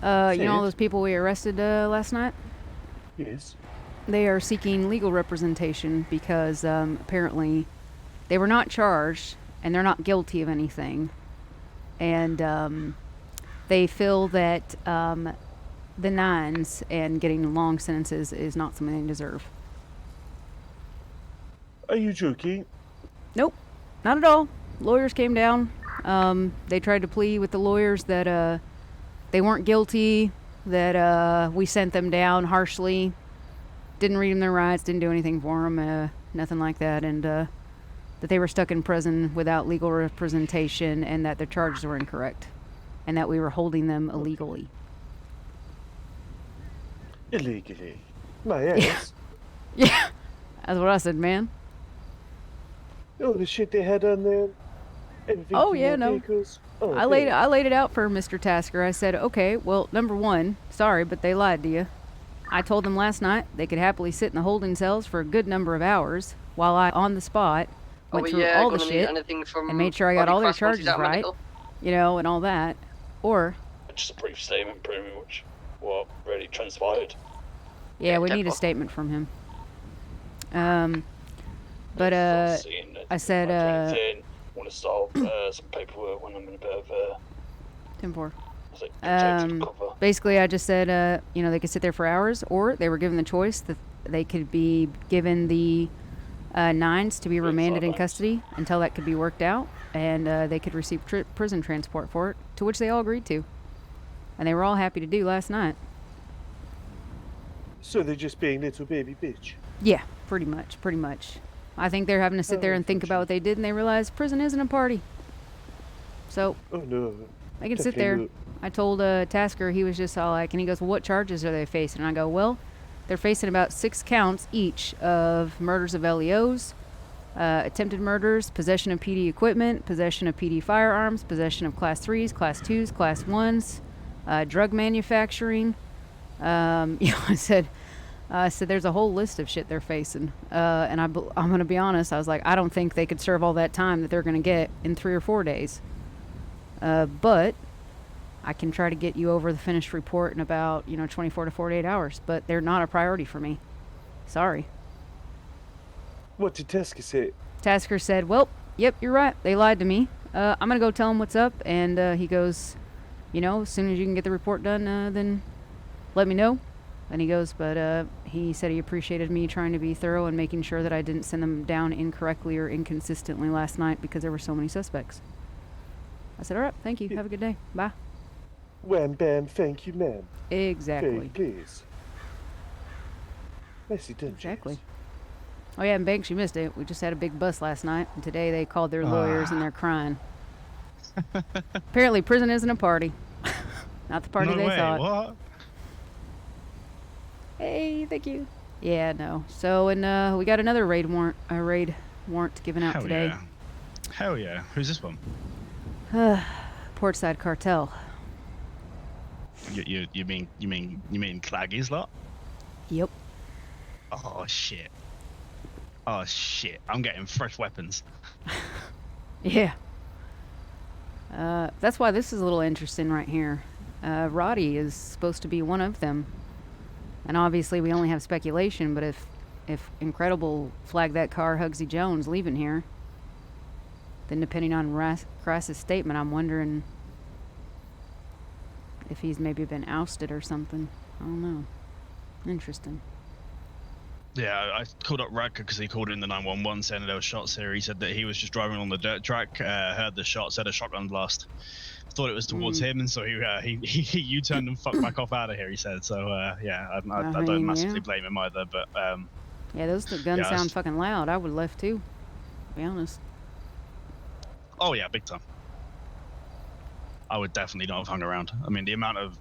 You know all those people we arrested last night? Yes. They are seeking legal representation because apparently they were not charged and they're not guilty of anything. And they feel that the nines and getting long sentences is not something they deserve. Are you joking? Nope, not at all. Lawyers came down. They tried to plea with the lawyers that they weren't guilty, that we sent them down harshly, didn't read them their rights, didn't do anything for them, nothing like that, and that they were stuck in prison without legal representation and that their charges were incorrect and that we were holding them illegally. Illegally? My ass. Yeah, that's what I said, man. Oh, the shit they had on there? Everything Oh, from yeah, your no. vehicles? Oh, I laid it out for Mr. Tasker. I said, okay, well, number one, sorry, but they lied to you. I told them last night they could happily sit in the holding cells for a good number of hours while I, on the spot, went through all the shit and made sure I got all their charges right, you know, and all that. Or... just a brief statement pretty much what really transpired. Yeah, we need a statement from him. But I said, want to start some paperwork when I'm in a bit of 10-4. Basically, I just said, you know, they could sit there for hours, or they were given the choice that they could be given the nines to be remanded in custody until that could be worked out, and they could receive prison transport for it, to which they all agreed to. And they were all happy to do last night. So they're just being little baby bitch? Yeah, pretty much. I think they're having to sit there and think about what they did, and they realize prison isn't a party. So, oh no, they can sit there. I told Tasker, he was just all like, and he goes, well, what charges are they facing? And I go, well, they're facing about 6 counts each of murders of LEOs, attempted murders, possession of PD equipment, possession of PD firearms, possession of Class 3s, Class 2s, Class 1s, drug manufacturing. I said there's a whole list of shit they're facing. And I'm going to be honest, I was like, I don't think they could serve all that time that they're going to get in 3 or 4 days. But I can try to get you over the finished report in about, 24 to 48 hours. But they're not a priority for me. Sorry. What did Tasker say? Tasker said, well, yep, you're right. They lied to me. I'm going to go tell them what's up. And he goes, as soon as you can get the report done, then let me know. And he goes, but he said he appreciated me trying to be thorough and making sure that I didn't send them down incorrectly or inconsistently last night because there were so many suspects. I said, all right, thank you. Have a good day. Bye. Wham, bam, thank you, ma'am. Exactly. Please. Nicely done, exactly. James. Oh, yeah, and Banks, you missed it. We just had a big bust last night, and today they called their lawyers and they're crying. Apparently, prison isn't a party. Not the party they thought. What? Hey, thank you. Yeah, no. So, and we got another raid warrant given out today. Yeah. Hell yeah. Who's this one? Portside Cartel. You mean Claggy's lot? Yep. Oh shit. I'm getting fresh weapons. Yeah. That's why this is a little interesting right here. Roddy is supposed to be one of them. And obviously we only have speculation, but if Incredible flagged that car Hugsy Jones leaving here, then depending on Crass's statement, I'm wondering if he's maybe been ousted or something. I don't know. Interesting. Yeah, I called up Radka because he called in the 911 saying there were shots here. He said that he was just driving on the dirt track, heard the shots, had a shotgun blast. Thought it was towards him, and so he U-turned and fucked back off out of here, he said. So, I don't massively blame him either, but... yeah, those guns sound fucking loud. I would have left too, to be honest. Oh, yeah, big time. I would definitely not have hung around. I mean, the amount of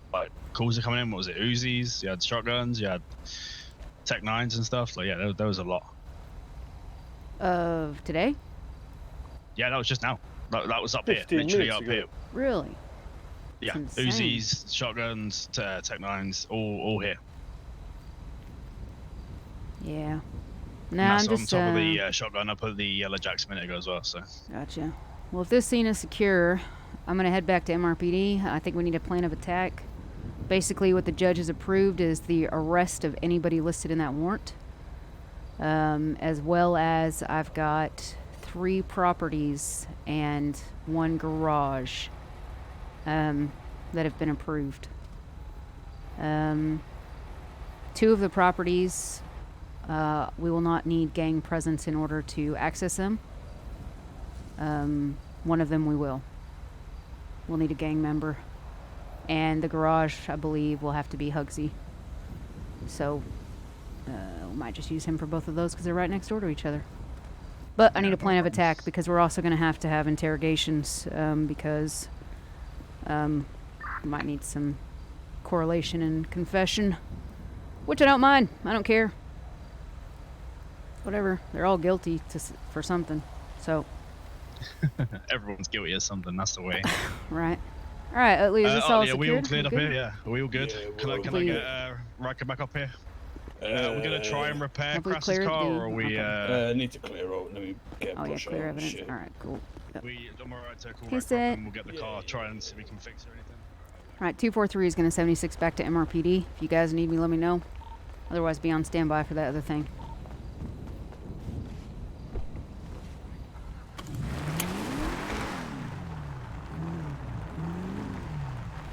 calls are coming in, what was it, Uzis, you had shotguns, you had Tech 9s and stuff. Like, yeah, there was a lot. Of today? Yeah, that was just now. That was up here, literally up here. Really? Yeah, Uzis, shotguns, Tech 9s, all here. Yeah. Nah, I'm just on top of the shotgun. I put the yellow jacks a minute ago as well. So. Gotcha. Well, if this scene is secure, I'm gonna head back to MRPD. I think we need a plan of attack Basically, what the judge has approved is the arrest of anybody listed in that warrant, as well as I've got 3 properties and 1 garage that have been approved. 2 of the properties, we will not need gang presence in order to access them. 1 of them we will. We'll need a gang member. And the garage, I believe, will have to be Hugsy. So, we might just use him for both of those because they're right next door to each other. But I need a plan of attack because we're also going to have interrogations because we might need some correlation and confession, which I don't mind. I don't care. Whatever. They're all guilty for something. So. Everyone's guilty of something. That's the way. Right. All right, Utley, is this all yeah, secured? we all cleared up here. Yeah, are we all good? Yeah, Can I get Riker back up here? Are we gonna try and repair Crass's car, or are we? Need to clear out. Let me get a brush clear out. evidence. Shit. All right, cool. Yep. I'm alright to call Kiss Riker up it. and we'll get the car, try and see if we can fix it or anything. All right, 243 is going to 76 back to MRPD. If you guys need me, let me know. Otherwise, be on standby for that other thing.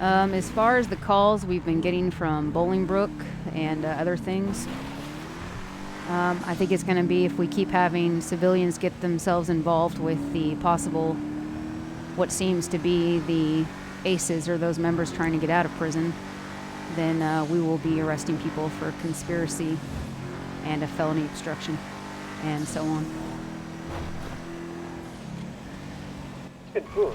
As far as the calls we've been getting from Bolingbrook and other things, I think it's going to be if we keep having civilians get themselves involved with the possible, what seems to be the ACEs or those members trying to get out of prison, then we will be arresting people for conspiracy and a felony obstruction and so on. 10-4.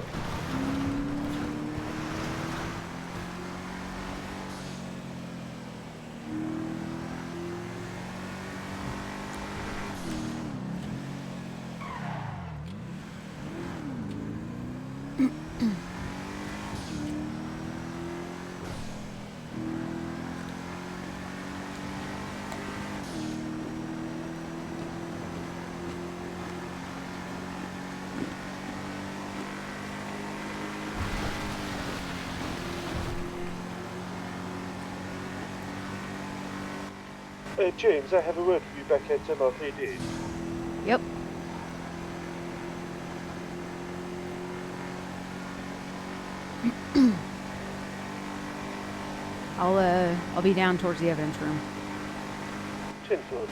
James, I have a word for you back at MRPD. Yep. I'll be down towards the evidence room. 10-4.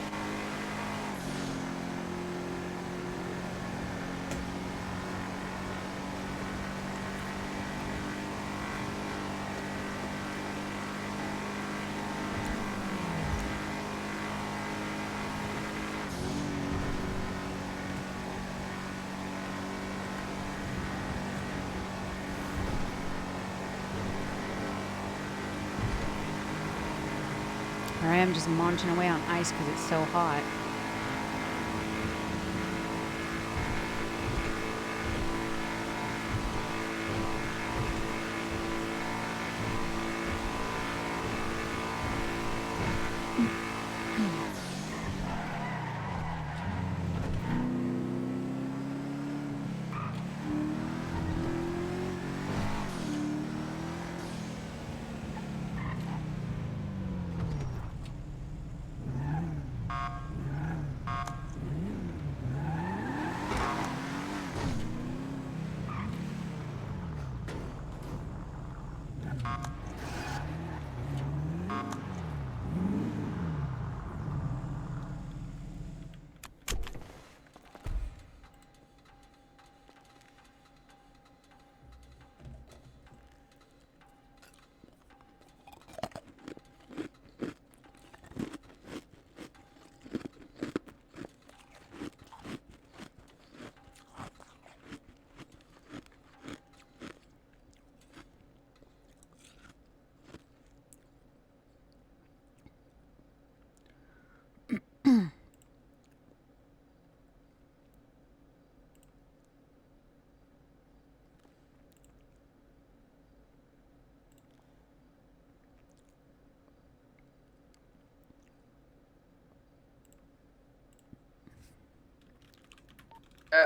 I am just munching away on ice because it's so hot.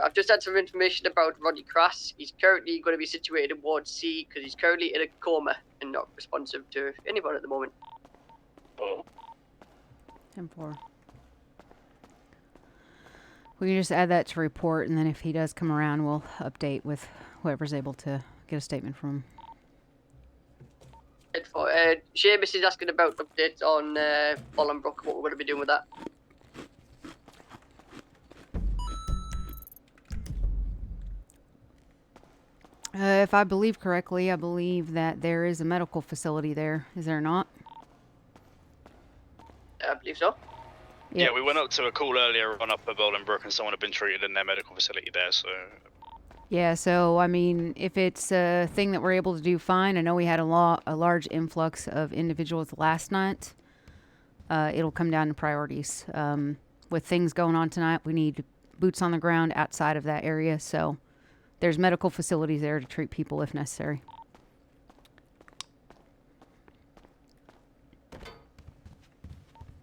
I've just had some information about Rodney Crass. He's currently going to be situated in Ward C because he's currently in a coma and location, not responsive to anyone at the moment. Oh, 10-4. We can just add that to report, and then if he does come around, we'll update with whoever's able to get a statement from him. Seamus is asking about updates on Bolingbroke, what we're going to be doing with that. If I believe correctly, I believe that there is a medical facility there. Is there not? I believe so. Yep. Yeah, we went up to a call earlier on up at Bolingbroke and someone had been treated in their medical facility there, so... Yeah, so, I mean, if it's a thing that we're able to do, fine. I know we had a large influx of individuals last night. It'll come down to priorities. With things going on tonight, we need boots on the ground outside of that area, so there's medical facilities there to treat people if necessary.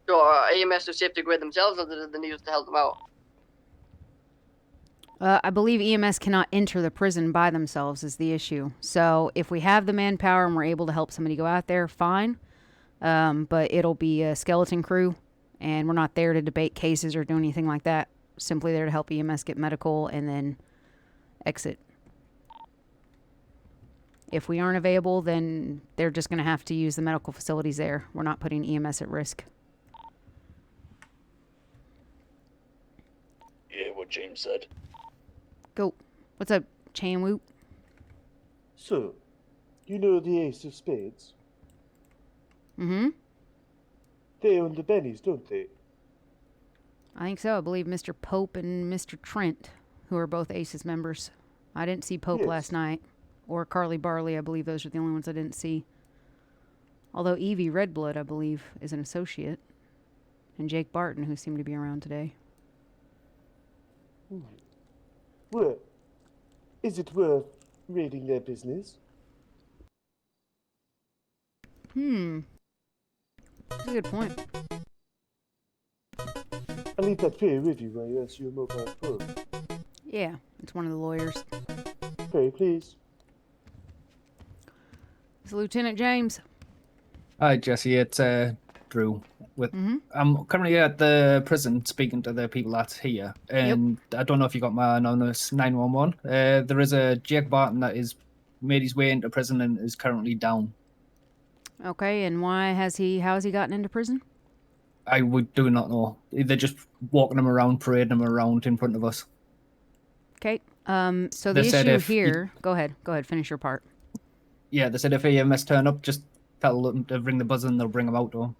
So are EMS are safe to go in themselves, or do they need us to help them out? I believe EMS cannot enter the prison by themselves is the issue. So if we have the manpower and we're able to help somebody go out there, fine. But it'll be a skeleton crew, and we're not there to debate cases or do anything like that. Simply there to help EMS get medical and then exit. If we aren't available, then they're just going to have to use the medical facilities there. We're not putting EMS at risk. yeah, what James said. Go. What's up, Chain Whoop? So, you know the Ace of Spades? Mm-hmm. They own the Bennies, don't they? I think so. I believe Mr. Pope and Mr. Trent, who are both ACES members. I didn't see Pope Yes. last night. Or Carly Barley. I believe those are the only ones I didn't see. Although Evie Redblood, I believe, is an associate. And Jake Barton, who seemed to be around today. Well, is it worth raiding their business? That's a good point. I'll leave that fear with you while you answer your mobile phone. Yeah, it's one of the lawyers. Very please. It's Lieutenant James. Hi, Jesse. It's Drew. I'm currently at the prison speaking to the people that's here, and I don't know if you got my anonymous 911. There is a Jake Barton that is made his way into prison and is currently down. Okay, and how has he gotten into prison? I do not know. They're just walking him around, parading him around in front of us. Okay. So the They said issue if you- here. Go ahead. Finish your part. Yeah, they said if EMS turn up, just tell them to ring the buzzer and they'll bring him out to him.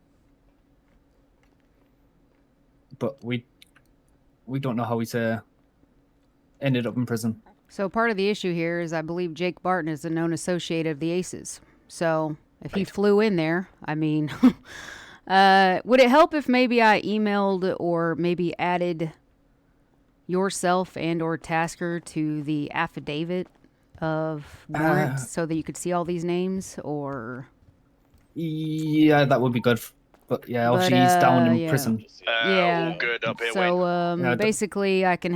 But we don't know how he's ended up in prison. So part of the issue here is I believe Jake Barton is a known associate of the ACES. So if he flew in there, I mean, would it help if maybe I emailed or maybe added yourself and or Tasker to the affidavit of warrants so that you could see all these names? Or Yeah, that would be good. But yeah, obviously he's down in prison. Yeah. All good up here, So Wayne. basically I think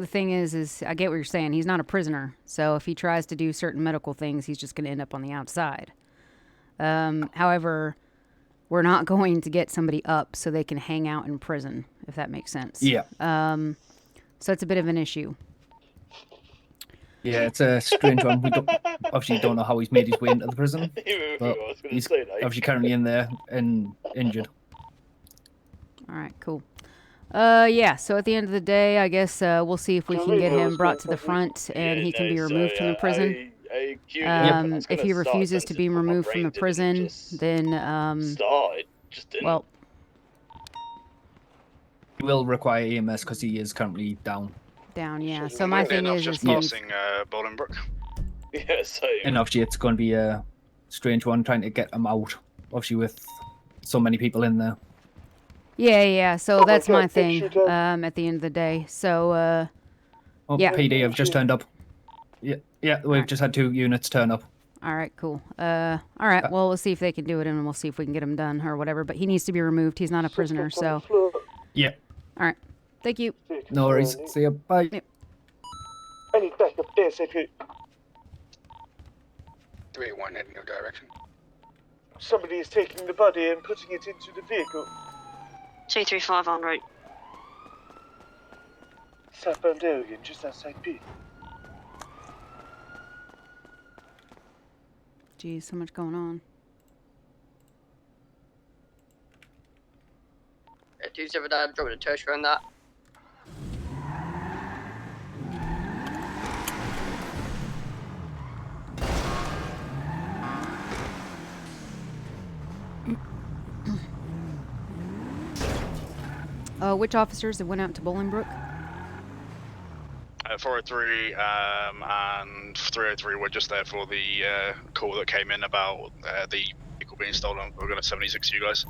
the thing is I get what you're saying. He's not a prisoner. So if he tries to do certain medical things, he's just going to end up on the outside. However, we're not going to get somebody up so they can hang out in prison, if that makes sense. Yeah. So it's a bit of an issue. Yeah, it's a strange one. We obviously don't know how he's made his way into the prison, but I was going to he's say that. obviously currently in there and injured. All right, cool. Yeah, so at the end of the day, I guess we'll see if we can get him brought to the front and he can be removed from the prison. If he refuses to be removed from the prison, then well, He will require EMS because he is currently down. yeah. So my thing is just he needs, passing Bolingbroke. Yeah, same. And obviously it's going to be a strange one trying to get him out, obviously with so many people in there. yeah. So that's my God, thing. picture job. At the end of the day, so yeah. PD have just turned up. Yeah, we've just had 2 units turn up. All right, cool. All right, well, we'll see if they can do it, and we'll see if we can get him done or whatever. But he needs to be removed. He's not a prisoner, so. Yeah, All right. Thank you. no worries. See ya. Bye. Yep. I need backup ASAP. 381 heading your direction. somebody is taking the body and putting it into the vehicle. 235 en route. Southbound Oregon, just outside P. Geez, so much going on. Yeah, 279, dropping a tertiary on that. Which officers that went out to Bolingbrook? 403 and 303 were just there for the call that came in about the vehicle being stolen. We're going to 76 you guys.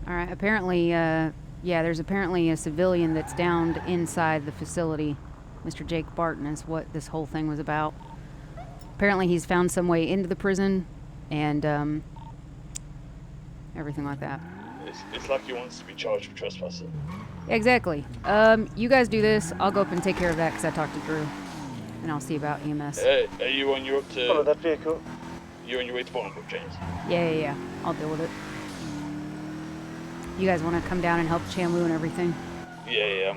All right. Apparently, yeah, there's apparently a civilian that's downed inside the facility. Mr. Jake Barton is what this whole thing was about. Apparently, he's found some way into the prison, and everything like that. It's like he wants to be charged for trespassing. Exactly. You guys do this. I'll go up and take care of that because I talked to Drew, and I'll see about EMS. Are you on your up to? Follow that vehicle. You on your way to Bolingbrook, James? Yeah. I'll deal with it. You guys want to come down and help Chamlu and everything? Yeah.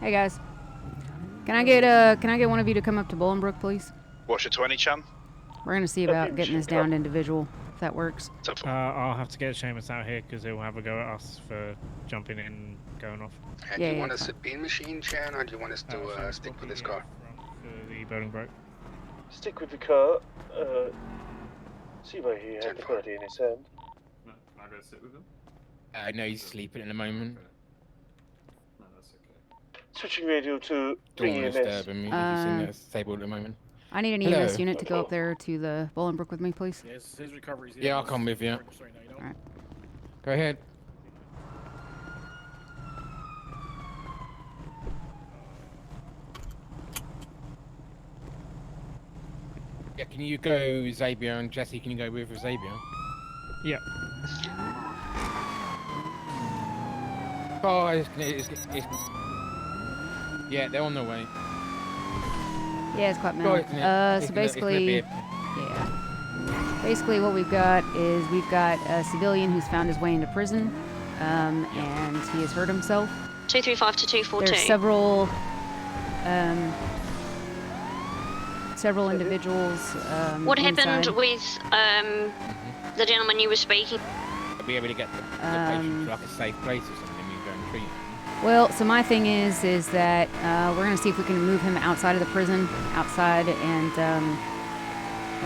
Hey guys, can I get one of you to come up to Bolingbrook, please? What's your 20, Chan? We're gonna see about getting this downed individual, if that works. I'll have to get Seamus out here because he'll have a go at us for jumping in and going off. And do you want us at Bean Machine, Chan, or do you want us to stick with this car? For the Bolingbroke. Stick with the car. See why he had the body in his hand. No, am I going to sit with him? No, he's sleeping at the moment. No, that's okay. Switching radio to bring EMS. Disturb him. He's in the stable at the moment. I need an EMS unit to go up there to the Bolingbrook with me, please. Yes, his recovery's Yeah, I'll come with you. Sorry, no, you don't. Alright. Go ahead. Yeah, can you go Xavier and Jesse? Can you go with Xavier? Yeah. Oh, yeah, they're on their way. Yeah, it's quite mad. So basically, basically what we've got is we've got a civilian who's found his way into prison, and he has hurt himself. 235 to 242. There's several individuals. What happened inside. with the gentleman you were speaking? I'll be able to get the patient to like a safe place or something. You go and treat him. Well, so my thing is that we're gonna see if we can move him outside of the prison, and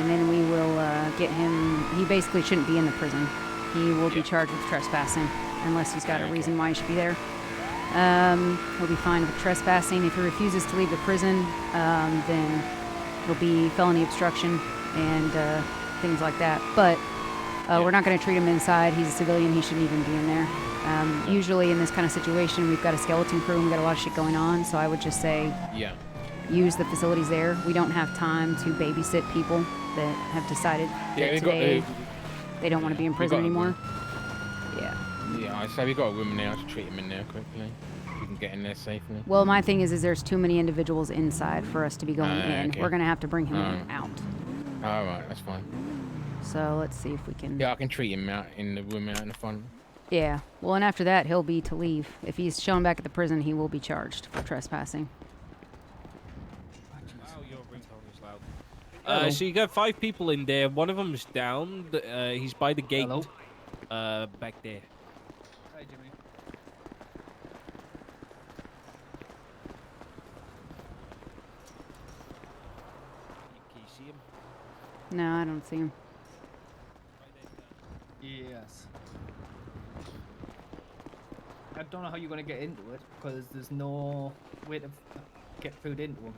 then we will get him. He basically shouldn't be in the prison. He will be charged with trespassing unless he's got a reason why he should be there. He'll be fined with trespassing. If he refuses to leave the prison, then he'll be felony obstruction and things like that. But we're not going to treat him inside. He's a civilian. He shouldn't even be in there. Usually in this kind of situation, we've got a skeleton crew and we've got a lot of shit going on. So I would just say use the facilities there. We don't have time to babysit people that have decided that today they don't want to be in prison anymore. Yeah, so we got a woman now to treat him in there quickly. We can get in there safely. Well, my thing is there's too many individuals inside for us to be going in. Okay. We're going to have to bring him out. All right, that's fine. So let's see if we can... Yeah, I can treat him out in the room out in the front. Yeah. Well, and after that, he'll be to leave. If he's shown back at the prison, he will be charged for trespassing. Wow, your ringtone is loud. So you got 5 people in there. One of them is down. He's by the gate. Back there. Hi, Jimmy. Can you see him? No, I don't see him. Yes. I don't know how you're going to get into it, because there's no way to get food into them.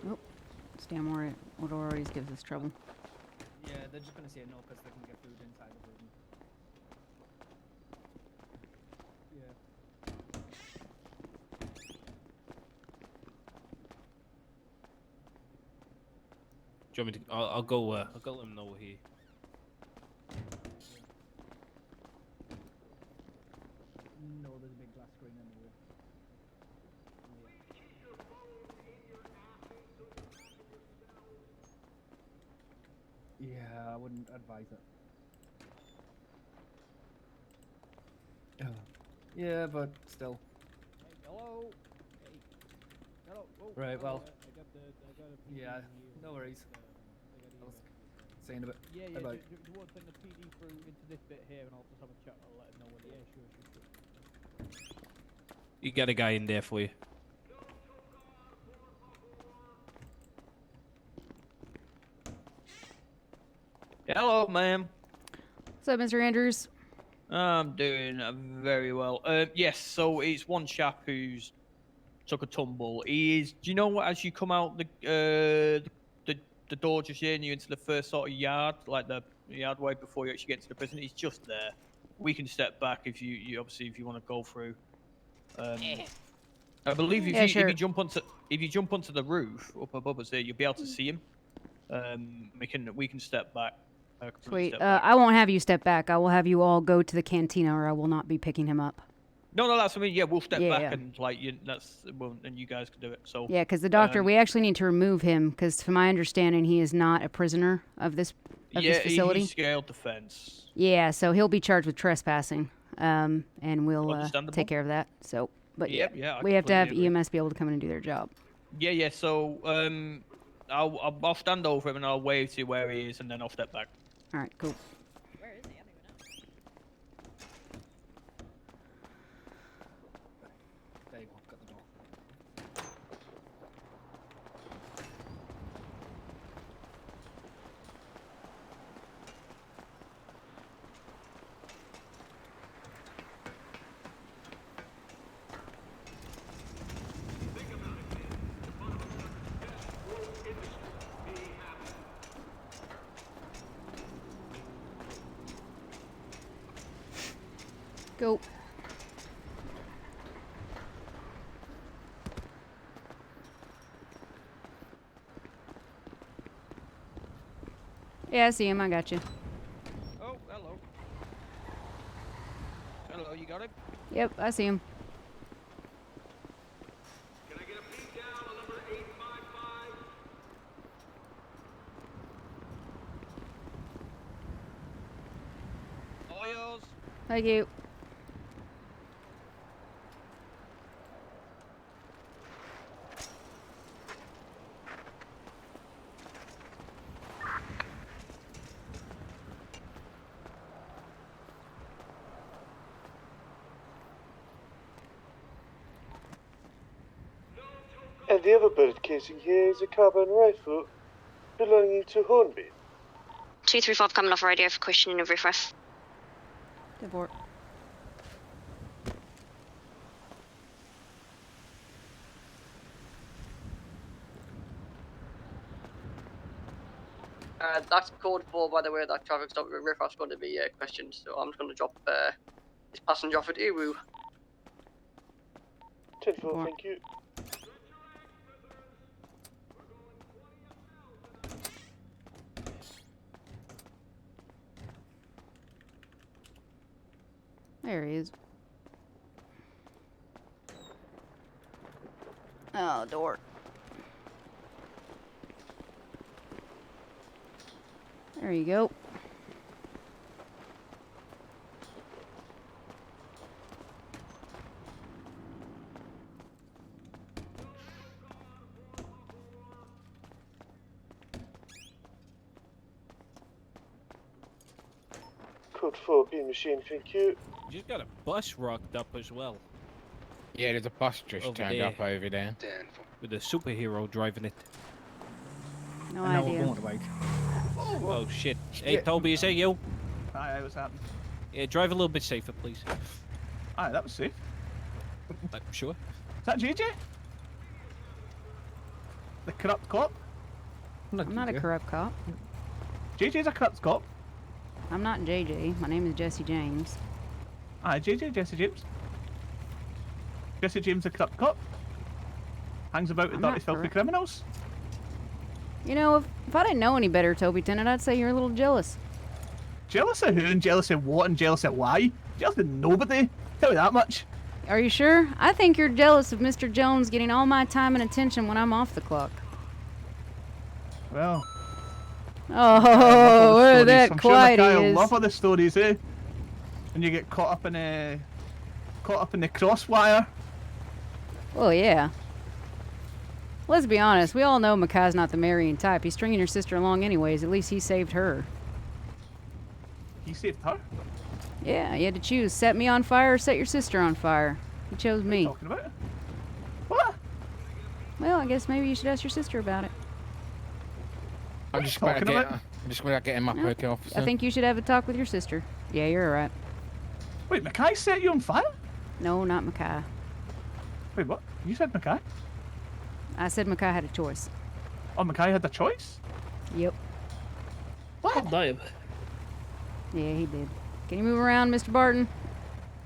Oh, Stan Moore always gives us trouble. Yeah, they're just going to say no, because they can get food inside the room. you want me to? I'll go let him know here. No, there's a big glass screen in the wall. Yeah, I wouldn't advise it. Oh. Yeah, but still. Hey, hello. Hey. Hello. Oh, Right, well. I got a PD Yeah, here. no worries. I got I was EMS. saying a bit. Yeah, yeah. Bye-bye. Do you want to send the PD through into this bit here, and I'll just have a chat. I'll let him know when. Yeah, sure. You got a guy in there for you. Hello, ma'am. What's up, Mr. Andrews? I'm doing very well. Yes, so it's one chap who's took a tumble. He is. Do you know what? As you come out the door just here, and you into the first sort of yard, like the yard way before you actually get to the prison, he's just there. We can step back if you obviously if you want to go through. I believe if Yeah, you jump onto the roof up above us there, you'll be able to see him. We can step back. Sweet. Step back. I won't have you step back. I will have you all go to the cantina, or I will not be picking him up. No, that's what I mean. Yeah, we'll step back Yeah. and and you guys can do it. So Yeah, because the doctor, we actually need to remove him, because to my understanding, he is not a prisoner of this facility. He scaled the fence. Yeah, so he'll be charged with trespassing, and we'll take care of that. So, but Yep, yeah, I we have to have completely agree. EMS be able to come in and do their job. Yeah. So I'll stand over him and I'll wave to where he is, and then I'll step back. All right, cool. Where is he? I don't even know. There you go, got the door. Go. Yeah, I see him. I got you. Oh, hello. Hello, you got him? Yep, I see him. Can I get a peek down on number 855? All yours. Thank you. And the other bullet casing here is a carbine rifle belonging to Hornby. 235 coming off radio for questioning of riffraff. Deport. That's code for, by the way, that traffic stop with riffraff's going to be questioned, so I'm just going to drop this passenger off at Iwu. 10-4, thank you. There he is. Oh, door. There you go. Code 4, B machine, thank you. You just got a bus rocked up as well. Yeah, there's a bus just Over turned there. up over there. With a superhero driving it. No I know idea. we're going to bike. Oh shit. Hey Toby, is that you? Hi, what's happening? Yeah, drive a little bit safer, please. Hi, that was safe. Sure. Is that JJ? The corrupt cop? I'm not a corrupt cop. JJ's a corrupt cop. I'm not JJ. My name is Jesse James. Hi, JJ, Jesse James. Jesse James, a corrupt cop. Hangs about with I'm dirty, not filthy corrupt. criminals. You know, if I didn't know any better, Toby Tennant, I'd say you're a little jealous. Jealous of who and jealous of what and jealous of why? Jealous of nobody. Tell you that much. Are you sure? I think you're jealous of Mr. Jones getting all my time and attention when I'm off the clock. Well. Oh, where that I'm quiet sure Mackay is. love all the stories, eh? When you get caught up in the crosswire. Well, yeah. Let's be honest. We all know Makai's not the marrying type. He's stringing your sister along anyways. At least he saved her. He saved her? Yeah, you had to choose. Set me on fire or set your sister on fire. He chose me. What are you talking about? What? Well, I guess maybe you should ask your sister about it. I'm just going to get him up, No, okay, officer? I think you should have a talk with your sister. Yeah, you're alright. Wait, Mackay set you on fire? No, not Mackay. Wait, what? You said Mackay? I said Mackay had a choice. Oh, Mackay had the choice? Yep. What? Damn. Yeah, he did. Can you move around, Mr. Barton?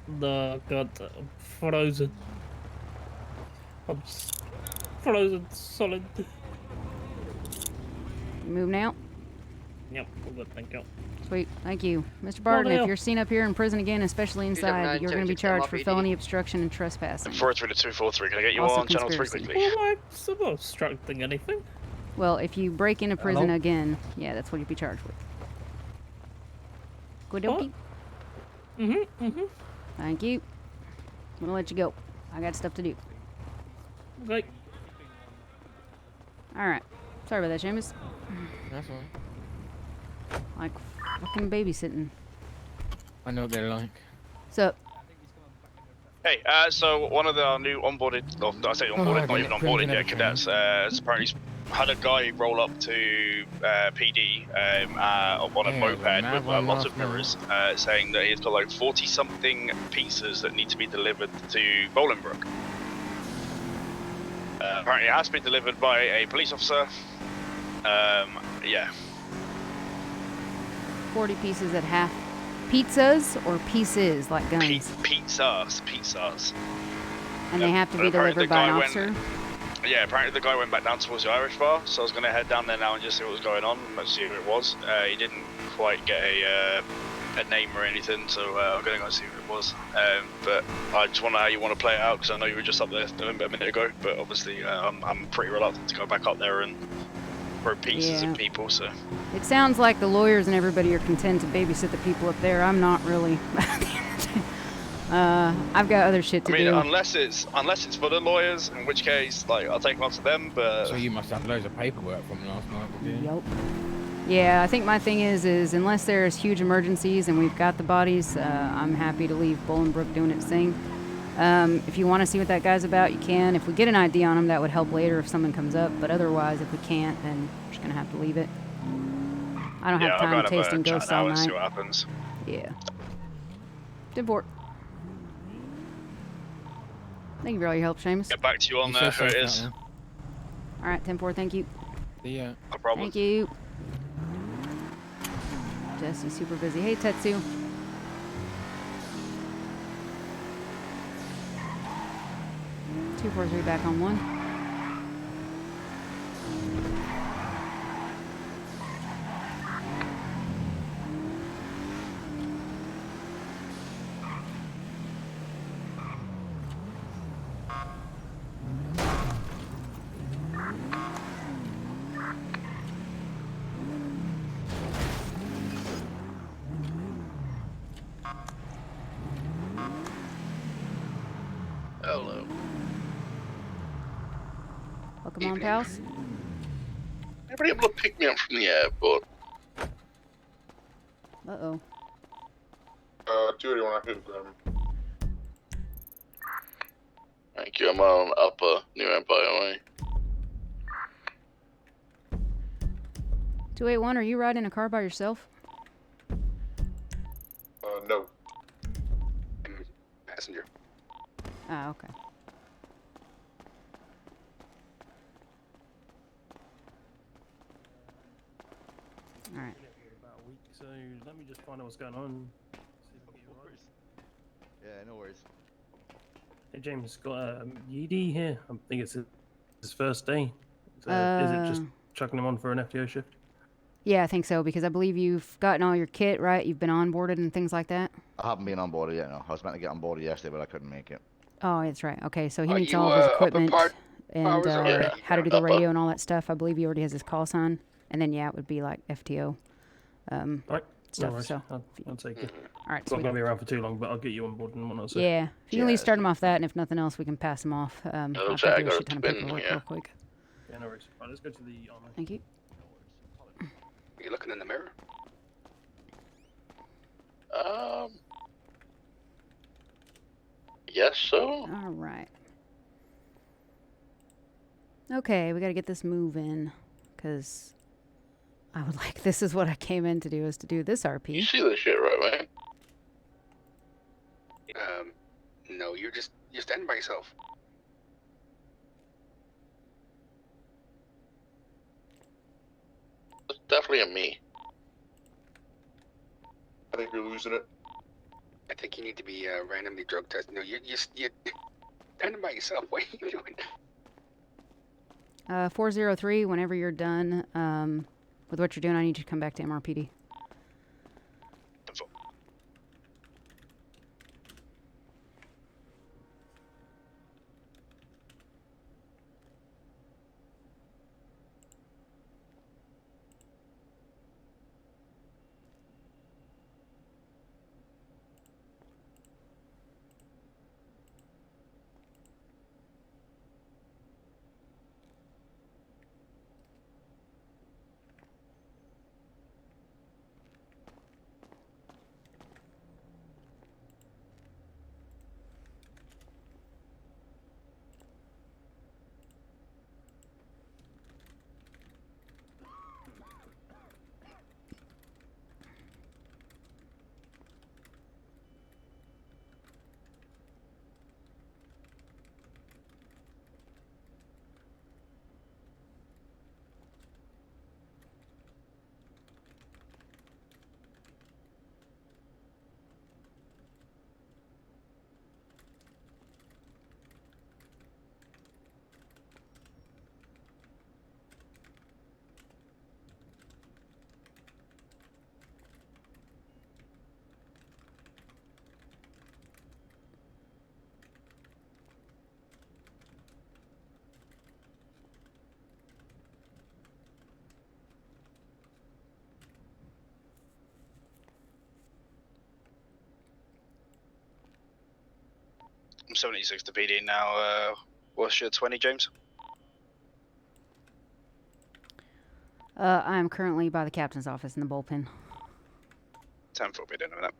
No, God, I'm frozen. I'm frozen solid. You move now? Yep, all good, thank you. Sweet, thank you. Mr. Barton, if you're seen up here in prison again, especially inside, you're going to be charged for felony obstruction and trespassing. 4-3 to 243. Can I get you Also on channel 3 conspiracy. quickly? Well, I'm not obstructing anything. Well, if you break into prison Hello? again, yeah, that's what you'd be charged with. Good dokie. Thank you. I'm gonna let you go. I got stuff to do. Okay. Alright. Sorry about that, Seamus. That's all right. Like fucking babysitting. I know what they're like. So, Hey, so one of the new onboarded, well, I say onboarded, not even onboarded yet, cadets, has apparently had a guy roll up to PD on a moped with a lot of mirrors, saying that he's got like 40-something pizzas that need to be delivered to Bolingbroke. Apparently it has been delivered by a police officer. Yeah. 40 pieces at half. Pizzas or pieces, like guns? Pizzas. And they have to be Apparently delivered by an the guy officer? Yeah, apparently the guy went back down towards the Irish bar, so I was going to head down there now and just see what was going on, let's see who it was. He didn't quite get a name or anything, so I'm going to go see who it was. But I just wonder how you want to play it out, because I know you were just up there a minute ago, but obviously I'm pretty reluctant to go back up there and throw pizzas Yeah. at people, so... It sounds like the lawyers and everybody are content to babysit the people up there. I'm not really. I've got other shit to I mean, do. unless it's for the lawyers, in which case, like, I'll take lots of them, but... So you must have loads of paperwork from last night, did you? Yup. Yeah, I think my thing is unless there's huge emergencies and we've got the bodies, I'm happy to leave Bolingbroke doing its thing. If you want to see what that guy's about, you can. If we get an ID on him, that would help later if someone comes up. But otherwise, if we can't, then we're just going to have to leave it. I don't have time tasting ghosts all and see night. what happens. Yeah. 10-4. Thank you for all your help, Seamus. Get back to you on there, who it is. Alright, 10-4, thank you. Yeah. No problem. Thank you. Jesse's super busy. Hey, Tetsu. Two, 4, 3 back on 1. Hello. Welcome on, pals. Anybody able to pick me up from the airport? Uh-oh. 281, I could Thank you, I'm on Upper New Empire Way. 281, are you riding a car by yourself? No. Passenger. Ah, okay. Alright. About a week, so let me just find out what's going on. Yeah, no worries. Hey James, got Yeedy here. I think it's his first day. So is it just chucking him on for an FTO shift? Yeah, I think so, because I believe you've gotten all your kit, right? You've been onboarded and things like that? I haven't been on board yet, no. I was meant to get on board yesterday, but I couldn't make it. Oh, that's right. Okay, so he Are needs you, all of his up in equipment and powers already? how to do the Upper? radio and all that stuff. I believe he already has his call sign. And then, yeah, it would be like FTO Right. stuff. No worries. So, I'll take it. all right, It's sweet. not going to be around for too long, but I'll get you on board and whatnot. So. Yeah, if you can at least start him off that, and if nothing else, we can pass him off. I'll looks go like I do a got shit a ton of spin, paperwork yeah. real quick. Yeah, no worries. Right, let's go to the armor. Thank you. Are you looking in the mirror? Yes, so. All right. Okay, we got to get this moving, because I would like, this is what I came in to do, is to do this RP. You see this shit, right, man? No, you're standing by yourself. It's definitely a me. I think you're losing it. I think you need to be randomly drug tested. No, you're standing by yourself. What are you doing? 403, whenever you're done with what you're doing, I need you to come back to MRPD. I'm 76 to PD now. What's your 20, James? I am currently by the captain's office in the bullpen. 10 4 PD in a minute.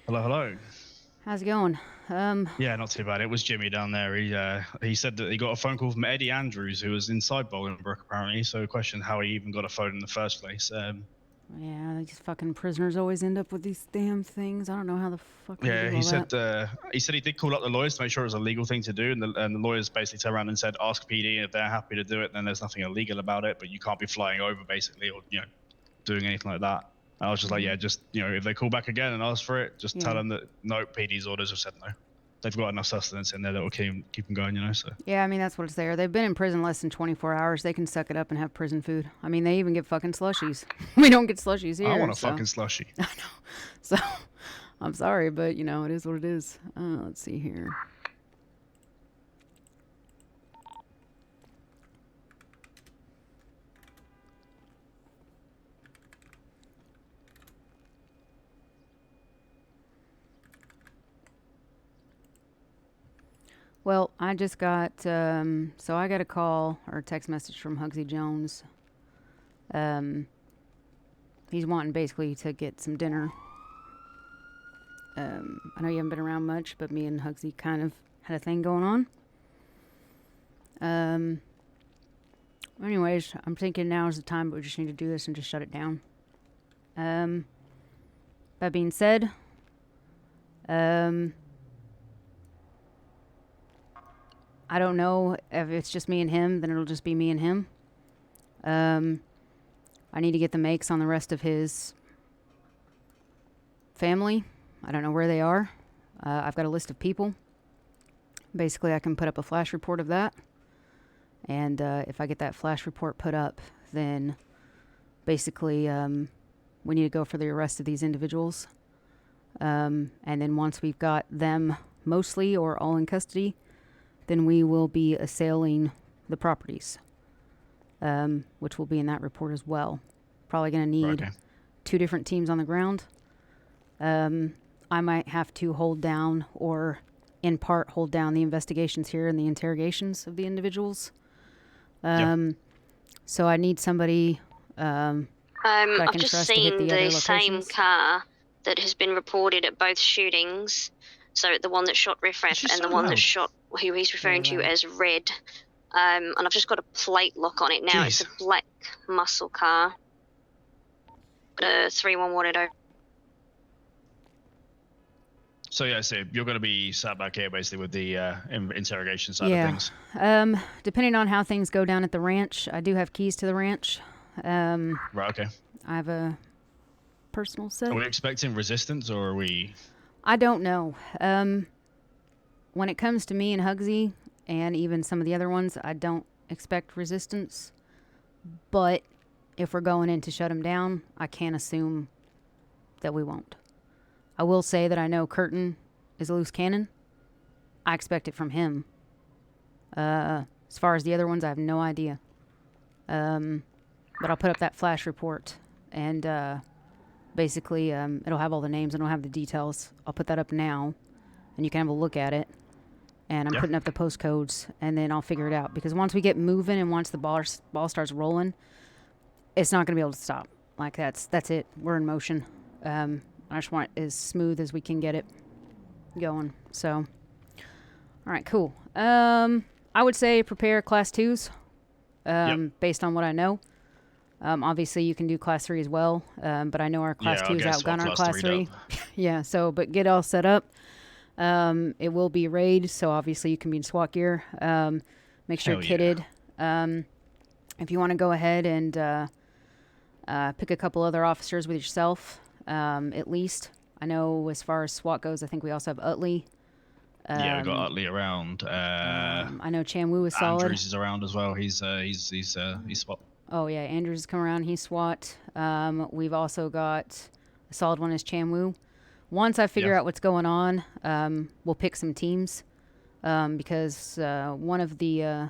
Hello, hello. How's it going? Yeah, not too bad. It was Jimmy down there. He said that he got a phone call from Eddie Andrews, who was inside Bolingbroke apparently. So, questioned how he even got a phone in the first place. Yeah, these fucking prisoners always end up with these damn things. I don't know how the fuck. Yeah, do he all said that. he did call up the lawyers to make sure it was a legal thing to do, and the lawyers basically turned around and said, ask PD if they're happy to do it. Then there's nothing illegal about it, but you can't be flying over basically, or doing anything like that. And I was just like, yeah, just if they call back again and ask for it, just tell them that no, PD's orders have said no. They've got enough sustenance in there that will keep them going, So Yeah, I mean that's what it's there. They've been in prison less than 24 hours. They can suck it up and have prison food. I mean, they even get fucking slushies. We don't get slushies here. I want a so. fucking slushie. I know. So, I'm sorry, but it is what it is. Let's see here. Well, I just got, so I got a call or a text message from Hugsy Jones. he's wanting basically to get some dinner. I know you haven't been around much, but me and Hugsy kind of had a thing going on. Anyways, I'm thinking now is the time, but we just need to do this and just shut it down. That being said, I don't know if it's just me and him, then it'll just be me and him. I need to get the makes on the rest of his family. I don't know where they are. I've got a list of people. Basically, I can put up a flash report of that. And if I get that flash report put up, then basically we need to go for the arrest of these individuals. And then once we've got them mostly or all in custody, then we will be assailing the properties, which will be in that report as well. Probably going to need 2 different teams on the ground. I might have to hold down or in part hold down the investigations here and the interrogations of the individuals. So I need somebody that I I've can just trust to hit seen the other the same locations. car that has been reported at both shootings. So the one that shot Riffraff and the one that shot who he's referring to as Red. And I've just got a plate lock on it now. Jeez. It's a black muscle car. Got a 311 So yeah, so you're going to be sat back here basically with the interrogation side of things. Depending on how things go down at the ranch, I do have keys to the ranch. Right, okay. I have a personal set. Are we expecting resistance, or are we... I don't know. When it comes to me and Hugsy, and even some of the other ones, I don't expect resistance. But if we're going in to shut them down, I can't assume that we won't. I will say that I know Curtin is a loose cannon. I expect it from him. As far as the other ones, I have no idea. But I'll put up that flash report, and basically it'll have all the names and it'll have the details. I'll put that up now, and you can have a look at it. And I'm putting up the postcodes, and then I'll figure it out. Because once we get moving and once the ball starts rolling, it's not going to be able to stop. Like, that's it. We're in motion. I just want it as smooth as we can get it going. So, all right, cool. I would say prepare class 2s based on what I know. Obviously, you can do class 3 as well, but I know our class 2 is outgun our class 3. Yeah, so, but get all set up. It will be raid, so obviously you can be in SWAT gear. Make sure you're kitted. If you want to go ahead and pick a couple other officers with yourself, at least. I know as far as SWAT goes, I think we also have Utley. Yeah, we got Utley around. I know Chan Wu is solid. Andrews is around as well. He's SWAT. Oh yeah, Andrews is coming around. He's SWAT. We've also got a solid one is Chan Wu. Once I figure out what's going on, we'll pick some teams because one of the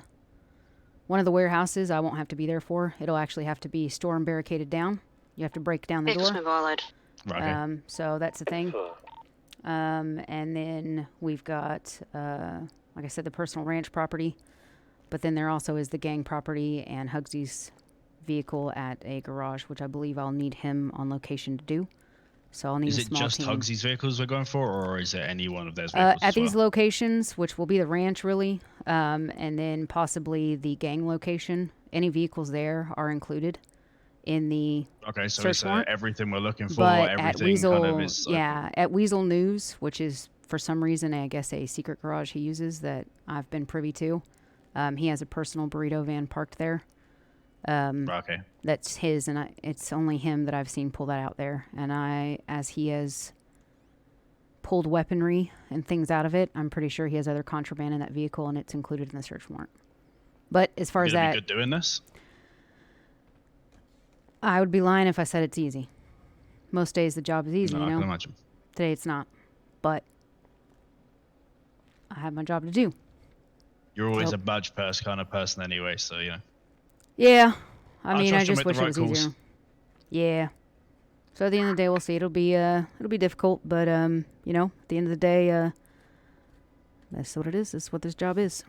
warehouses I won't have to be there for. It'll actually have to be storm barricaded down. You have to break down the door. Right. So that's the thing. And then we've got, like I said, the personal ranch property. But then there also is the gang property and Hugsy's vehicle at a garage, which I believe I'll need him on location to do. So I'll need a small team. Is it just Hugsy's vehicles we're going for, or is it any one of those vehicles at these locations, which will be the ranch, really, and then possibly the gang location. Any vehicles there are included in the search warrant. Everything we're looking for, but everything at Weasel, kind of is... at Weasel News, which is for some reason, I guess, a secret garage he uses that I've been privy to. He has a personal burrito van parked there. That's his, and it's only him that I've seen pull that out there. And as he has pulled weaponry and things out of it, I'm pretty sure he has other contraband in that vehicle, and it's included in the search warrant. But as far as that, be good doing this? I would be lying if I said it's easy. Most days the job is easy, No, you know. I can imagine. Today it's not, but I have my job to do. You're always a badge purse kind of person anyway, so you know. Yeah, I mean, I trust you'll just make wish the it right was calls. easier. Yeah. So at the end of the day, we'll see. It'll be difficult, but you know, at the end of the day, that's what it is. That's what this job is.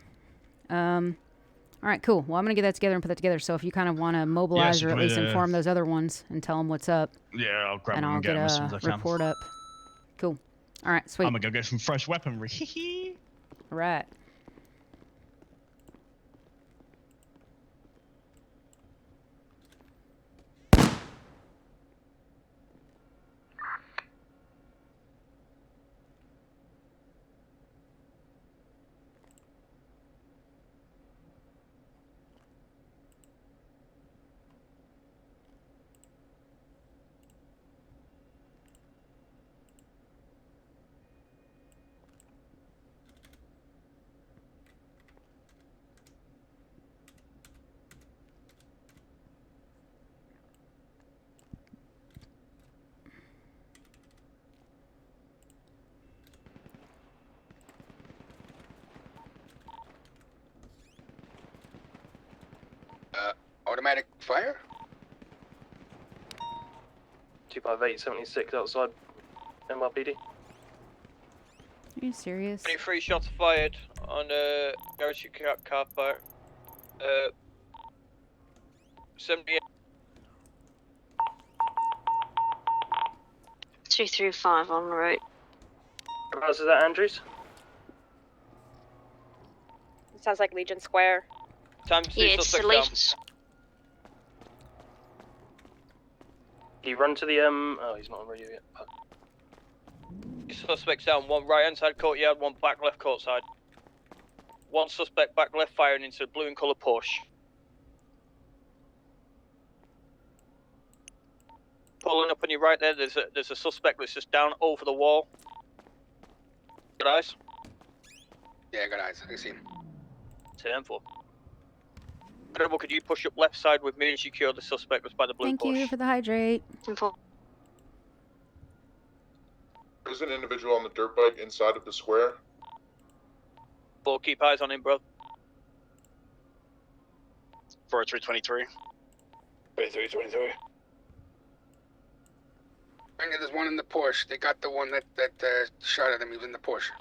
All right, cool. Well, I'm gonna get that together and put that together. So if you kind of want to mobilize so or at can we, least inform those other ones and tell them what's up, Yeah, I'll grab and them I'll and get get them as soon a as I can. report up. Cool. All right, sweet. I'm gonna go get some fresh weaponry. All right. Automatic fire? 25876 outside MRPD. Are you serious? 23 shots fired on garage car park. 78. 235 en route. Whereabouts is that, Andrews? It sounds like Legion Square. Time to see Yeah, it's the suspect down. Legion. He run to the oh, he's not on radio yet. Suspects down. One right hand side courtyard, one back left court side. One suspect back left firing into blue and colour push. Pulling up on your right there, there's a suspect that's just down over the wall. Good eyes? Yeah, I got eyes. I see him. 10-4. Incredible, could you push up left side with me and secure the suspect that's by the blue Thank push? you for the hydrate. There's an individual on the dirt bike inside of the square. Well, keep eyes on him, bro. 4323. 2323. Brandon, there's one in the Porsche. They got the one that shot at him. He was in the Porsche.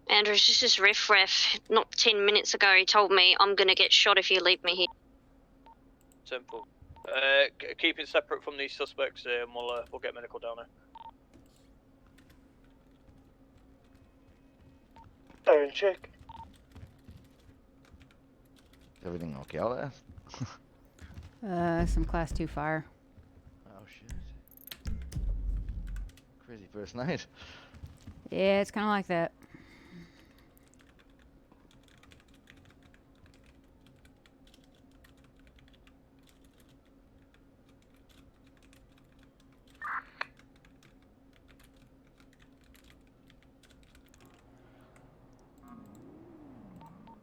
Andrews, this is Riff Ref. Not 10 minutes ago, he told me I'm gonna get shot if you leave me here. Simple. Keep it separate from these suspects, and we'll get medical down there. Siren check. Is everything okay out there? Some class 2 fire. Oh shit. Crazy first night. Yeah, it's kind of like that.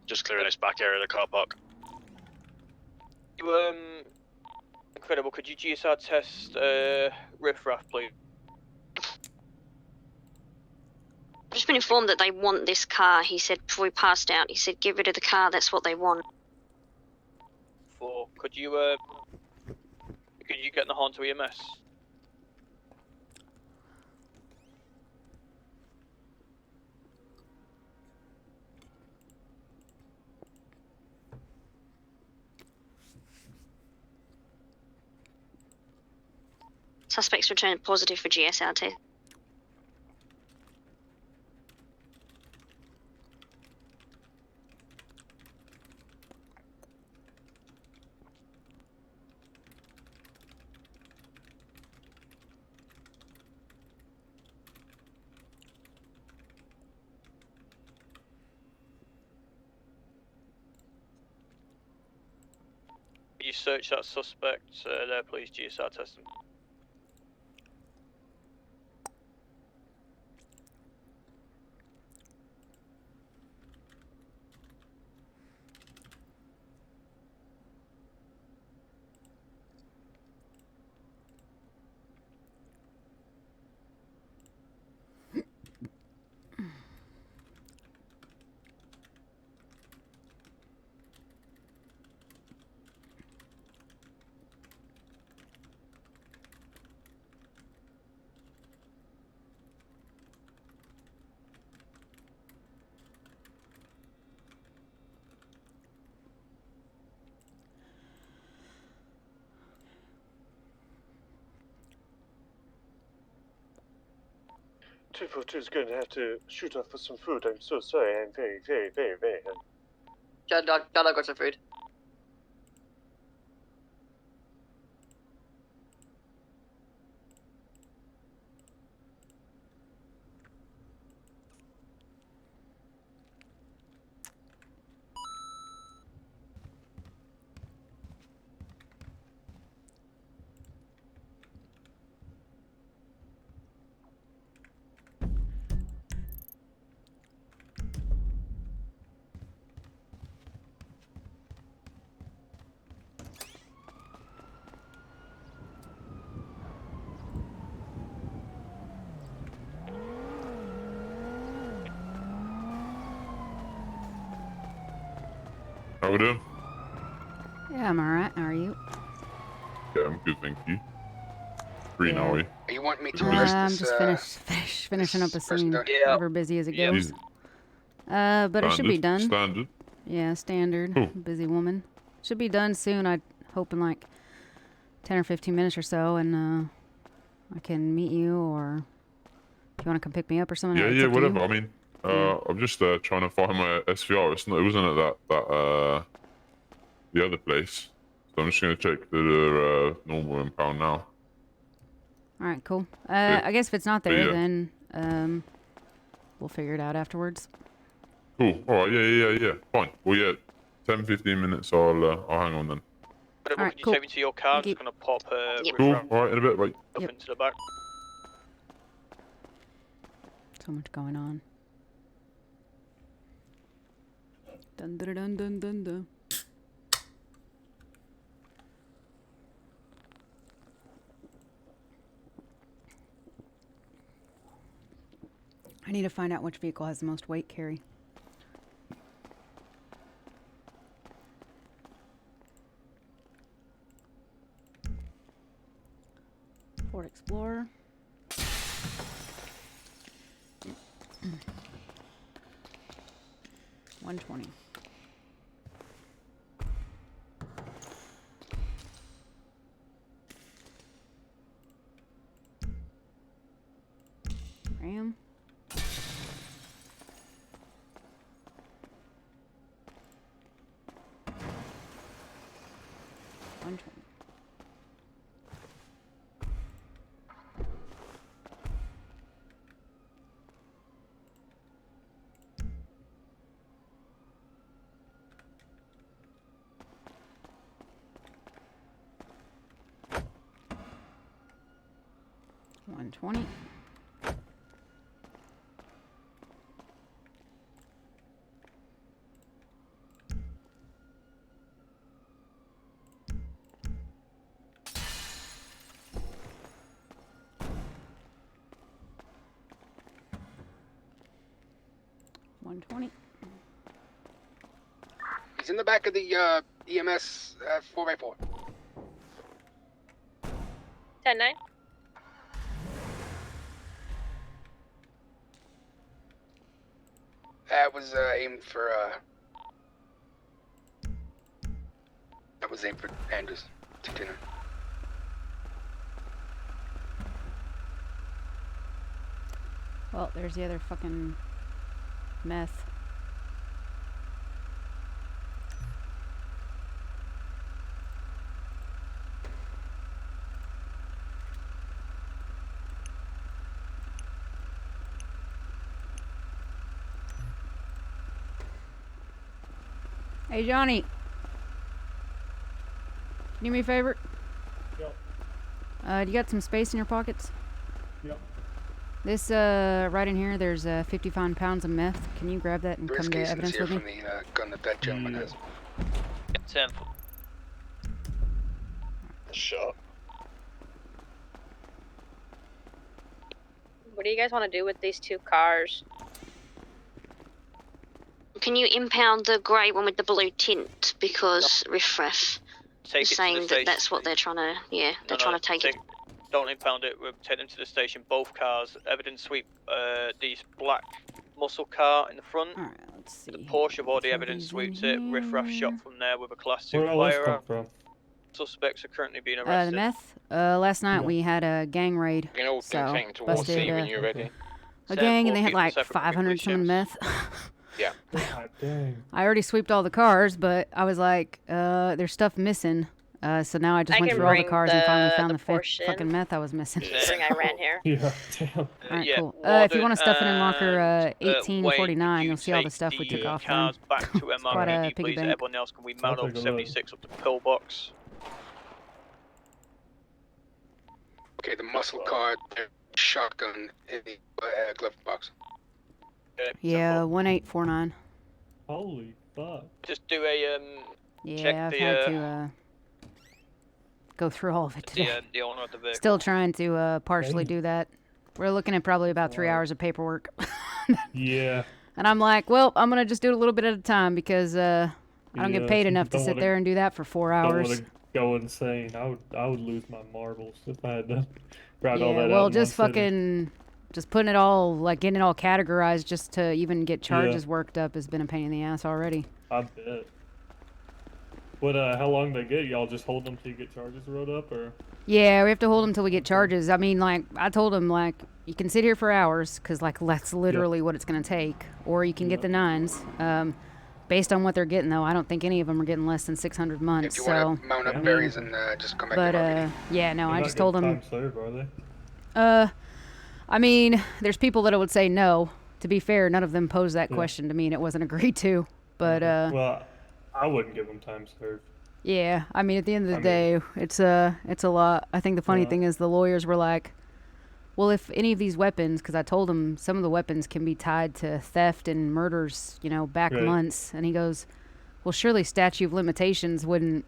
Just clearing this back area of the car park. You, Incredible, could you GSR test, Riff Raff, please? I've just been informed that they want this car. He said before we passed out, he said get rid of the car, that's what they want. 4. Could you get in the horn to EMS? Suspects returned positive for GSR test. Could you search that suspect there, please, GSR test him. 342 is going to have to shoot off for some food. I'm so sorry. I'm very, very, very, very hungry. Dad, I got some food. How we doing? Yeah, I'm alright. How are you? Yeah, I'm good, thank you. Free now, are you? You want me to Busy? arrest I'm this, just finishing up a scene. down here? Ever busy as it Yep. goes. But it should be done. Standard. Yeah, standard. Cool. Busy woman. Should be done soon. I hope in like 10 or 15 minutes or so, and I can meet you, or if you want to come pick me up or something. Yeah, it's yeah, up to you. whatever. I mean, I'm just trying to find my SVR. It wasn't at the other place. So I'm just gonna check the normal impound now. All right, cool. Yeah. I guess if it's not But there, yeah. then we'll figure it out afterwards. Cool. All right. Yeah. Fine. Well, yeah. 10, 15 minutes. I'll hang on then. Whatever, Alright, can you cool. take me to your car? I'm Thank just going to pop Cool. riff-raff All right. In a bit. Right. up Yep. into the back. So much going on. Dun dun dun dun dun dun. I need to find out which vehicle has the most weight carry. Ford Explorer. $120. Ram. $120. $120. $120. He's in the back of the EMS 4x4. 10-9. That was aimed for Andrews. 229. Well, there's the other fucking meth. Hey, Johnny. Can you do me a favor? Yep. Do you got some space in your pockets? Yep. This, right in here, there's 55 pounds of meth. Can you grab that and come to Cason's evidence here with me? from the gun that gentleman has. 10. Shot. What do you guys want to do with these two cars? Can you impound the grey one with the blue tint? Because riffraff Take is it to the saying that station. that's what they're trying to, they're trying to take it. Don't impound it. We'll take them to the station. Both cars. Evidence sweep. These black muscle car in the front. Alright, let's see. The Porsche of all the Throw evidence these in sweeps it. Riff-raff here. shot from there with a class 2 Where all this firearm. come from? Suspects are currently being The arrested. meth? Last night Yeah. we had a gang raid. You can all So, contain towards busted, C when you're ready. a gang, and they had people like separate from 500 some meth. Yeah. God dang. I already sweeped all the cars, but I was like, there's stuff missing. So now I just I went can through all the bring cars and finally found the the fifth portion. fucking meth I was missing. Considering I ran here. Yeah, damn. Alright, yeah, cool. If you want to stuff it in locker Wade, 1849, could you'll you see all the take stuff we took the off cars then. back to It's quite a MRPD, piggy please. bank. Everyone else, can we I'll mount take up a look. 76 up the pillbox? Okay, the muscle card, shotgun in the glove box. Yeah, 1849. Holy fuck. Just do a Yeah, check I've the had to go through all of it today. the owner of the vehicle. Still trying to partially Dang. do that. We're looking at probably about 3 Wow. hours of paperwork. Yeah. And I'm like, well, I'm going to just do it a little bit at a time because I don't get Yeah, paid enough to don't sit wanna- there and do that for 4 Don't hours. want to go insane. I would lose my marbles if I had to route all Yeah, that well, out in just one sitting. fucking, just putting it all, like getting it all categorized just to even get charges Yeah. worked up has been a pain in the ass already. I bet. What? How long they get? Y'all just hold them till you get charges wrote up, or? Yeah, we have to hold them till we get charges. I mean, like, I told him, like, you can sit here for hours, because, like, that's literally what it's going to take. Or you can get the 9s. Based on what they're getting, though, I don't think any of them are getting less than 600 months. If you so, want to mount up I mean, berries and just come back but, to MRPD. yeah, no, They're I not just told getting him. time served, are they? I mean, there's people that would say no. To be fair, none of them posed that Yeah. question to me, and it wasn't agreed to. But, Well, I wouldn't give them time served. yeah, I mean, at the end of the I day, it's a lot. I think the funny Yeah. thing is the lawyers were like, well, if any of these weapons, because I told them some of the weapons can be tied to theft and murders, back Right. months. And he goes, well, surely statute of limitations wouldn't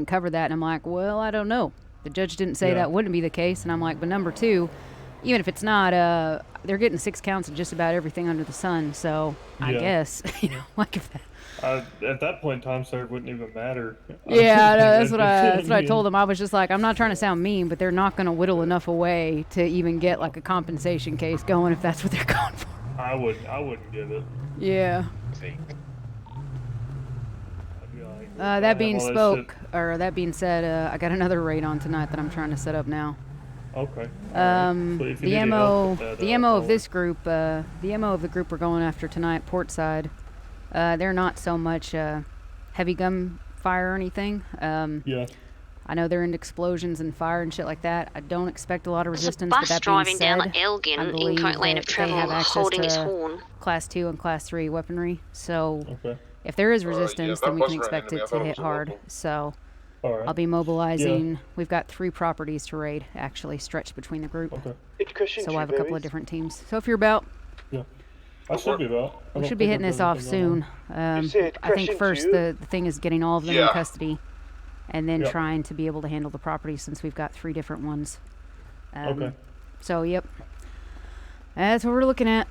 cover that. And I'm like, well, I don't know. The judge didn't say Yeah. that wouldn't be the case. And I'm like, but number two, even if it's not, they're getting 6 counts of just about everything under the sun. So I Yeah. guess, like if that. At that point, time served wouldn't even matter. Yeah, I know, that's what I told him. I was just like, I'm not trying to sound mean, but they're not going to whittle enough away to even get like a compensation case going if that's what they're going for. I wouldn't give it. Yeah. I'd be like, That being all that spoke, or that being said, I got another raid on tonight that I'm trying to set up now. Okay. The if you need any help MO, with that, the MO of I'll- this group, the MO of the group we're going after tonight, Portside. They're not so much heavy gun fire or anything. Yeah. I know they're into explosions and fire and shit like that. I don't expect a lot of There's a resistance. But bus that being driving down said, Elgin I in believe current lane that of they travel, have access holding to its horn. Class 2 and Class 3 weaponry. So Okay. if there is yeah, resistance, that then we can wasn't an expect enemy. I it thought to it hit was a hard. local. So All right. I'll be mobilizing. We've got 3 properties to raid, actually, stretched between the group. Okay. It questions So you, we'll have a couple of berries. different teams. So if you're about, Yeah. I should be about. I we don't should be think hitting I've this got off anything going soon. on. You said I think questions first you? the thing is getting all of them in Yeah. custody, and then Yep. trying to be able to handle the property since we've got 3 different ones. Okay. So yep, that's what we're looking at.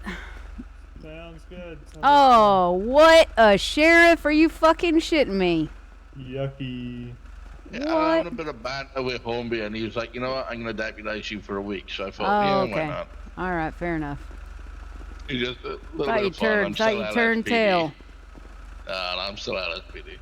Sounds good. Sounds Oh, what a sheriff! Are you fucking shitting me? Yucky. Yeah, I had a bit of banter with Hornby, and he was like, you know what, I'm going to deputize you for a week. So I thought, Oh, yeah, why okay. not? All right, fair enough. It's just a little Thought bit you of fun. I'm still thought you turned LSPD. tail. I'm still LSPD.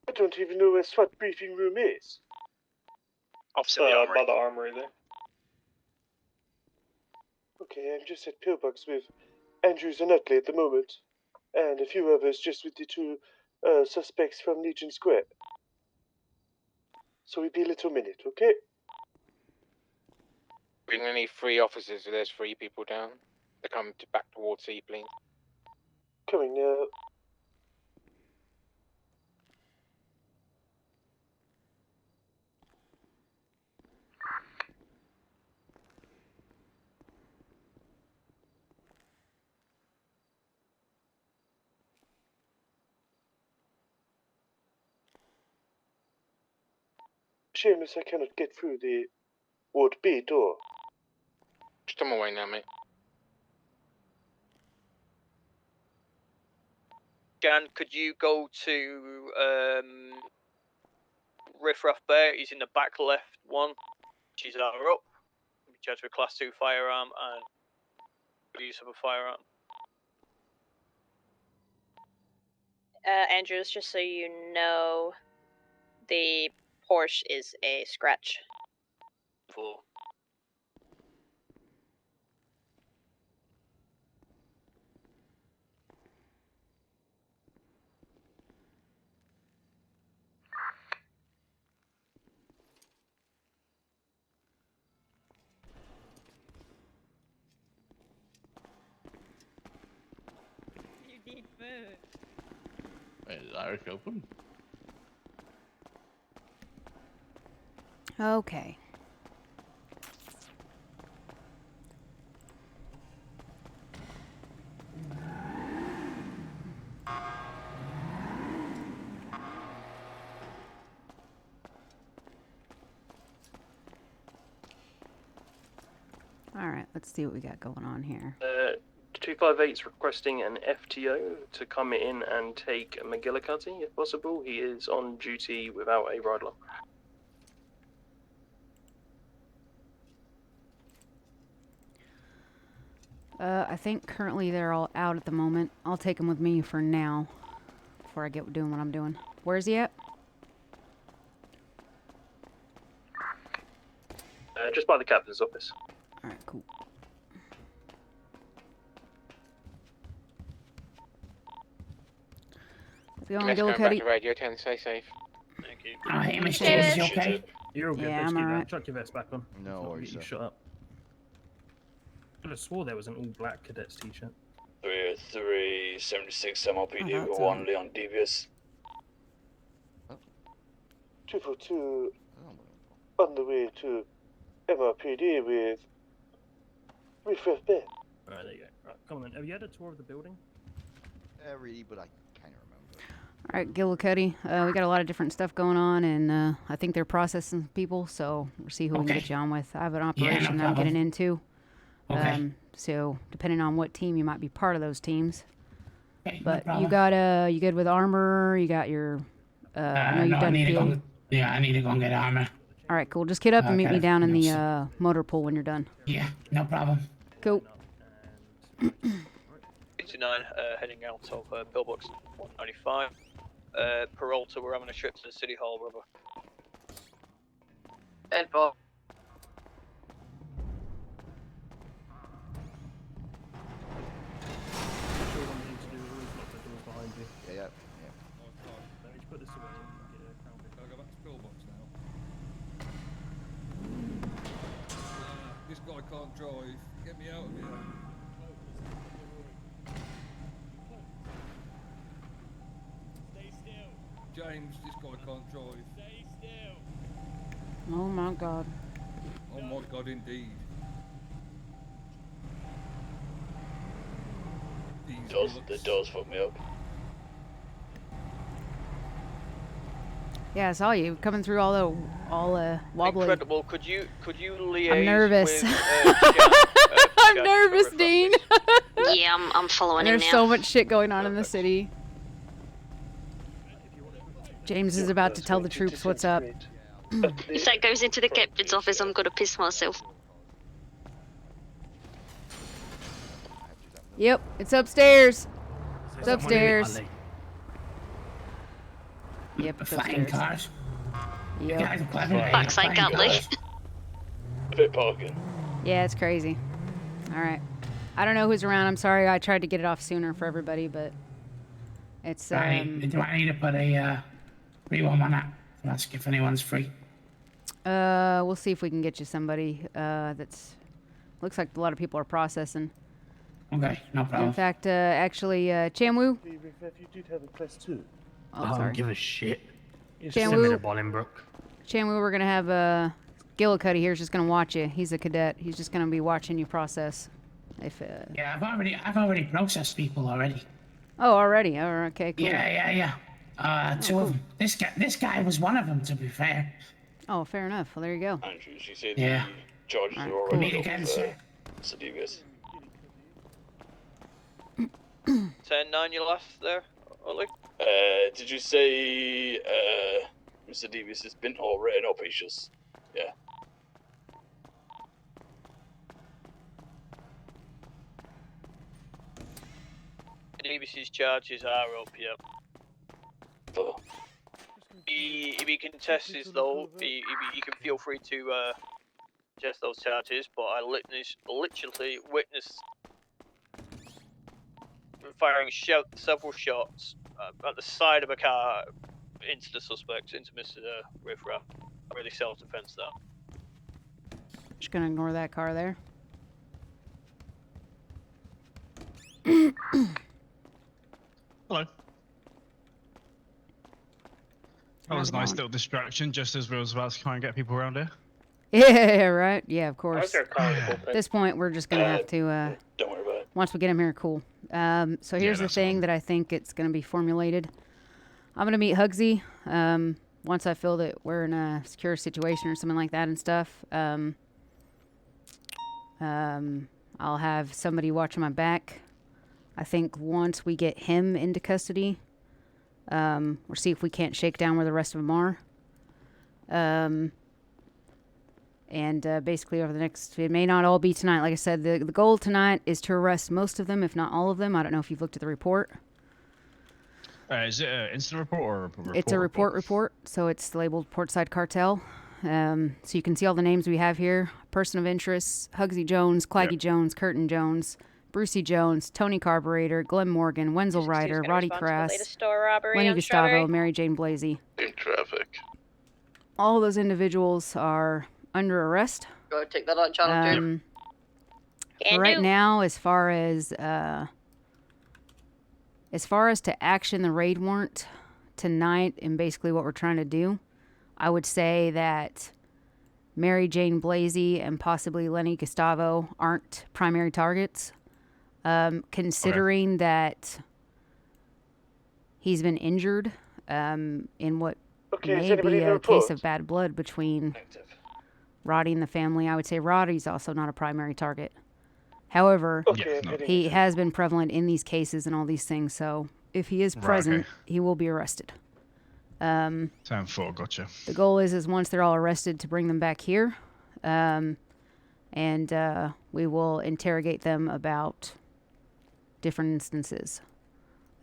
I don't even know where SWAT briefing room is. Opposite the armory. By the armory there. Okay, I'm just at Pillbox with Andrews and Utley at the moment, and a few others just with the 2 suspects from Legion Square. So we'll be a little minute, okay? Bring any 3 officers, so there's 3 people down. They come back towards Seaplane. Coming now. Seamus, I cannot get through the Ward B door. Just on my way now, mate. Gan, could you go to Riff Raff Bear? He's in the back left one. She's up. Be charged with Class 2 firearm and use of a firearm. Andrews, just so you know, the Porsche is a scratch. 4. You need food. Wait, is Irish open? Okay. Alright, let's see what we got going on here. 258's requesting an FTO to come in and take McGillicuddy, if possible. He is on duty without a ride along. I think currently they're all out at the moment. I'll take them with me for now, before I get doing what I'm doing. Where's he at? Just by the captain's office. Alright, cool. Let's go on, Gillicuddy. Radio 10, stay safe. Thank you. Oh, hey, Mr. David. You okay? You're all good. Yeah, Let's I'm do that. alright. Chuck your vest back on. No worries, You sir. shut up. I could have swore there was an all-black cadets t-shirt. 376 MLPD Oh, that's one Leon Devious. 242 on the way to MRPD with Refresh Bay. Alright, there you go. Right, come on then. Have you had a tour of the building? Really, but I kind of remember. Alright, Gillicuddy. We got a lot of different stuff going on, and I think they're processing people, so we'll see who we can get you on with. I have an operation that I'm getting into. Okay. So depending on what team, you might be part of those teams. Okay, But no you problem. you good with armor? You got your I know you've no, done I need to go and get armor. All right, cool. Just get up and meet me Okay, down in no, the motor pool when you're done. Yeah, no problem. Cool. 89, heading out of Pillbox 195. Peralta, we're having a trip to the City Hall, brother. Ed Bob. Sure, what you need to do is always lock the doors behind you. Yeah. Let me just put this away and get a count. Can I go back to Pillbox now? This guy can't drive. Get me out of here. Stay still. James, this guy can't drive. Stay still. Oh my God. Oh my God, indeed. The doors fucked me up. Yeah, I saw you coming through all wobbly. Incredible. Could you liaise I'm nervous. with, I'm nervous, Dean. Yeah, I'm following him There's now. so much shit going on in the city. James is about to tell the troops what's up. If that goes into the captain's office, I'm gonna piss myself. Yep, it's upstairs. It's upstairs. Yep, it's Flying upstairs. cars. You Yep. guys are clever. Fuck's sake, Utley. A bit parking. Yeah, it's crazy. All right. I don't know who's around. I'm sorry. I tried to get it off sooner for everybody, but it's Do I need to put a reward on that? Ask if anyone's free. we'll see if we can get you somebody that's looks like a lot of people are processing. Okay, no problem. In fact, actually, Chanwu. If you did have a class 2. Oh, I don't sorry. give a shit. Chanwu. Send me to Bolingbroke. Chanwu, we're gonna have Gillicuddy here is just gonna watch you. He's a cadet. He's just gonna be watching you process. If Yeah, I've already processed people already. Oh, already. Oh, okay, cool. Yeah. Two of them. This guy was one of them, to be fair. Oh, fair enough. Well, there you go. Andrews, you said Yeah. the charges Alright, are cool. already Meet again, sir. Sedavious. 10-9, you left there? Ollie? Did you say Mr. Devious has been all written up? He's just yeah. Davis's charges are up, yep. Oh. If he contests this though, he can feel free to contest those charges, but I literally witnessed firing several shots at the side of a car into the suspect, into Mr. Riffraff. Really self-defense that. Just gonna ignore that car there. Hello. That was a nice little distraction just as we was about to try and get people around here. Yeah, right. Yeah, of course. there a car in the At this point, we're just gonna have to. Don't worry about it. Once we get him here, cool. So here's the thing that I think it's gonna be formulated. I'm gonna meet Hugsy. Once I feel that we're in a secure situation or something like that and stuff. I'll have somebody watching my back. I think once we get him into custody, or see if we can't shake down where the rest of them are. Basically over the next, it may not all be tonight. Like I said, the goal tonight is to arrest most of them, if not all of them. I don't know if you've looked at the report. Is it an incident report or a report? It's a report, so it's labeled Portside Cartel. So you can see all the names we have here. Person of interest, Hugsy Jones, Claggy Jones, Curtin Jones, Brucey Jones, Tony Carburetor, Glenn Morgan, Wenzel Ryder, Roddy Crass, Lenny Gustavo, Mary Jane Blasey. In traffic. All those individuals are under arrest. Go ahead, take that on channel 2. Right now, as far as to action the raid warrant tonight and basically what we're trying to do, I would say that Mary Jane Blasey and possibly Lenny Gustavo aren't primary targets. Considering that he's been injured in what may be a case of bad blood between Roddy and the family, I would say Roddy's also not a primary target. However, he has been prevalent in these cases and all these things, so if he is present, he will be arrested. 10-4, gotcha. The goal is once they're all arrested to bring them back here, and we will interrogate them about different instances.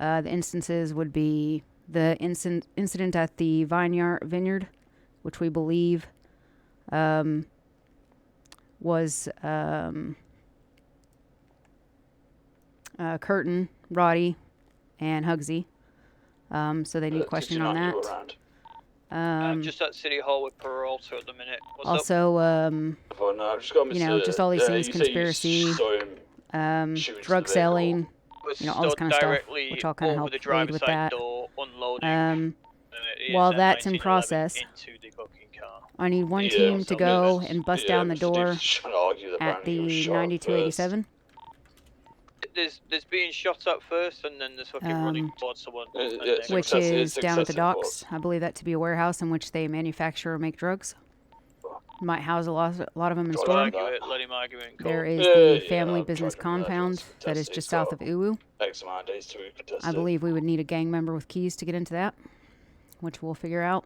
The instances would be the incident at the vineyard, which we believe was Curtin, Roddy, and Hugsy. So they need questioning on that. I'm just at City Hall with Peralta at the minute. What's also, up? just all these things, conspiracy, drug selling, all this kind of stuff, which I'll kind of help aid with that. While that's in process, I need one team to go and bust down the door at the 9287. There's being shot at first, and then there's fucking running towards someone. Which is down at the docks. I believe that to be a warehouse in which they manufacture or make drugs. Might house a lot of them in storage. There is the family business compound that is just south of Uwu. I believe we would need a gang member with keys to get into that, which we'll figure out.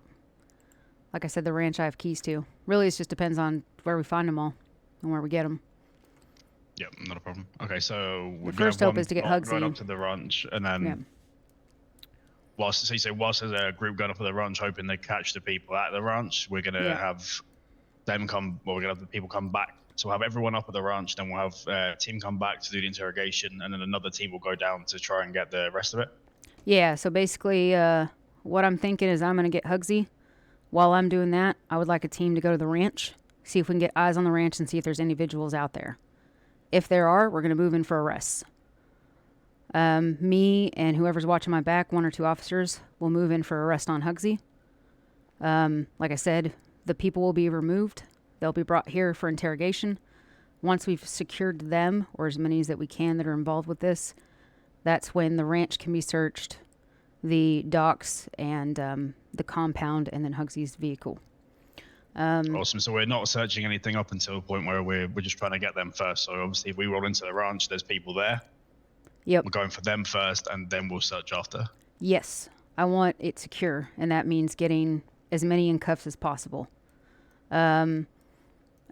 Like I said, the ranch I have keys to. Really, it just depends on where we find them all and where we get them. Yep, not a problem. Okay, so the first hope is to get Hugsy right up to the ranch, and then whilst there's a group going up to the ranch, hoping they catch the people at the ranch, we're gonna have them come. Well, we're gonna have the people come back. So we'll have everyone up at the ranch, then we'll have a team come back to do the interrogation, and then another team will go down to try and get the rest of it. Yeah. So basically, what I'm thinking is I'm gonna get Hugsy. While I'm doing that, I would like a team to go to the ranch, see if we can get eyes on the ranch, and see if there's individuals out there. If there are, we're going to move in for arrests. Me and whoever's watching my back, 1 or 2 officers, will move in for arrest on Hugsy. Like I said, the people will be removed. They'll be brought here for interrogation. Once we've secured them, or as many as that we can that are involved with this, that's when the ranch can be searched, the docks, and the compound, and then Hugsy's vehicle. Awesome. So we're not searching anything up until the point where we're just trying to get them first. So obviously, if we roll into the ranch, there's people there. Yep. We're going for them first, and then we'll search after. Yes, I want it secure, and that means getting as many in cuffs as possible. So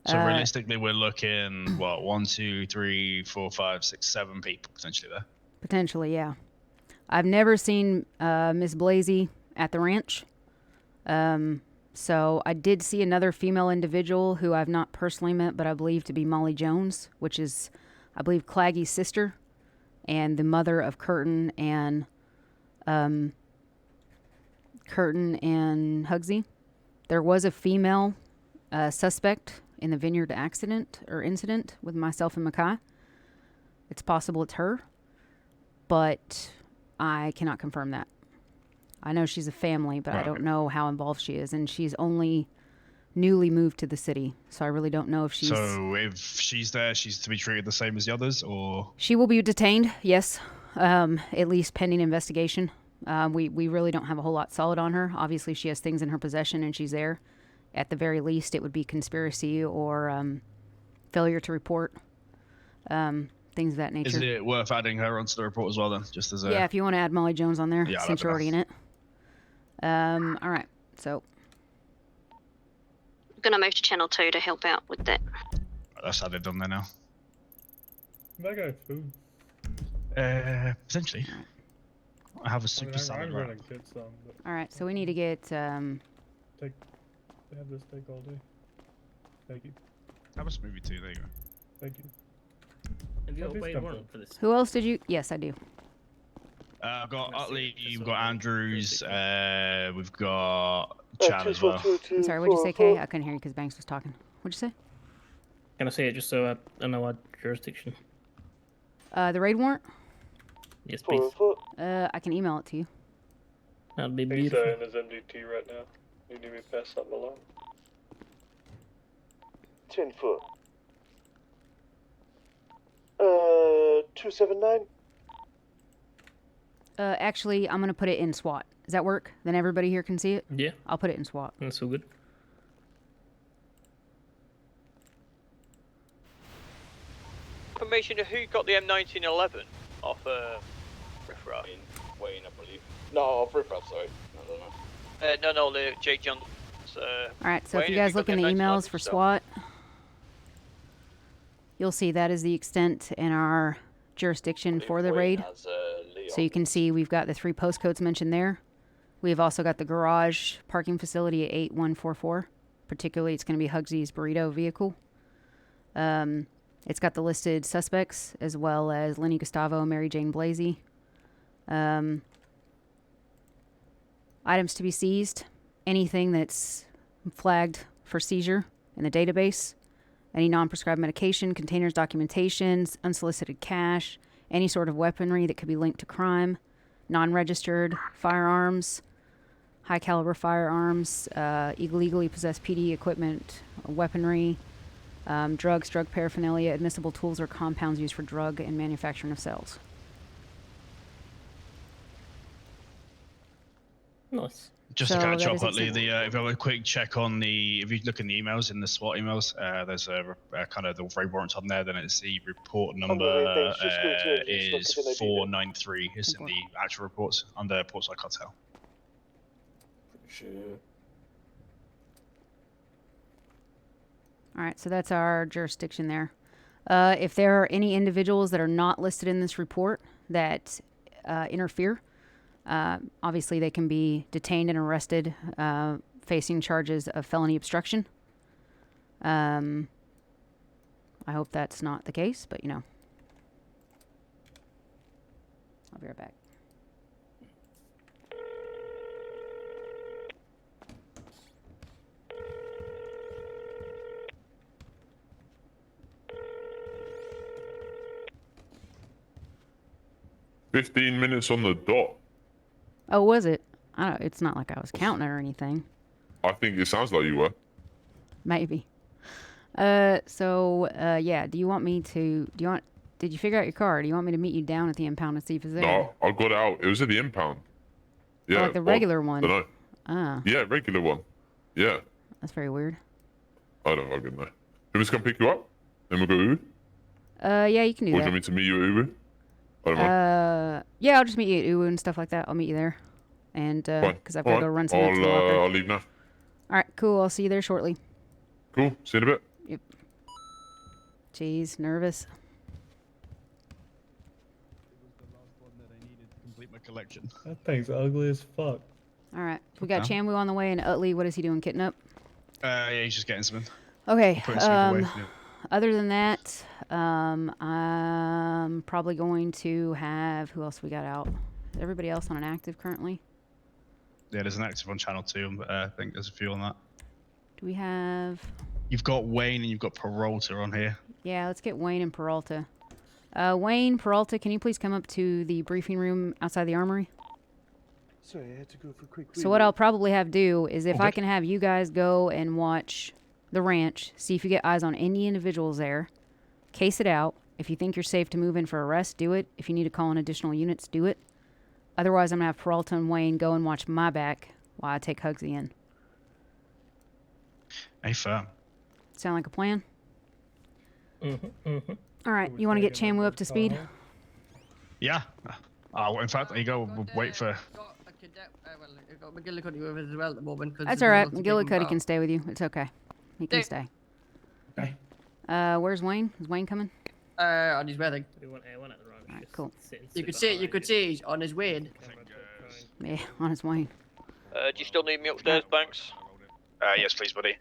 realistically, we're looking, what, 1, 2, 3, 4, 5, 6, 7 people potentially there. Potentially, yeah. I've never seen Miss Blasey at the ranch. So I did see another female individual who I've not personally met, but I believe to be Molly Jones, which is, I believe, Claggy's sister and the mother of Curtin and Hugsy. There was a female suspect in the vineyard accident or incident with myself and Makai. It's possible it's her, but I cannot confirm that. I know she's a family, but I don't know how involved she is, and she's only newly moved to the city, so I really don't know if she's... So if she's there, she's to be treated the same as the others, or... She will be detained, yes, at least pending investigation. We really don't have a whole lot solid on her. Obviously, she has things in her possession, and she's there. At the very least, it would be conspiracy or failure to report, things of that nature. Is it worth adding her onto the report as well, then? Just as a... Yeah, if you want to add Molly Jones on there, Yeah, since you're already in it. All right, so... I'm going to move to Channel 2 to help out with that. That's added on there now. That guy food. Potentially. I have a super salad I'm wrap. gonna get some, but All right, so we need to get... they have this steak all day. Thank you. Have a smoothie too, there you go. Thank you. Have you What is got a comfort? warrant for this? Who else did you... Yes, I do. I've got Utley, we've got Andrews, we've got Chad as well. I'm sorry, what'd you say, Kay? I couldn't hear you because Banks was talking. What'd you say? Can I say it just so I know our jurisdiction? The raid warrant? Yes, please. I can email it to you. That'd be He's beautiful. in his MDT right now. You need me to pass something along? 10 foot. 279. Actually, I'm going to put it in SWAT. Does that work? Then everybody here can see it? Yeah. I'll put it in SWAT. That's so good. Information of who got the M1911 off Riffraff. Wayne, I believe. No, off Riffraff, sorry. I don't know. No, the Jake John. Alright, so if Wayne, you guys got look in the M1911 emails for stuff? SWAT, you'll see that is the extent in our jurisdiction for the raid. So you can see we've got the 3 postcodes mentioned there. We've also got the garage parking facility at 8144. Particularly, it's going to be Hugsy's burrito vehicle. It's got the listed suspects as well as Lenny Gustavo and Mary Jane Blasey. Items to be seized. Anything that's flagged for seizure in the database. Any non-prescribed medication, containers, documentations, unsolicited cash, any sort of weaponry that could be linked to crime, non-registered firearms, high-caliber firearms, illegally possessed PD equipment, weaponry, drugs, drug paraphernalia, admissible tools or compounds used for drug and manufacturing of cells. Nice. Just So to catch that up, is Utley, example. if you have a quick check on the, if you look in the emails, in the SWAT emails, there's a kind of the raid warrants on there, then it's the report number is 493. It's in the actual reports under Portside Cartel. Sure. All right, so that's our jurisdiction there. If there are any individuals that are not listed in this report that interfere, obviously they can be detained and arrested, facing charges of felony obstruction. I hope that's not the case, but you know. I'll be right back. $15 minutes on the dot. Oh, was it? I don't, it's not like I was counting it or anything. I think it sounds like you were. Maybe. Yeah, do you want me to, did you figure out your car? Do you want me to meet you down at the impound and see if it's there? No, I got out. It was at the impound. Yeah. like the regular one? Dunno. Ah, Yeah, regular one. Yeah. that's very weird. I don't fucking know. Who's come pick you up? Then we'll go Uber? Yeah, you can do Or do you that. want me to meet you at Uber? Yeah, I'll just meet you at UU and stuff like that. I'll meet you there. And, because I've got to go run something up to the locker. I'll leave now. Alright, cool. I'll see you there shortly. Cool. See you in a bit. Yep. Jeez, nervous. Complete my collection. That thing's ugly as fuck. Alright, we got Chamu on the way, and Utley, what is he doing? Kitting up? Yeah, he's just getting something. Okay, Putting something away. other than that, I'm probably going to have... Who else we got out? Is everybody else on an active currently? Yeah, there's an active on channel 2, but I think there's a few on that. Do we have... You've got Wayne and you've got Peralta on here. Yeah, let's get Wayne and Peralta. Wayne, Peralta, can you please come up to the briefing room outside the armory? Sorry, I had to go for a quick So what I'll probably have do is if I can have you guys go and watch the ranch, see if you get eyes on any individuals there, case it out. If you think you're safe to move in for arrest, do it. If you need to call in additional units, do it. Otherwise, I'm going to have Peralta and Wayne go and watch my back while I take Hugsy in. Hey, firm. Sound like a plan? Mm-hmm. All right, you want to get Chamu up to speed? Yeah. In fact, there you go. We'll wait for... McGillicuddy with us as well at the moment. That's all right. McGillicuddy can stay with you. It's okay. He can stay. Okay. Where's Wayne? Is Wayne coming? On his way. We want at the ranch. Alright, cool. You could see he's on his way. Yeah, on his way. Do you still need me upstairs, Banks? Yes, please, buddy.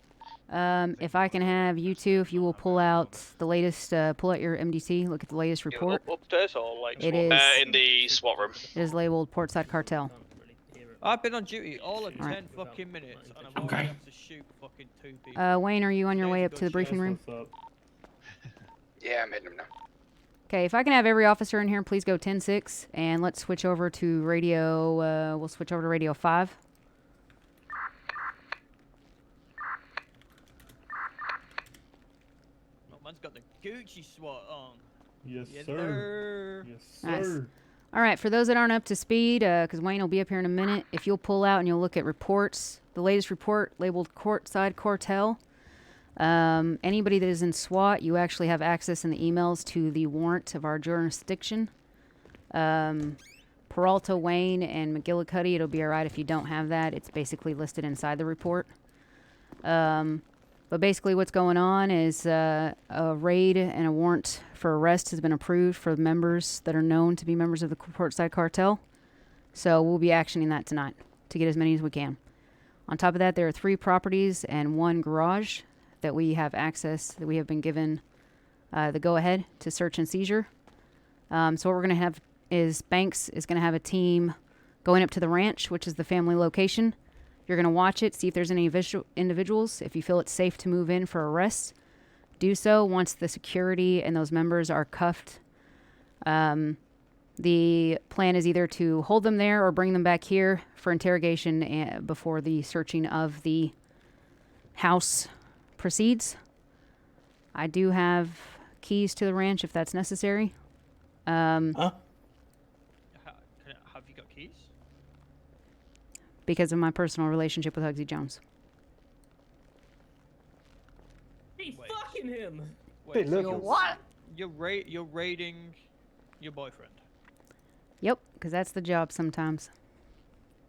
If I can have you two, if you will pull out the latest, pull out your MDC, look at the latest report. Upstairs or like? It is. In the SWAT room. It is labeled Portside Cartel. I've been on duty all of 10 fucking minutes, and I've only had to shoot fucking 2 people. Wayne, are you on your way up to the briefing room? Yeah, I'm hitting him now. Okay, if I can have every officer in here, please go 10-6, and let's switch over to radio, we'll switch over to radio 5. Man's got the Gucci SWAT on. Yes, sir. Yes, sir. Nice. All right, for those that aren't up to speed, because Wayne will be up here in a minute, if you'll pull out and you'll look at reports, the latest report labeled Courtside Cartel. Anybody that is in SWAT, you actually have access in the emails to the warrant of our jurisdiction. Peralta, Wayne, and McGillicuddy, it'll be all right if you don't have that. It's basically listed inside the report. But basically what's going on is a raid and a warrant for arrest has been approved for members that are known to be members of the Portside Cartel. So we'll be actioning that tonight to get as many as we can. On top of that, there are 3 properties and 1 garage that we have access, that we have been given the go-ahead to search and seizure. So what we're going to have is Banks is going to have a team going up to the ranch, which is the family location. You're going to watch it, see if there's any individuals. If you feel it's safe to move in for arrest, do so. Once the security and those members are cuffed, the plan is either to hold them there or bring them back here for interrogation before the searching of the house proceeds. I do have keys to the ranch if that's necessary. Have you got keys? Because of my personal relationship with Hugsy Jones. He's fucking him. Wait, Hey, so look. What? You're raiding your boyfriend. Yep, because that's the job sometimes.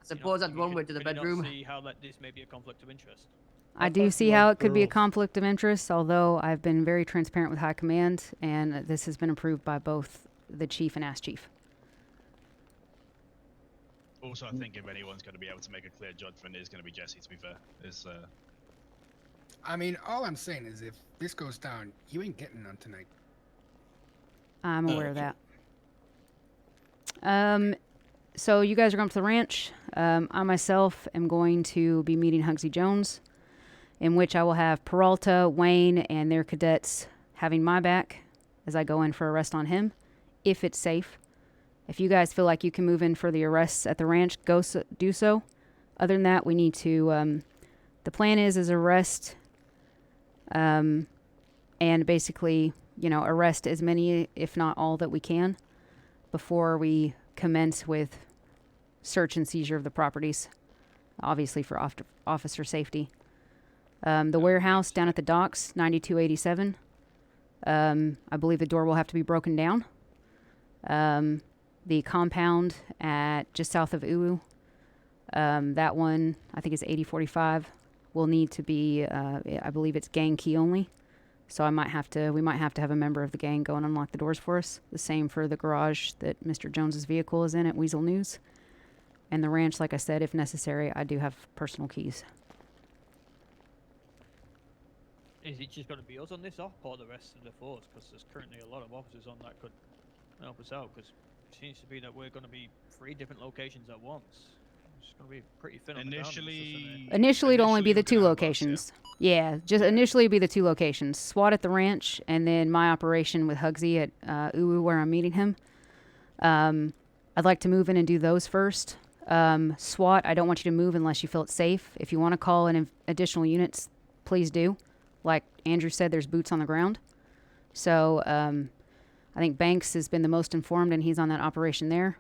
I suppose that's one way to the Can you not bedroom. see how this may be a conflict of interest? I do see how it could be a conflict of interest, although I've been very transparent with High Command, and this has been approved by both the Chief and Ass Chief. Also, I think if anyone's going to be able to make a clear judgment, it's going to be Jesse, to be fair. I mean, all I'm saying is if this goes down, you ain't getting none tonight. I'm aware of that. So you guys are going to the ranch. I myself am going to be meeting Hugsy Jones, in which I will have Peralta, Wayne, and their cadets having my back as I go in for arrest on him, if it's safe. If you guys feel like you can move in for the arrests at the ranch, do so. Other than that, we need to... the plan is arrest... and basically, arrest as many, if not all, that we can before we commence with search and seizure of the properties, obviously for officer safety. The warehouse down at the docks, 9287, I believe the door will have to be broken down. The compound at just south of Uwu, that one, I think it's 8045, will need to be, I believe it's gang key only. So we might have to have a member of the gang go and unlock the doors for us. The same for the garage that Mr. Jones's vehicle is in at Weasel News. And the ranch, like I said, if necessary, I do have personal keys. Is it just going to be us on this op or the rest of the force? Because there's currently a lot of officers on that could help us out. Because it seems to be that we're going to be 3 different locations at once. It's going to be pretty thin on the ground. Initially, it'd only be the 2 locations. Yeah, just initially it'd be the 2 locations. SWAT at the ranch, and then my operation with Hugsy at Uwu where I'm meeting him. I'd like to move in and do those first. SWAT, I don't want you to move unless you feel it's safe. If you want to call in additional units, please do. Like Andrew said, there's boots on the ground. So I think Banks has been the most informed, and he's on that operation there.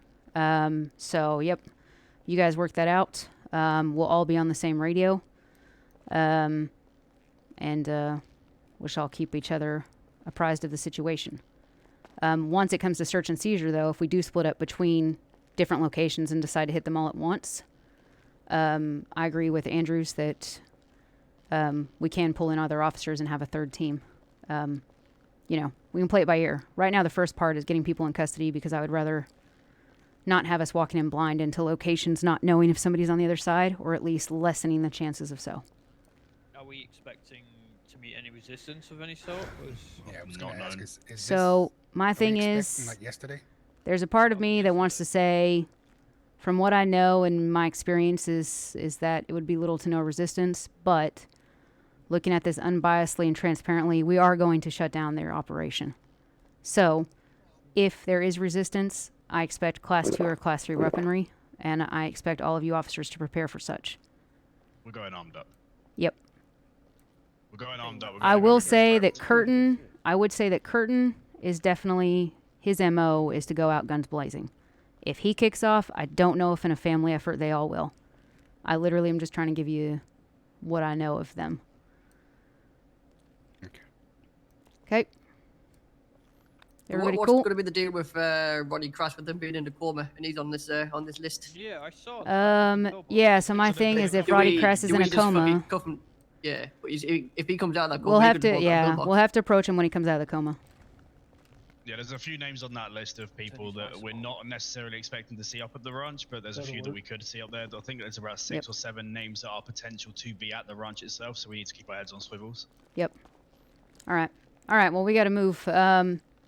So, yep, you guys work that out. We'll all be on the same radio. And we shall keep each other apprised of the situation. Once it comes to search and seizure, though, if we do split up between different locations and decide to hit them all at once, I agree with Andrews that we can pull in other officers and have a 3rd team. You know, we can play it by ear. Right now, the first part is getting people in custody because I would rather not have us walking in blind into locations not knowing if somebody's on the other side, or at least lessening the chances of so. Are we expecting to meet any resistance of any sort? Yeah, I was going to ask, is So my thing is, expecting, like yesterday? There's a part of me that wants to say, from what I know and my experience is that it would be little to no resistance, but looking at this unbiasedly and transparently, we are going to shut down their operation. So if there is resistance, I expect Class 2 or Class 3 weaponry, and I expect all of you officers to prepare for such. We're going armed up. Yep. We're going armed up. I would say that Curtin is definitely, his MO is to go out guns blazing. If he kicks off, I don't know if in a family effort they all will. I literally am just trying to give you what I know of them. Okay. Everybody What's cool? going to be the deal with Ronnie Crash with them being in the coma and he's on this list? Yeah, I saw. Yeah. So my thing is, if Roddy Cress is in a coma, yeah, but if he comes out of that coma, we'll have to. Yeah, we'll have to approach him when he comes out of the coma. Yeah, there's a few names on that list of people that we're not necessarily expecting to see up at the ranch, but there's a few that we could see up there. I think there's about 6 or 7 names that are potential to be at the ranch itself, so we need to keep our heads on swivels. Yep. All right. Well, we got to move.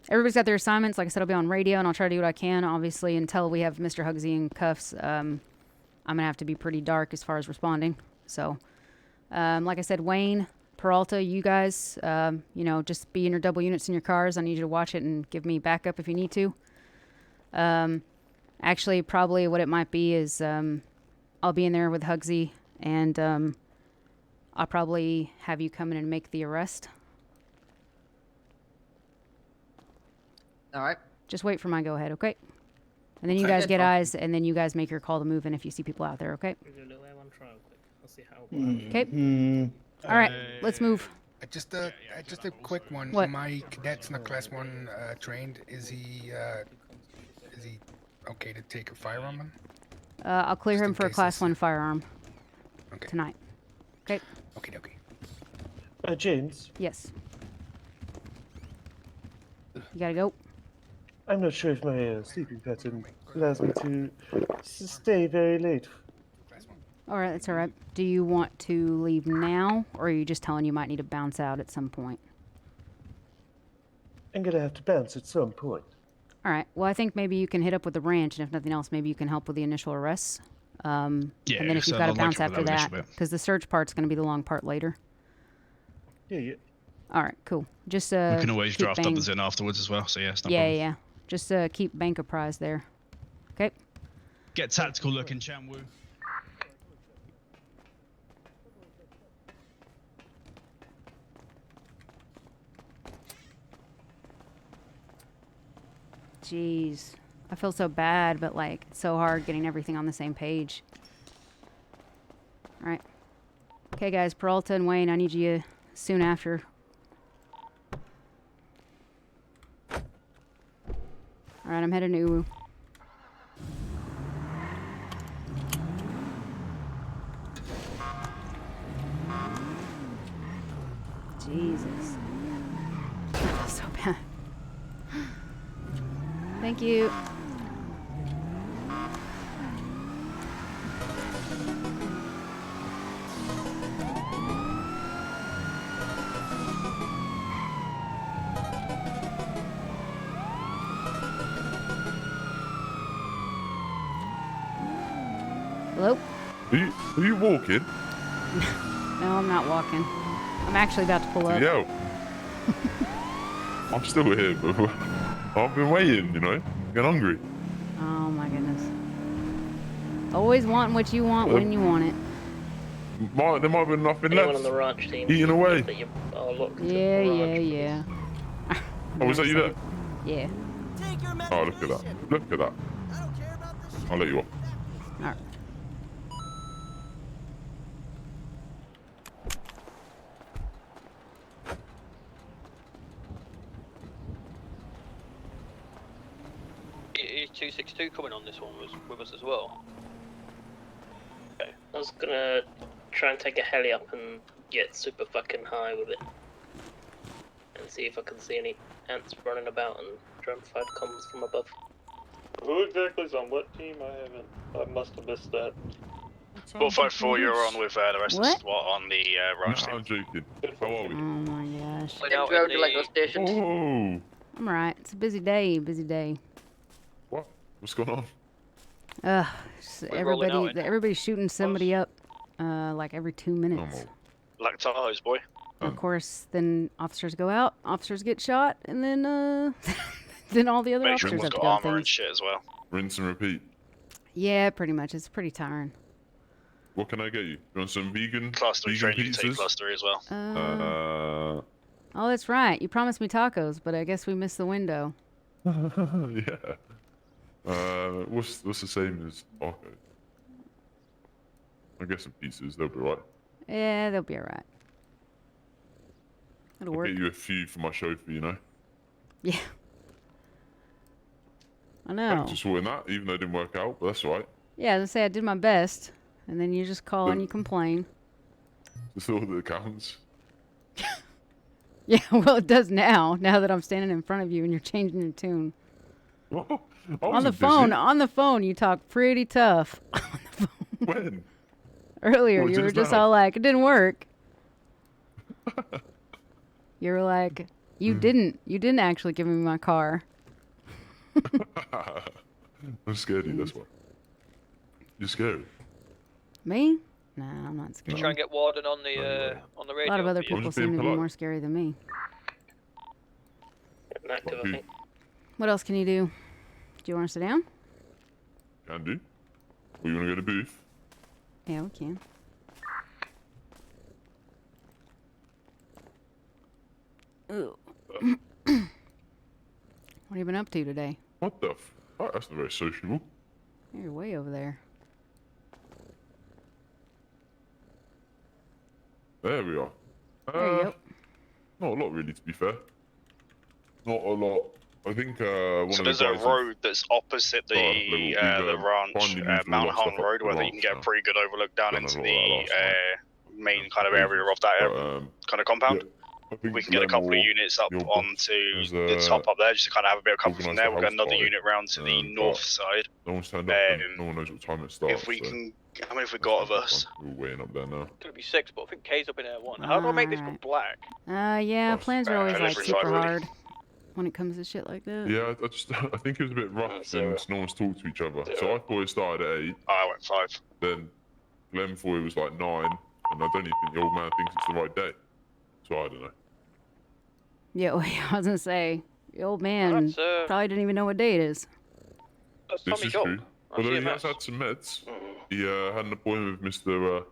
Everybody's got their assignments. Like I said, I'll be on radio, and I'll try to do what I can. Obviously, until we have Mr. Hugsy in cuffs, I'm gonna have to be pretty dark as far as responding. So, like I said, Wayne, Peralta, you guys, just be in your double units in your cars. I need you to watch it and give me backup if you need to. Actually, probably what it might be is I'll be in there with Hugsy, and I'll probably have you come in and make the arrest. All right. Just wait for my go ahead, okay? And then you guys get eyes, and then you guys make your call to move in if you see people out there, okay? Okay. All right, let's move. Just a quick one. What? My cadet's not Class 1 trained. Is he okay to take a firearm on? I'll clear him for a Class 1 firearm tonight. Okay? Okay. James? Yes. You gotta go. I'm not sure if my sleeping pattern allows me to stay very late. All right, that's all right. Do you want to leave now, or are you just telling you might need to bounce out at some point? I'm gonna have to bounce at some point. All right. Well, I think maybe you can hit up with the ranch, and if nothing else, maybe you can help with the initial arrests. And then if you've got to bounce after that, because the search part's going to be the long part later. Yeah. All right, cool. Just we can always draft others in afterwards as well, so yeah, it's no problem. Yeah. Just keep bank apprised there. Okay. Get tactical looking, Chanwu. Jeez. I feel so bad, but like it's so hard getting everything on the same page. All right. Okay, guys, Peralta and Wayne, I need you soon after. All Alright, I'm heading to Uwu. Jesus. So bad. Thank you. Hello? Are you walking? No, I'm not walking. I'm actually about to pull up. Yeah. I'm still here, but I've been waiting, you know. Get hungry. Oh my goodness. Always wanting what you want when you want it. There might be nothing Anyone left. on the ranch team? Eating away. That you are locked Yeah, at the yeah, ranch, yeah. Oh, was that you there? Yeah. Oh, look at that. Look at that. I'll let you off. Alright. Is 262 coming on this one with us as well? Okay. I was gonna try and take a heli up and get super fucking high with it. And see if I can see any ants running about and try and find comms from above. Who exactly is on what team? I must have missed that. 454, you're on with the rest of the squad on the ranch team. I'm joking. How are we? Oh my gosh. We're out in the station. Oh. I'm alright. It's a busy day, busy day. What? What's going on? Everybody's shooting somebody up, like every 2 minutes. Like tires, boy. Of course, then officers go out, officers get shot, and then then all the other Make sure officers have everyone's to got go armor and things. shit as well. Rinse and repeat. Yeah, pretty much. It's pretty tiring. What can I get you? You want some vegan? Class 3 vegan train, you can take pizzas? class 3 as well. Oh, that's right. You promised me tacos, but I guess we missed the window. Yeah. What's the same as taco? I guess some pizzas. They'll be right. Yeah, they'll be alright. It'll I'll work. get you a few for my chauffeur, you know. Yeah. I know. Thanks for sorting that, even though it didn't work out, but that's alright. Yeah, as I say, I did my best, and then you just call and you complain. That's all that counts. Yeah, well, it does now. Now that I'm standing in front of you and you're changing your tune. On the phone, you talk pretty tough. On the phone. When? Earlier, Well, you were just just now. all like, "It didn't work." You were like, "You didn't actually give me my car." I'm scared of you, that's why. You're scary. Me? Nah, I'm not You scared. try and get Warden on the A radio. lot of other for you. people seem to be more scary than me. Active, I think. What else can you do? Do you want to sit down? Can do. Or you want to go to booth? Yeah, we can. Ooh. What have you been up to today? What the f? Oh, that's not very sociable. You're way over there. There we are. There you go. Not a lot, really, to be fair. Not a lot. I think one So of there's the a guys road that's opposite the ranch, Mount Hong Road, where you can get a pretty good overlook down into the main kind of area of that kind of compound. We can get a couple of units up onto the top up there, just to kind of have a bit of cover from there. We'll get another unit round to the north side. No one's turned up and no one knows what time it starts. If we so can, how many have we got of us? we're waiting up there now. Gonna be 6, but I think K's up in Air 1. How do I make this go black? Yeah, plans are always like delivery's super fine, really. hard when it comes to shit like that. Yeah, I think it was a bit rushed and no one's talked to each other. So I thought it started at 8. I went 5. Then Glenn thought it was like 9, and I don't even think the old man thinks it's the right day. So I don't know. Yeah, well, I was gonna say, the old man probably didn't even know what day it is. This is true. Although he has had some meds. He had an appointment with Mr.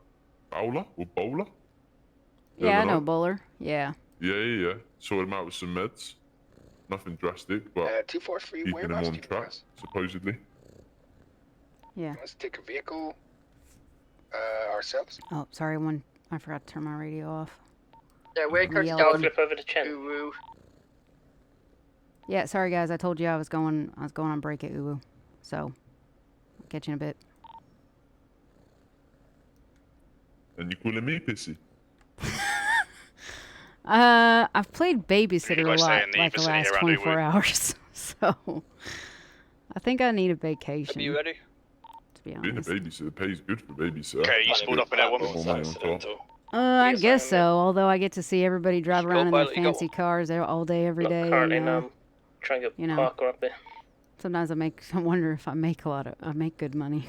Bowler or Bowler. Yeah, I know Bowler. Yeah. Yeah. Sorted him out with some meds. Nothing drastic, but 243, keeping him whereabouts on do you track, pass? supposedly. Yeah. Let's take a vehicle ourselves. Oh, sorry, I forgot to turn my radio off. Yeah, we're Yellow. down. Flip over to Chen. Uru. Yeah, sorry guys, I told you I was going on break at Uwu. So, I'll catch you in a bit. And you calling me pissy? I've played babysitter a lot, like the last 24 Uwu? hours. So, I think I need a vacation. Are you ready? To be Being a honest. babysitter pays good for babysitter. Okay, you spawned up in that one. More money on top. I guess so. Although I get to see everybody drive around in their pilot, you go. fancy cars all day, every Not day. currently, And, no. I'm trying to get you know, Parker up there. sometimes I wonder if I make good money.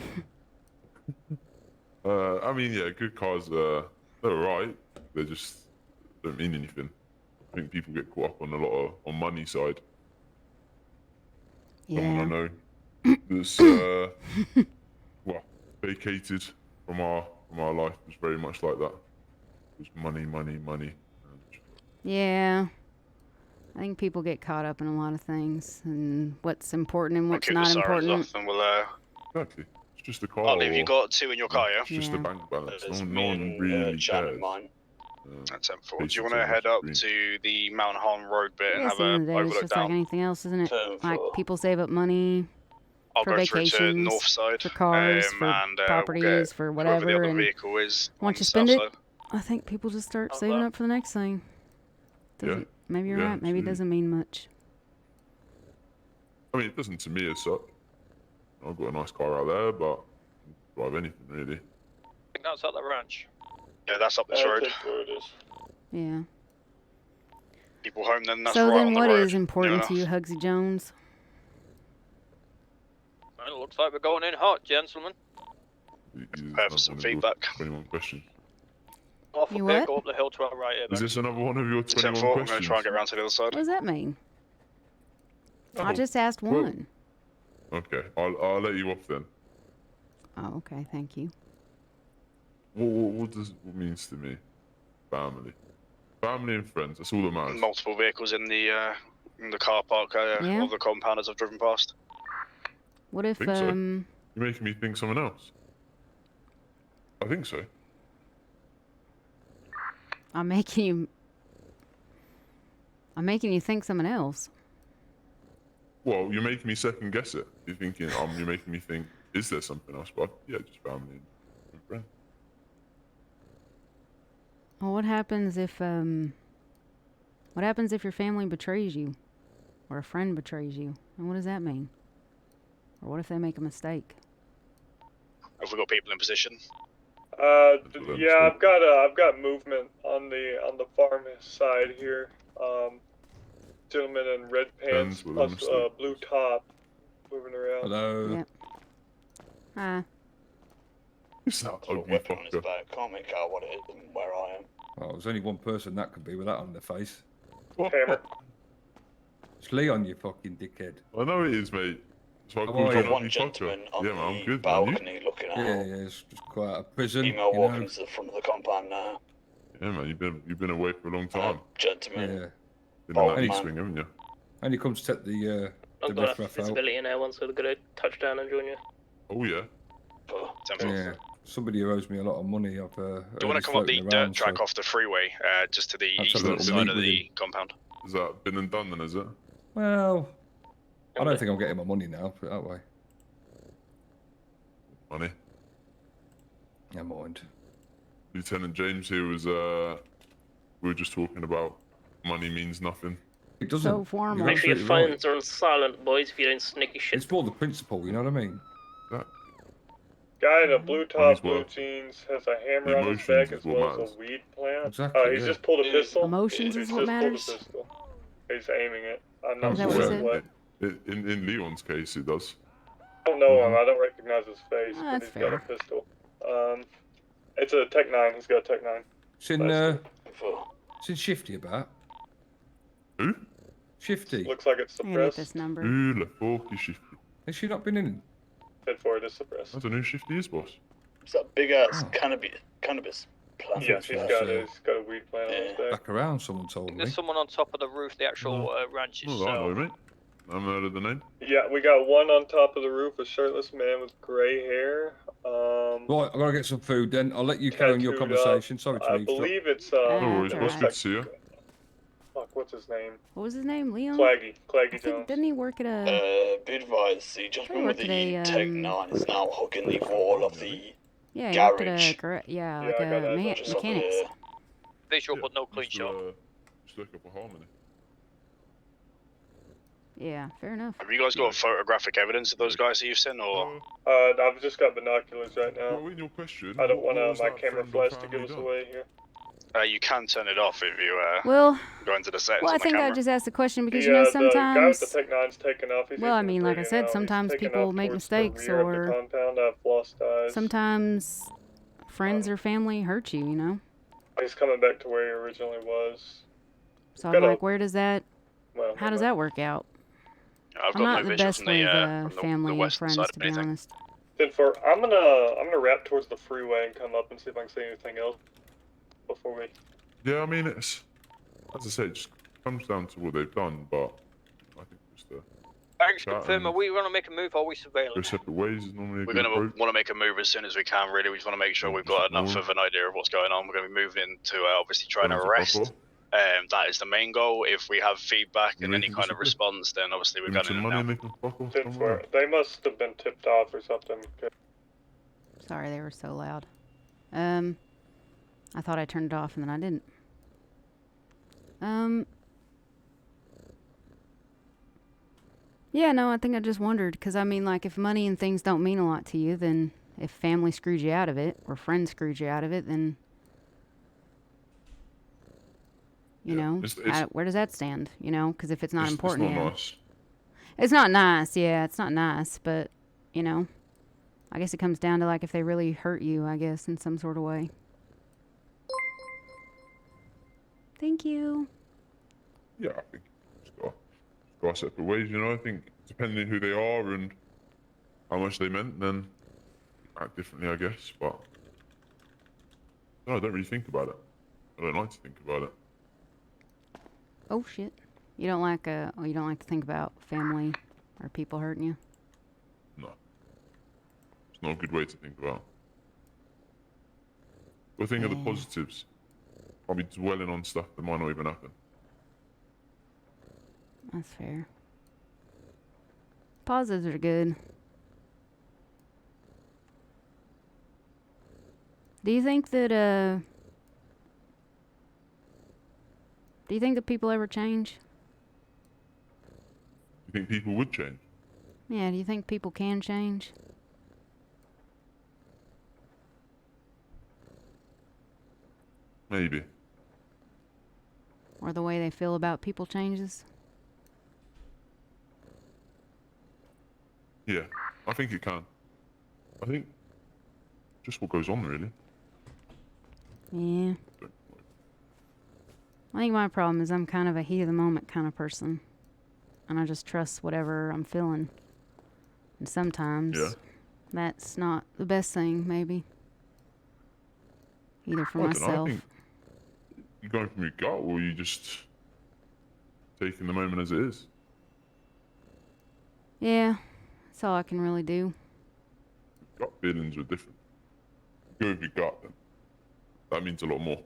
I mean, yeah, good cars. They're alright. They just don't mean anything. I think people get caught up on a lot on money side. Someone I know that's well vacated from our life was very much like that. It was money, money, money. Yeah. I think people get caught up in a lot of things and what's important and what's not important. And we'll, Exactly. It's just a car. Ollie, have you got 2 in your car, yeah? It's just a bank balance. No one really cares. That's 10-4. Do you want to head up to the Mount Hon Road bit and Yeah, at have the a end of the day, it's overlook just like down? anything else, isn't it? Like people save up money I'll for go through to vacations, north side, for cars, for and, properties, we'll get for whoever whatever. the other And vehicle is once on you the spend south it, side. I think people just start saving up for the next thing. Yeah. Maybe you're right. Maybe it doesn't mean much. I mean, it doesn't to me as such. I've got a nice car out there, but I can drive anything really. I think that's at the ranch. Yeah, that's up this road. Where it is. Yeah. People home, then that's So right then on the what road. is important near to you, enough. Hugsy Jones? Well, it looks like we're going in hot, gentlemen. Prepare for some feedback. 21 questions. Off You a bit, what? go up the hill to our right here. Is this another one of your 21 10-4, I'm questions? going to try and get around to the other side. What does that mean? I Oh, just asked well- one. Okay, I'll let you off then. Oh, okay. Thank you. What does it means to me? Family. Family and friends, that's all that matters. Multiple vehicles in the car park Yeah. of the compound as I've driven past. What if Think so. You're making me think someone else. I think so. I'm making you think someone else. Well, you're making me second guess it. You're thinking, you're making me think, is there something else? But yeah, just family and friends. Well, what happens if your family betrays you, or a friend betrays you? And what does that mean? Or what if they make a mistake? Have we got people in position? Yeah, I've got movement on the farm side here. Gentleman in red pants plus blue top moving around. Hello. Yep. Hi. It's that ugly fucker. Can't make out what it is and where I am. Oh, there's only one person that could be with that on their face. Hammer. It's Leon, you fucking dickhead. I know it is, mate. So I How called are you you? an ugly fucker. Yeah, man, I'm good, man. You? looking at Yeah, it's just quite out of prison. Email you walking know. to the front of the compound now. Yeah, man, you've been away for a long time. Gentlemen. Yeah. Been on that Only- E-swing, haven't you? Only comes to take the I've got riff-raff out. visibility now once we're going to touchdown and join you. Oh, yeah. Yeah. Somebody who owes me a lot of money. I've Do you want to come up the dirt track off the freeway, just to the Let's have a eastern little side meet of with the him. compound? Is that been and done then, is it? Well, I don't think I'm getting my money now, put it that way. Money. Never mind. Lieutenant James here was, we were just talking about money means nothing. It doesn't. So formal. Make sure your absolutely right. phones are on silent, boys, if you don't sneaky shit. It's more the principle, you know what I mean? Guy in a blue top, Money's blue worth. jeans, has a hammer on his Emotions back is as what well as matters. a weed plant. Exactly, He's yeah. just pulled a pistol. Emotions He's is what just matters? pulled a pistol. He's aiming it. I'm not Is that sure what he what. said? In Leon's case, it does. I don't know him. I don't recognize his face, Oh, but that's he's got a fair. pistol. It's a Tech 9. He's got a Tech 9. It's in Shifty about. Who? Shifty. Looks like it's I'm gonna get suppressed. this number. Who the fuck is Shifty? Has she not been in? Head for it is suppressed. I don't know who Shifty is, boss. It's that big ass Oh. cannabis plant. Yes, he's got a weed plant on his back. Back around, someone told me. There's someone on top of the roof, the actual ranch Oh, I know, itself. mate. I haven't heard of the name. Yeah, we got one on top of the roof, a shirtless man with gray hair. Right, I've got to get some food then. I'll let you carry on your Tattooed conversation. Sorry to I eavesdrop. believe it's No worries, that's boss. alright. Good to see you. Fuck, what's what's his name? What was his name? Leon? Claggy Jones. Didn't he work at a... Be advised, the gentleman with worked the at a, Tech 9 is now hugging the wall of the Yeah, he garage. worked at a like I got a that. Just mechanics. up Visual, but no clean shot. Just look up a harmony. Yeah, fair enough. Have you guys got photographic evidence of those guys that you've seen, or? I've just got binoculars right now. Well, in your question, I don't what want was my that camera friend or flash to family give us done? away here. You can turn it off if you Well, go into the settings well, I on the think camera. I just asked the question because The you know guy with sometimes. the Tech 9's taken off. He's Well, I using mean, his like I radio said, now. He's sometimes taken people off make towards the mistakes, rear of the or compound. I've lost eyes. sometimes friends or family hurt you. You know. He's coming back to where he originally was. So I'm like, where does that? Well, how does that work out? I've I'm got not no the visual best from with the family and western friends, side to of be anything. honest. Then I'm gonna wrap towards the freeway and come up and see if I can see anything else before we. Yeah, I mean, it's, as I said, it just comes down to what they've done, but I think just Thanks, chat confirm. Are and we going to make a move or are we surveilling? go separate ways is normally a We're good going to approach. want to make a move as soon as we can, really. We just want to make sure we've just got enough ignore of an idea of what's going on. We're going to be moving into obviously trying to Tell them to arrest. fuck off. That is the main goal. If we have feedback and They any can kind of disappear. response, then obviously we're Give them going some in money now. and they can fuck off Then somewhere else. they must have been tipped off or something. Sorry, they were so loud. I thought I turned it off and then I didn't. Yeah, no, I think I just wondered, because I mean, like, if money and things don't mean a lot to you, then if family screwed you out of it, or friends screwed you out of it, then, you know, where does that stand? You know, because if it's not important, it's not yeah. nice. It's not nice, yeah, it's not nice, but, you know, I guess it comes down to, like, if they really hurt you, I guess, in some sort of way. Thank you. Yeah, I think just go our separate ways, you know. I think depending who they are and how much they meant, then act differently, I guess. But no, I don't really think about it. I don't like to think about it. Oh shit! You don't like you don't like to think about family or people hurting you? No, it's not a good way to think about. But think of the positives. I'll be dwelling on stuff that might not even happen. That's fair. Positives are good. Do you think that people ever change? You think people would change? Yeah, do you think people can change? Maybe. Or the way they feel about people changes? Yeah, I think it can. I think just what goes on, really. Yeah. I think my problem is I'm kind of a heat of the moment kind of person. And I just trust whatever I'm feeling. And sometimes that's not the best thing, maybe. Either for myself. I think you going from your gut, or you just taking the moment as it is? Yeah, that's all I can really do. Gut feelings are different. You go with your gut, then that means a lot more.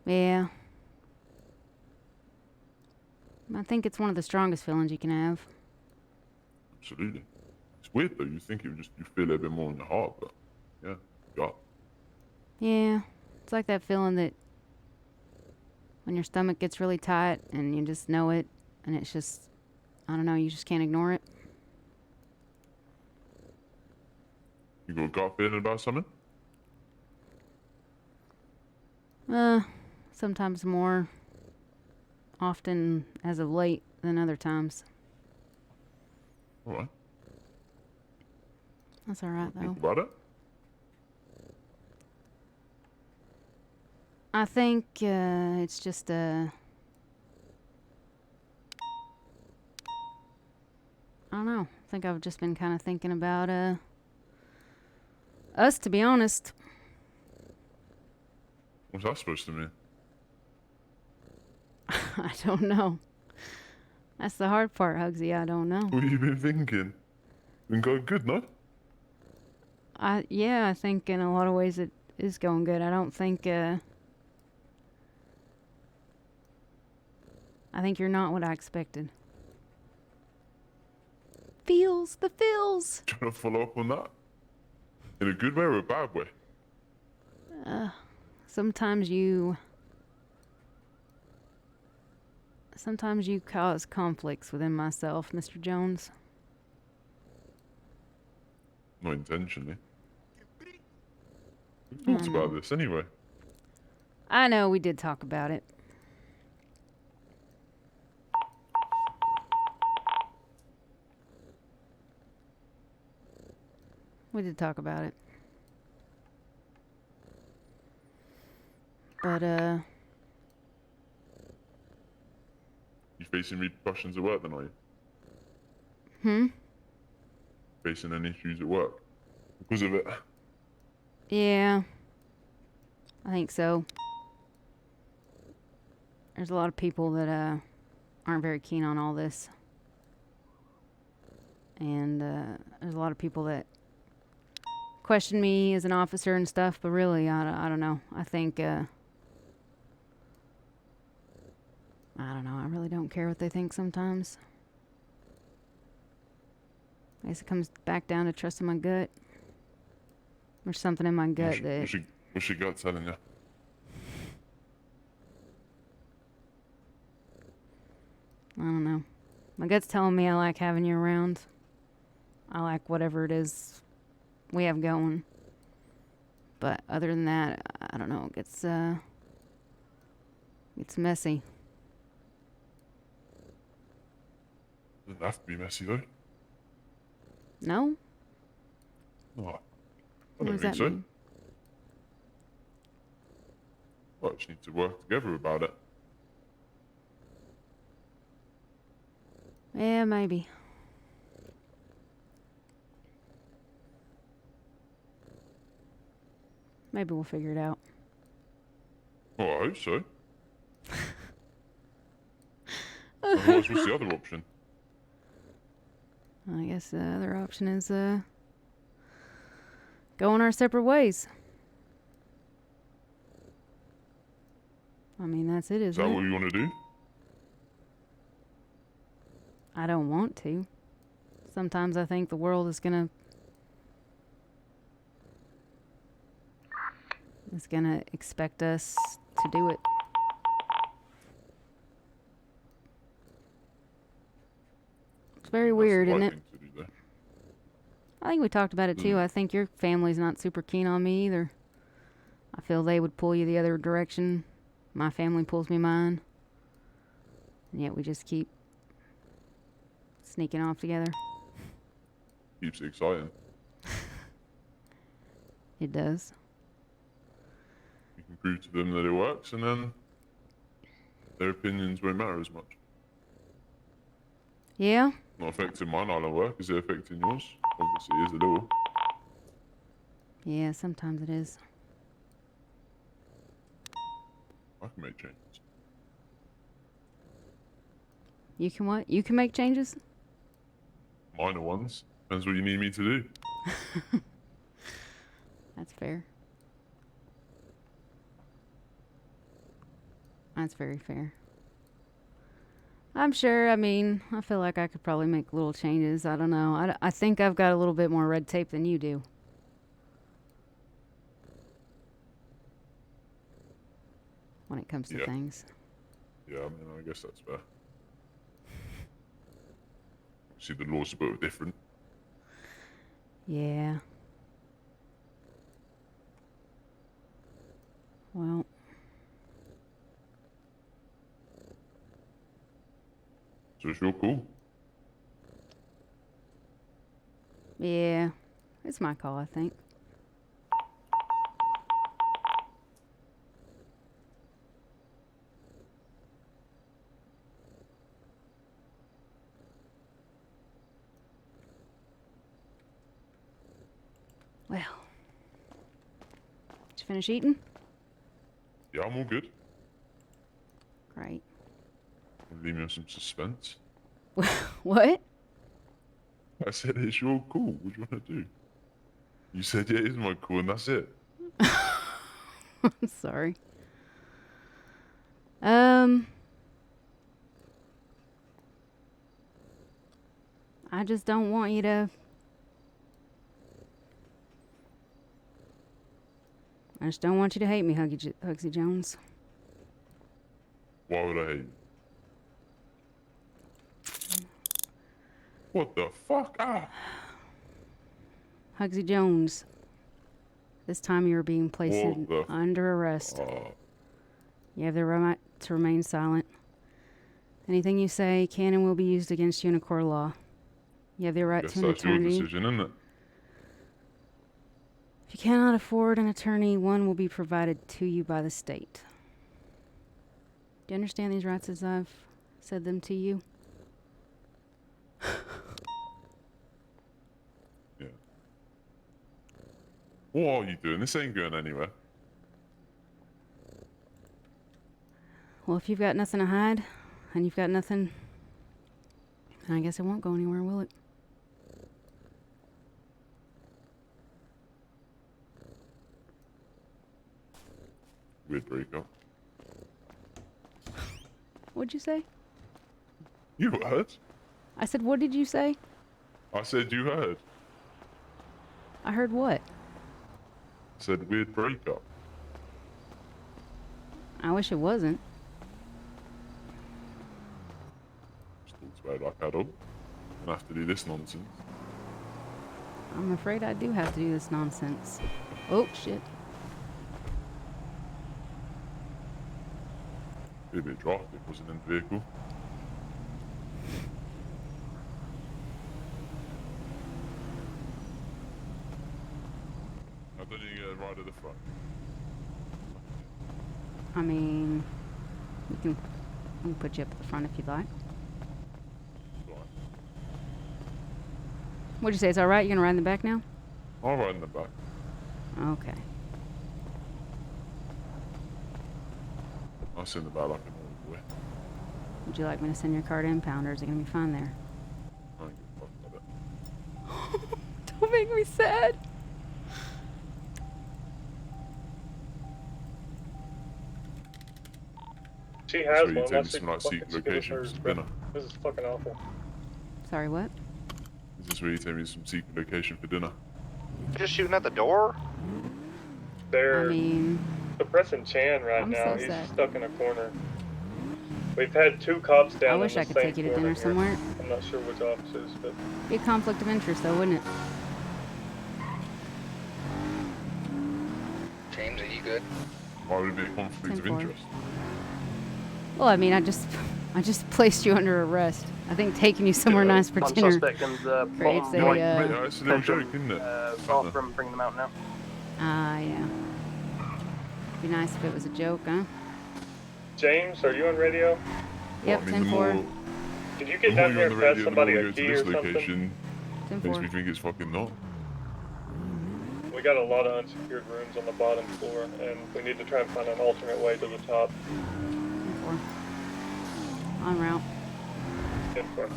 Yeah. I think it's one of the strongest feelings you can have. Absolutely. It's weird though. You think it would just you feel it a bit more in your heart, but yeah, gut. Yeah, it's like that feeling that when your stomach gets really tight and you just know it, and it's just, I don't know, you just can't ignore it. You got a gut feeling about something? Sometimes more often as of late than other times. Alright. That's alright though. Think about it. I think it's just I don't know. I think I've just been kind of thinking about us, to be honest. What's that supposed to mean? I don't know. That's the hard part, Hugsy. I don't know. What have you been thinking? Been going good, no? Yeah, I think in a lot of ways it is going good. I don't think I think you're not what I expected. Feels the feels. Trying to follow up on that? In a good way or a bad way? Sometimes you cause conflicts within myself, Mr. Jones. Not intentionally. We talked about this anyway. I know we did talk about it. We did talk about it. But, You facing repercussions at work then, are you? Facing any issues at work? Because of it? Yeah. I think so. There's a lot of people that, aren't very keen on all this. And, there's a lot of people that question me as an officer and stuff, but really, I don't know. I think, I don't know. I really don't care what they think sometimes. I guess it comes back down to trusting my gut. There's something in my gut that... What's your gut telling you? I don't know. My gut's telling me I like having you around. I like whatever it is we have going. But other than that, I don't know. It gets messy. Doesn't have to be messy though. No? No, I don't think so. Mean? Well, just need to work together about it. Yeah, maybe. Maybe we'll figure it out. Oh, I hope so. Otherwise, what's the other option? I guess the other option is going our separate ways. I mean, that's it, Is that what you want to do? I don't want to. Sometimes I think the world is gonna expect us to do it. It's very weird, isn't it? I think we talked about it too. I think your family's not super keen on me either. I feel they would pull you the other direction. My family pulls me mine. And yet we just keep sneaking off together. Keeps it exciting. It does. You can prove to them that it works, and then their opinions won't matter as much. Yeah? Not affecting my line of work. Is it affecting yours? Obviously, it is a little. Yeah, sometimes it is. I can make changes. You can what? You can make changes? Minor ones. Depends what you need me to do. That's fair. That's very fair. I'm sure, I mean, I feel like I could probably make little changes. I don't know. I think I've got a little bit more red tape than you do. When it comes to things. Yeah, I mean, I guess that's fair. See, the laws are both different. Yeah. Well. So it's your call. Yeah. It's my call, I think. Well. Did you finish eating? Yeah, I'm all good. Great. Leave me on some suspense. What? I said it's your call. What do you want to do? You said yeah, it is my call, and that's it. I'm sorry. I just don't want you to... I just don't want you to hate me, Hugsy Jones. Why would I hate you? What the fuck? Ah! Hugsy Jones. This time you are being placed under arrest. You have the right to remain silent. Anything you say can and will be used against you in a court of law. You have the right to an attorney. That's your decision, isn't it? If you cannot afford an attorney, one will be provided to you by the state. Do you understand these rights as I've said them to you? Yeah. What are you doing? This ain't going anywhere. Well, if you've got nothing to hide, and you've got nothing, I guess it won't go anywhere, will it? Weird breakup. What'd you say? You heard? I said, what did you say? I said you heard. I heard what? I said weird breakup. I wish it wasn't. Just talks about like adult. I have to do this nonsense. I'm afraid I do have to do this nonsense. Oh, shit. Be a bit drafted, wasn't in the vehicle. I don't need to ride at the front. I mean, we can put you up at the front if you'd like. What'd you say? It's all right? You're gonna ride in the back now? I'll ride in the back. Okay. I'll send the back like an old boy. Would you like me to send your car to impound, or is it gonna be fine there? I don't give a fuck about it. Don't make me sad. She has one. You take me Let's to some like secret locations for dinner. This is fucking awful. Sorry, what? Is this where you take me to some secret location for dinner? Just shooting at the door? They're I mean, suppressing Chan right I'm now. so He's sad. stuck in a corner. We've had 2 cops down. I wish I could take you to dinner somewhere. I'm not sure which offices, but Be a conflict of interest, though, wouldn't it? James, are you good? Why would it be a conflict of 10-4. interest? Well, I mean, I just placed you under arrest. I think taking you somewhere nice for One dinner suspect in the creates bottom a, right It's a little joke, isn't it? bathroom, bringing them out now. yeah. Be nice if it was a joke, huh? James, are you on radio? Yep, Well, I mean, 10-4. Could you get down here and pass somebody a key or something? Location makes 10-4. me think it's fucking not. We got a lot of unsecured rooms on the bottom floor, and we need to try and find an alternate way to the top. 10-4. En route. 10-4.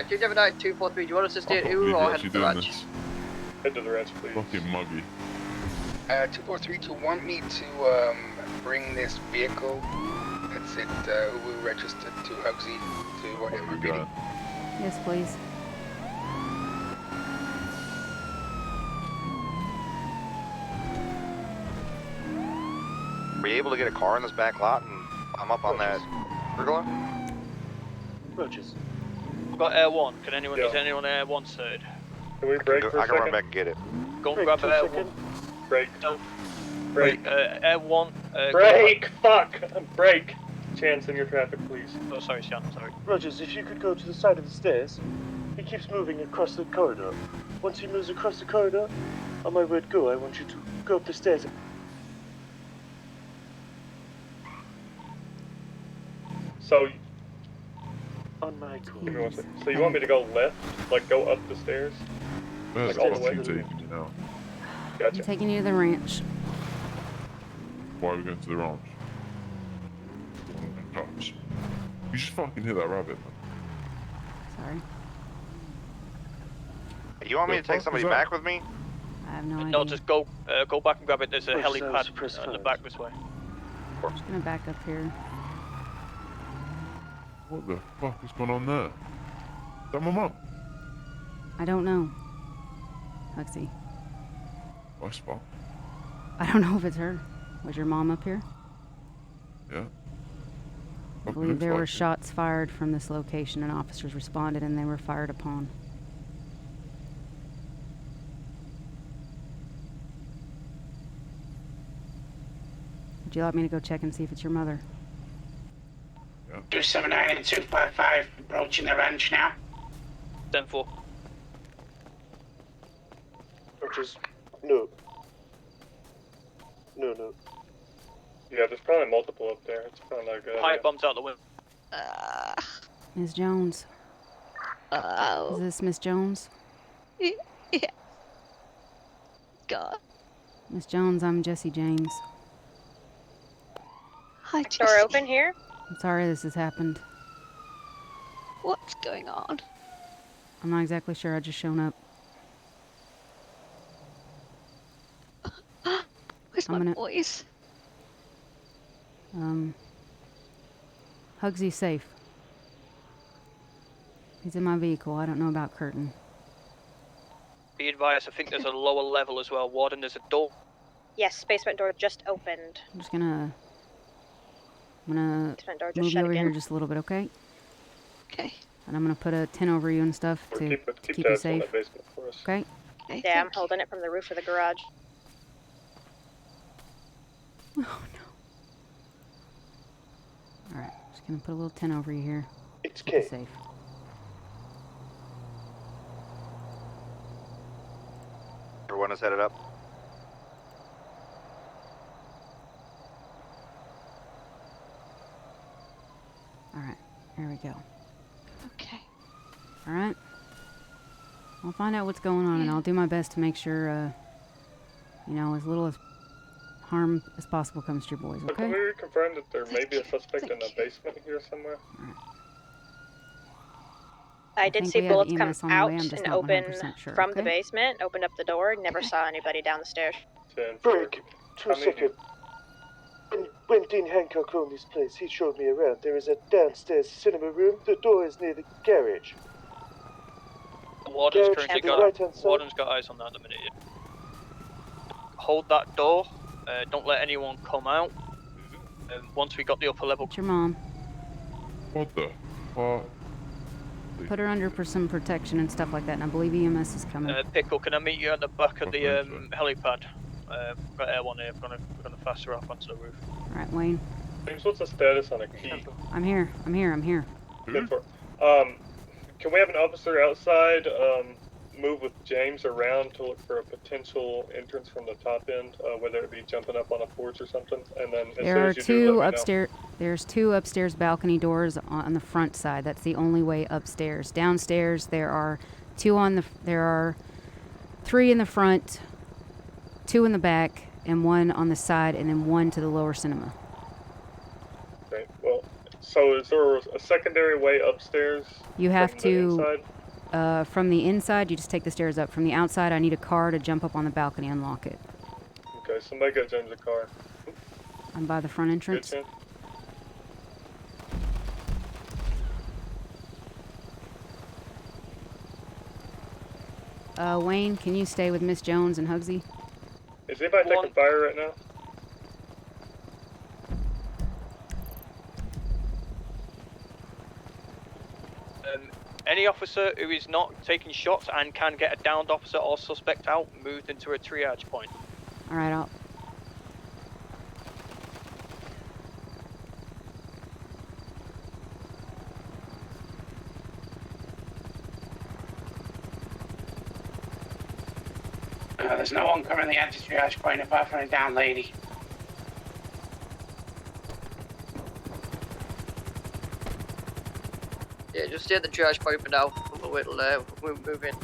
Chief Gemini 243, do you want us to stay at I can't Uru believe or you're head actually to the doing ranch? this. Head to the ranch, please. Fucking muggy. 243, do you want me to bring this vehicle that's it we registered to Hugsy to MRPD? Yes, please. Were you able to get a car in this back lot and I'm up on that pergola? Rogers. We've got Air 1. Can anyone, is anyone Air 1 third? Can we break for a I can run second? back and get it. Go and grab Air 1. Break. No. Break. Air 1. Break! Fuck! Break! Chance in your traffic, please. Oh, sorry, Sean, sorry. Rogers, if you could go to the side of the stairs. He keeps moving across the corridor. Once he moves across the corridor, on my word go, I want you to go up the stairs. So, on my call. give me one second. So you want me to go left? Like go up the stairs? Where's Like all the the way? fuck you taking me now? I'm Gotcha. taking you to the ranch. Why are we going to the ranch? Cops. You just fucking hit that rabbit, man. Sorry. You want me to take somebody back with me? I have no No, idea. just go go back and grab it. There's a Press helipad press at the first. back this way. I'm gonna back up here. What the fuck is going on there? Is that my mum? I don't know. Huxley. My spot. I don't know if it's her. Was your mom up here? Yeah. I believe there were shots fired from this location and officers responded and they were fired upon. Would you like me to go check and see if it's your mother? 279 and 255 approaching the ranch now. 10-4. Just no. No. Yeah, there's probably multiple up there. It's probably not good. Pipe bombs out the window. Ms. Jones. Is this Miss Jones? Yeah. God. Miss Jones, I'm Jesse James. Hi, Jesse. Door open here? I'm sorry this has happened. What's going on? I'm not exactly sure. I just shown up. Where's my voice? Hugsy's safe. He's in my vehicle. I don't know about Curtin. Be advised, I think there's a lower level as well. Warden, there's a door. Yes, basement door just opened. I'm gonna Basement door just move you shut over again. here just a little bit, okay? Okay. And I'm gonna put a tent over you and stuff to keep you tabs on safe. that basement for us. Okay? Yeah, I'm holding it from the roof of the garage. Oh no. Alright, just gonna put a little tent over you here. It's keep you Kate. safe. Everyone is headed up. Alright, here we go. Okay. Alright? I'll find out what's going on and I'll do my best to make sure, you know, as little as harm as possible comes to your boys, So can okay? we confirm that there may be a suspect in the basement here somewhere? I did think see we have bullets come EMS on the out way, I'm just and not open 100% sure, from the okay? basement, opened up the door, never saw anybody down the stairs. Break. 2 seconds. When Dean Hancock owned this place, he showed me around. There is a downstairs cinema room. The door is near the garage. Warden's Garage currently to the got right-hand side. Warden's got eyes on that at the minute. Yeah. Hold that door. Don't let anyone come out. Once we got the upper level. It's your mom. What the fuck? Put her under for some protection and stuff like that, and I believe EMS is coming. Pickle, can I meet you at the back of the helipad? Got air one here. We're gonna fast her up onto the roof. Alright, Wayne. James, what's the status on a key? I'm here. Can we have an officer outside move with James around to look for a potential entrance from the top end, whether it be jumping up on a porch or something, and then as soon There are as you do, two let me upstairs. There's two upstairs balcony doors on the front side. That's the only way upstairs. Downstairs there are there are 3 in the front, 2 in the back, and 1 on the side, and then 1 to the lower cinema. Okay, well, so is there a secondary way upstairs? You have from the to, inside? from the inside, you just take the stairs up. From the outside, I need a car to jump up on the balcony and unlock it. Okay, somebody get James a car. I'm by the front entrance. Good, Wayne, can you stay with Miss Jones and Hugsy? Is anybody taking fire right now? Any officer who is not taking shots and can get a downed officer or suspect out moved into a triage point. Alright, I'll... There's no one currently at the triage point apart from a down lady. Yeah, just stay at the triage point for now. We'll move in.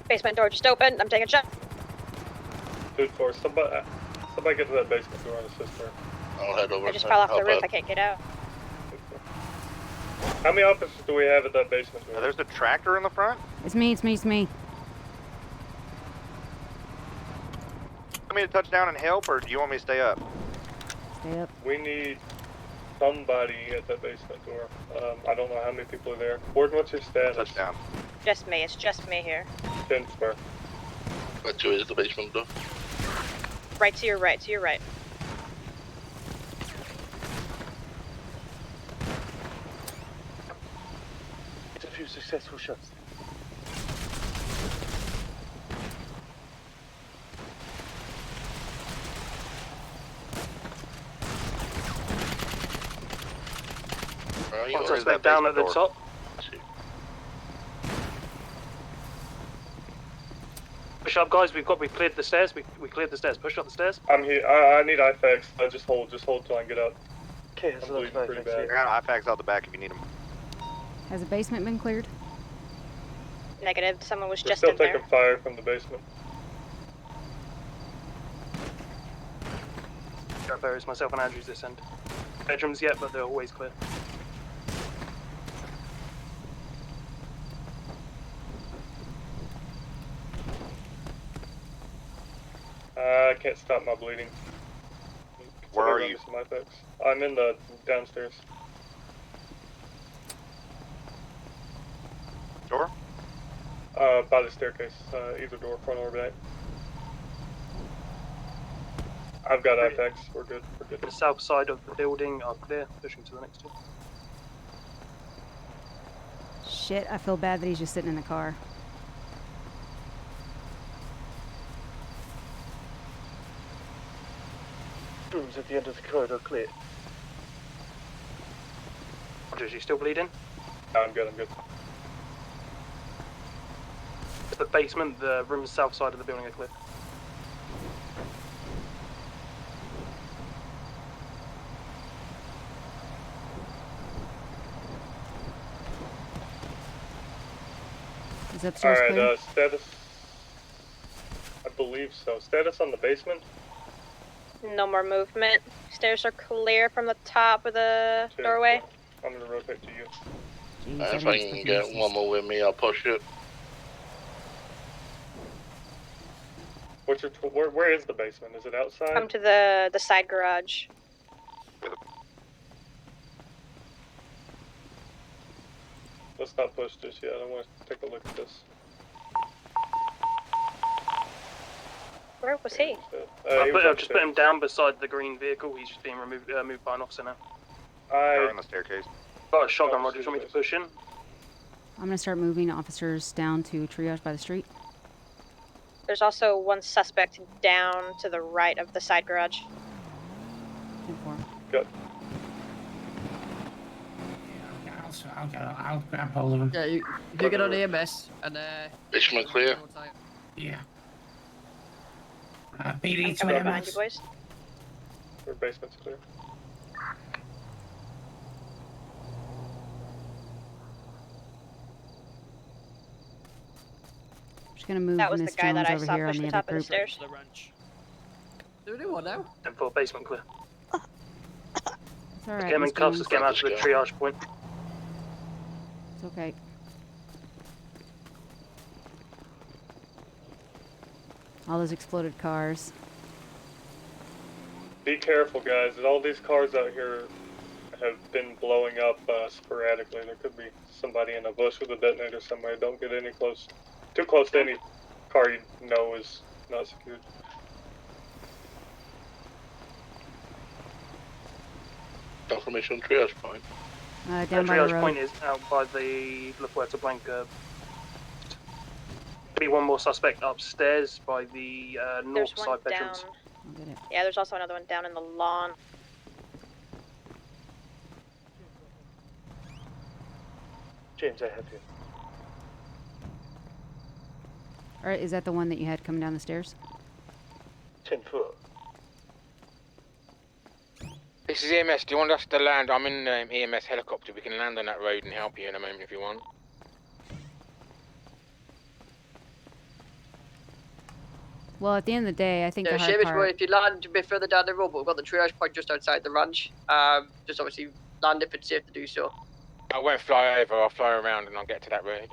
Basement door just opened. I'm taking a shot. Dude, for somebody get to that basement door and assist her. I'll head over. I just fell off the roof. I can't get out. How many officers do we have at that basement door? There's the tractor in the front. It's me. Want me to touch down and help, or do you want me to stay up? Stay up. We need somebody at that basement door. I don't know how many people are there. Warden, what's your status? Touchdown. Just me. It's just me here. 10 square. Where to is the basement door? Right to your right. To your right. It's a few successful shots. One suspect down at the top. Push up, guys. We've cleared the stairs. We cleared the stairs. Push up the stairs. I'm here. I need IFAX. Just hold till I get up. Okay, has a lot of IFAX here. I got IFAX out the back if you need them. Has the basement been cleared? Negative. Someone was We're just still in there. taking fire from the basement. There is myself and Andrew's this end. Bedrooms yet, but they're always clear. I can't stop my bleeding. Where are you? Some IFAX. I'm in the downstairs. Door? By the staircase. Either door, front or back. I've got IFAX. We're good. We're good. The south side of the building are clear. Pushing to the next two. Shit, I feel bad that he's just sitting in the car. Rooms at the end of the corridor clear. Roger, you still bleeding? No, I'm good. I'm good. The basement, the rooms south side of the building are clear. Is upstairs Alright, clear? status. I believe so. Status on the basement? No more movement. Stairs are clear from the top of the doorway. I'm gonna rotate to you. Jeez, If I can get one more with me, I'll push it. What's your where is the basement? Is it outside? Come to the side garage. Let's not push this yet. I want to take a look at this. Where was he? I've just put him down beside the green vehicle. He's just being moved by an officer now. They're on the staircase. Got a shotgun, Roger. Do you want me to push in? I'm gonna start moving officers down to triage by the street. There's also one suspect down to the right of the side garage. Good. I'll grab hold of him. Yeah, you get on EMS and Basement clear. Yeah. BD I'm to coming in behind EMS. you, boys. Your basement's clear. Just gonna move That was the Miss guy Jones that I over saw here push on the the top other of the group. stairs. The ranch. Do they want now? 10-4 basement clear. It's alright. Get him in Miss cuffs. Jones. Let's get him out to the triage point. It's okay. All those exploded cars. Be careful, guys. All these cars out here have been blowing up sporadically. There could be somebody in a bush with a detonator somewhere. Don't get too close to any car you know is not secured. Confirmation triage point. Down by the Triage road. point is out by the La Puerta Blanca. Be one more suspect upstairs by the north There's one side bedrooms. down. I'll get it. Yeah, there's also another one down in the lawn. James, I have you. Alright, is that the one that you had coming down the stairs? 10-4. This is EMS. Do you want us to land? I'm in EMS helicopter. We can land on that road and help you in a moment if you want. Well, at the end of the day, I think Yeah, the hard Sheamus, part... if you land a bit further down the road, but we've got the triage point just outside the ranch. Just obviously land if it's safe to do so. I won't fly over. I'll fly around and I'll get to that road.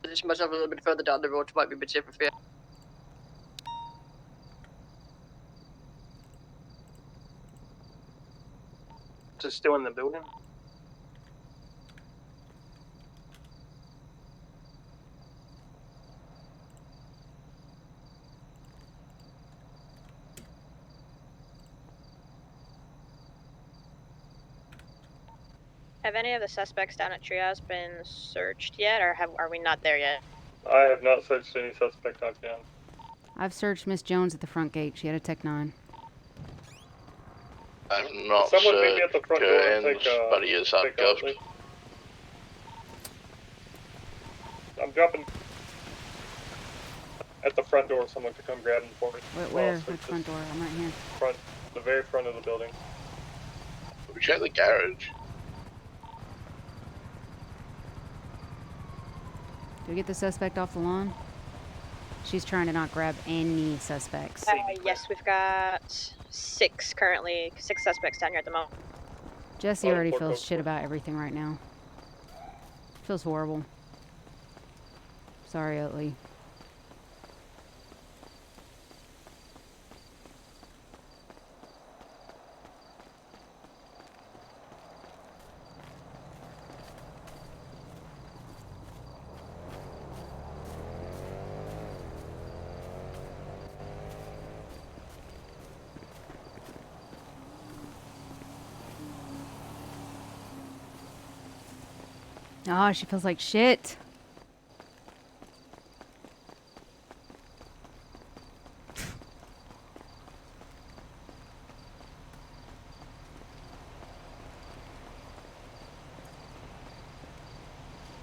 Position myself a little bit further down the road, so might be a bit safer for you. Is it still in the building? Have any of the suspects down at Triage been searched yet, or are we not there yet? I have not searched any suspect knockdown. I've searched Miss Jones at the front gate. She had a Tech 9. I've not Someone meet me at the front door and curtains, take, but he is handcuffed. I'm dropping at the front door. Someone could come grab him for me. Where? Which front door? I'm right here. Front, the very front of the building. We check the garage. Did we get the suspect off the lawn? She's trying to not grab any suspects. Yes, we've got 6 currently. 6 suspects down here at the moment. Jesse already feels shit about everything right now. Feels horrible. Sorry, Utley. Oh, she feels like shit.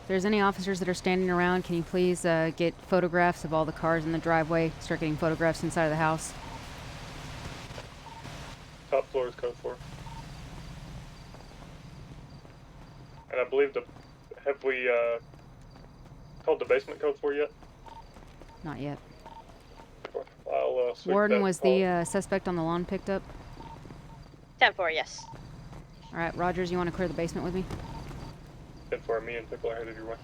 If there's any officers that are standing around, can you please get photographs of all the cars in the driveway? Start getting photographs inside of the house. Top floor is code 4. And I believe have we called the basement code 4 yet? Not yet. I'll sweep Warden, that was the suspect on the lawn picked up? 10-4, yes. Alright, Rogers, you want to clear the basement with me? 10-4, me and Pickle are headed your way.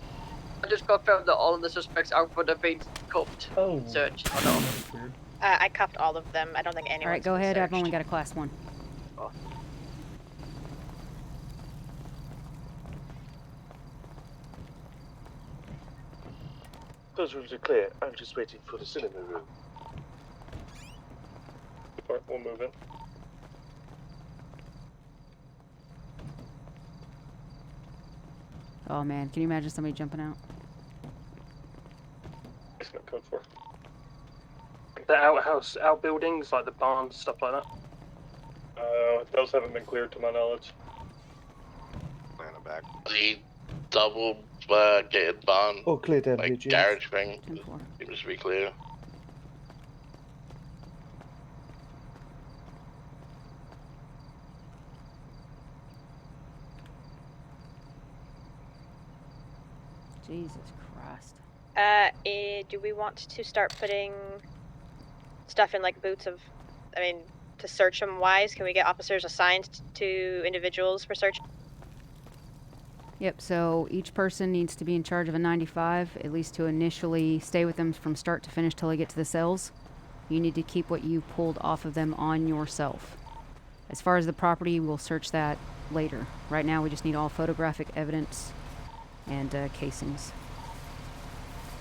I just confirmed that all of the suspects out front have been cuffed. Searched. Oh, no. I cuffed all of them. I don't think anyone's Alright, go been ahead. I've searched. only got a class 1. Oh. Those rooms are clear. I'm just waiting for the cinema room. Alright, we'll move in. Oh man, can you imagine somebody jumping out? Basement code 4. The outbuildings, like the barns, stuff like that? Those haven't been cleared to my knowledge. Land it back. The double gated barn, Oh, clear down here, like James. garage thing, 10-4. seems to be clear. Jesus Christ. Do we want to start putting stuff in like boots of, to search them wise? Can we get officers assigned to individuals for search? Yep, so each person needs to be in charge of a 95, at least to initially stay with them from start to finish till they get to the cells. You need to keep what you pulled off of them on yourself. As far as the property, we'll search that later. Right now, we just need all photographic evidence and casings.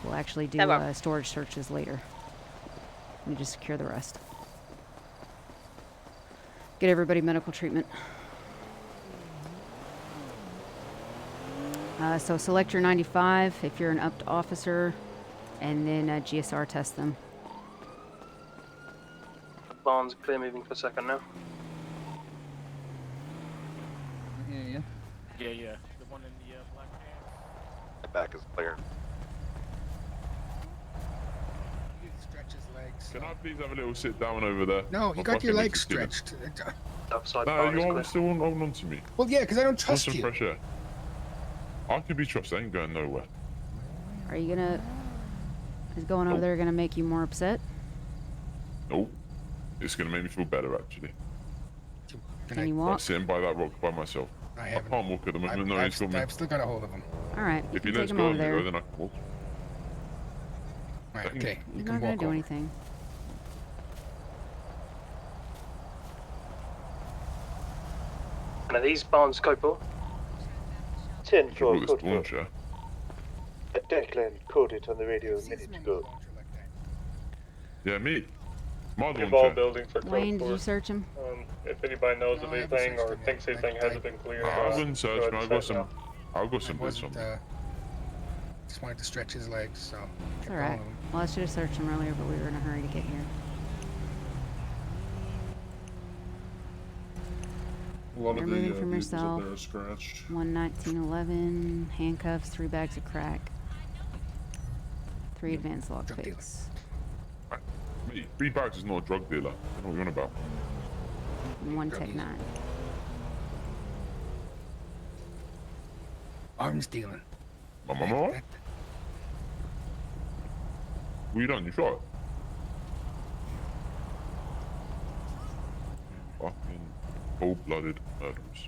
We'll actually do storage searches later. We need to secure the rest. Get everybody medical treatment. So select your 95 if you're an upped officer, and then GSR test them. The barn's clear, moving for a second now. Yeah. Yeah. The one in the black van. The back is clear. You stretch his legs. Can I please have a little sit down over there? No, you My got your fucking legs is killing. stretched. Upside No, barn is you're clear. still holding on to me. Well, yeah, because I don't Want trust some you. fresh air? I can be trusted. I ain't going nowhere. Are you gonna... Is going over there gonna make you more upset? Nope. It's gonna make me feel better, actually. Can you I'm walk? sitting by that rock by myself. I can't walk at the moment. No, he's got me. I've still got a hold of him. Alright, If he take lets him go over of me, there. though, then I can walk. Right, okay. He's You not can gonna walk do over. anything. And are these barns code for? 10 Should roll for this code 4. launcher. Declan coded on the radio a minute ago. Yeah, me. My We've all launcher. building for Wayne, code did 4. you search him? If anybody knows of No, I haven't anything searched or him yet. thinks anything hasn't been cleared, I wouldn't go search, ahead man. and I've got set now. some. I've got I some bits on wasn't, me. just wanted to stretch his legs, so. It's alright. Well, I should have searched him earlier, but we were in a hurry to get here. A lot You're of the moving from vehicles up yourself. there are scratched. 11911, handcuffs, 3 bags of crack, 3 advanced log Drug picks. Mate, 3 bags is not a drug dealer. I don't know what you're on about. And 1 Tech 9. Arms dealing. My mama, alright? What you done? You shot? Fucking cold-blooded murderers.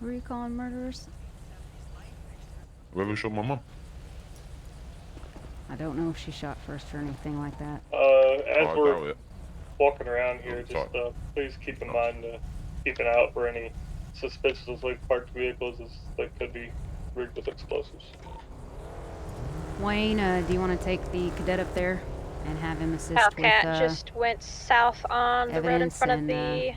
Who are you calling murderers? Whoever shot my mum. I don't know if she shot first or anything like that. As I we're doubt it. walking around here, Oh, just please keep in mind keep an eye out for any suspiciously parked vehicles that could be rigged with explosives. Wayne, do you want to take the cadet up there and have him assist Hellcat with just went south on the road in evidence front of and, the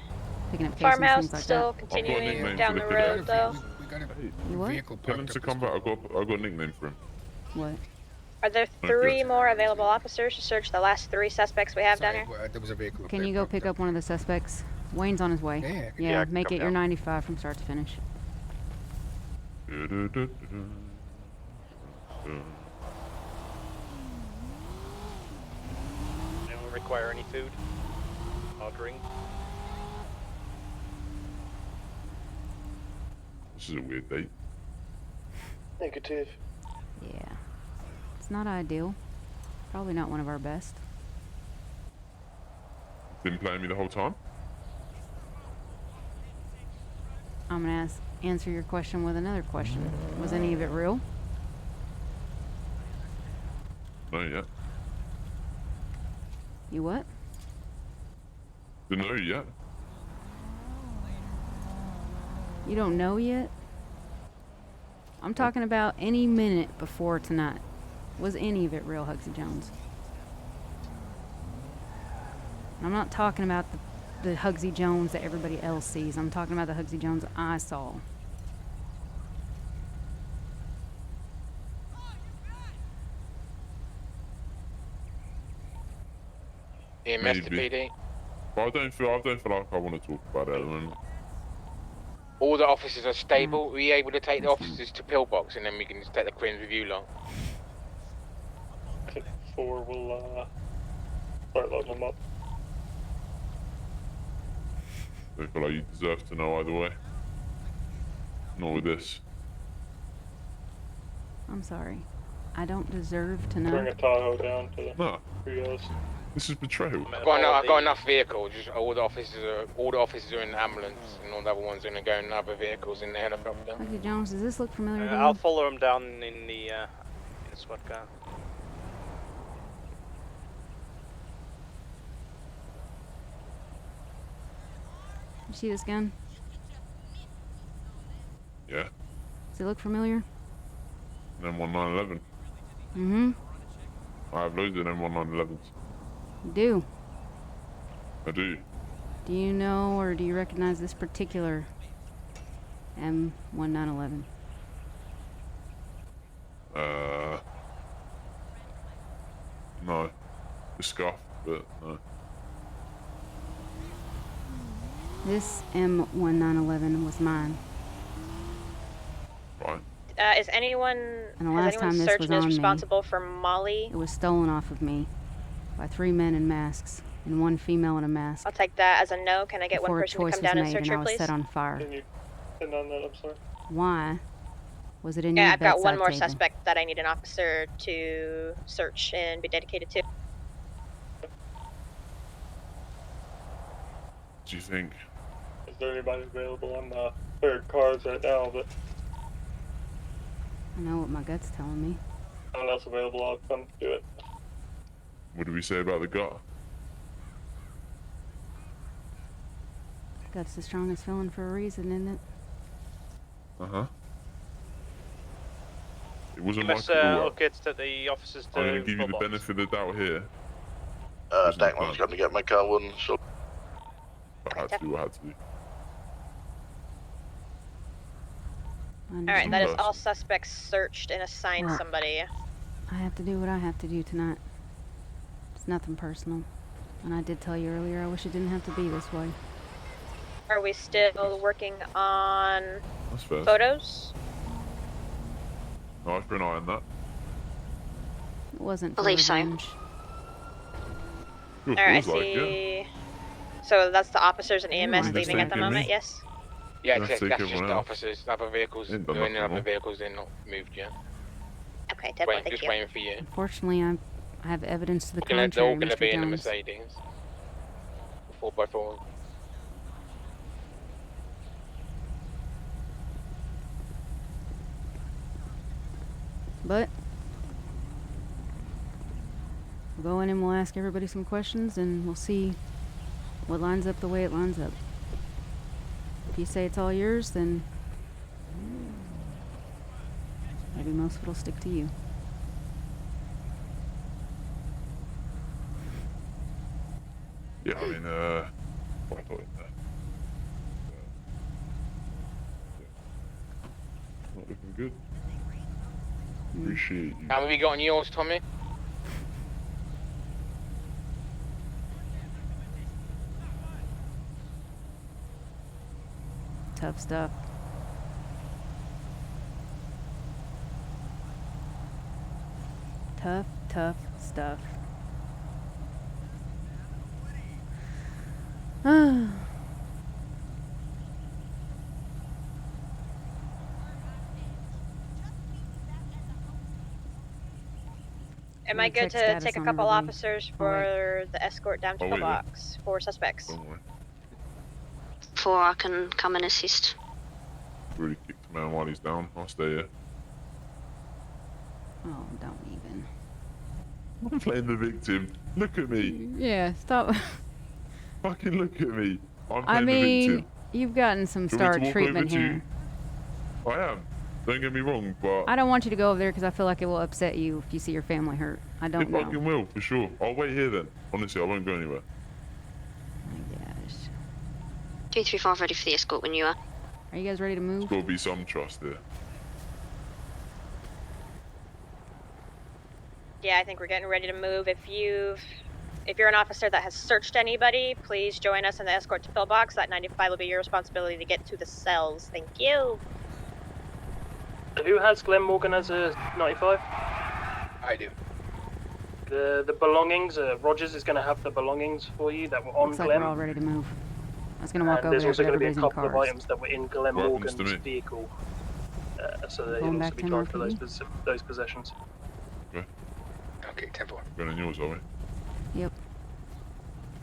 picking up cases, farmhouse, things like still that? continuing down the road though. We got a You what? vehicle Tell him parked to up come back. I got a nickname for him. What? Are there 3 more available officers to search the last 3 suspects we have down here? There was a vehicle up Can there you go parked pick up. up one of the suspects? Wayne's on his way. Yeah, Yeah, I can make come it your down. 95 from start to finish. Anyone require any food? Drink? This is a weird date. Negative. Yeah. It's not ideal. Probably not one of our best. Been playing me the whole time? I'm gonna answer your question with another question. Was any of it real? No, yet. You what? Didn't know yet. You don't know yet? I'm talking about any minute before tonight. Was any of it real, Hugsy Jones? I'm not talking about the Hugsy Jones that everybody else sees. I'm talking about the Hugsy Jones I saw. EMS to Maybe. PD. But I don't feel like I want to talk about it at the moment. All the officers are stable. Are we able to take the officers to pillbox and then we can just take the Queen's review long? Tip 4 will start loading them up. I feel like you deserve to know either way. Not with this. I'm sorry. I don't deserve to Bring know. a Tahoe down to the No. Rios. This is betrayal. I've got enough vehicles. Just all the officers are in the ambulance, and all the other ones are gonna go in other vehicles in the helicopter. Hugsy Jones, does this look familiar to you? I'll follow him down in the squad car. You see this gun? Yeah. Does it look familiar? An M1911. Mm-hmm. I have loads of M1911s. You do. I do. Do you know or do you recognize this particular M1911? No. The scuff, but no. This M1911 was mine. Right. Is anyone, And the has last anyone time this searched was and is on me, responsible for Molly? it was stolen off of me by 3 men in masks and 1 female in a mask. I'll take that as a no. Can I get before one a person to choice come was down and made search and I her, was please? set on fire. Can you send on that? I'm sorry. Why was it in Yeah, your I've got one bedside more table? suspect that I need an officer to search and be dedicated to. What do you think? Is there anybody available on the third cars right now? But I know what my gut's telling me. Someone else available, I'll come do it. What did we say about the gut? Gut's the strongest feeling for a reason, isn't it? Uh-huh. It wasn't You must like okay to the officers to I'm going to give you the toolbox. benefit of the doubt here. Declan's got to get my car one, so... I had to do what I had to do. Alright, that is all suspects searched and assigned Well, somebody. I have to do what I have to do tonight. It's nothing personal. And I did tell you earlier, I wish it didn't have to be this way. Are we still working on That's fair. photos? No, I've been eyeing that. It wasn't Believe so. revenge. Feels Alright, I like, see. So that's the officers and EMS Just leaving at the taking moment, me. yes? Yeah, Let's that's take just everyone the else. officers. Other vehicles, Ain't they're done in nothing other wrong. vehicles, they're not moved yet. Okay, definitely, thank Just you. waiting for you. Unfortunately, I have evidence to the They're all contrary, going to Mr. be in the Jones. Mercedes. 4x4. But we'll go in and we'll ask everybody some questions and we'll see what lines up the way it lines up. If you say it's all yours, then maybe most of it'll stick to you. Yeah, I mean, what I thought in there. Not looking good. Appreciate you. How have you got on yours, Tommy? Tough stuff. Tough stuff. Am I good to take a couple officers for the escort down to Oh, the wait, box for suspects? Don't worry. Before I can come and assist. Really kicked the man while he's down. I'll stay here. Oh, don't even. I'm playing the victim. Look at me. Yeah, stop. Fucking look at me. I'm I playing the mean, victim. you've gotten some Do you want star me to walk treatment over to here. you? I am. Don't get me wrong, but I don't want you to go over there because I feel like it will upset you if you see your family hurt. I don't it know. fucking will, for sure. I'll wait here then. Honestly, I won't go anywhere. 235 ready for the escort when you are. Are you guys ready to move? There's got to be some trust there. Yeah, I think we're getting ready to move. If you're an officer that has searched anybody, please join us in the escort to pillbox. That 95 will be your responsibility to get to the cells. Thank you. Who has Glenn Morgan as a 95? I do. The belongings, Rogers is going to have the belongings for you that were on Looks like Glenn. we're all ready to move. I was gonna walk And over there's there, also but going to be a everybody's in couple of cars. items that were in Glenn What happens Morgan's to me? vehicle. So that Going he'll back also be to charged for NRPD? those possessions. Okay. Okay, 10-4. Going on yours, are we? Yep.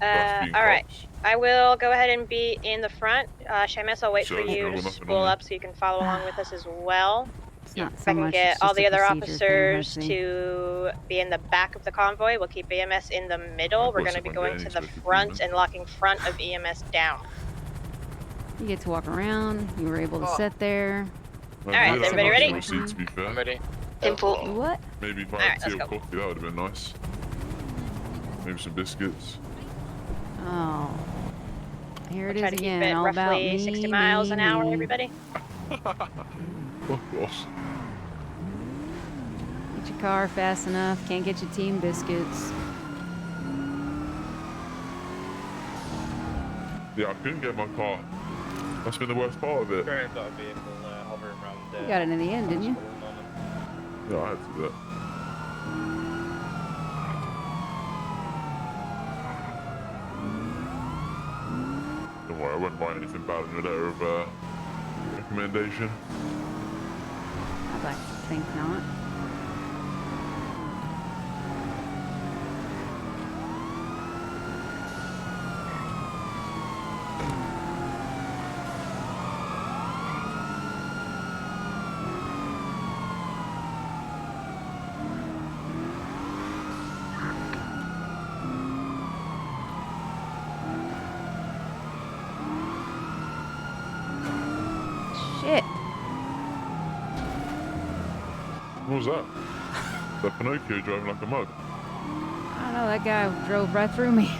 Alright. I will go ahead and be in the front. Seamus, I'll wait So, for you you know, to nothing spool on there. up so you can follow along with us as well. It's not If so I can much, get it's all just the a other procedure thing, officers let's see. to be in the back of the convoy, we'll keep EMS in the middle. Of We're course, going to if be I going get to any the special front treatment. and locking front of EMS down. You get to walk around. You were able to sit there. Alright, is everybody ready? We'll see, to be fair. I'm ready. Important. What? Maybe if I Alright, had tea let's or go. coffee, that would have been nice. Maybe some biscuits. Oh. Here it We'll try is to keep again. it All about roughly me, 60 miles an hour, me. everybody. Oh gosh. Get your car fast enough. Can't get your team biscuits. Yeah, I couldn't get my car. That's been the worst part of it. Currently got a vehicle hovering around You got it in the end, didn't you? Yeah, I had to do that. Don't worry, I won't write anything bad in your letter of recommendation. I'd like to think not. Shit. What was that? That Pinocchio driving like a mug. I don't know, that guy drove right through me.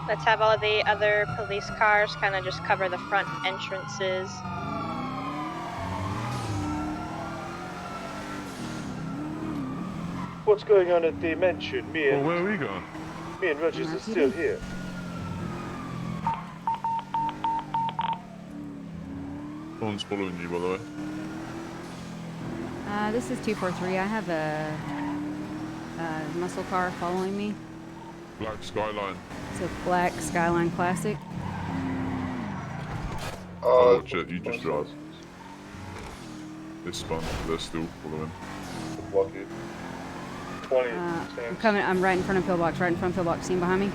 Let's have all of the other police cars kind of just cover the front entrances. What's going on at the mansion? Well, where are we going? Me and Rogers are still here. Someone's following you, by the way. This is 243. I have a muscle car following me. Black Skyline. It's a black Skyline Classic. Oh, watch it, you just drive. They spun, they're still following. Block it. 20. I'm coming, I'm right in front of Pillbox, right in front of Pillbox. See him behind me?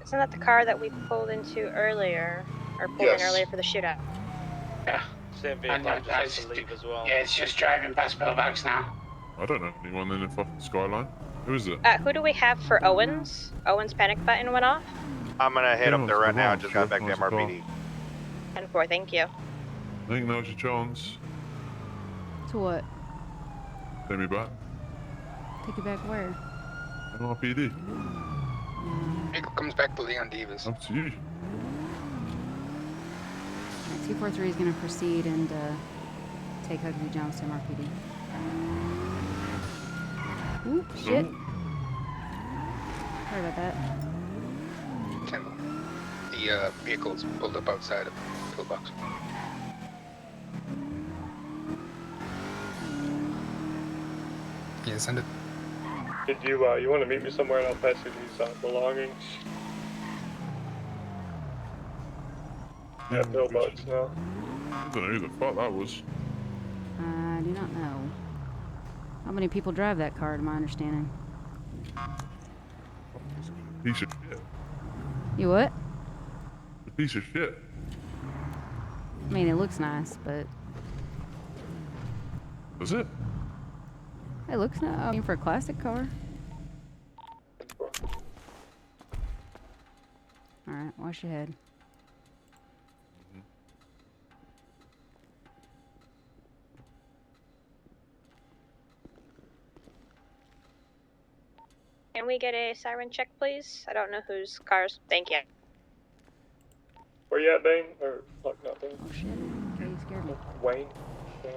Isn't that the car that we pulled into earlier? Or pulled in earlier for the shootout? Yeah. Same vehicle, I just had to leave as well. Yeah, it's just driving past Pillbox now. I don't know anyone in the fucking Skyline. Who is it? Who do we have for Owens? Owens' panic button went off? I'm gonna head up there right now. Just got back to MRPD. 10-4, thank you. I think now's your chance. To what? Take me back. Take you back where? MRPD. Vehicle comes back to Leon Davis. Up to you. 243 is going to proceed and take Hugsy Jones to MRPD. Oop, shit. Sorry about that. The vehicle's pulled up outside of Pillbox. Yeah, send it. Did you you want to meet me somewhere and I'll pass you these belongings? Yeah, Pillbox now. I don't know who the fuck that was. I do not know. How many people drive that car, to my understanding? Piece of shit. You what? A piece of shit. I mean, it looks nice, but... Does it? It looks nice. I mean, for a classic car. Alright, wash your head. Can we get a siren check, please? I don't know whose cars. Thank you. Where you at, Bane? Or, like, not Bane? Oh shit. Okay, you scared me. Wayne? Yeah.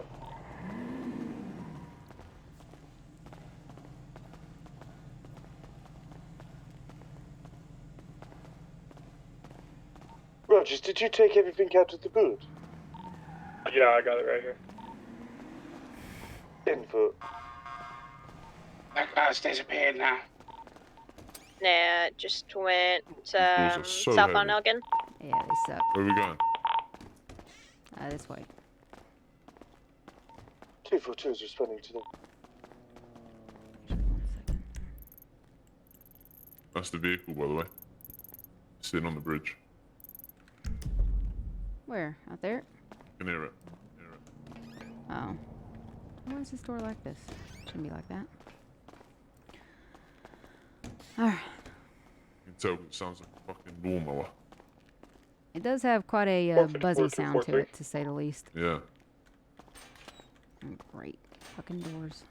Rogers, did you take everything out of the boot? Yeah, I got it right here. 10-4. That car's disappeared now. Nah, just went so south on heavy. Elgin. Yeah, they suck. Where are we going? This way. 242 is responding to them. That's the vehicle, by the way. Sitting on the bridge. Where? Out there? You can hear it. Oh. Why is this door like this? Shouldn't be like that. Alright. You can tell it sounds like a fucking lawnmower. It does have quite a buzzy sound to it, to say the least. Yeah. Great. Fucking doors.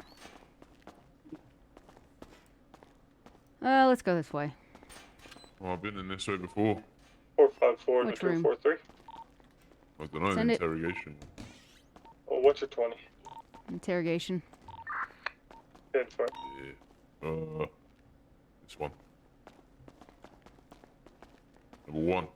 Let's go this way. Oh, I've been in this way before. 454 to Which room? 243. I don't know, Send the it. interrogation. Oh, what's your 20? Interrogation. 10-4. Yeah. This one. Number 1.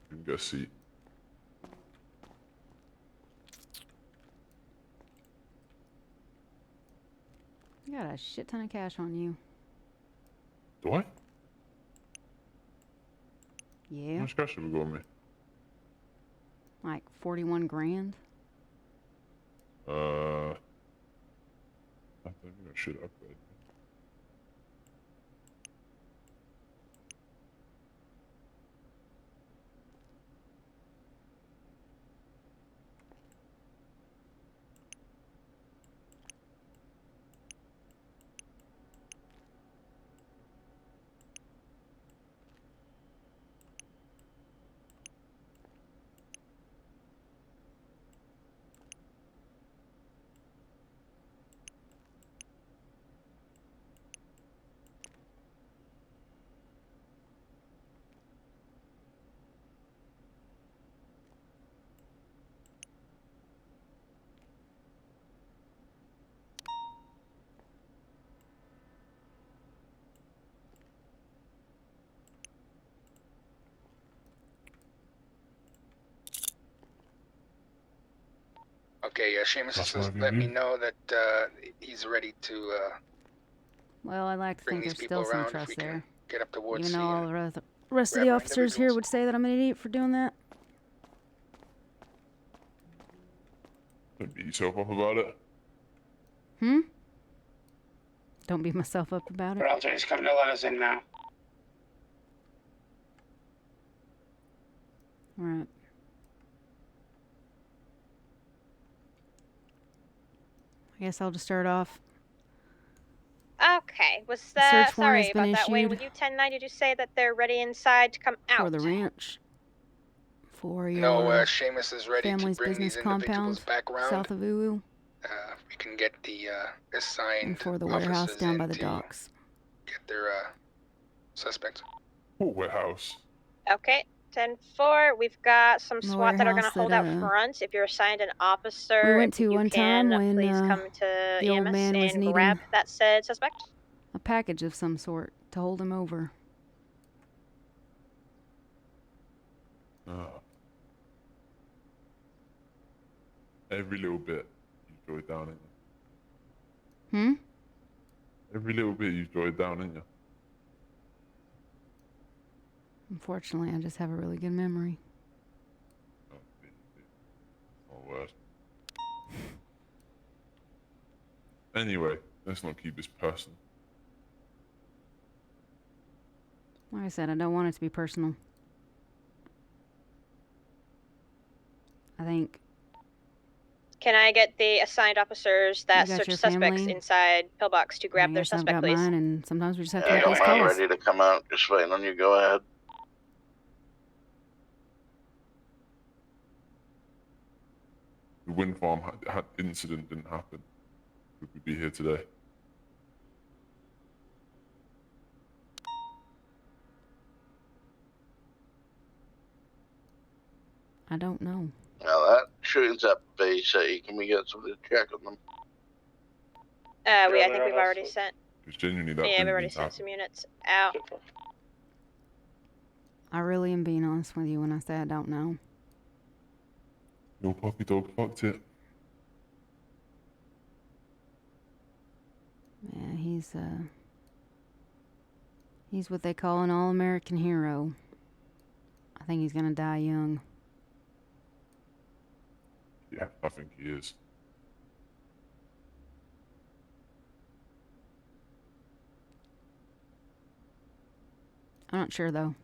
You can get a seat. You got a shit ton of cash on you. Do I? Yeah. How much cash have we got on me? Like 41 grand. I think I should upgrade. Okay, Seamus That's says, what I let me mean. know that he's ready to Well, I like to bring think these there's people still some around. If we trust can there. get up towards Even though the all the rest of grab the our officers here individuals. would say that I'm an idiot for doing that. Don't beat yourself up about it. Don't beat myself up about it. But Alter is coming to let us in now. Right. I guess I'll just start off. Okay, was The search warrant sorry has been about that, Wayne. issued With you 10-9, did you say that they're ready inside to come out? for the ranch. For your No, Seamus is ready to family's bring business these individuals compound back around. south of Uwu, We can get the assigned and for the warehouse officers down in by the to docks. get their suspects. What warehouse? Okay, 10-4. We've got some The SWAT that are going to warehouse hold that, out front. If you're assigned an officer, we went if to you one can, time when please come to the old EMS man was and needing grab that said suspect. a package of some sort to hold him over. Every little bit you draw it down, ain't you? Hmm? Every little bit you draw it down, ain't you? Unfortunately, I just have a really good memory. Oh, word. Anyway, let's not keep this personal. Like I said, I don't want it to be personal. I think Can I get the assigned officers that You got search your suspects family? inside pillbox to grab I their guess I've suspect, got please? mine, and sometimes we just have to Yeah, make I'm these not calls. ready to come out. Just waiting on you. Go ahead. The wind farm had incident didn't happen, would we be here today? I don't know. Now that shooting's at Bay City. Can we get somebody to check on them? I think we've already sent. Because genuinely that Yeah, didn't we've already need to sent happen. some units out. I really am being honest with you when I say I don't know. Your puppy dog fucked it. Yeah, he's what they call an all-American hero. I think he's gonna die young. Yeah, I think he is. I'm not sure though.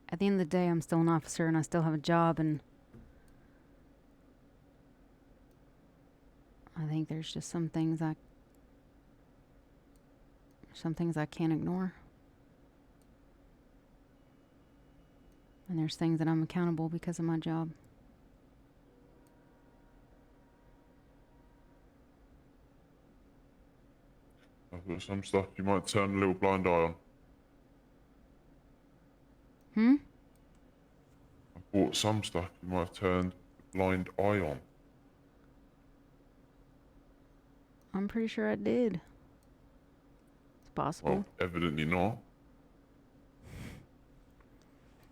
At the end of the day, I'm still an officer and I still have a job, and I think there's just some things I can't ignore. And there's things that I'm accountable because of my job. I've got some stuff you might turn a little blind eye on. I bought some stuff you might have turned a blind eye on. I'm pretty sure I did. It's possible. Well, evidently not.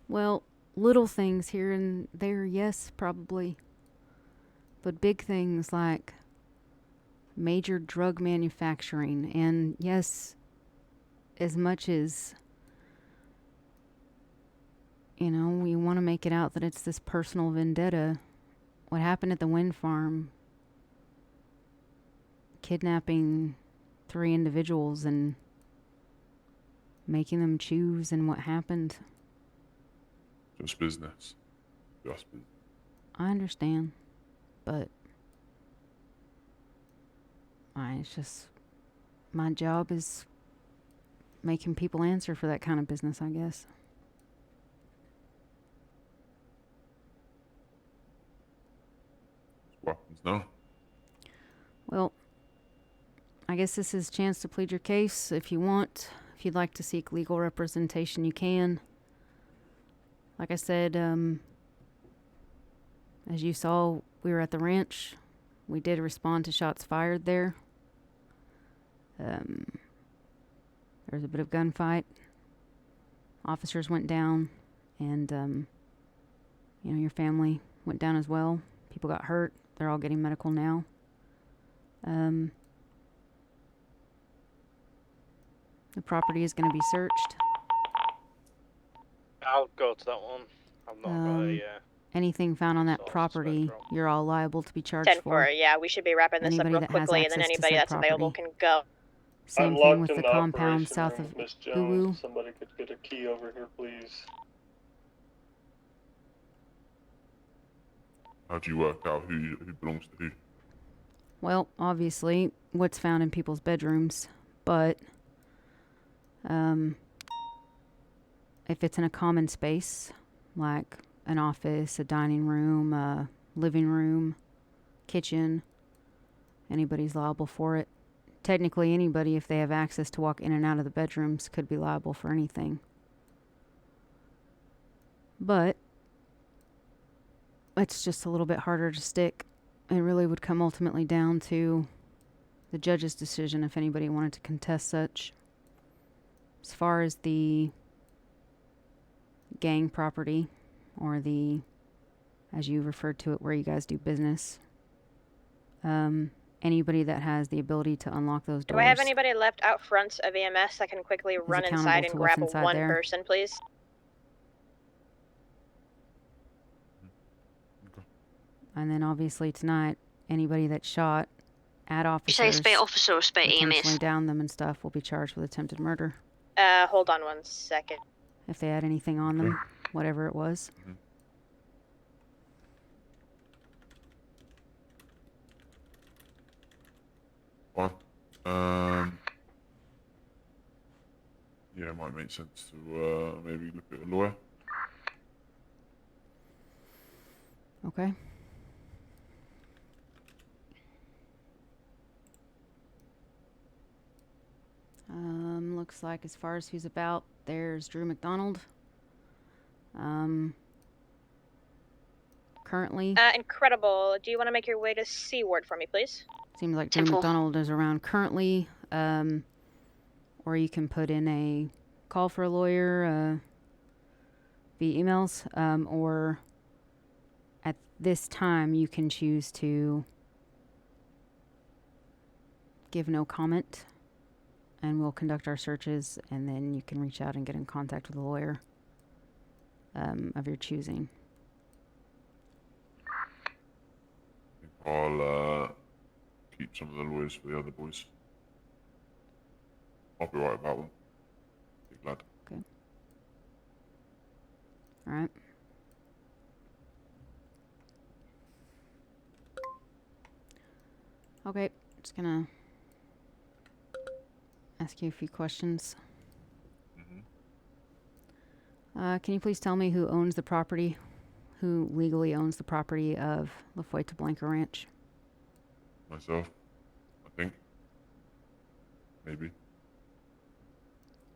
Well, little things here and there, yes, probably. But big things like major drug manufacturing, and yes, as much as, you know, we want to make it out that it's this personal vendetta, what happened at the wind farm, kidnapping 3 individuals and making them choose, and what happened. Just business. Just business. I understand, but it's just, my job is making people answer for that kind of business, I guess. What happens now? Well, I guess this is a chance to plead your case if you want. If you'd like to seek legal representation, you can. Like I said, as you saw, we were at the ranch. We did respond to shots fired there. There was a bit of gunfight. Officers went down, and, you know, your family went down as well. People got hurt. They're all getting medical now. The property is going to be searched. I'll go to that one. I've not got a. Anything found on that property, you're all liable to be charged 10-4, for. yeah, we should be wrapping this up Anybody real that has quickly, and then access to anybody said that's available property. can go. Same I'm thing locked with in the the compound operation south room of with Miss Jones. Uwu. If somebody could get a key over here, please. How do you work out who belongs to who? Well, obviously, what's found in people's bedrooms, but if it's in a common space, like an office, a dining room, a living room, kitchen, anybody's liable for it. Technically, anybody, if they have access to walk in and out of the bedrooms, could be liable for anything. But it's just a little bit harder to stick. It really would come ultimately down to the judge's decision if anybody wanted to contest such. As far as the gang property, or the, as you referred to it, where you guys do business, anybody that has the ability to unlock those doors. Do I have anybody left out front of EMS that can quickly run inside and grab one person, please? And then obviously tonight, anybody that shot at officers, You say spare officer or spare intentionally EMS? down them and stuff, will be charged with attempted murder. Hold on 1 second. If they had anything on them, whatever it was. Fine. Yeah, it might make sense to maybe look at a lawyer. Okay. Looks like as far as who's about, there's Drew McDonald. Currently. Incredible. Do you want to make your way to C Ward for me, please? Seems like Drew McDonald is around currently. Or you can put in a call for a lawyer via emails. Or at this time, you can choose to give no comment. And we'll conduct our searches, and then you can reach out and get in contact with a lawyer of your choosing. I'll keep some of the lawyers for the other boys. I'll be right about them. Be glad. Okay. All right. Okay, just gonna ask you a few questions. Can you please tell me who owns the property? Who legally owns the property of La Fuente Blanca Ranch? Myself, I think. Maybe.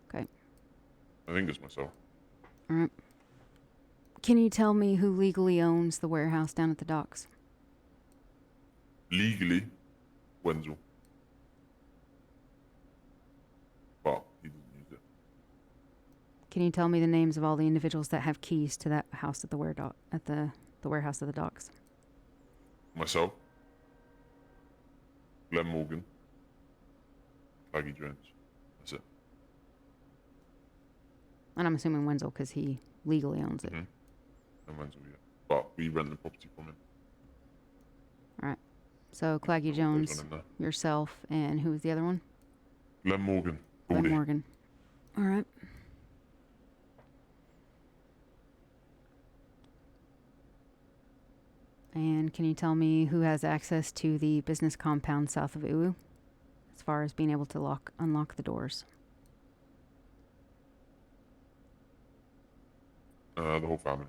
Okay. I think it's myself. All right. Can you tell me who legally owns the warehouse down at the docks? Legally, Wenzel. But he doesn't use it. Can you tell me the names of all the individuals that have keys to that house at the warehouse of the docks? Myself. Glenn Morgan. Claggy Jones. That's it. And I'm assuming Wenzel because he legally owns it. And Wenzel, yeah. But we rent the property from him. All right. So Claggy Jones, yourself, and who was the other one? Glenn Morgan. Glenn Morgan. All right. And can you tell me who has access to the business compound south of Uwu, as far as being able to unlock the doors? The whole family.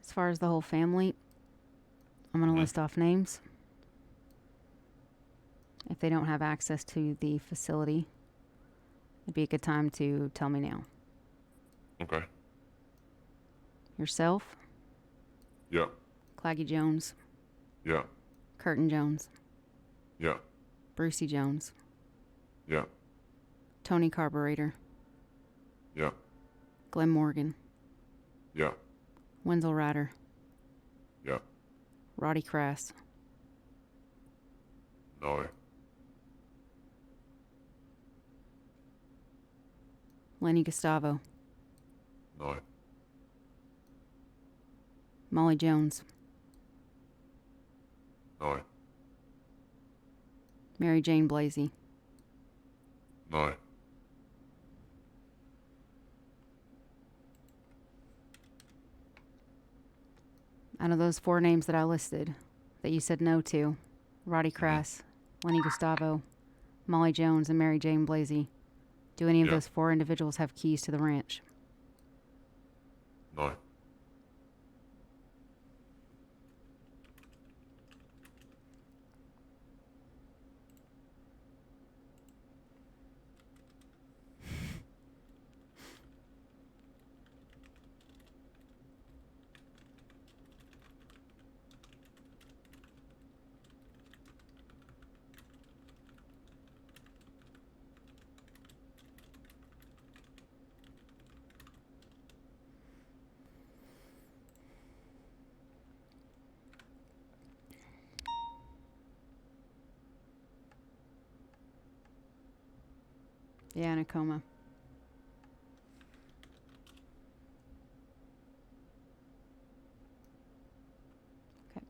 As far as the whole family, I'm going to list off names. If they don't have access to the facility, it'd be a good time to tell me now. Okay. Yourself? Yeah. Claggy Jones? Yeah. Curtin Jones? Yeah. Brucey Jones. Yeah. Tony Carburetor. Yeah. Glenn Morgan. Yeah. Wenzel Ryder. Yeah. Roddy Crass. No. Lenny Gustavo. No. Molly Jones. No. Mary Jane Blasey. No. Out of those 4 names that I listed that you said no to, Roddy Crass, Lenny Gustavo, Molly Jones, and Mary Jane Blasey, do any of those 4 individuals have keys to the ranch? No. Yeah, in a coma. Okay.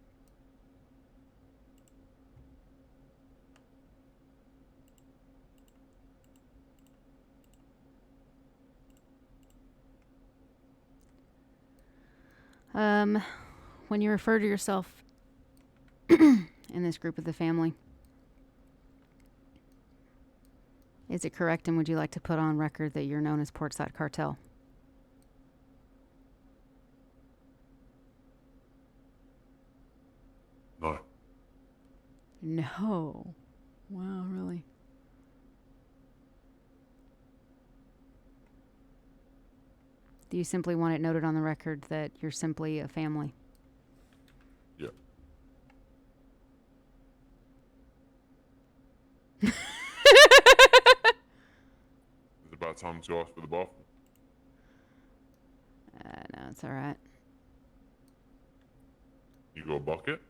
When you refer to yourself in this group of the family, is it correct, and would you like to put on record that you're known as Portside Cartel? No. No. Wow, really? Do you simply want it noted on the record that you're simply a family? Yeah. It's about time to ask for the bathroom. No, it's all right. You got a bucket?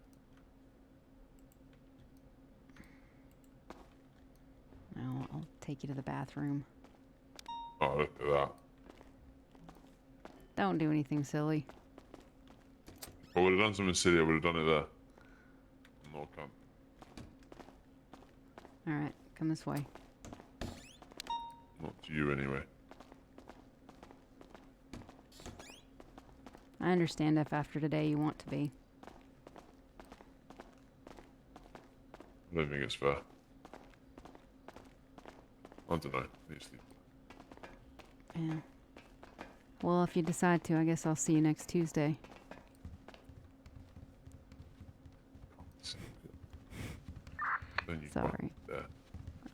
No, I'll take you to the bathroom. Oh, look at that. Don't do anything silly. If I would have done something silly, I would have done it there. No, can't. All right, come this way. Not to you, anyway. I understand if after today you want to be. I don't think it's fair. I don't know. Need to sleep. Yeah. Well, if you decide to, I guess I'll see you next Tuesday. Sorry.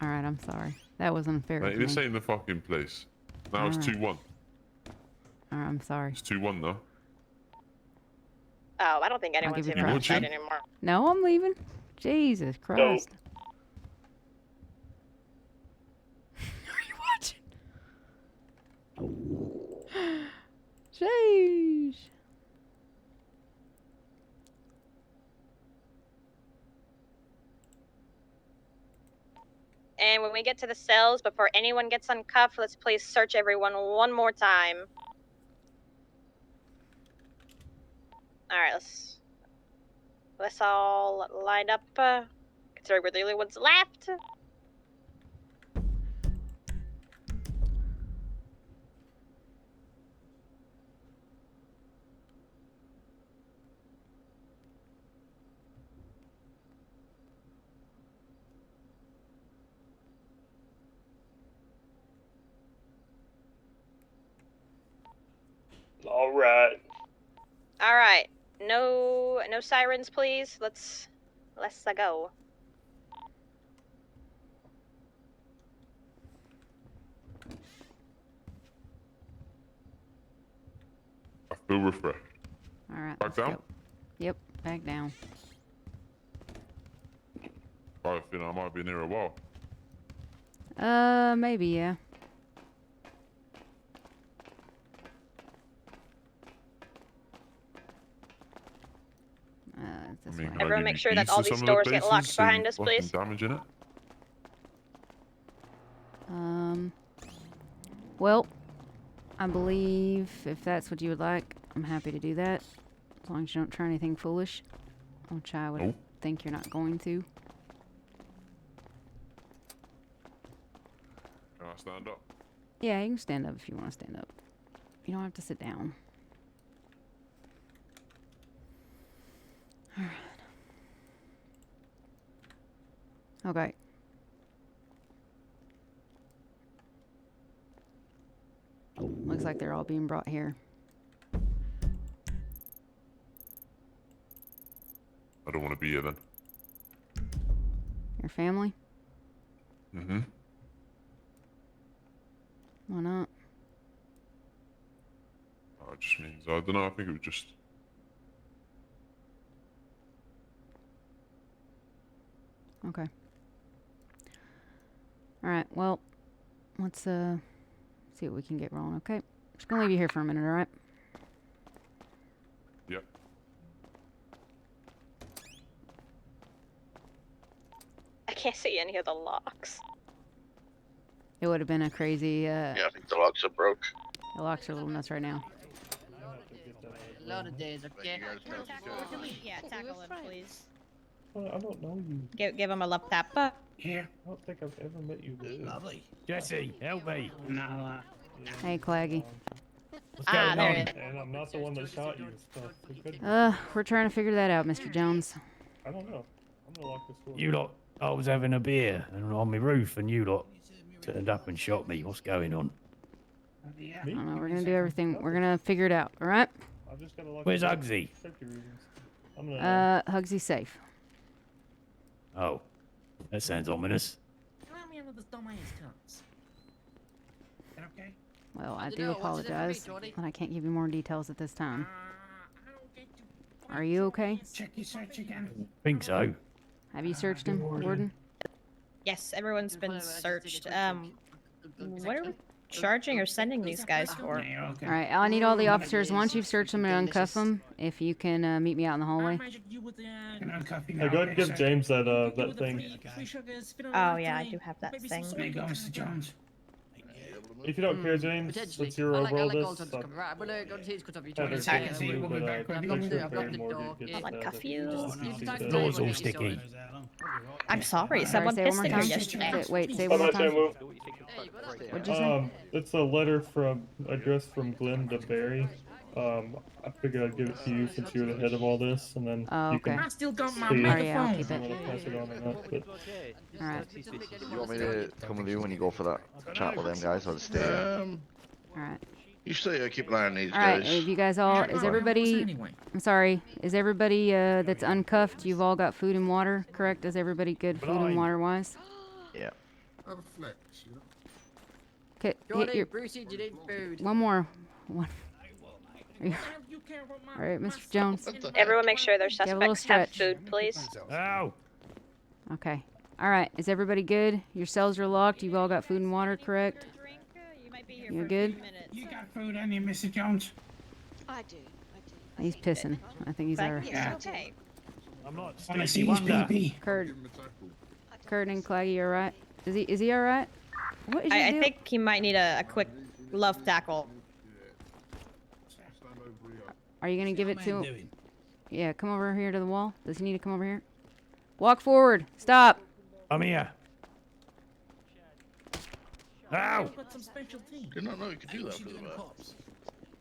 All right, I'm sorry. That was unfair. Mate, this ain't the fucking place. Now it's 2-1. All right, I'm sorry. It's 2-1 though. Oh, I don't think anyone's give you even props. outside anymore. No, I'm leaving. Jesus Christ. Are you watching? Jeez. And when we get to the cells, before anyone gets uncuffed, let's please search everyone one more time. Alright, let's all line up, considering we're the only ones left. Alright. Alright. No sirens, please. Let's go. I feel refreshed. All right. Back down? Go. Yep, back down. I have a feeling I might be near a while. Maybe, yeah. This way. Everyone make sure that all these doors get locked behind us, please. Damage in it? Well, I believe if that's what you would like, I'm happy to do that. As long as you don't try anything foolish, which I would think you're not going to. Can I stand up? Yeah, you can stand up if you want to stand up. You don't have to sit down. Alright. Okay. Looks like they're all being brought here. I don't want to be here then. Your family? Mm-hmm. Why not? Oh, it just means, I don't know, I think it was just... Okay. Alright, well, let's see what we can get rolling, okay? Just gonna leave you here for a minute, alright? Yep. I can't see any of the locks. It would have been a crazy, Yeah, I think the locks are broke. The locks are a little nuts right now. A lot of days, okay? Yeah, tackle him, please. I don't know you. Give him a love tap. Here. I don't think I've ever met you before. Lovely. Jesse, help me. No, Hey, Claggy. what's going on? And I'm not the one that shot you. We're trying to figure that out, Mr. Jones. I don't know. I'm gonna lock this door. You lot, I was having a beer on my roof and you lot turned up and shot me. What's going on? I don't know, we're gonna do everything. We're gonna figure it out, alright? I'm just gonna lock Where's the door. Uggsy? Safety reasons. I'm gonna. Hugsy's safe. Oh, that sounds ominous. Okay. Well, I do apologize, but I can't give you more details at this time. Are you okay? Check your search again. Think so. Have you searched him, Warden? Yes, everyone's been searched. What are we charging or sending these guys for? Alright, I need all the officers. Once you've searched them and uncuff them, if you can meet me out in the hallway. Hey, go ahead and give James that that thing. Oh yeah, I do have that thing. There you go, Mr. Jones. If you don't care, James, since you're over all this, I'll uncuff you. Door's all sticky. I'm sorry, someone say it one pissed more in here time? yesterday. Wait, say it one more time. What'd you say? It's a letter addressed from Glenn to Barry. I figured I'd give it to you since you're the head of all this, and then you okay. can I still got my see I'll keep if it. you want to pass it on or not. But Alright. You want me to come with you when you go for that chat with them guys, or to stay here? Alright. You stay here, keep an eye on these Alright, guys. have you guys all, is everybody, I'm sorry, is everybody that's uncuffed, you've all got food and water, correct? Is everybody good food and water wise? Yeah. Okay, Brucey, you need food. one more. One. Alright, Mr. Jones. Everyone make sure their Give a little suspects have stretch. food, please. Ow. Okay. Alright, is everybody good? Your cells are locked, you've all got food and water, correct? You're good? You got food on you, Mr. Jones? I do. He's pissing. I think he's alright. Yeah. Okay. I'm not Wanna Stevie see his Wonder. Kurt and Claggy, you alright? Is he alright? What is your I deal? think he might need a quick love tackle. Are you gonna give it to him? Yeah, come over here to the wall. Does he need to come over here? Walk forward. Stop. I'm here. Ow! Did not know you could do that for the vet.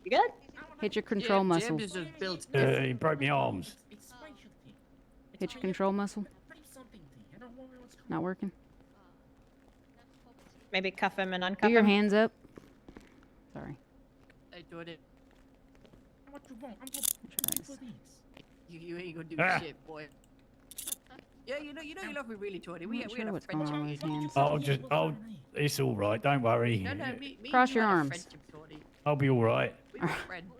You good? Hit your control muscle. He broke my arms. Hit your control muscle. Not working. Maybe cuff him and uncuff Do your him. hands up. Sorry. Hey, Jordan. What you want? I'm You ain't gonna do shit, boy. Yeah, you know you love me really, Jordan. We I'm not had sure a what's going on with his friendship. hands. It's all right. Don't worry. No, me Cross and you your had a arms. friendship, Jordan. I'll be all right. We were friends.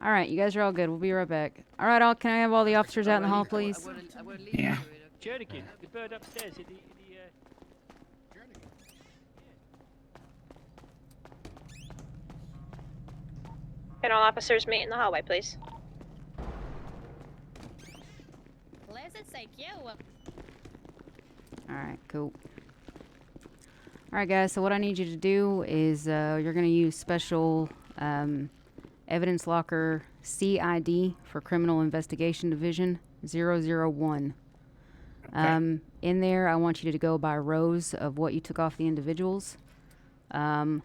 All right, you guys are all good. We'll be right back. All right, can I have all the officers out in the hall, please? Yeah. Jernigan, the bird upstairs in the Can all officers meet in the hallway, please? Alright, cool. Alright guys, so what I need you to do is you're going to use special evidence locker CID for Criminal Investigation Division 001. Okay. In there, I want you to go by rows of what you took off the individuals. I'm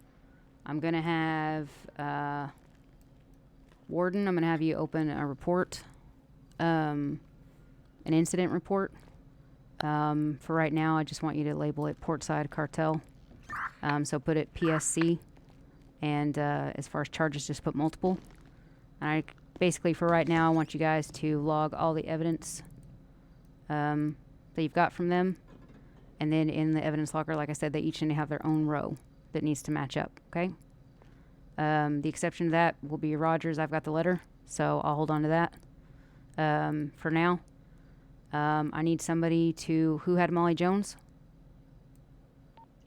going to have Warden, I'm going to have you open a report, an incident report. For right now, I just want you to label it Portside Cartel. So put it PSC. And as far as charges, just put multiple. And basically, for right now, I want you guys to log all the evidence that you've got from them. And then in the evidence locker, like I said, they each need to have their own row that needs to match up, okay? The exception to that will be Rogers. I've got the letter, so I'll hold on to that for now. I need somebody who had Molly Jones?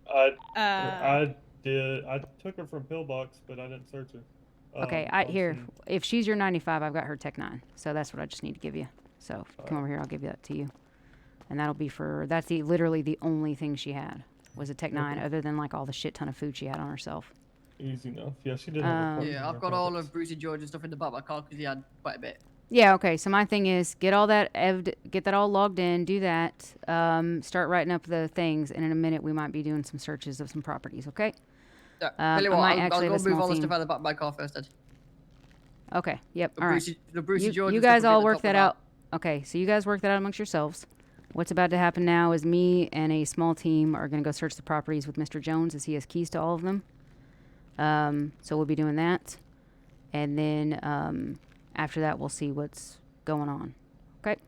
I did. I took her from Pillbox, but I didn't search her. Okay, here. If she's your 95, I've got her Tech 9, so that's what I just need to give you. So come over here, I'll give that to you. And that'll be that's literally the only thing she had was a Tech 9, other than like all the shit ton of food she had on herself. Easy enough. Yeah, she did have a Yeah, I've got all of Brucey George's stuff in the back of my car because he had quite a bit. Yeah, okay, so my thing is get all that get that all logged in, do that, start writing up the things, and in a minute we might be doing some searches of some properties, okay? Yeah, tell you what, I'll go move all the stuff out of the back of my car first then. Okay, yep, The all Brucey- right. the Brucey George you and stuff guys will be all at the work top that of out. Okay, so you guys work that out amongst yourselves. What's about to happen now is me and a small team are going to go search the properties with Mr. Jones as he has keys to all of them. So we'll be doing that. And then after that, we'll see what's going on. Okay?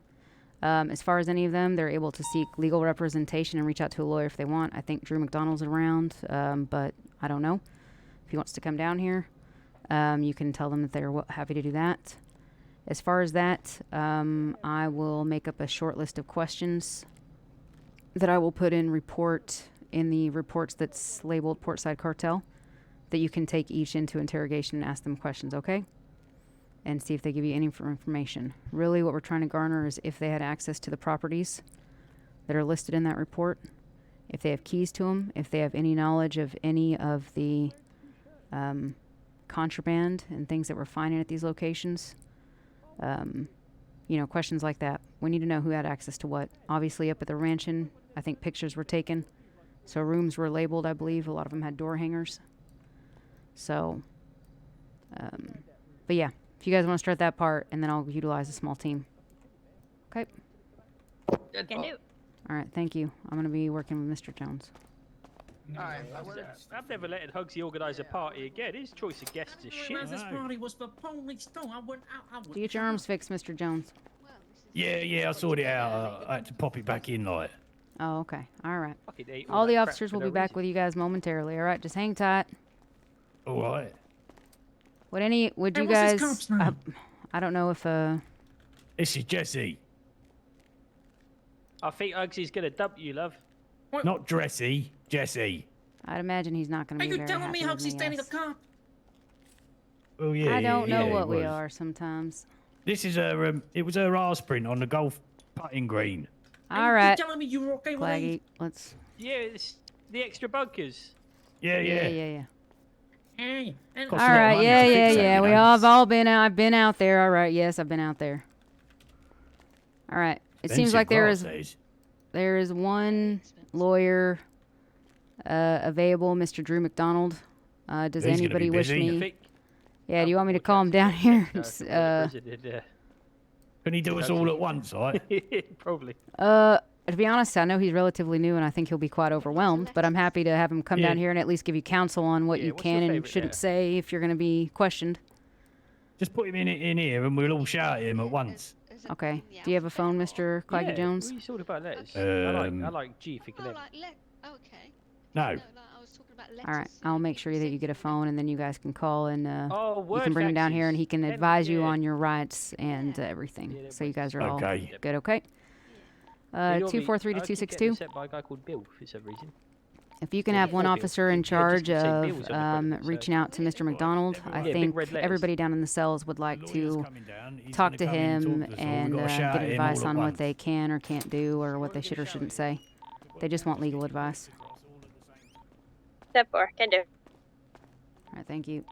As far as any of them, they're able to seek legal representation and reach out to a lawyer if they want. I think Drew McDonald's around, but I don't know. If he wants to come down here, you can tell them that they're happy to do that. As far as that, I will make up a short list of questions that I will put in the reports that's labeled Portside Cartel, that you can take each into interrogation and ask them questions, okay? And see if they give you any information. Really what we're trying to garner is if they had access to the properties that are listed in that report, if they have keys to them, if they have any knowledge of any of the contraband and things that we're finding at these locations. Questions like that. We need to know who had access to what. Obviously, up at the ranch-in, I think pictures were taken. So rooms were labeled, I believe. A lot of them had door hangers. So, but yeah, if you guys want to start that part, and then I'll utilize a small team. Okay? Can do. All right, thank you. I'm going to be working with Mr. Jones. I've never let Hugsy organise a party again. His choice of guests is shit. This party was for police too. I wouldn't. Do you get your arms fixed, Mr. Jones? Yeah, I sorted it out. I had to pop it back in, like. Oh, okay. All right. All All the that crap officers for will no be back reason. with you guys momentarily. All right, just hang tight. All right. Would Hey, you what's this guys? cop's name? I don't know if This is Jesse. I think Hugsy's gonna dump you, love. Not Dressy, Jesse. I'd imagine he's not going Are to be you very telling me happy how with she's me, standing a yes. cop? Oh yeah. I don't know yeah, what it we was. are sometimes. This is her. It was her arse print on the golf putting green. All right. You telling me you were okay with Claggy, it? let's. Yeah, it's the extra bunkers. Yeah. Yeah. Hey, and All Costs a lot of right. money Yeah. to fix that, you We know. all have all been out. I've been out there. All right. Yes, I've been out there. All right. It seems Expensive like grass, that is. there is one lawyer available, Mr. Drew McDonald. Does He's gonna anybody be wish busy. me? Yeah. Do you want me to call him down here? Can he do us all at once, right? Probably. To be honest, I know he's relatively new, and I think he'll be quite overwhelmed. But I'm happy to have him come down Yeah. here and at least give you counsel on what you what's can your and favourite shouldn't there? say if you're going to be questioned. Just put him in here, and we'll all shout at him at once. Okay. Do you have a phone, Mr. Claggy Yeah, Jones? What are you talking about letters? Um, I like G if you can. Okay. No. All right. I'll make sure that you get a phone, and then you guys can call, and Oh, you word can bring him down here, and he can faxes. advise you Yeah. on your rights and everything. So you guys are all Okay. good, okay? You'll be- 243 to I keep getting 262. set by a guy called Bill for some reason. If you can Yeah, have one Bill. officer in Yeah, just charge say of Bill's on the credit, so- reaching out to Mr. McDonald, I Yeah, big think red letters. everybody down in the cells would like to He's talk gonna to come in and him talk to us all. We've and gotta shout get at him advice all at on what once. they can or can't do or what they should or shouldn't say. They just want legal advice. 10-4, can do. All right, thank you.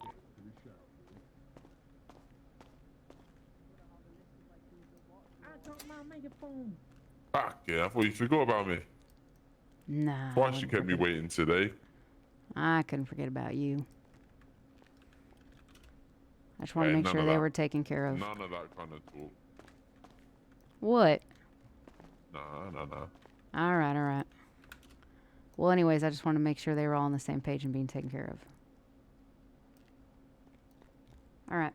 Fuck yeah, I thought you forgot about me. Nah. Twice you kept me waiting today. I couldn't forget about you. I just want to Hey, make none sure of they that. were taken care of. None of that kind of talk. What? Nah. All right. Well, anyways, I just want to make sure they were all on the same page and being taken care of. All right.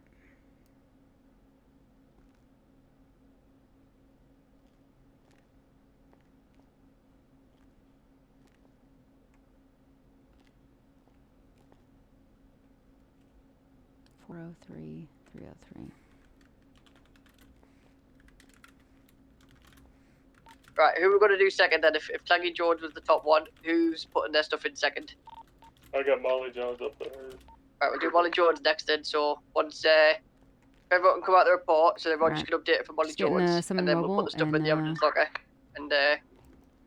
.403, 303. Right, who we're going to do second then? If Claggy George was the top one, who's putting their stuff in second? I got Molly Jones up there. Right, we'll do Molly George next then. So once everyone can come out the report, so everyone just can update it for Molly Just getting, George, someone and then we'll mobile put the stuff in and, the evidence locker, and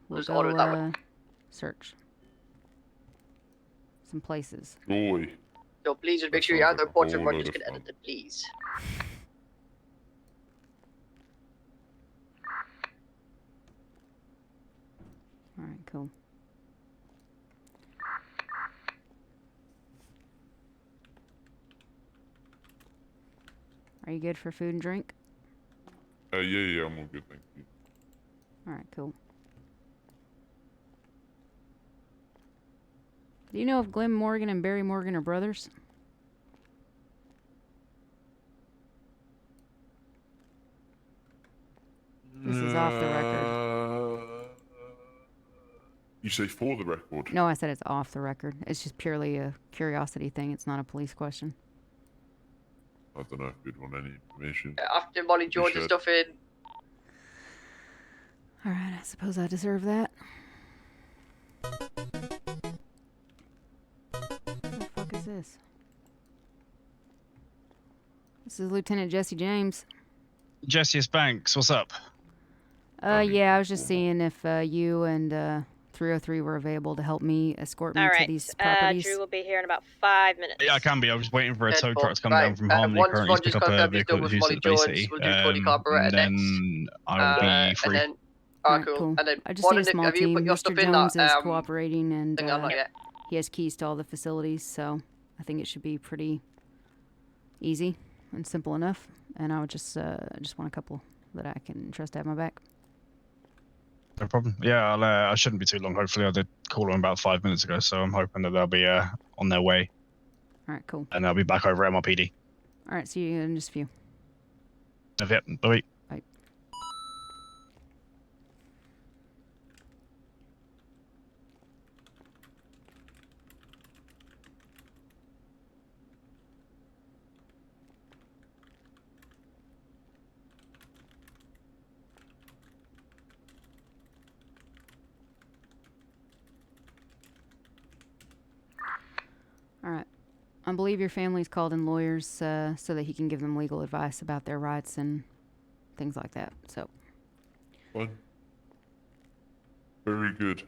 we'll just order it that way. search some places. Joy. So please just make That sure you're out sounds the like a report so whole everyone load just of can fun. edit it, please. All right, cool. Are you good for food and drink? Yeah, I'm all good, thank you. All right, cool. Do you know if Glenn Morgan and Barry Morgan are brothers? This is off the record. You say for the record? No, I said it's off the record. It's just purely a curiosity thing. It's not a police question. I don't know if you'd want any information. After Molly George's should. stuff in, All right, I suppose I deserve that. What the fuck is this? This is Lieutenant Jesse James. Jesse, it's Banks. What's up? Yeah, I was just seeing if you and 303 were available to help me escort me All to right. these properties. Drew will be here in about 5 minutes. Yeah, I can be. I was waiting for a tow Deadpool. truck to come Right, down from Harmony once currently to Roger's pick up a confirmed he's vehicle done with that's used Molly at the Bay George, City. we'll do Cody Carburetor And next. then I'll be free. And then, Alright, cool. And then, I just need a Warden, small have you team. put your Mr. stuff in Jones that is cooperating, and thing or not yet? he has keys to all the facilities, so I think it should be pretty easy and simple enough. And I would just want a couple that I can trust to have my back. No problem. Yeah, I shouldn't be too long. Hopefully, I did call them about 5 minutes ago, so I'm hoping that they'll be on their way. All right, cool. And they'll be back over at MRPD. All right, see you in just a few. Yep, bye. Bye. All right. I believe your family's called in lawyers so that he can give them legal advice about their rights and things like that. So. Fine. Very good.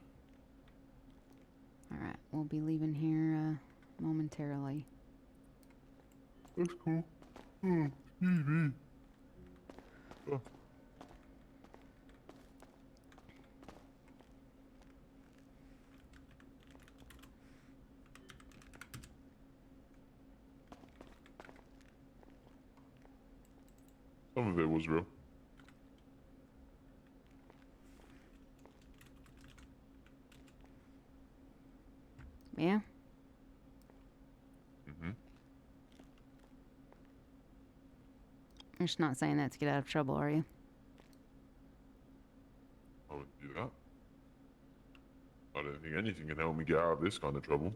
All right, we'll be leaving here momentarily. That's cool. Oh, excuse me. Oh. Some of it was real. Yeah? Mm-hmm. You're just not saying that to get out of trouble, are you? I wouldn't do that. I don't think anything can help me get out of this kind of trouble.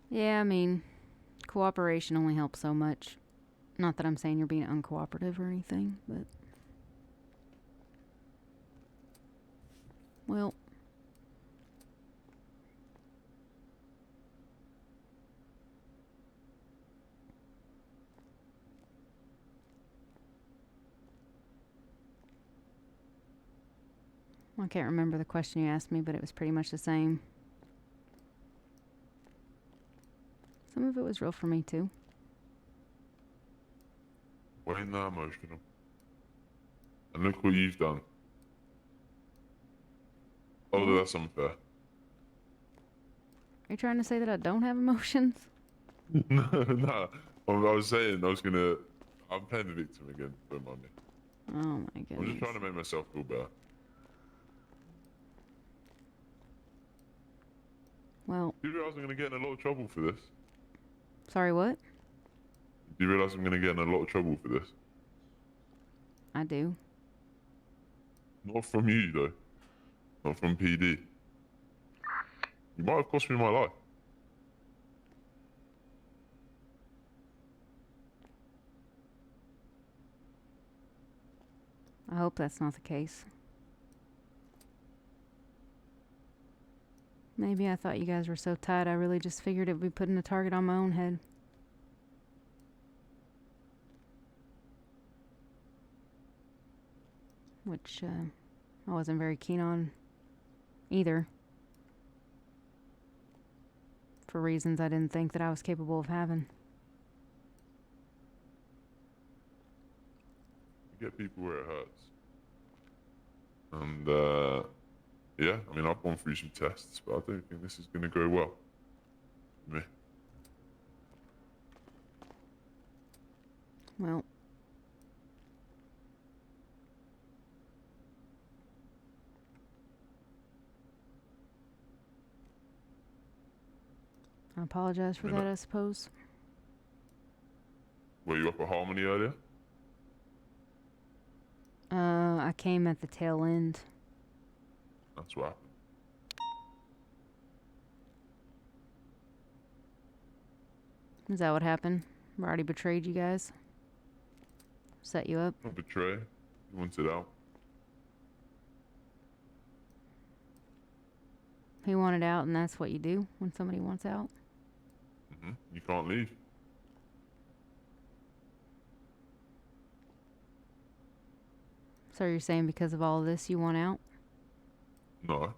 Yeah, I mean, cooperation only helps so much. Not that I'm saying you're being uncooperative or anything, but... Well... I can't remember the question you asked me, but it was pretty much the same. Some of it was real for me, too. Why ain't that emotional? And look what you've done. Oh, that's unfair. Are you trying to say that I don't have emotions? No. I was saying I'm playing the victim again, don't mind me. Oh my goodness. I'm just trying to make myself feel better. Well... Do you realise I'm going to get in a lot of trouble for this? Sorry, what? Do you realise I'm going to get in a lot of trouble for this? I do. Not from you, though. Not from PD. You might have cost me my life. I hope that's not the case. Maybe I thought you guys were so tight, I really just figured it would be putting a target on my own head. Which, I wasn't very keen on either. For reasons I didn't think that I was capable of having. You get people where it hurts. And, yeah, I mean, I've gone through some tests, but I don't think this is going to go well for me. Well. I apologize for that, I suppose. Were you up at Harmony earlier? I came at the tail end. That's what happened. Is that what happened? I already betrayed you guys? Set you up? Not betray. You wanted out. He wanted out, and that's what you do when somebody wants out? You can't leave. So you're saying because of all of this you want out? No.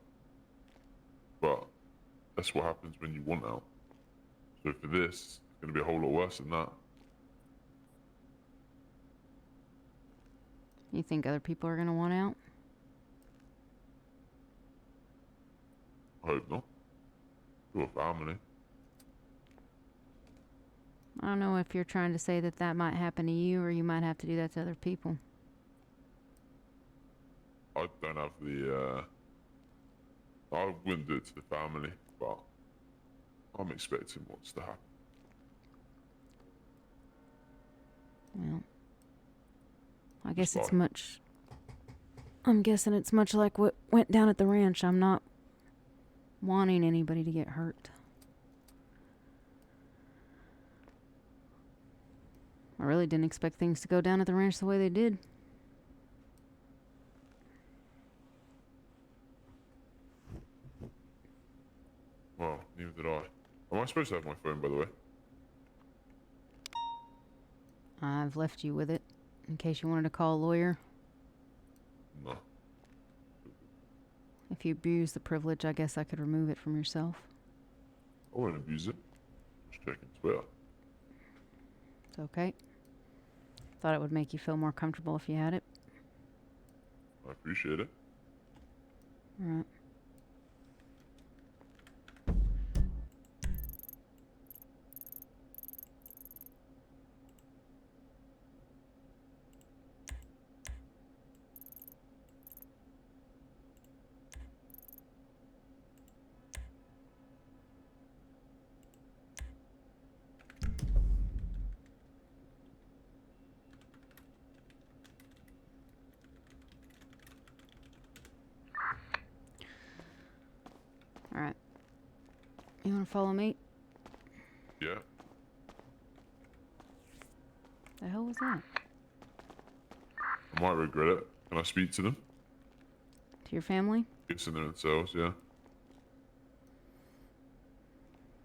But that's what happens when you want out. So for this, it's going to be a whole lot worse than that. You think other people are going to want out? I hope not. Your family. I don't know if you're trying to say that that might happen to you, or you might have to do that to other people. I don't have the, I wouldn't do it to the family, but I'm expecting what's to happen. Well, I guess it's much... I'm guessing it's much like what went down at the ranch. I'm not wanting anybody to get hurt. I really didn't expect things to go down at the ranch the way they did. Well, neither did I. Am I supposed to have my phone, by the way? I've left you with it, in case you wanted to call a lawyer. No. If you abuse the privilege, I guess I could remove it from yourself. I won't abuse it. Just checking Twitter. It's okay. Thought it would make you feel more comfortable if you had it. I appreciate it. Alright. Alright. You want to follow me? Yeah. The hell was that? I might regret it. Can I speak to them? To your family? Guessing they're in cells, yeah.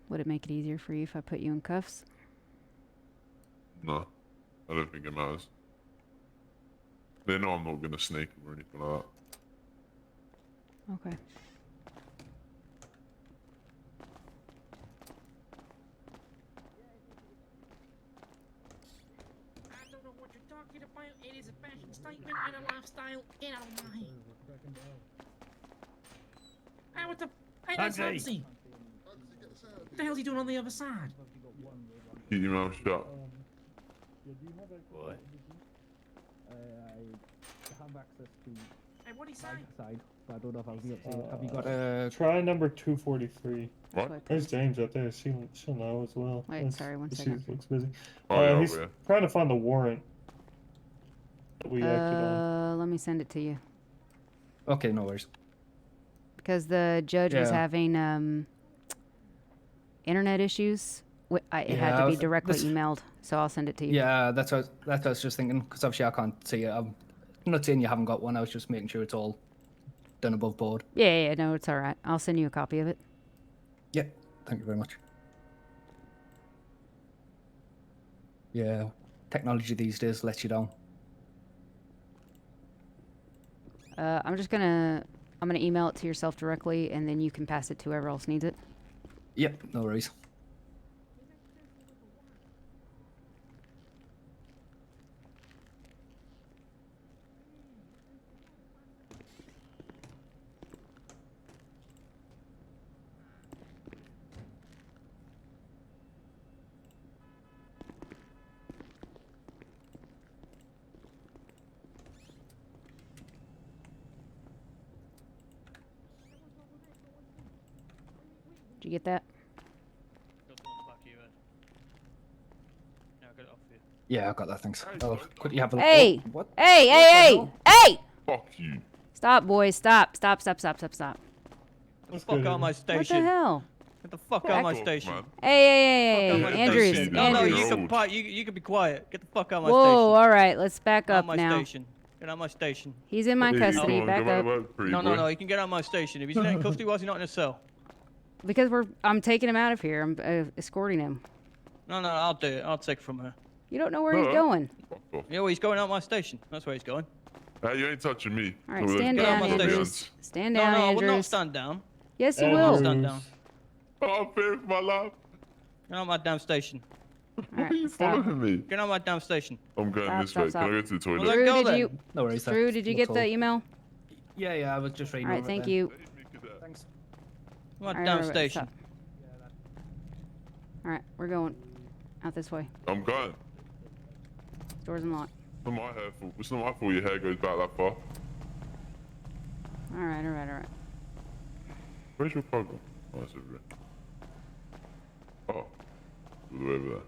Would it make it easier for you if I put you in cuffs? No, I don't think it matters. They know I'm not gonna snake them or anything like that. Okay. I don't know what you're talking about. It is a fashion statement and a lifestyle. Get out of my head. Hey, what the? Hey, that's Hugsy. What the hell's he doing on the other side? Keep your mouth shut. What? I have access to Hey, what'd he say? side, but I don't know if I'll be up to. Have you got Try number 243. What? There's James out there. She'll know as well. Wait, sorry, one she second. looks busy. Oh, yeah, he's yeah. trying to find the warrant that we acted on. Let me send it to you. Okay, no worries. Because the judge was Yeah. having internet issues. It had to be directly emailed, so I'll send it to you. Yeah, that's what I was just thinking, because obviously I can't see it. I'm not saying you haven't got one. I was just making sure it's all done above board. Yeah, no, it's all right. I'll send you a copy of it. Yeah, thank you very much. Yeah, technology these days lets you down. I'm gonna email it to yourself directly, and then you can pass it to whoever else needs it. Yep, no worries. Did you get that? Yeah, I got that, thanks. I'll quickly have a look. Hey! Oh, what? Hey! Fuck you. Stop, boys! Stop! Stop! Get the fuck out of my station. What the hell? Get the fuck out of my station. Hey! Fuck out of my Andrews! station. No, Andrews! you can be quiet. Get the fuck out of my Whoa! station. All right, let's back Get out up of my now. station. Get out of my station. He's in my custody. Back up. No, he can get out of my station. If he's not in custody, why is he not in a cell? Because I'm taking him out of here. I'm escorting him. No, I'll do it. I'll take it from her. You don't know where he's going. Yeah, well, he's going out my station. That's where he's going. Hey, you ain't touching me. All right, stand down, Andrews. Stand down, No, I Andrews. will not stand down. Yes, you I will. will stand down. I'm fearing for my life. Get out of my damn station. All right, Following me. Get out of my damn station. I'm going this Stop, way. stop. Can I go to the toilet? Well, Drew, go did then. you? No worries. Drew, did you get the email? Yeah, I was just reading All right, over it thank then. you. Thanks. My All right, damn right, station. stop. All right, we're going out this way. I'm going. Doors unlocked. It's not my hair fault. It's not my fault your hair goes back that far. All right. Where's your car gone? Oh, it's over there. Oh. All the way over there.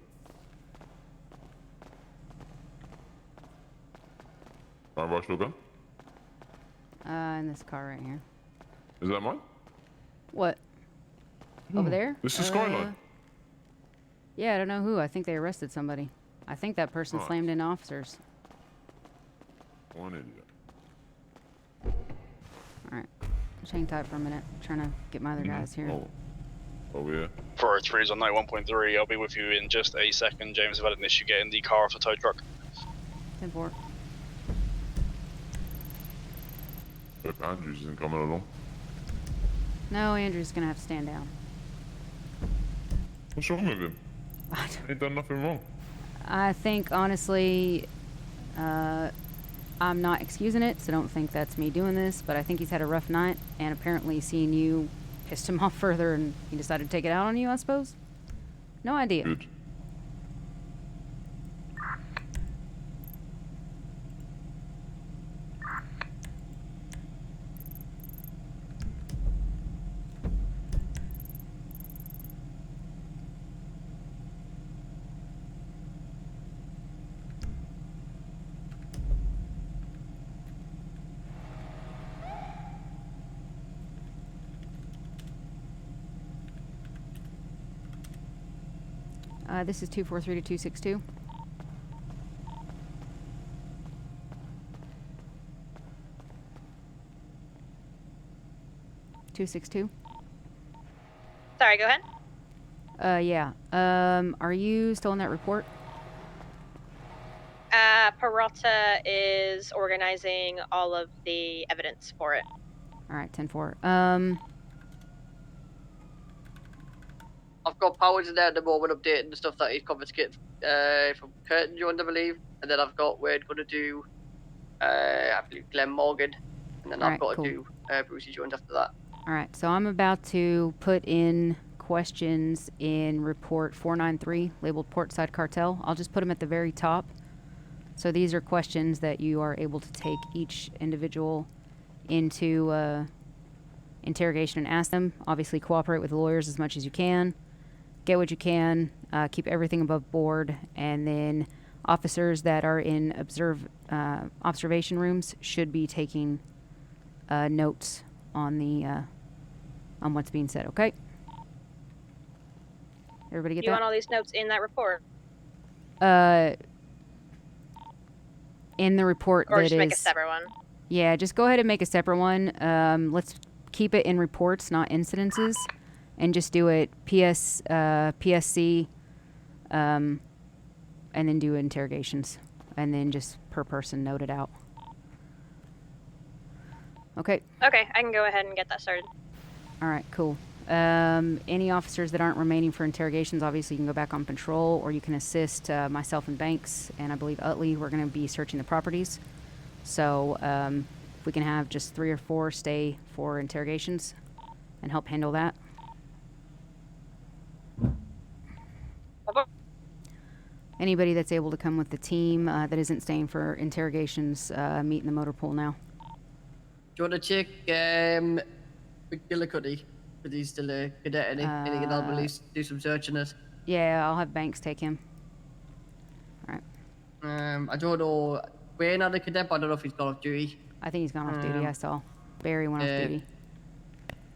Can I rush your gun? In this car right here. Is that mine? What? Over there? This is Skyline. Yeah, I don't know who. I think they arrested somebody. I think that person Nice. slammed in officers. One idiot. All right. Hang tight for a minute. I'm trying to get my other guys here. Oh yeah. 403 is on 91.3. I'll be with you in just a second. James, I've had an issue getting the car off the tow truck. 10-4. Hope Andrews isn't coming along. No, Andrew's gonna have to stand down. What's wrong with him? Ain't done nothing wrong. I think, honestly, I'm not excusing it, so don't think that's me doing this, but I think he's had a rough night, and apparently seeing you pissed him off further, and he decided to take it out on you, I suppose? No idea. Good. This is 243 to 262. 262. Sorry, go ahead. Yeah. Are you still in that report? Peralta is organizing all of the evidence for it. All right, 10-4. I've got Powers in there at the moment updating the stuff that he's confiscated from Curtin Jones, I believe. And then I've got Wade going to do, I believe, Glenn Morgan. And then I've Alright, got cool. to do Brucey Jones after that. All right, so I'm about to put in questions in report 493 labeled Portside Cartel. I'll just put them at the very top. So these are questions that you are able to take each individual into interrogation and ask them. Obviously, cooperate with the lawyers as much as you can. Get what you can. Keep everything above board. And then officers that are in observation rooms should be taking notes on the on what's being said. Okay. Everybody get Do you that? want all these notes in that report? In the report Or that just is... make a separate one? Yeah, just go ahead and make a separate one. Let's keep it in reports, not incidences. And just do it PSC, and then do interrogations. And then just per person note it out. Okay. Okay, I can go ahead and get that started. All right, cool. Any officers that aren't remaining for interrogations, obviously you can go back on patrol, or you can assist myself and Banks, and I believe Utley. We're going to be searching the properties. So if we can have just 3 or 4 stay for interrogations and help handle that. Anybody that's able to come with the team that isn't staying for interrogations, meet in the motor pool now. Do you want to check McGillicuddy? Because he's still a cadet, and he can help at least do some searching it. Yeah, I'll have Banks take him. All right. I don't know. Wayne had a cadet, but I don't know if he's gone off duty. I think he's gone off duty. I saw Barry went off duty.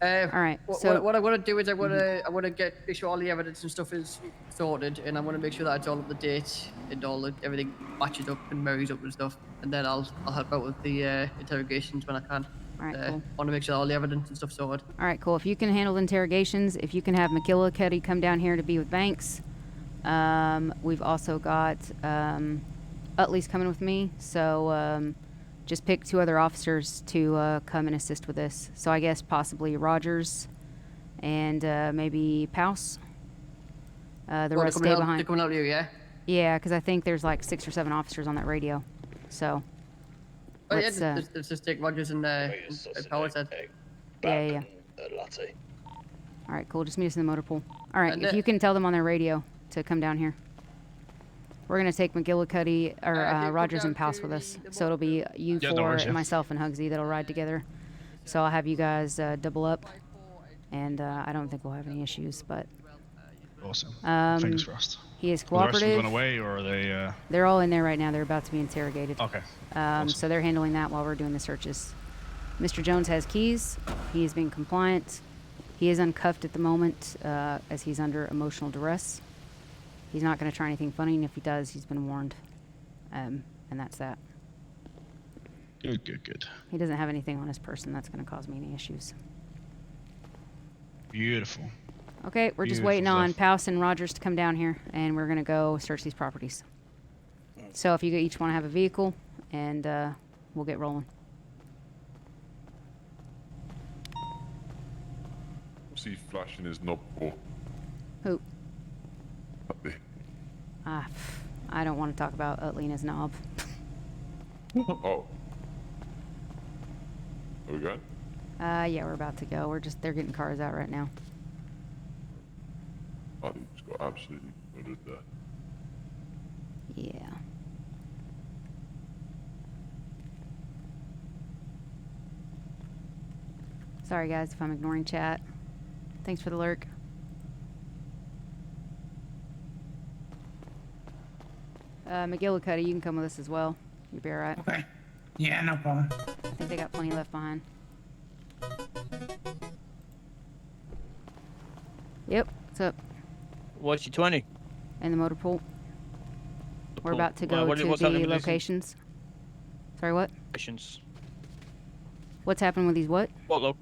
All right. So what I want to do is I want to make sure all the evidence and stuff is sorted, and I want to make sure that it's all up to date and everything matches up and marries up and stuff. And then I'll help out with the interrogations when I can. All right, cool. I want to make sure all the evidence and stuff sorted. All right, cool. If you can handle interrogations, if you can have McGillicuddy come down here to be with Banks. We've also got Utley's coming with me, so just pick 2 other officers to come and assist with this. So I guess possibly Rogers and maybe Pouse. The rest stay behind. They're coming out with you, yeah? Yeah, because I think there's like 6 or 7 officers on that radio. So let's just take Rogers and Powers then. Yeah. All right, cool. Just meet us in the motor pool. All right, if you can tell them on their radio to come down here. We're going to take McGillicuddy, or Rogers and Pouse with us. So it'll be you 4 and myself and Hugsy that'll ride together. So I'll have you guys double up. And I don't think we'll have any issues, but... Awesome. Fingers crossed. He is Are cooperative. the rest of them gone away, or are they... They're all in there right now. They're about to be interrogated. Okay. Awesome. So they're handling that while we're doing the searches. Mr. Jones has keys. He is being compliant. He is uncuffed at the moment as he's under emotional duress. He's not going to try anything funny, and if he does, he's been warned. And that's that. Good. He doesn't have anything on his person that's going to cause me any issues. Beautiful. Okay, we're just waiting on Pouse and Rogers to come down here, and we're going to go search these properties. So if you each want to have a vehicle, and we'll get rolling. What's he flashing his knob for? Who? Utley. I don't want to talk about Utley and his knob. Oh. Are we going? Yeah, we're about to go. They're getting cars out right now. Oh, he just got absolutely murdered there. Yeah. Sorry guys if I'm ignoring chat. Thanks for the lurk. McGillicuddy, you can come with us as well. You'll be alright. Okay. Yeah, no problem. I think they got plenty left behind. Yep, what's up? What's your 20? In the motor pool. We're Cool. about to go What's to happening the with these- locations. Sorry, what? Locations. What's happening with these what? What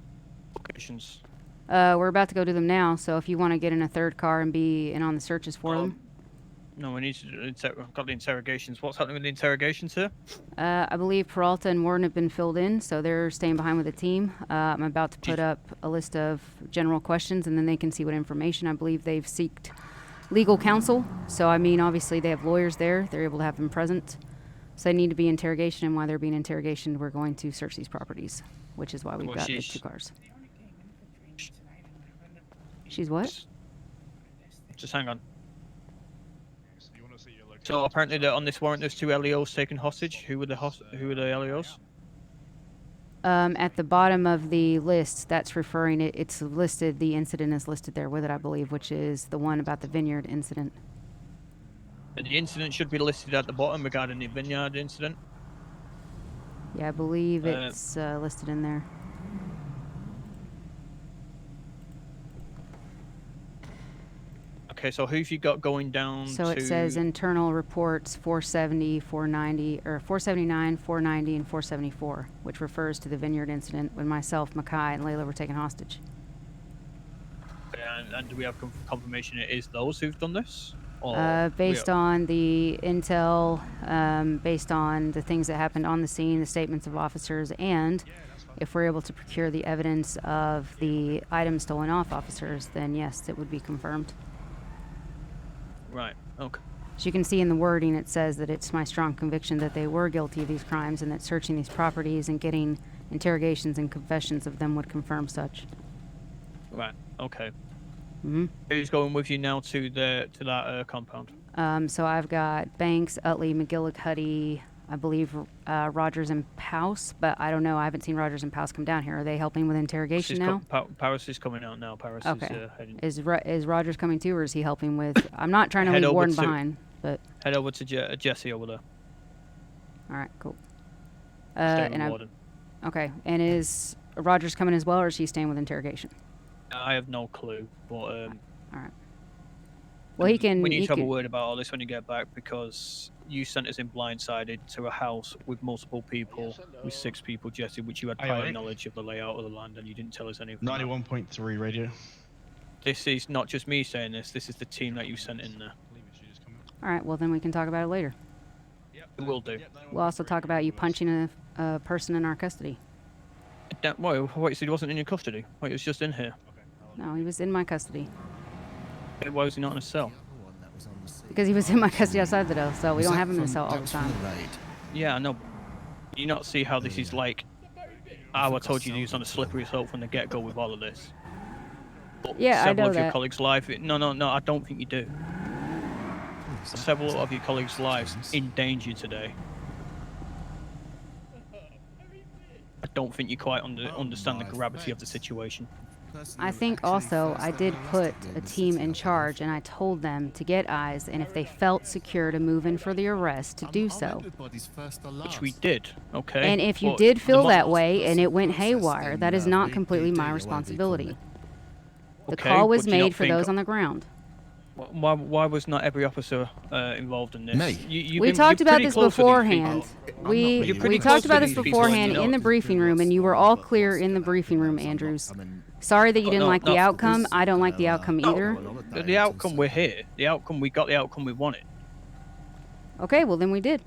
Locations. We're about to go to them now, so if you want to get in a third car and be in on the searches for them. No, we need to got the interrogations. What's happening with the interrogations here? I believe Peralta and Warden have been filled in, so they're staying behind with the team. I'm about to put up a list of general questions, and then they can see what information. I believe they've seeked legal counsel. So, I mean, obviously they have lawyers there. They're able to have them present. So they need to be interrogation, and while they're being interrogated, we're going to search these properties, which is why we've got the 2 cars. She's what? Just hang on. So apparently, on this warrant, there's 2 LEOs taken hostage. Who were the LEOs? At the bottom of the list, that's referring. It's listed. The incident is listed there with it, I believe, which is the one about the vineyard incident. And the incident should be listed at the bottom regarding the vineyard incident. Yeah, I believe it's listed in there. Okay, so who've you got going down So it says internal reports 470, 490, or 479, 490, and 474, which refers to the vineyard incident when myself, Mackay, and Layla were taken hostage. And do we have confirmation it is those who've done this? Based on the intel, based on the things that happened on the scene, the statements of officers, and if we're able to procure the evidence of the items stolen off officers, then yes, it would be confirmed. Right, okay. As you can see in the wording, it says that it's my strong conviction that they were guilty of these crimes and that searching these properties and getting interrogations and confessions of them would confirm such. Right, okay. Mm-hmm. Who's going with you now to that compound? So I've got Banks, Utley, McGillicuddy, I believe Rogers and Pouse, but I don't know. I haven't seen Rogers and Pouse come down here. Are they helping with interrogation now? Paris is coming out now. Paris okay. is heading. Is Rogers coming too, or is he helping with? I'm not trying to leave Warden behind, but head over to Jesse over there. All right, cool. Stay with Warden. Okay, and is Rogers coming as well, or is he staying with interrogation? I have no clue, but all right. Well, he can. We need to have a word about all this when you get back, because you sent us in blindsided to a house with multiple people, with 6 people, Jesse, which you had prior knowledge of the layout of the land, and you didn't tell us anything. 91.3 radio. This is not just me saying this. This is the team that you sent in there. All right. Well, then we can talk about it later. We will do. We'll also talk about you punching a person in our custody. Wait, so he wasn't in your custody? Wait, he was just in here. No, he was in my custody. Why was he not in a cell? Because he was in my custody outside the door, so we don't have him in a cell all the time. Yeah, I know. You not see how this is like? I told you he was on a slippery slope from the get-go with all of this. But yeah, I know several of that. your colleagues' lives. No, I don't think you do. Several of your colleagues' lives in danger today. I don't think you quite understand the gravity of the situation. I think also I did put a team in charge, and I told them to get eyes, and if they felt secure to move in for the arrest, to do so. Which we did, okay? And if you did feel that way and it went haywire, that is not completely my responsibility. The call was made for those on the ground. Why was not every officer involved in this? We talked about this beforehand. We talked about this beforehand in the briefing room, and you were all clear in the briefing room, Andrews. Sorry that you didn't like the outcome. I don't like the outcome either. The outcome, we're here. The outcome, we got the outcome we wanted. Okay, well then we did.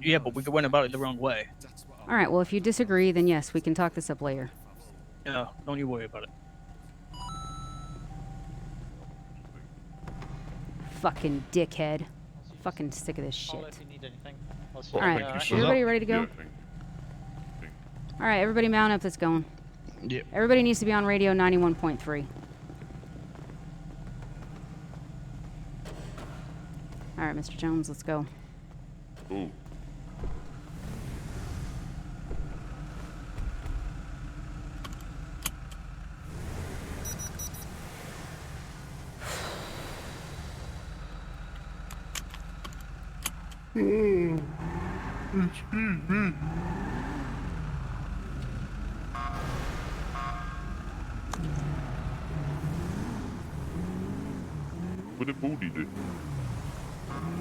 Yeah, but we went about it the wrong way. All right, well if you disagree, then yes, we can talk this up later. No, don't you worry about it. Fucking dickhead. Fucking sick of this shit. All right, everybody ready to go? All right, everybody mount up. That's going. Yep. Everybody needs to be on radio 91.3. All right, Mr. Jones, let's go. Ooh. What did Baldy do?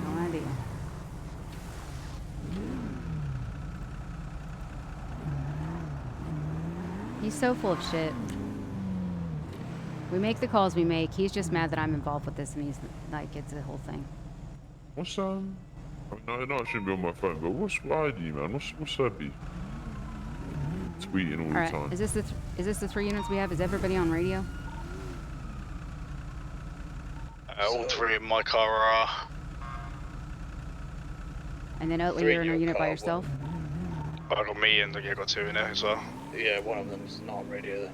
No idea. He's so full of shit. We make the calls we make. He's just mad that I'm involved with this, and he's like, it's a whole thing. What's I know I shouldn't be on my phone, but what's ID, man? What's her beef? Tweeting all the time. Is this the 3 units we have? Is everybody on radio? All 3 in my car are. And then Oatley, you're in a unit by yourself? I got me and I got 2 in there as well. Yeah, one of them's not on radio.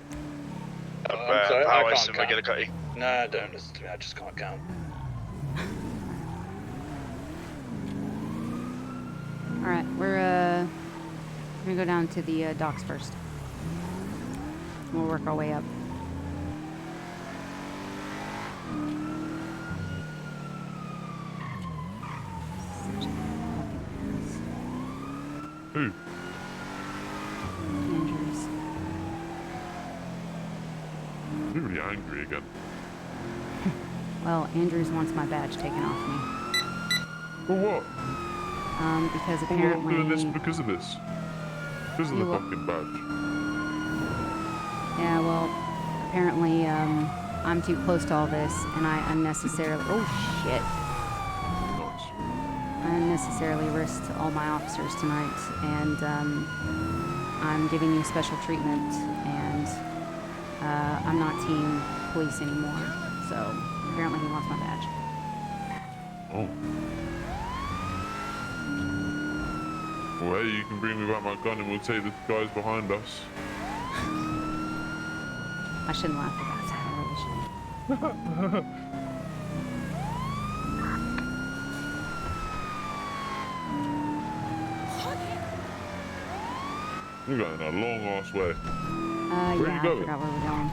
I'm sorry, I Powers can't and McGillicuddy. No, don't listen to me. I just can't count. All right, we're gonna go down to the docks first. We'll work our way up. Who? Andrews. You're really angry again. Well, Andrews wants my badge taken off me. For what? Because Well, apparently... I'm doing this because of this. Because of the fucking badge. Yeah, well, apparently, I'm too close to all this, and I unnecessarily... Oh, shit. I unnecessarily risked all my officers tonight, and, I'm giving you special treatment, and, I'm not team police anymore, so apparently he wants my badge. Oh. Well, hey, you can bring me back my gun and we'll take the guys behind us. I shouldn't laugh about that, I really shouldn't. You're going a long ass way. Where Yeah, are you I going? forgot where we're going.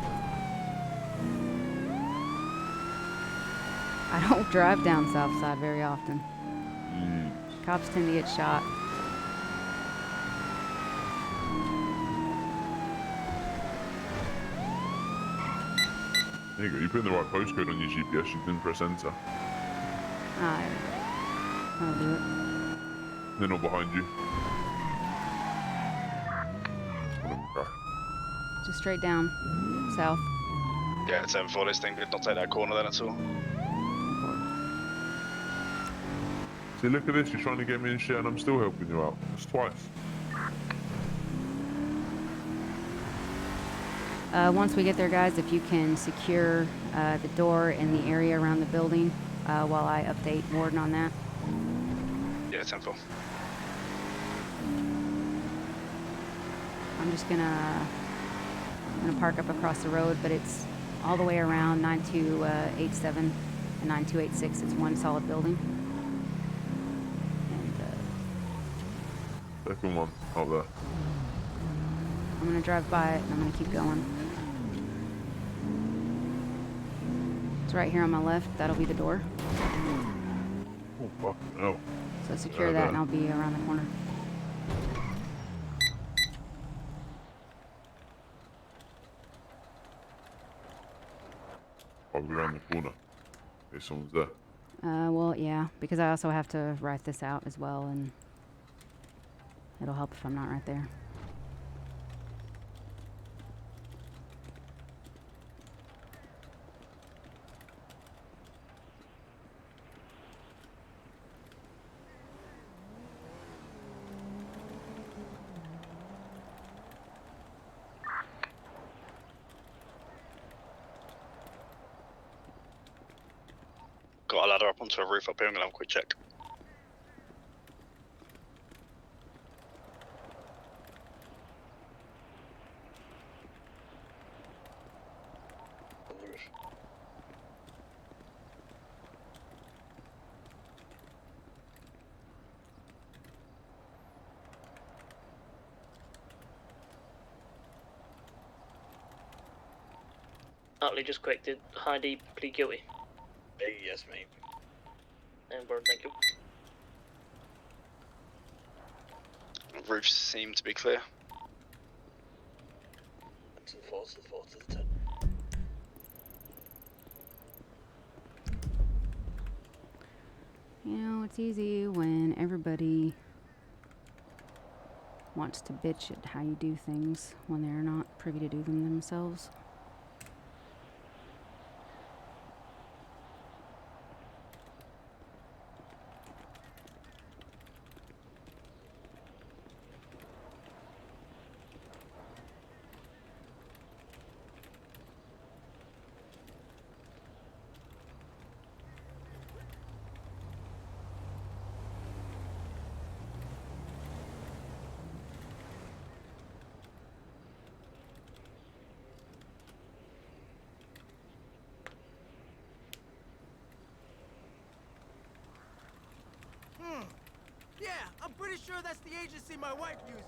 I don't drive down South Side very often. Cops tend to get shot. There you go. You put in the right postcode on your GPS. You didn't press enter. I'll do it. They're not behind you. Just straight down, south. Yeah, it's 7-4 this thing did not take that corner then at all. See, look at this. You're trying to get me in shit and I'm still helping you out. It's twice. Once we get there, guys, if you can secure the door and the area around the building while I update Warden on that. Yeah, 10-4. I'm just gonna park up across the road, but it's all the way around 9287 and 9286. It's one solid building. And second one out there. I'm gonna drive by it and I'm gonna keep going. It's right here on my left. That'll be the door. Oh, fucking hell. So secure that and I'll be around the corner. I'll be around the corner. If someone's there. Well, yeah, because I also have to write this out as well, and it'll help if I'm not right there. Got a ladder up onto a roof up here, I'm gonna have a quick check. Utley, just quick, did Heidi plead guilty? Yes, mate. And word, thank you. Roofs seem to be clear. To the 4, to the 4, to the 10. You know, it's easy when everybody wants to bitch at how you do things when they're not privy to do them themselves. Yeah, I'm pretty sure that's the agency my wife uses.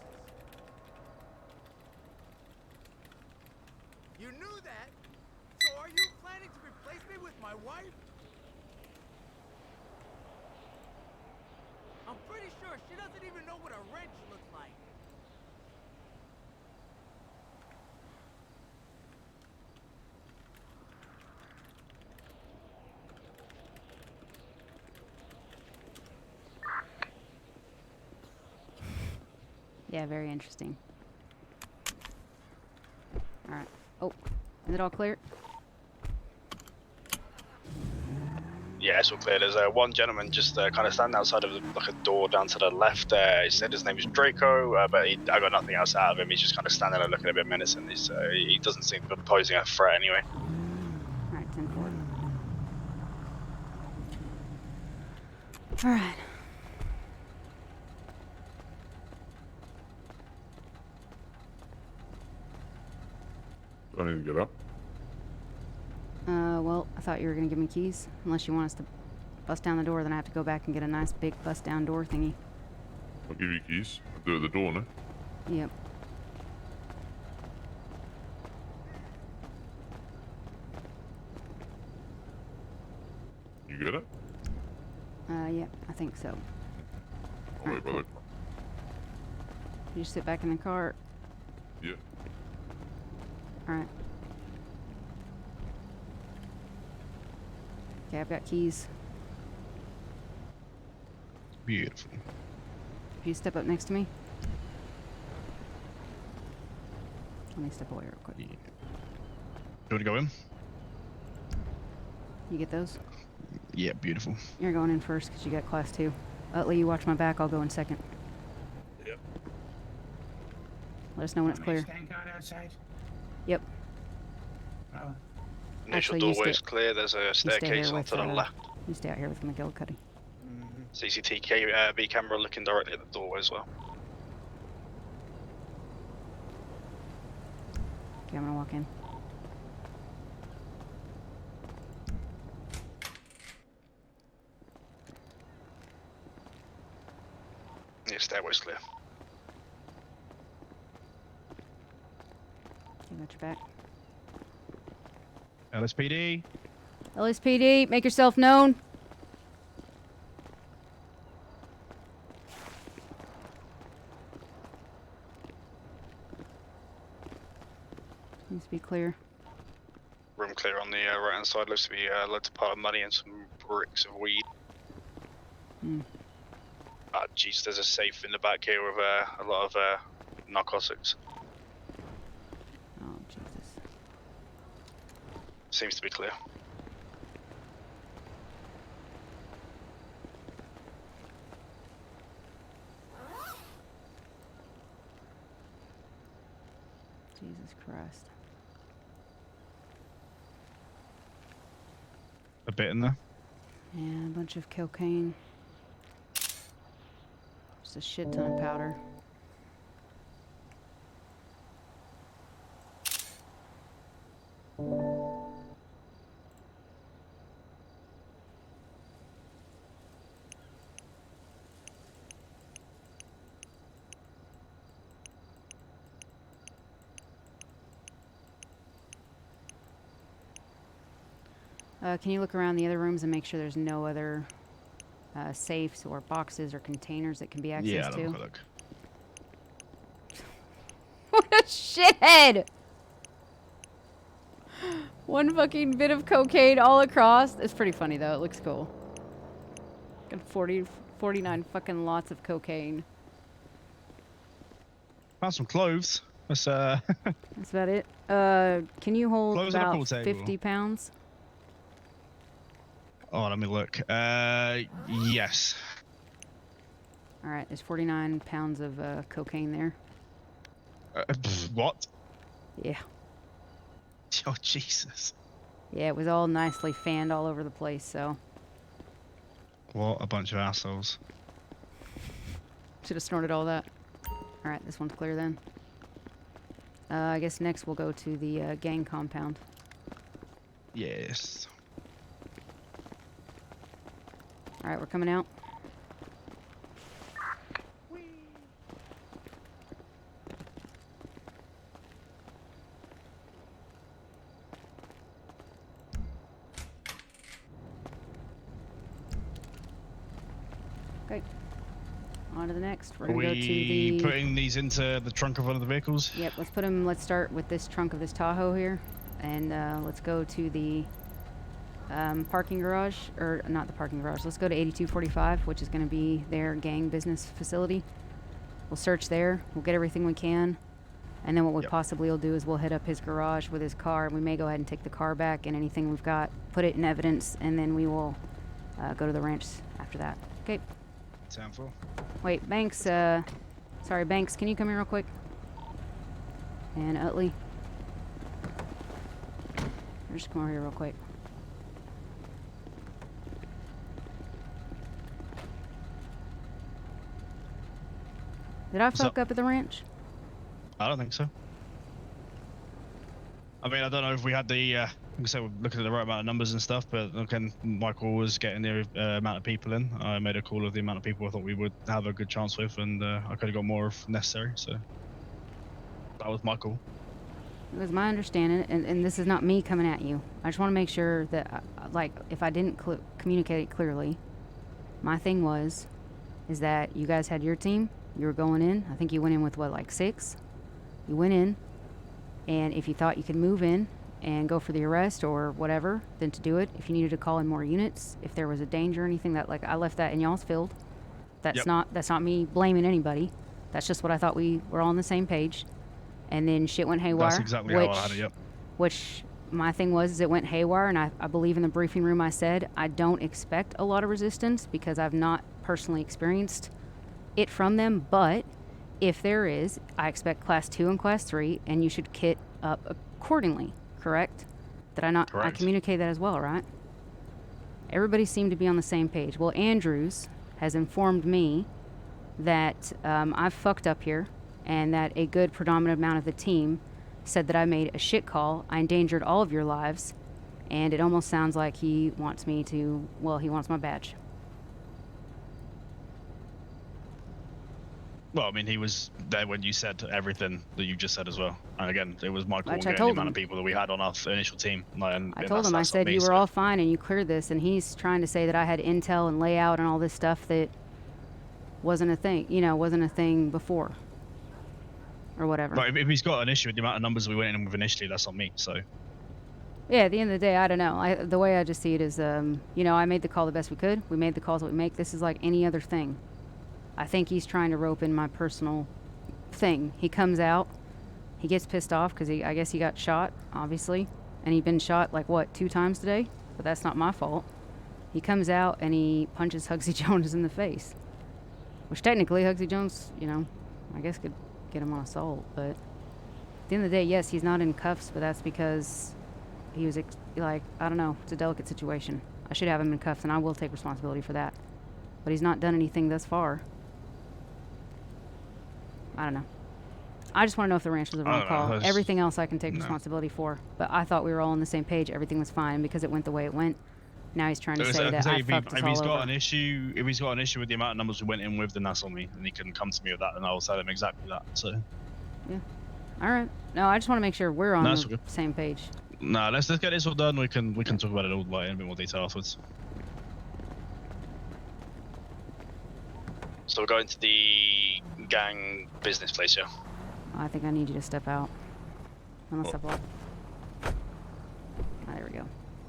You knew that? So are you planning to replace me with my wife? I'm pretty sure she doesn't even know what a wrench looks like. Yeah, very interesting. Alright. Oh, is it all clear? Yeah, it's all clear. There's one gentleman just kind of standing outside of like a door down to the left. He said his name is Draco, but I got nothing else out of him. He's just kind of standing there looking a bit menacing. He doesn't seem to be posing a threat anyway. Alright, 10-4. Alright. I need to get up. Well, I thought you were gonna give me keys. Unless you want us to bust down the door, then I have to go back and get a nice big bust down door thingy. I'll give you keys. I'll do it at the door, no? Yep. You get it? Yeah, I think so. I'll wait by the... You just sit back in the car. Yeah. Alright. Okay, I've got keys. Beautiful. Can you step up next to me? Let me step away real quick. Yeah. You want to go in? You get those? Yeah, beautiful. You're going in first because you got class 2. Utley, you watch my back. I'll go in second. Yep. Let us know when it's clear. Scan card outside? Yep. Oh. Initial Actually, doorway is clear. There's a staircase onto the left. You stay out here with McGillicuddy. CCTV camera looking directly at the doorway as well. Okay, I'm gonna walk in. Yeah, stairway's clear. You got your back. LSPD. LSPD, make yourself known. Needs to be clear. Room clear on the right hand side. Looks to be loads of pile of money and some bricks of weed. Ah, jeez, there's a safe in the back here with a lot of narcotics. Oh, Jesus. Seems to be clear. Jesus Christ. A bit in there. Yeah, a bunch of cocaine. Just a shit ton of powder. Can you look around the other rooms and make sure there's no other safes or boxes or containers that can be accessed to? Yeah, look. What a shithead! One fucking bit of cocaine all across. It's pretty funny though. It looks cool. Got 49 fucking lots of cocaine. Found some clothes. That's That's about it. Can you hold Clothes on a about pool table. 50 pounds? Oh, let me look. Yes. All right, there's 49 pounds of cocaine there. What? Yeah. Oh, Jesus. Yeah, it was all nicely fanned all over the place, so. What a bunch of assholes. Should have snorted all that. All right, this one's clear then. I guess next we'll go to the gang compound. Yes. All right, we're coming out. Okay. On to the next. We're Are gonna go to we the. putting these into the trunk of one of the vehicles? Yep. Let's put them. Let's start with this trunk of this Tahoe here, and let's go to the parking garage, or not the parking garage. Let's go to 8245, which is going to be their gang business facility. We'll search there. We'll get everything we can, and then what we possibly will do is we'll hit up his garage with his car. We may go ahead and take the car back and anything we've got, put it in evidence, and then we will go to the ranch after that. Okay. 10-4. Wait, Banks, sorry, Banks, can you come here real quick? And Utley. Just come over here real quick. Did I fuck up at the ranch? I don't think so. I mean, I don't know if we had the, like I said, we're looking at the right amount of numbers and stuff, but again, Michael was getting the amount of people in. I made a call of the amount of people I thought we would have a good chance with, and I could have got more if necessary, so that was my call. It was my understanding, and this is not me coming at you. I just want to make sure that, like, if I didn't communicate it clearly, my thing is that you guys had your team, you were going in. I think you went in with, what, like 6? You went in, and if you thought you could move in and go for the arrest or whatever, then to do it. If you needed to call in more units, if there was a danger or anything, that, like, I left that in y'all's field. That's not me blaming anybody. That's just what I thought we were all on the same page. And then shit went haywire. That's exactly how I had it, yep. Which my thing was, is it went haywire, and I believe in the briefing room I said I don't expect a lot of resistance because I've not personally experienced it from them, but if there is, I expect Class 2 and Class 3, and you should kit up accordingly, correct? Did I not? Correct. I communicate that as well, right? Everybody seemed to be on the same page. Well, Andrews has informed me that I've fucked up here, and that a good predominant amount of the team said that I made a shit call. I endangered all of your lives, and it almost sounds like he wants me to, well, he wants my badge. Well, I mean, he was there when you said everything that you just said as well. And again, it was my call Which I getting the told amount him. of people that we had on our initial team. And I told him, I said, you were all fine and you cleared this, and he's trying to say that I had intel and layout and all this stuff that wasn't a thing, wasn't a thing before. Or whatever. But if he's got an issue with the amount of numbers we went in with initially, that's on me, so. Yeah, at the end of the day, I don't know. The way I just see it is, I made the call the best we could. We made the calls that we make. This is like any other thing. I think he's trying to rope in my personal thing. He comes out, he gets pissed off because I guess he got shot, obviously. And he'd been shot, 2 times today? But that's not my fault. He comes out and he punches Hugsy Jones in the face. Which technically, Hugsy Jones, I guess could get him on assault. But at the end of the day, yes, he's not in cuffs, but that's because he was, I don't know, it's a delicate situation. I should have him in cuffs, and I will take responsibility for that. But he's not done anything thus far. I don't know. I just want to know if the ranch was a wrong call. Everything else I can take responsibility for. But I thought we were all on the same page. Everything was fine because it went the way it went. Now he's trying to say that I fucked us all over. If he's got an issue with the amount of numbers we went in with, then that's on me. And he can come to me with that, and I'll tell him exactly that. So. Yeah. All right. No, I just want to make sure we're on the same page. No, let's get this all done. We can talk about it all in a bit more detail afterwards. So we're going to the gang business place, yeah? I think I need you to step out. Unless I block. There we go.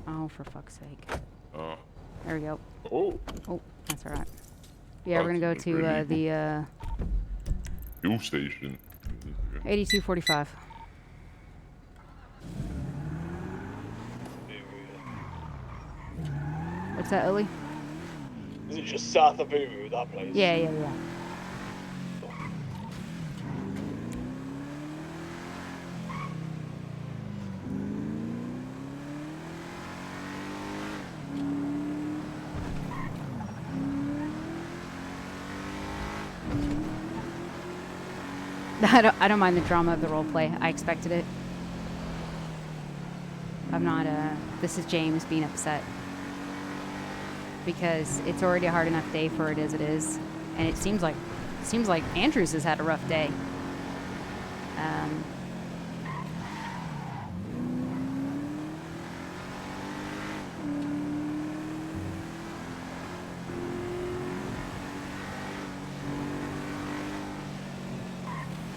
Oh, for fuck's sake. There we go. Oh, that's all right. Yeah, we're gonna go to the fuel station. 8245. What's that, Ellie? Is it just south of Uru, that place? Yeah, yeah, yeah. I don't mind the drama of the role play. I expected it. I'm not, this is James being upset. Because it's already a hard enough day for it as it is. And it seems like Andrews has had a rough day.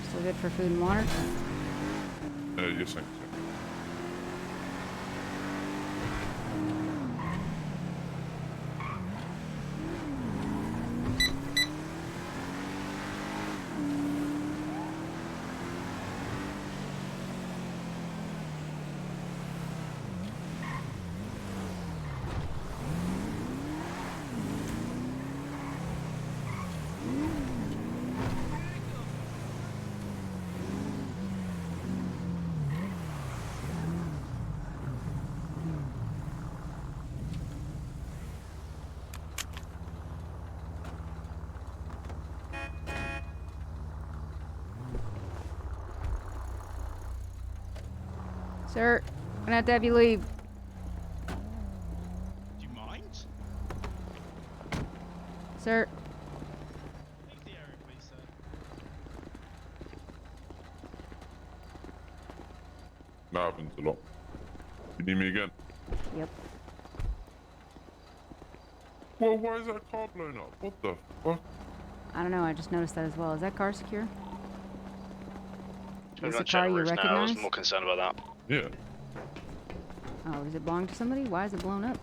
Still good for food and water? Yes, thanks. Sir, I'm gonna have to have you leave. Do you mind? Sir. Leave the area, please, sir. That happens a lot. You need me again? Yep. Well, why is that car blown up? What the fuck? I don't know, I just noticed that as well. Is that car secure? We're Is gonna the check car the you roof now. I was recognize? more concerned about that. Yeah. Oh, does it belong to somebody? Why is it blown up?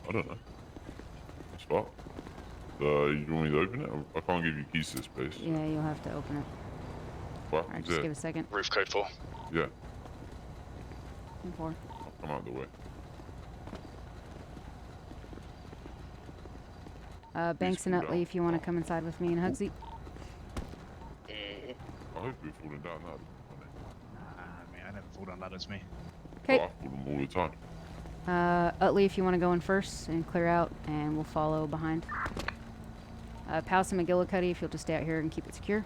I don't know. Spot. You want me to open it? I can't give you keys to this place. Yeah, you'll have to open it. What Alright, happens just there? give a second. Roof code 4. Yeah. 4. I'll come out of the way. Banks and Utley, if you want to come inside with me and Hugsy. I hope you're falling down that. I mean, I never fall down ladders, me. Okay. Oh, I fall them all the time. Utley, if you want to go in first and clear out, and we'll follow behind. Pals and McGillicuddy, if you'll just stay out here and keep it secure.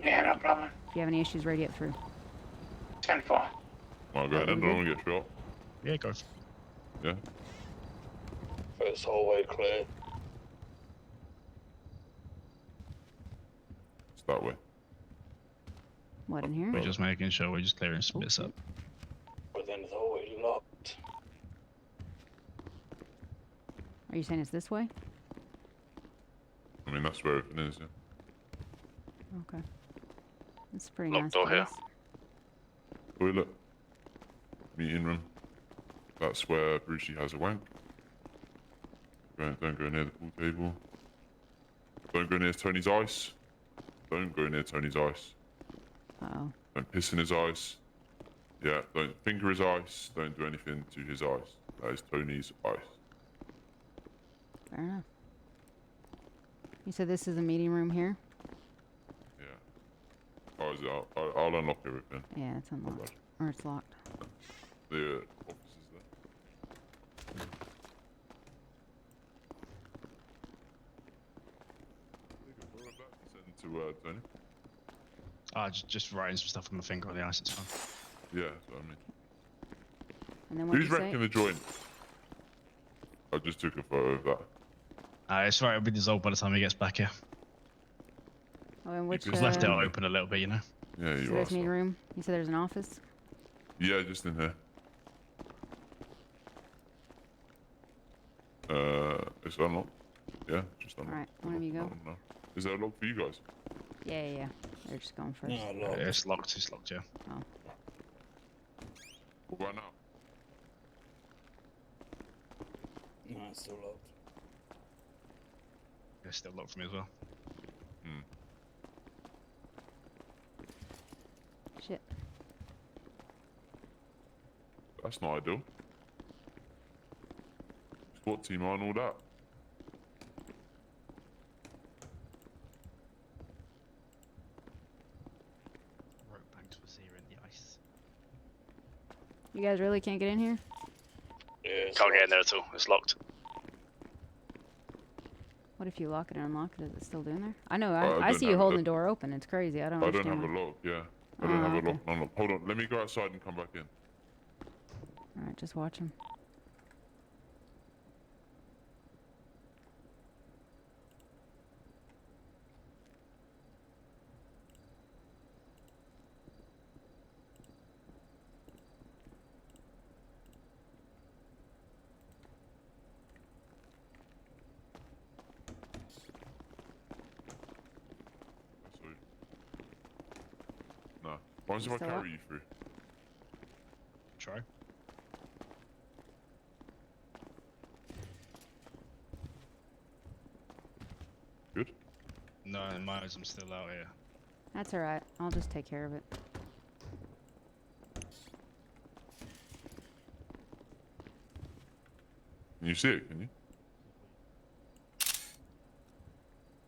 Yeah, no problem. If you have any issues, radiate through. 10-4. I'll go ahead. I don't want to get shot. Yeah, go. Yeah. First hallway clear. It's that way. What, in here? We're just making sure we're just clearing some bits up. But then the hallway locked. Are you saying it's this way? I mean, that's where everything is, yeah. Okay. It's a pretty Locked nice door place. here. Toilet. Meeting room. That's where Brucey has a wank. Don't go near the pool table. Don't go near Tony's ice. Don't go near Tony's ice. Uh-oh. Don't piss in his ice. Yeah, don't finger his ice. Don't do anything to his ice. That is Tony's ice. Fair enough. You said this is a meeting room here? Yeah. Oh, is it? I'll unlock everything. Yeah, it's unlocked. Or it's locked. The office is there. Send to Tony. Just writing some stuff on my finger on the ice, it's fine. Yeah, that's what I mean. And then what Who's you say? wrecking the joint? I just took a photo of that. It's right, it'll be dissolved by the time he gets back here. Oh, and which, Just left it open a little bit, you know? Yeah, so you there's are. meeting room. You said there's an office? Yeah, just in here. It's unlocked. Yeah, just unlocked. Alright, one of you go. No. Is there a lock for you guys? Yeah, yeah, yeah. They're just going first. It's locked, yeah. Oh. What about now? No, it's still locked. It's still locked for me as well. Shit. That's not ideal. SWAT team on all that. Rope banks was here in the ice. You guys really can't get in here? Yeah, can't get in there at all. It's locked. What if you lock it and unlock it? Is it still doing there? I know. I I don't see you have holding it. the door open. It's crazy. I don't I don't understand have why. a lock, yeah. I don't have okay. a lock. No, hold on, let me go outside and come back in. Alright, just watch him. No. Why don't I Still carry you through? Try. Good? No, in my eyes, I'm still out here. That's alright. I'll just take care of it. Can you see it, can you?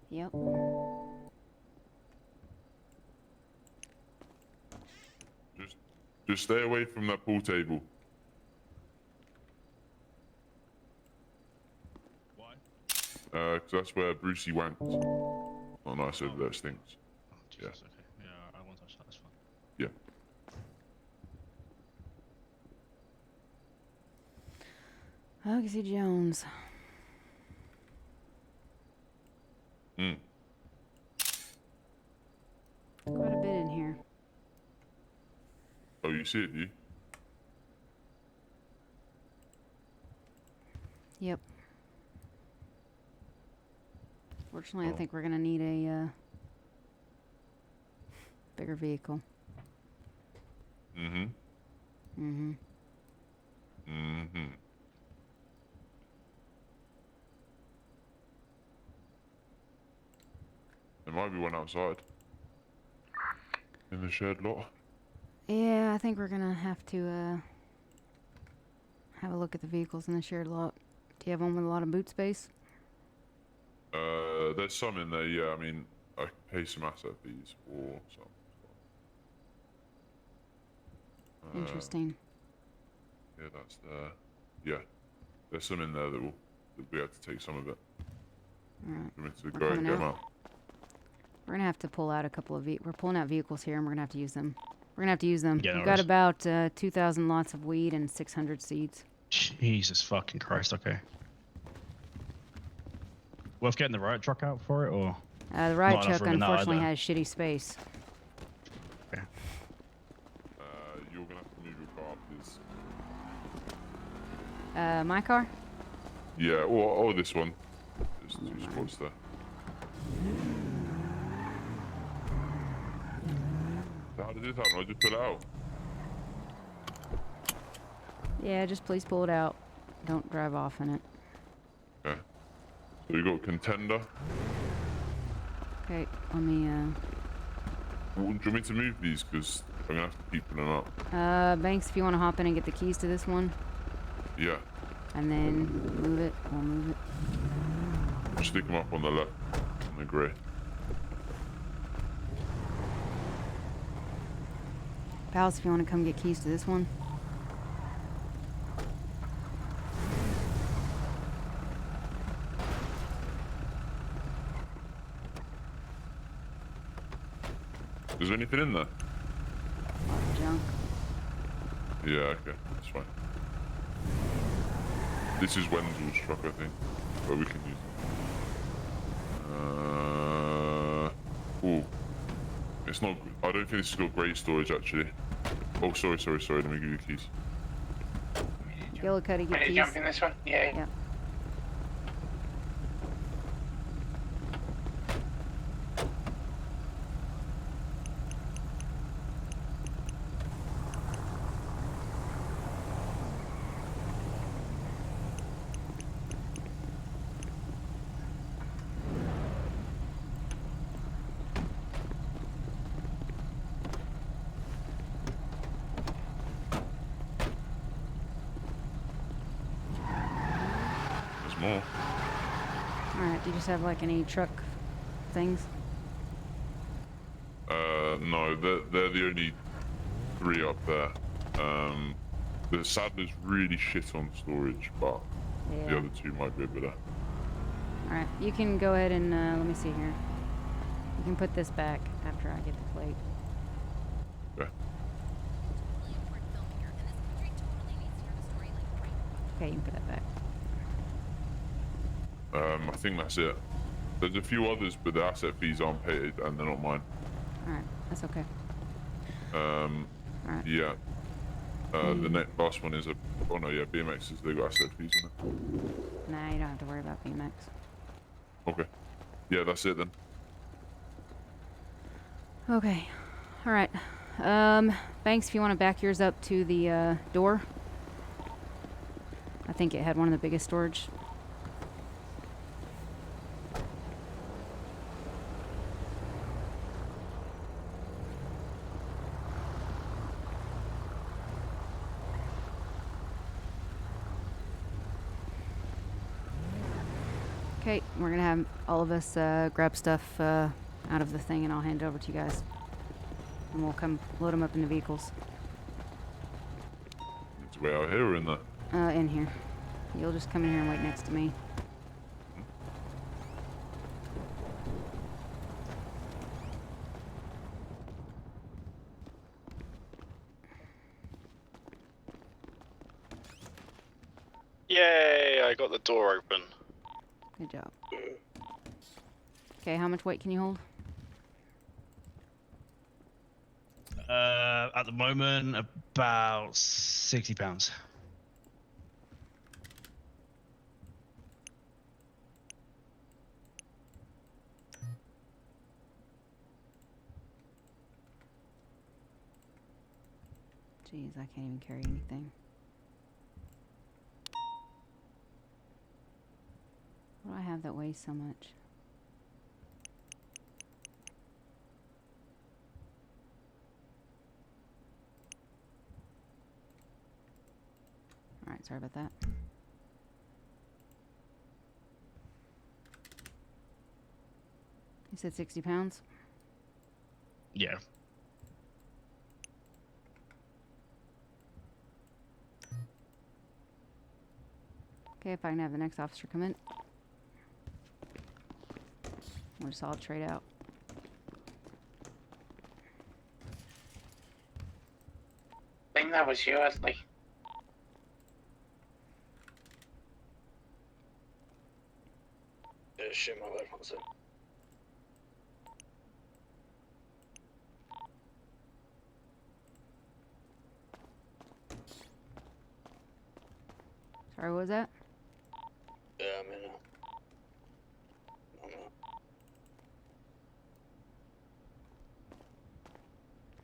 Yep. Just stay away from that pool table. Why? Because that's where Brucey wanked. Oh, nice over there, stinks. Oh, Jesus, okay. Yeah, I won't touch that. That's fine. Yeah. Hugsy Jones. Hmm. Quite a bit in here. Oh, you see it, do you? Yep. Fortunately, I Oh. think we're gonna need a bigger vehicle. Mm-hmm. Mm-hmm. Mm-hmm. There might be one outside. In the shed lot. Yeah, I think we're gonna have to have a look at the vehicles in the shared lot. Do you have one with a lot of boot space? There's some in there, yeah. I mean, I pay some asset fees or some. Interesting. Yeah, that's there. Yeah. There's some in there that we have to take some of it. Alright. We need to We're go and coming get them out. out. We're gonna have to pull out a couple of we're pulling out vehicles here, and we're gonna have to use them. We're gonna have to use them. Yeah, no We've got worries. about 2,000 lots of weed and 600 seeds. Jesus fucking Christ, okay. Worth getting the riot truck out for it, or? The riot Not enough truck room in that unfortunately either. has shitty space. Okay. You're gonna have to move your car, please. My car? Yeah, or this one. There's two spots there. So how did this happen? I just pull it out. Yeah, just please pull it out. Don't drive off in it. Okay. So we got contender. Okay, let me, Do you want me to move these? Because I'm gonna have to keep pulling them up. Banks, if you want to hop in and get the keys to this one, Yeah. and then move it, we'll move it. I'll stick them up on the left, on the grey. Pals, if you want to come get keys to this one. Is there anything in there? Junk. Yeah, okay, that's fine. This is Wenzel's truck, I think, but we can use it. Ooh. It's not, I don't think this has got great storage, actually. Oh, sorry, let me give you the keys. Yellow Cuddy, get keys. Jump in this one? Yeah. Yeah. more. Alright, do you just have like any truck things? No, they're the only 3 up there. The Sadler's really shit on storage, but the Yeah. other 2 might be a bit. Alright, you can go ahead and, let me see here. You can put this back after I get the plate. Okay. Okay, you can put that back. I think that's it. There's a few others, but the asset fees aren't paid, and they're not mine. Alright, that's okay. Alright. Yeah. The next last one is a. Oh no, yeah, BMXs. They got asset fees on it. Nah, you don't have to worry about BMX. Okay. Yeah, that's it then. Okay. Alright. Banks, if you want to back yours up to the, door. I think it had one of the biggest storage. Okay, we're gonna have all of us grab stuff out of the thing, and I'll hand it over to you guys. And we'll come load them up in the vehicles. It's way out here or in there? In here. You'll just come in here and wait next to me. Yay! I got the door open. Good job. Okay, how much weight can you hold? At the moment, about 60 pounds. Jeez, I can't even carry anything. What do I have that weighs so much? Alright, sorry about that. You said 60 pounds? Yeah. Okay, if I can have the next officer come in. We'll just all trade out. I think that was you, Ashley. Shit, my bad, one second. Sorry, what was that? Yeah, I'm in.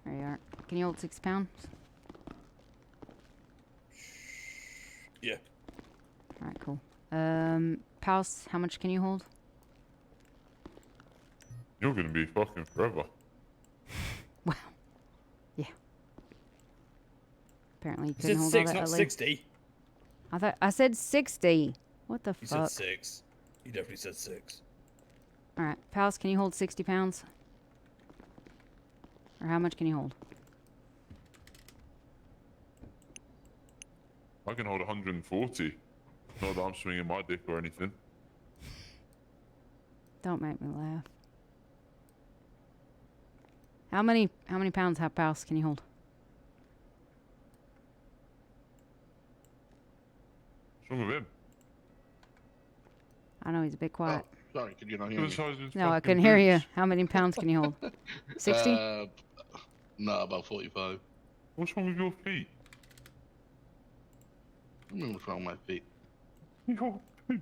There you are. Can you hold 6 pounds? Yeah. Alright, cool. Pals, how much can you hold? You're gonna be fucking forever. Wow. Yeah. Apparently you You couldn't said hold 6, all that. not Ellie. 60. I said 60. What the You fuck? said 6. You definitely said 6. Alright, Pals, can you hold 60 pounds? Or how much can you hold? I can hold 140. Not that I'm swinging my dick or anything. Don't make me laugh. How many pounds, how Pals can you hold? What's wrong with him? I know he's a bit quiet. Oh, sorry, could you not hear me? No, I couldn't hear you. How many pounds can you hold? 60? No, about 45. What's wrong with your feet? I mean, what's wrong with my feet? Your feet.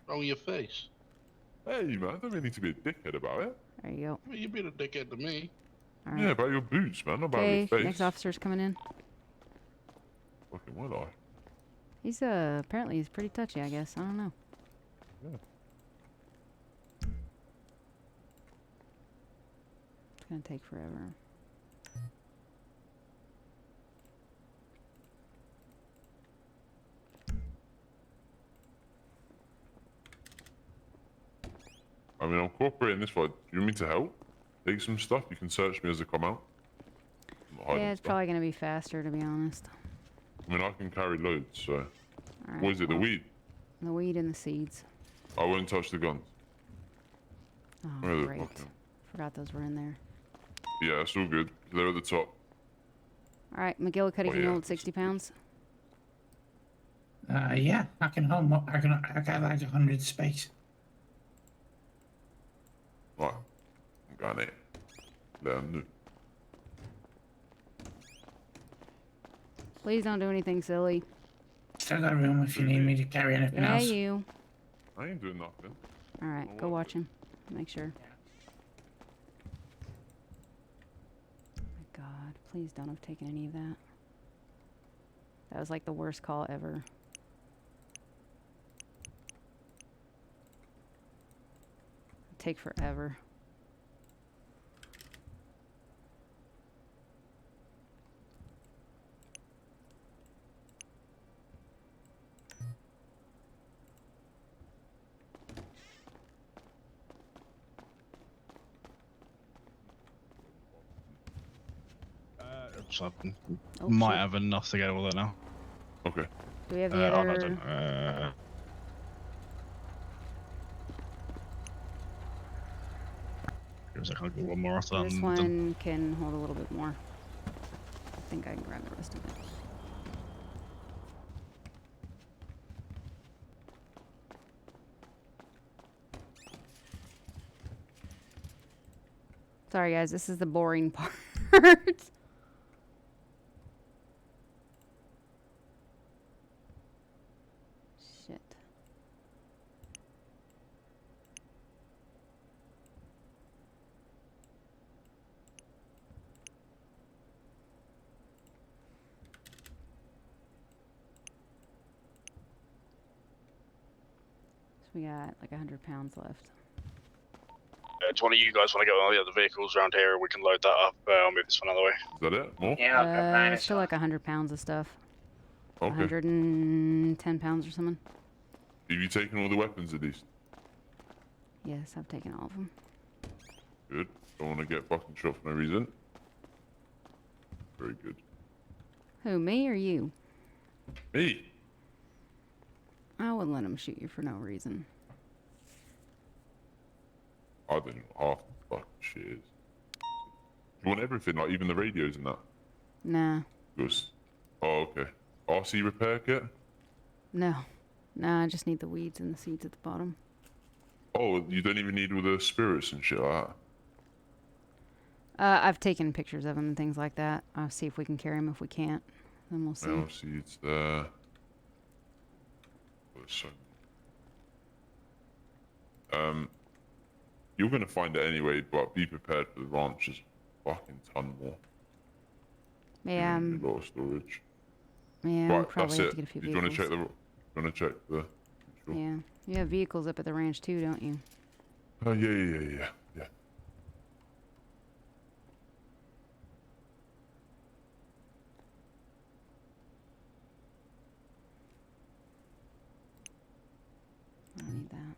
Wrong with your face? Hey, man, don't really need to be a dickhead about it. There you go. Well, you're being a dickhead to me. All right. Yeah, about your boots, man, not about Okay, your face. next officer's coming in. Fucking will I? He's apparently he's pretty touchy, I guess. I don't know. Yeah. It's gonna take forever. I mean, I'm cooperating this way. Do you want me to help? Take some stuff. You can search me as I come out. I'm not hiding Yeah, it's stuff. probably gonna be faster, to be honest. I mean, I can carry loads, so. All right, What is it, the well, weed? The weed and the seeds. I won't touch the guns. Oh, Where are they great. fucking- Forgot those were in there. Yeah, it's all good. They're at the top. All right, McGillicuddy, Oh, can you yeah, hold 60 pounds? Yeah, I can hold more. I got like 100 space. Right. I'm going it. Let them know. Please don't do anything silly. Still got room if you need me to carry anything Yeah, else. you. I ain't doing nothing. All right, go watch him. Make sure. Oh my God, please don't have taken any of that. That was like the worst call ever. Take forever. So Oh, might shit. have enough to get all that now. Okay. Do we have the Oh, no, I other? don't. Give us a second, I'll get one more after This that. one can hold a little bit more. I think I can grab the rest of it. Sorry guys, this is the boring part. Shit. So we got like 100 pounds left. Do one of you guys want to get one of the other vehicles around here? We can load that up. I'll move this one out of the way. Is that it? More? Yeah, Still like 100 pounds of stuff. Okay. 110 pounds or something. Have you taken all the weapons at least? Yes, I've taken all of them. Good. Don't want to get fucking shot for no reason. Very good. Who, me or you? Me? I wouldn't let him shoot you for no reason. I don't know half the fucking shit is. You want everything, like even the radios and that? Nah. Goes. Oh, okay. RC repair kit? No. Nah, I just need the weeds and the seeds at the bottom. Oh, you don't even need all the spirits and shit like that? I've taken pictures of them and things like that. I'll see if we can carry them. If we can't, then we'll see. Now seeds there. Oh, there's so many. You're gonna find it anyway, but be prepared for the ranch. There's a fucking ton more. Yeah, A lot of storage. yeah, we'll Right, probably that's have it. to get a few You want to vehicles. check the? You want to check the? Sure. Yeah, you have vehicles up at the ranch too, don't you? Oh yeah. I don't need that.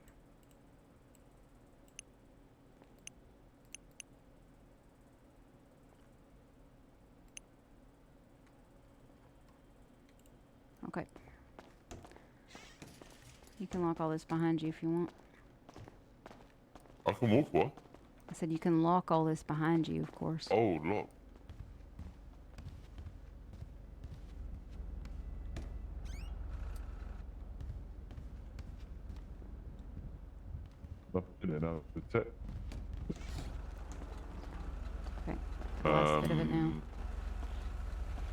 Okay. You can lock all this behind you if you want. I can walk what? I said you can lock all this behind you, of course. Oh, look. Nothing in out the tip. Okay. The last bit of it now.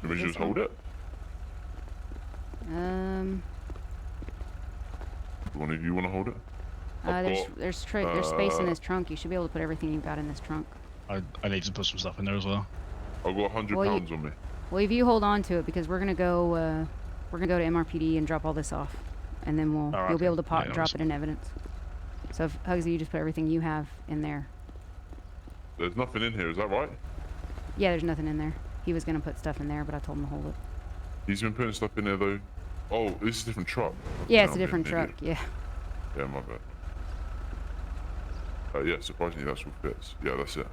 Can we This just hold one? it? One of you want to hold it? There's space in this trunk. You should be able to put everything you've got in this trunk. I need to put some stuff in there as well. I've got 100 Well, pounds on me. Well, if you hold on to it, because we're gonna go to MRPD and drop all this off, and then you'll be able to drop it in evidence. So, if Hugsy, you just put everything you have in there. There's nothing in here, is that right? Yeah, there's nothing in there. He was gonna put stuff in there, but I told him to hold it. He's been putting stuff in there though. Oh, this is a different truck. Yeah, it's No, a different I'm truck. an idiot. Yeah. Yeah, my bad. Yeah, surprisingly, that's what fits. Yeah, that's it.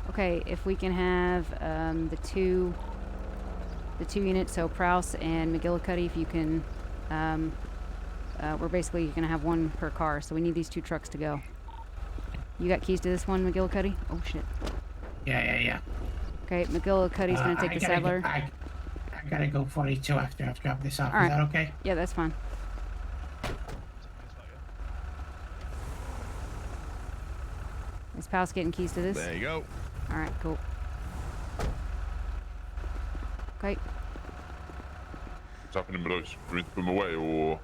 Okay, if we can have the two units, so Prowse and McGillicuddy, if you can, we're basically gonna have one per car, so we need these 2 trucks to go. You got keys to this one, McGillicuddy? Oh shit. Yeah. Okay, McGillicuddy's gonna take the Saddler. I gotta go 42 after I've dropped this off. All right. Is that okay? Yeah, that's fine. Is Pals getting keys to this? There you go. All right, cool. Okay. What's happening with those? Do we need to put them away or?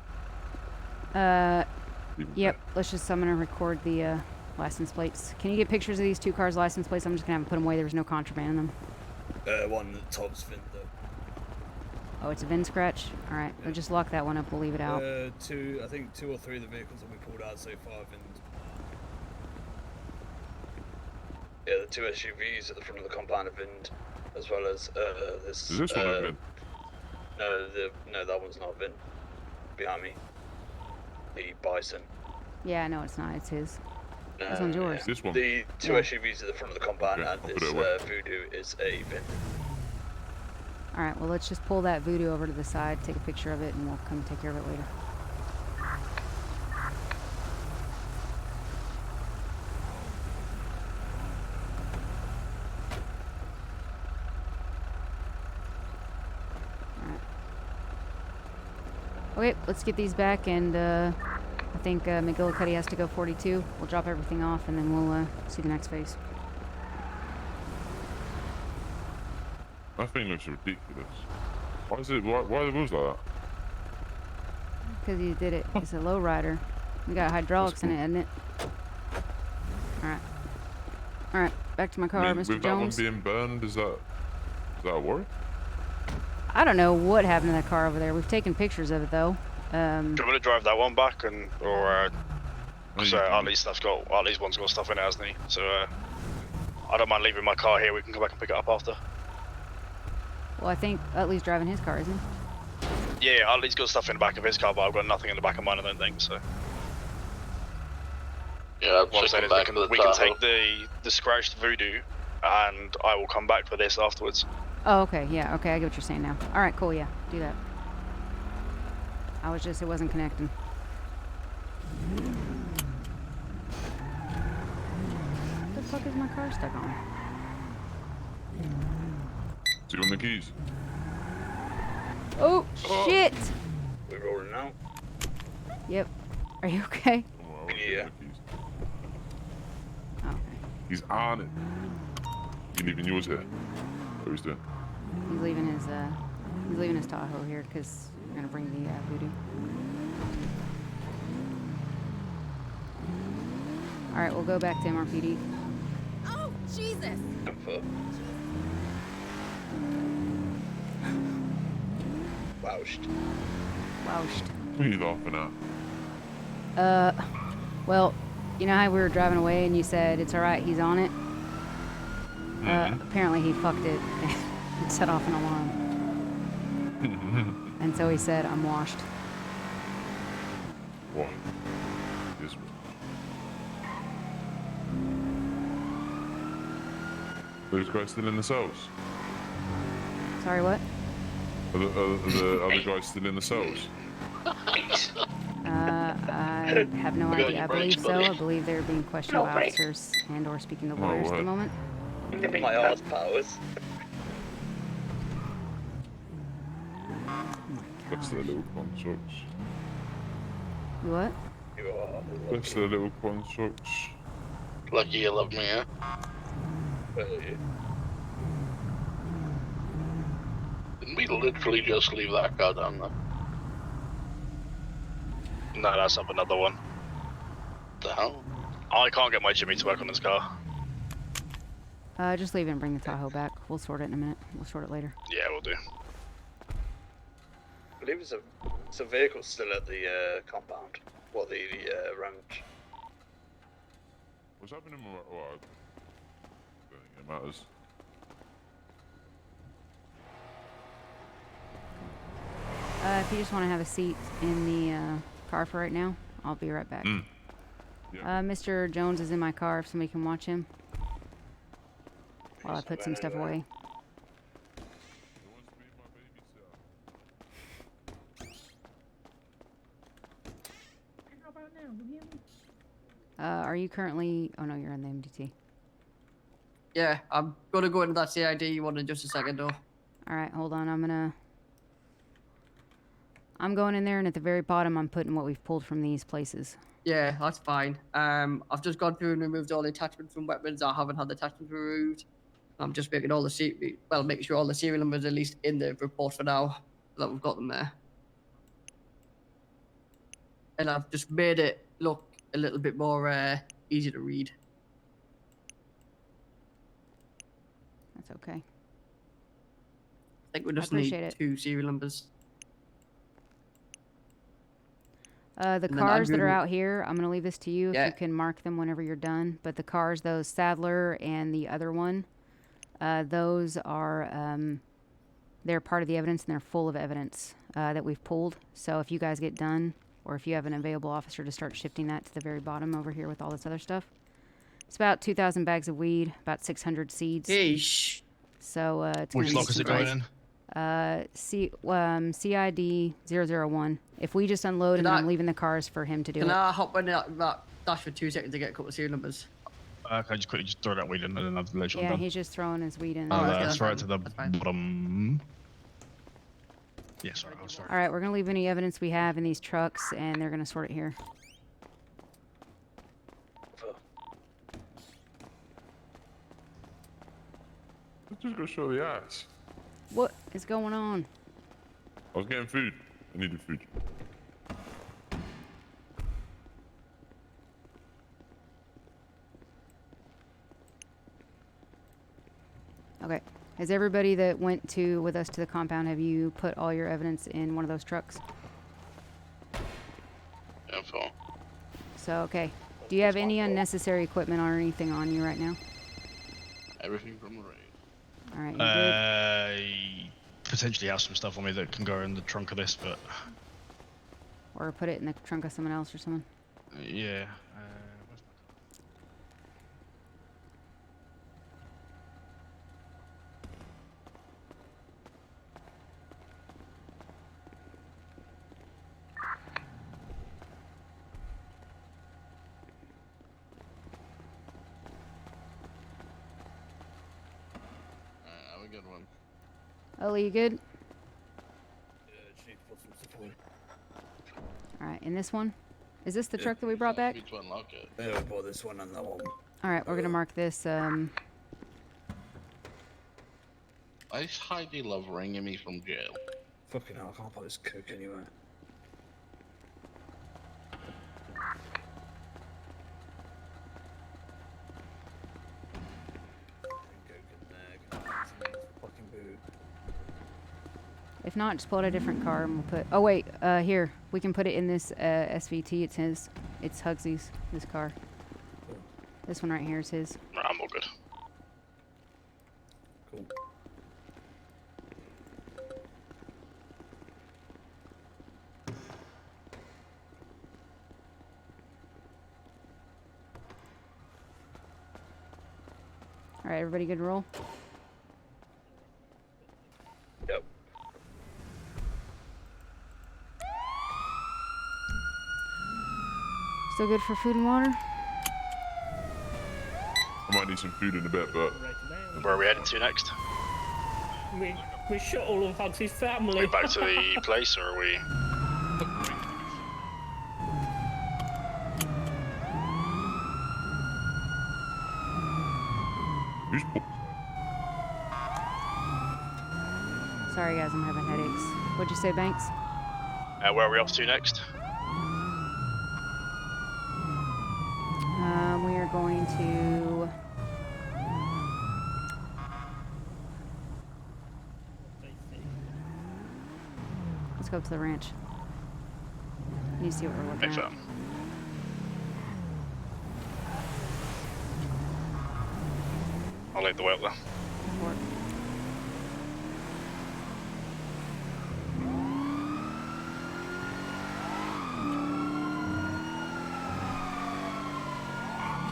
Yep. Let's just. I'm gonna record the license plates. Can you get pictures of these 2 cars' license plates? I'm just gonna have them put them away. There was no contraband in them. One at the top's VIN though. Oh, it's a VIN scratch. All right. We'll just lock that one up. We'll leave it out. I think 2 or 3 of the vehicles that we pulled out so far have been. Yeah, the 2 SUVs at the front of the compound have been, as well as this. Is this one a VIN? No, that one's not a VIN. Behind me. The Bison. Yeah, no, it's not. It's his. This one's yours. This one. The 2 SUVs at the front of the compound, Okay, and I'll put this it away. Voodoo is a VIN. All right. Well, let's just pull that Voodoo over to the side, take a picture of it, and we'll come take care of it later. Okay, let's get these back, and I think McGillicuddy has to go 42. We'll drop everything off, and then we'll see the next phase. That thing looks ridiculous. Why is it? Why are the wheels like that? Because he did it. It's a lowrider. We got hydraulics in it, hasn't it? All right. Back to my car, Mr. With Jones. that one being burned, is that a worry? I don't know what happened to that car over there. We've taken pictures of it though. Do you want me to drive that one back, or so at least one's got stuff in it, hasn't he? So I don't mind leaving my car here. We can come back and pick it up after. Well, I think Utley's driving his car, isn't he? Yeah, Ollie's got stuff in the back of his car, but I've got nothing in the back of mine. I don't think so. Yeah, What I'm saying is we can take the scratched Voodoo, and I will come back for this afterwards. Oh, okay. Yeah. Okay. I get what you're saying now. All right. Cool. Yeah. Do that. It wasn't connecting. What the fuck is my car stuck on? Do you want the keys? Oh, shit! We're rolling now. Yep. Are you okay? Yeah. Oh, okay. He's on it. You leaving yours here? What he's doing? He's leaving his Tahoe here because we're gonna bring the Voodoo. All right, we'll go back to MRPD. Oh, Jesus! Woushed. What are you laughing at? Well, you know how we were driving away and you said it's all right, he's on it. Apparently he fucked it and set off an alarm. And so he said, "I'm washed." What? This one. Those guys still in the cells? Sorry, what? Are the other guys still in the cells? I have no idea. I believe so. I believe they're being questioned by officers and/or speaking to lawyers at the moment. My arse powers. That's their little constructs. What? That's their little constructs. Lucky you love me, huh? Didn't we literally just leave that car down there? No, that's up another one. What the hell? I can't get my Jimmy to work on this car. Just leave it and bring the Tahoe back. We'll sort it in a minute. We'll sort it later. Yeah, we'll do. I believe it's a vehicle still at the compound. What, the ranch? What's happening? Well, I don't think it matters. If you just want to have a seat in the car for right now, I'll be right back. Mr. Jones is in my car if somebody can watch him. While I put some stuff away. How about now? Can you hear me? Are you currently... Oh, no, you're in the MDT. Yeah, I'm gonna go into that CID one in just a second, though. Alright, hold on. I'm going in there, and at the very bottom, I'm putting what we've pulled from these places. Yeah, that's fine. I've just gone through and removed all the attachments from weapons. I haven't had the attachments removed. I'm just making all the making sure all the serial numbers are at least in the report for now, so that we've got them there. And I've just made it look a little bit more easy to read. That's okay. I think we just appreciate need it. 2 serial numbers. The And then cars that are Google- out here, I'm going to leave this to you if you can mark them whenever you're done. But the cars, those Sadler and the other one, those are, they're part of the evidence and they're full of evidence that we've pulled. So if you guys get done, or if you have an available officer to start shifting that to the very bottom over here with all this other stuff. It's about 2,000 bags of weed, about 600 seeds. Eesh. So it's Which lock is it going in? CID 001. If we just unload and then I'm leaving the cars for him to do Can it. I hop in that dash for 2 seconds to get a couple of serial numbers? Can I just quickly throw that weed in and another village? Yeah, he's just throwing his weed in. I'll throw it to the bottom. Yeah, sorry. All right, we're gonna leave any evidence we have in these trucks, and they're gonna sort it here. Let's just go show the ass. What is going on? I was getting food. I needed food. Okay. Has everybody that went with us to the compound, have you put all your evidence in one of those trucks? Yeah, full. So, okay. Do you have any unnecessary equipment or anything on you right now? Everything from the raid. All right, you good? Potentially have some stuff on me that can go in the trunk of this, but... Or put it in the trunk of someone else or something? Yeah. Have a good one. Ollie, you good? Alright, and this one? Is this the truck that we brought back? To unlock it. Yeah, we bought this one and that one. Alright, we're gonna mark this, Ice Heidi love ringing me from jail. Fucking hell, I can't put this coke anywhere. if not, just pull out a different car and we'll put... Oh, wait, here. We can put it in this SVT. It's his. It's Hugsy's, this car. This one right here is his. I'm all good. Cool. Alright, everybody good to roll? Yep. Still good for food and water? I might need some food in a bit, but... Where are we heading to next? We shot all of Hugsy's family. Are we back to the place, or are we... Sorry guys, I'm having headaches. What'd you say, Banks? where are we off to next? We are going to... Let's go to the ranch. You see what we're looking at. I'll lead the way up there.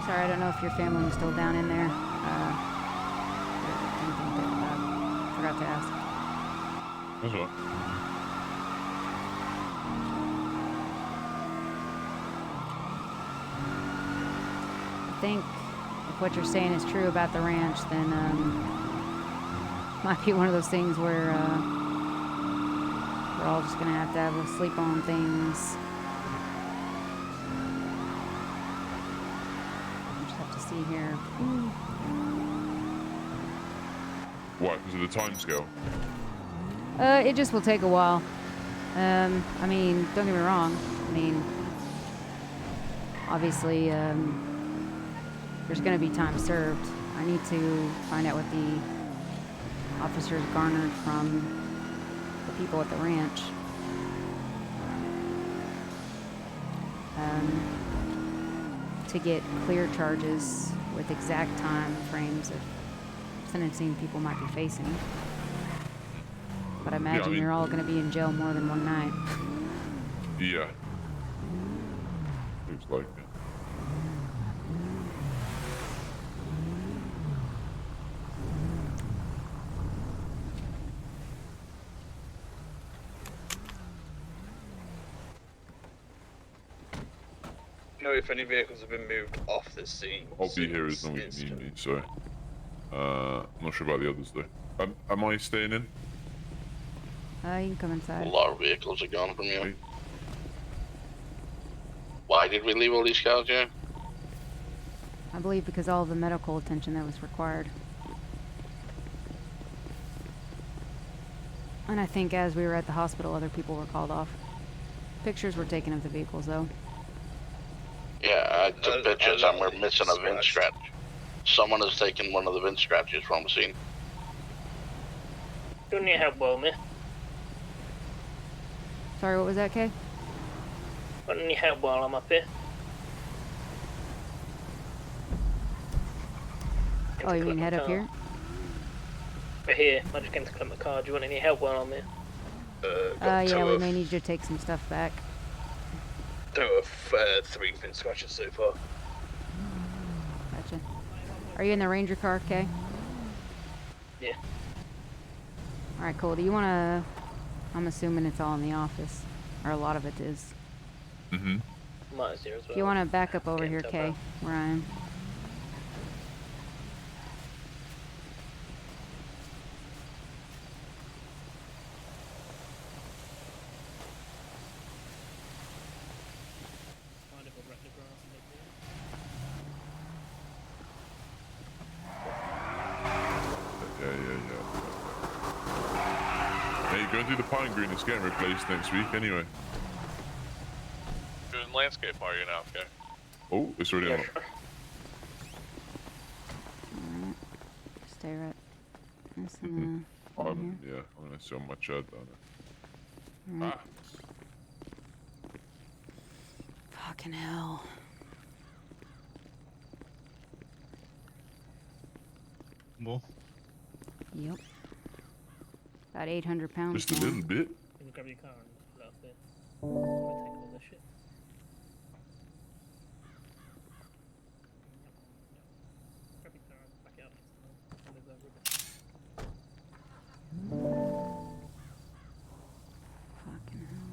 Sorry, I don't know if your family is still down in there. Forgot to ask. That's all right. I think if what you're saying is true about the ranch, then might be one of those things where we're all just gonna have to have a sleep on things. Just have to see here. Why? Because of the time scale? It just will take a while. I mean, don't get me wrong. I mean, obviously, there's going to be time served. I need to find out what the officers garnered from the people at the ranch. To get clear charges with exact time frames of sentencing people might be facing. But I imagine you're all going to be in jail more than one night. Yeah. Seems like it. Do you know if any vehicles have been moved off the scene? I'll be here as long as you need me, so... I'm not sure about the others, though. Am I staying in? You can come inside. A lot of vehicles are gone from you. Why did we leave all these cars here? I believe because all of the medical attention that was required. And I think as we were at the hospital, other people were called off. Pictures were taken of the vehicles, though. Yeah, I took pictures and we're missing a VIN scratch. Someone has taken one of the VIN scratches from the scene. Do you need help, me? Sorry, what was that, Kay? I need help while I'm up here. Oh, you mean head up here? We're here. I just came to collect my car. Do you want any help while I'm here? Yeah, we may need you to take some stuff back. There are 3 VIN scratches so far. Gotcha. Are you in the Ranger car, Kay? Yeah. Alright, cool. Do you want to... I'm assuming it's all in the office. Or a lot of it is. Mm-hmm. Mine's here as well. If you want to back up over here, Kay, where I am. Hey, go and do the pine green. It's getting replaced next week anyway. Doing landscape, are you now, okay? Oh, it's already on. Alright. Stay right. Nice and, yeah, I'm gonna see how much down there. Alright. Fucking hell. More? Yep. About 800 pounds. Just a little bit. Can you grab your car and pull it off there? I'm gonna take all this shit. Grab your car and back it up. I'll leave that with it. Fucking hell.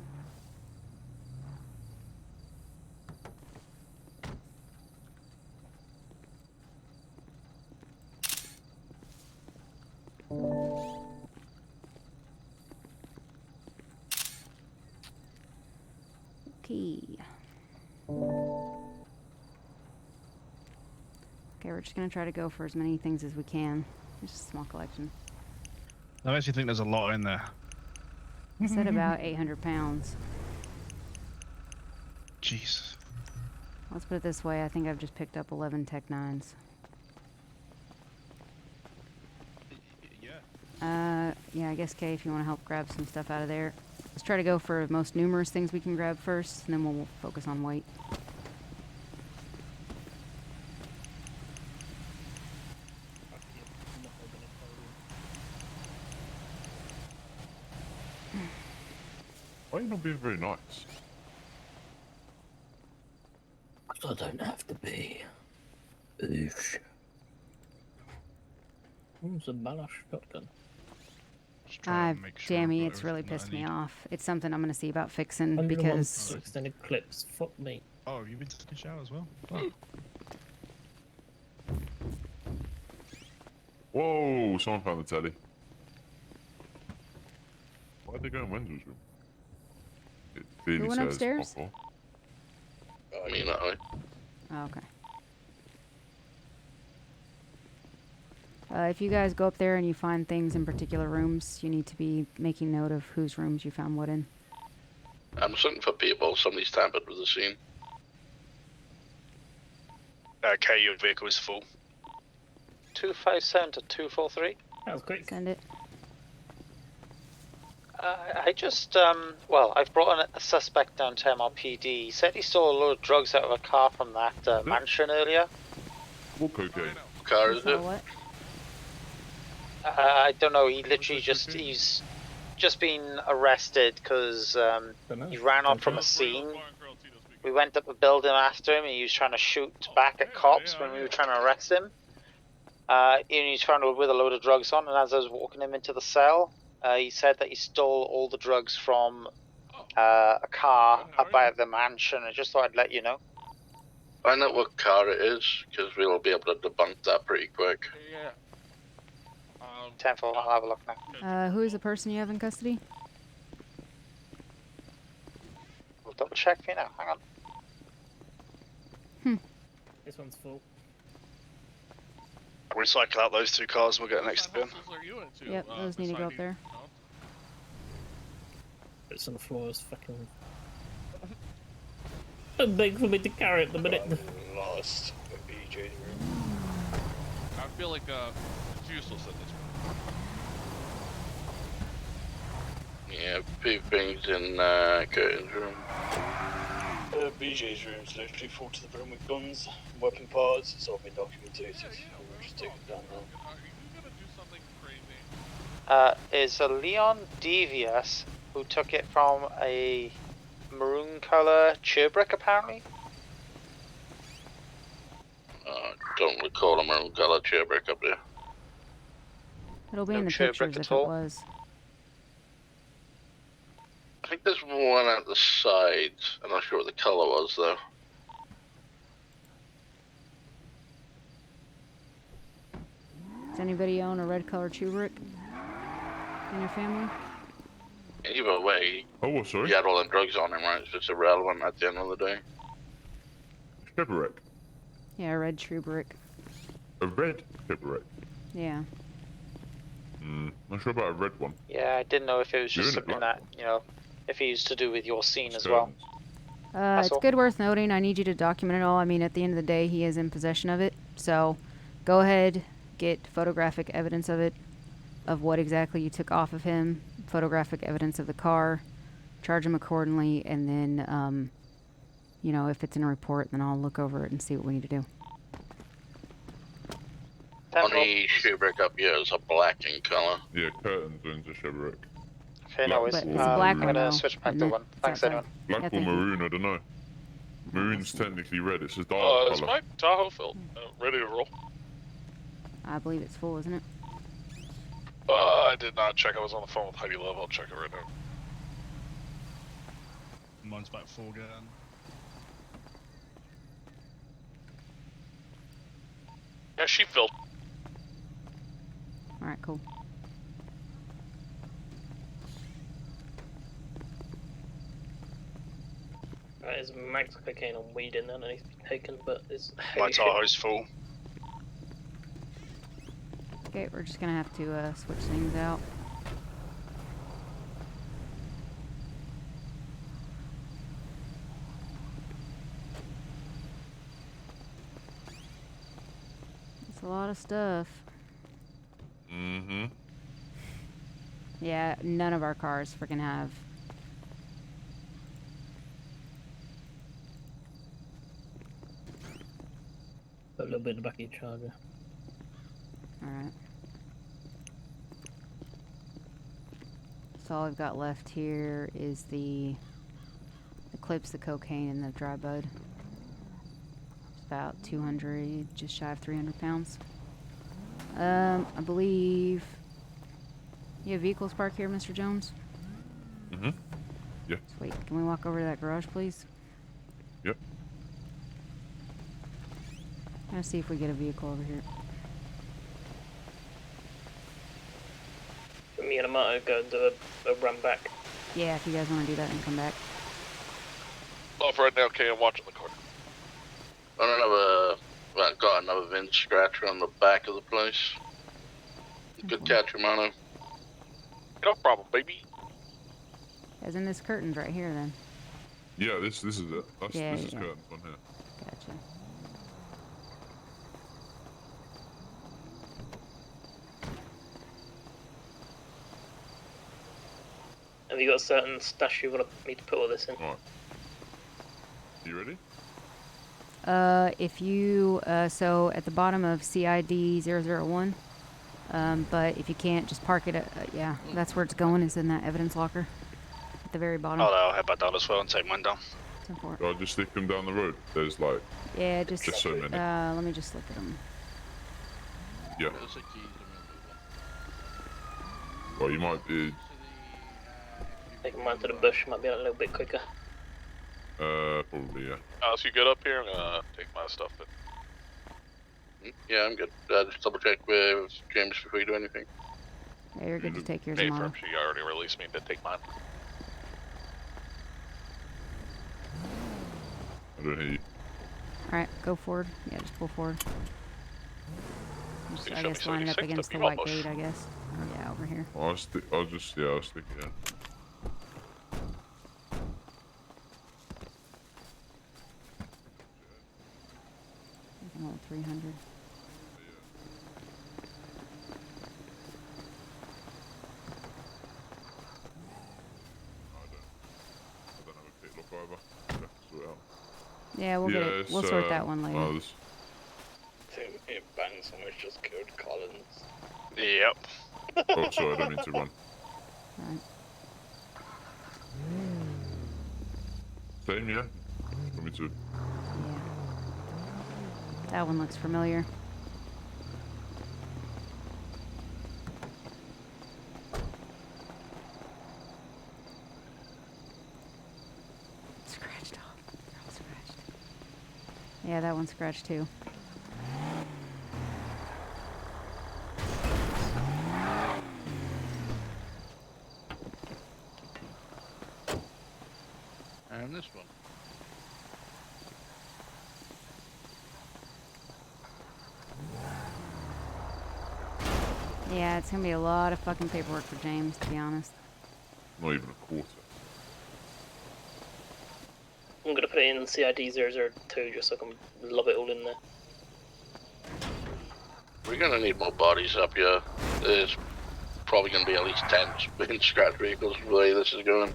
Okay, we're just gonna try to go for as many things as we can. Just a small collection. I actually think there's a lot in there. I said about 800 pounds. Jesus. Let's put it this way, I think I've just picked up 11 Tech 9s. Yeah, I guess, Kay, if you want to help grab some stuff out of there. Let's try to go for the most numerous things we can grab first, and then we'll focus on weight. Why are you not being very nice? I don't have to be. Oof. It's a Balash shotgun. Damn, it's really pissed me off. It's something I'm gonna see about fixing because extended clips. Fuck me. Oh, have you been taking a shower as well? Oh. Whoa! Someone found the telly. Why'd they go in Wenzel's room? It clearly went says upstairs? alcohol. Me, that way. Oh, okay. If you guys go up there and you find things in particular rooms, you need to be making note of whose rooms you found what in. I'm looking for people. Somebody's tampered with the scene. Okay, your vehicle is full. 257 to 243. That was quick. Send it. I just, well, I've brought in a suspect down to MRPD. He said he stole a load of drugs out of a car from that mansion earlier. What cocaine? What car is it? What? I don't know, he literally he's just been arrested because he ran off from a scene. We went up the building after him and he was trying to shoot back at cops when we were trying to arrest him. And he's found with a load of drugs on, and as I was walking him into the cell, he said that he stole all the drugs from a car up by the mansion. I just thought I'd let you know. Find out what car it is, because we'll be able to debunk that pretty quick. Yeah. 10-4, I'll have a look now. Who is the person you have in custody? We'll double check for you now, hang on. This one's full. Recycle out those two cars and we'll get the next bin. Yep, those need to go up there. It's on the floor, it's fucking... Too big for me to carry at the minute. Lost the BJ room. I feel like it's useless at this point. Yeah, big things in Curtin's room. BJ's room's literally full to the brim with guns, weapon parts. It's all been documented. We'll just take it down now. Is a Leon Devious who took it from a maroon color Churbrick apparently? Don't recall a maroon color chairback up there. It'll be in the Churbrick pictures at if all? it was. I think there's one at the sides. I'm not sure what the color was though. Does anybody own a red color Chewbrick in your family? Either way, sorry? he had all the drugs on him, right? So it's irrelevant at the end of the day. Chevrolet. Yeah, a red Chewbrick. A red Chevrolet. Yeah. Not sure about a red one. Yeah, I didn't know if it was You're just in a something black that, you know, if he used to do with your scene as well. It's good worth noting. I need you to document it all. I mean, at the end of the day, he is in possession of it. So go ahead, get photographic evidence of it, of what exactly you took off of him, photographic evidence of the car, charge him accordingly, and then, you know, if it's in a report, then I'll look over it and see what we need to do. Only Chevrolet up here is a black in color. Yeah, Curtin's owns a Chevrolet. Okay, no worries. But it's a black I'm one, gonna though, switch back isn't to it? one. It's Thanks, outside. anyone. Black Yeah, or thank you. maroon, I don't know. Maroon's technically red, it's a dark Is colour. my Tahoe filled? Ready to roll? I believe it's full, isn't it? I did not check. I was on the phone with Heidi Love. I'll check it right now. Mine's about 4 gun. Yeah, she filled. Alright, cool. There's max cocaine and weed in there that needs to be taken, but it's My Tahoe's full. Okay, we're just gonna have to switch things out. It's a lot of stuff. Mm-hmm. Yeah, none of our cars freaking have. Put a little bit in the back of your charger. Alright. So all I've got left here is the clips, the cocaine, and the dry bud. about 200, just shy of 300 pounds. I believe you have vehicles parked here, Mr. Jones? Mm-hmm. Yeah. Wait, can we walk over to that garage, please? Yep. Let's see if we get a vehicle over here. Me and Amato go do a run back. Yeah, if you guys want to do that and come back. Off right now, okay, I'm watching the corner. I got another VIN scratcher on the back of the place. Good catch, Romano. No problem, baby. As in this curtain's right here, then. Yeah, this is it. This is yeah. curtains on here. Gotcha. Have you got a certain stash you want me to put all this in? Alright. You ready? If you, so at the bottom of CID 001, but if you can't, just park it at, yeah, that's where it's going, is in that evidence locker. At the very bottom. I'll head back down as well and take mine down. I'll just stick them down the road. There's like, yeah, just so many. Let me just look at them. Yeah. Well, you might be. Take mine to the bush, might be a little bit quicker. Probably, yeah. As you get up here, I'm gonna take my stuff in. Yeah, I'm good. Just double check with James before you do anything. Yeah, you're good to take yours, Hey, Amano. firm, she already released me to take mine. I don't hear you. Alright, go forward. Yeah, just pull forward. Just, You I show me guess line it up 76, against the that'd be white almost. gate, I guess. Oh, yeah, over here. I'll stick it in. An old 300. I don't have a quick look over. I'll have to sort it out. Yeah, we'll get it. We'll sort that one later. Oh, this. It bangs so much just killed Collins. Yep. Oh, sorry, I don't mean to run. Right. Same, yeah? Want me to? Yeah. That one looks familiar. Scratched off. They're all scratched. Yeah, that one's scratched too. And this one. Yeah, it's gonna be a lot of fucking paperwork for James, to be honest. Not even a quarter. I'm gonna put it in CID 002 just so I can lob it all in there. We're gonna need more bodies up here. There's probably gonna be at least 10 VIN scratch vehicles the way this is going.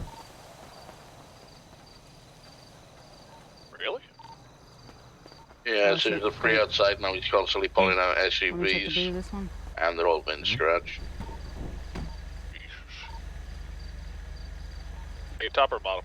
Really? Yeah, so there's a free outside now. He's constantly pulling out Want me to check the boot of SUVs, this one? and they're all VIN scratch. Hey, top or bottom?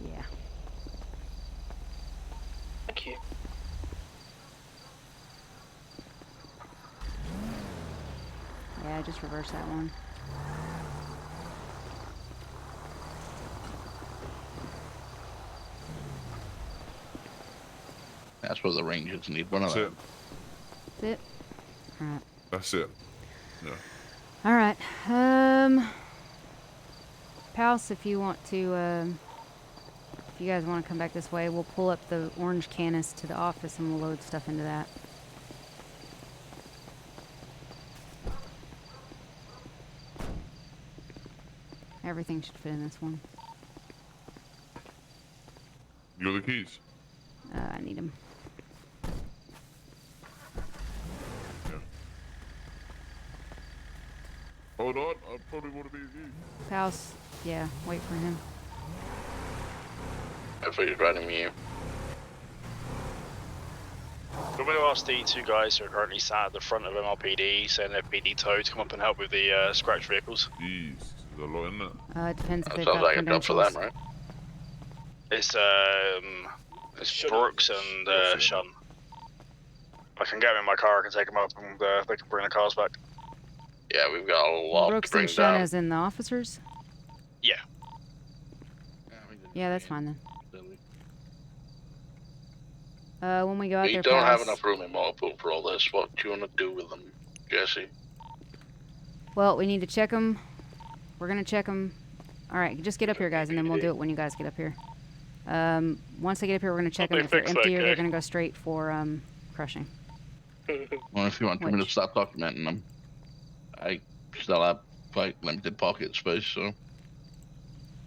Yeah. Thank you. Yeah, just reverse that one. That's what the Rangers need. One of That's it. them. That's it? Alright. That's it. Yeah. Alright. Pals, if you want to, if you guys want to come back this way, we'll pull up the orange Canis to the office and we'll load stuff into that. Everything should fit in this one. You got the keys? I need them. Yeah. Hold on, I probably want to be with you. House, yeah, wait for him. I thought you were riding me. I'm going to ask the two guys who are currently sat at the front of MRPD, saying they're PD tow, to come up and help with the scratch vehicles. Jeez, there's a lot in it. It depends if they've Sounds got like a job for credentials. them, right? It's Brooks and Shun. I can get them in my car, I can take them up, and they can bring the cars back. Yeah, we've got a lot Brooks to bring and Shun down. as in the officers? Yeah. Yeah, that's fine then. When we go out We there, don't have pals- enough room in Marlpool for all this. What do you want to do with them, Jesse? Well, we need to check them. We're gonna check them. All right, just get up here, guys, and then we'll do it when you guys get up here. Once they get up here, we're gonna check them. If they're empty, they're gonna go straight for crushing. Well, if you want me to start documenting them, I still have quite limited pocket space, so.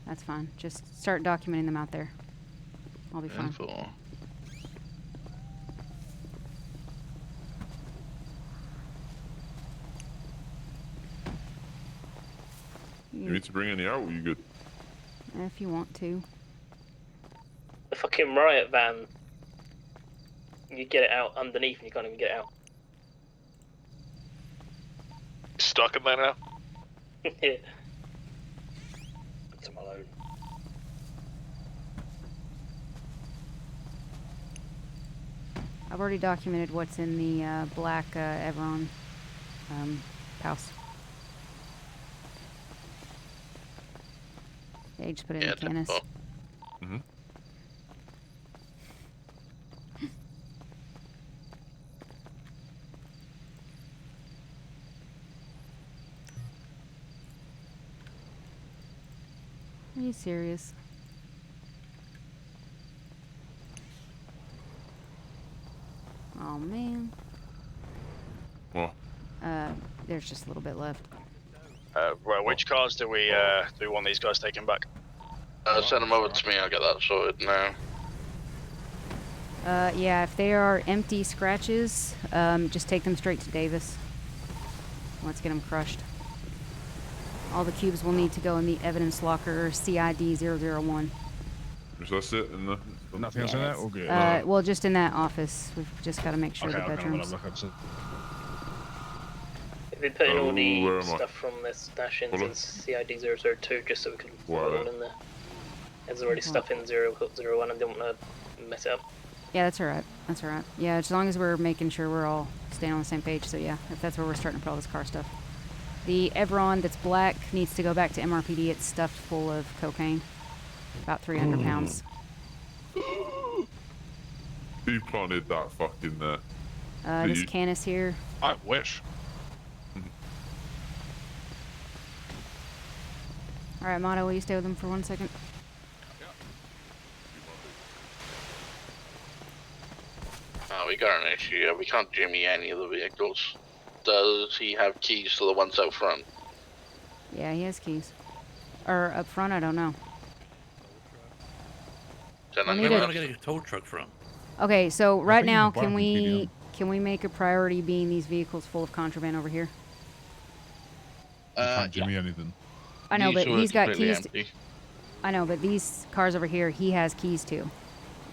That's fine. Just start documenting them out there. I'll be fine. You need to bring any out, or you good? If you want to. The fucking riot van. You get it out underneath and you can't even get it out. Stuck in there now? Yeah. Put some alone. I've already documented what's in the black Everon house. Yeah, you just put it in the Canis. Mm-hmm. Are you serious? Oh man. What? There's just a little bit left. Well, which cars do we want these guys taken back? Send them over to me, I'll get that sorted now. Yeah, if they are empty scratches, just take them straight to Davis. Let's get them crushed. All the cubes will need to go in the evidence locker CID 001. Is that it? Nothing else in there? All good. Well, just in that office. We've just got to make sure the bedrooms. We've been putting all where the am I? stuff from this stash into CID 002 just so we can put it all in there. There's already stuff in 001 and don't want to mess it up. Yeah, that's alright. That's alright. Yeah, as long as we're making sure we're all staying on the same page. So yeah, if that's where we're starting to put all this car stuff. The Everon that's black needs to go back to MRPD. It's stuffed full of cocaine. About 300 pounds. Who planted that fucking there? This Canis here. I wish. Alright, Motto, will you stay with them for 1 second? We got an issue here. We can't jimmy any of the vehicles. Does he have keys to the ones out front? Yeah, he has keys. Or up front, I don't know. Where are we gonna get a tow truck from? Okay, so right now, can we make a priority being these vehicles full of contraband over here? Can't jimmy anything. I know, but he's got completely keys. empty. I know, but these cars over here, he has keys to,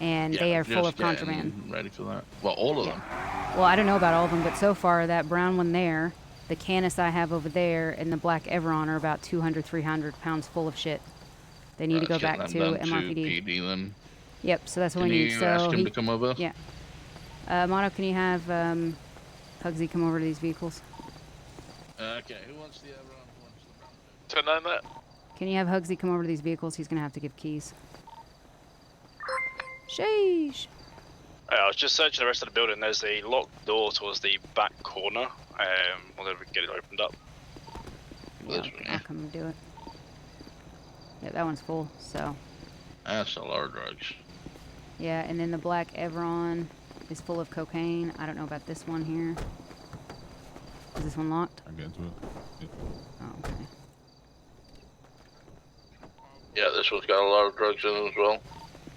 and Yeah, they are full just of contraband. getting ready for that. Well, all of them. Well, I don't know about all of them, but so far that brown one there, the Canis I have over there, and the black Everon are about 200, 300 pounds full of shit. They need to go back to MRPD. PD then. Yep, so that's what Can we need. you So ask him to come over? Yeah. Mono, can you have Pugsy come over to these vehicles? Okay, who wants the Everon? Who wants the Turn on that. Can you have Hugsy come over to these vehicles? He's gonna have to give keys. Sheesh. I was just searching the rest of the building. There's a locked door towards the back corner. Whether we can get it opened up. Yeah, I'll come and do it. Yeah, that one's full, so. That's a lot of drugs. Yeah, and then the black Everon is full of cocaine. I don't know about this one here. Is this one locked? I get into it. Yeah. Oh, okay. Yeah, this one's got a lot of drugs in it as well.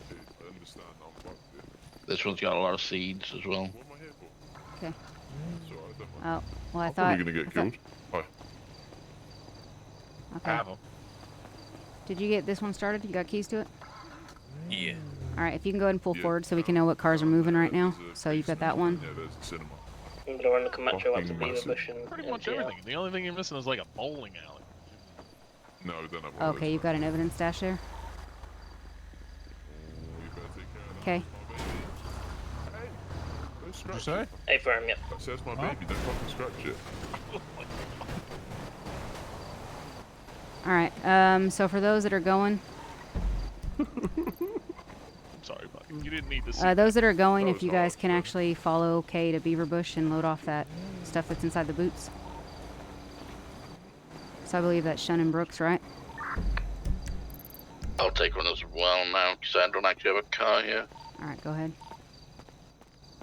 I understand. I'm fucked. This one's got a lot of seeds as well. What am I here for? Okay. It's alright, don't worry. Oh, well, I I'm thought. probably gonna get killed. Hi. Okay. I have 'em. Did you get this one started? You got keys to it? Yeah. All right. If you can go ahead and pull forward so we can know what cars are moving right now. So you've got that one. Yeah, there's the cinema. I'm gonna run the Camacho out to Fucking Beaver massive. Bush and Pretty much empty out. everything. The only thing you're missing is like a bowling alley. No, we don't have one of Okay, you've got an evidence stash there. Okay. those. Don't What'd scratch you say? it. Hey, firm, yep. That's my baby. Don't fucking scratch it. All right. So for those that are going, I'm sorry, buddy. You didn't need to see those that are going, That if you was guys can actually follow Kay to Beaver Bush and load off that stuff that's inside the boots. So I believe that's Shun and Brooks, right? I'll take one as well now, because I don't actually have a car here. All right, go ahead.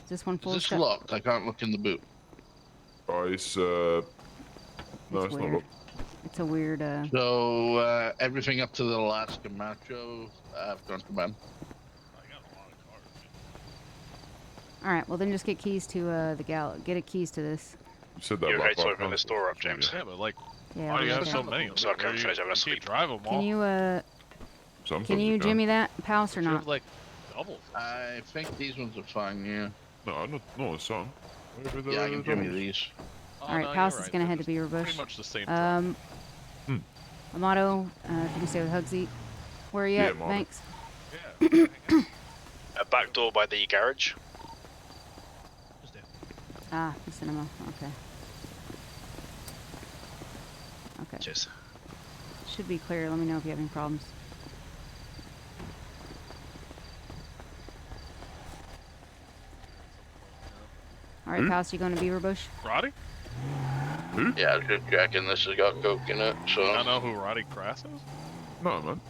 Is this one full Is of this stuff? locked? I can't look in the boot. Oh, it's no, It's it's not weird. locked. It's a weird. So, everything up to the last Camacho, I've gone to man. All right. Well, then just get keys to the Get keys to this. You said that You about okay to 5 open this times. door up, James? Yeah, but like, Yeah. why do you I'll have be so okay. many? So I can't finish having a You sleep. drive them all. Can you Sometimes Can you jimmy that Palace or You not? have like doubles. I think these ones are fine, yeah. No, not a song. Yeah, I can jimmy these. Oh, All right. no, Palace you're is right. gonna They're head to just Beaver Bush. Pretty much the same. Time. Amato, if you can stay with Hugsy. Where are you Yeah, at, Amato. Banks? A back door by the garage. Ah, the cinema. Okay. Okay. Cheers. Should be clear. Let me know if you have any problems. All right, Palace, you going to Beaver Bush? Roddy? Yeah, I was just checking. This has got coke in it, so. I know who Roddy Crass is. No, man.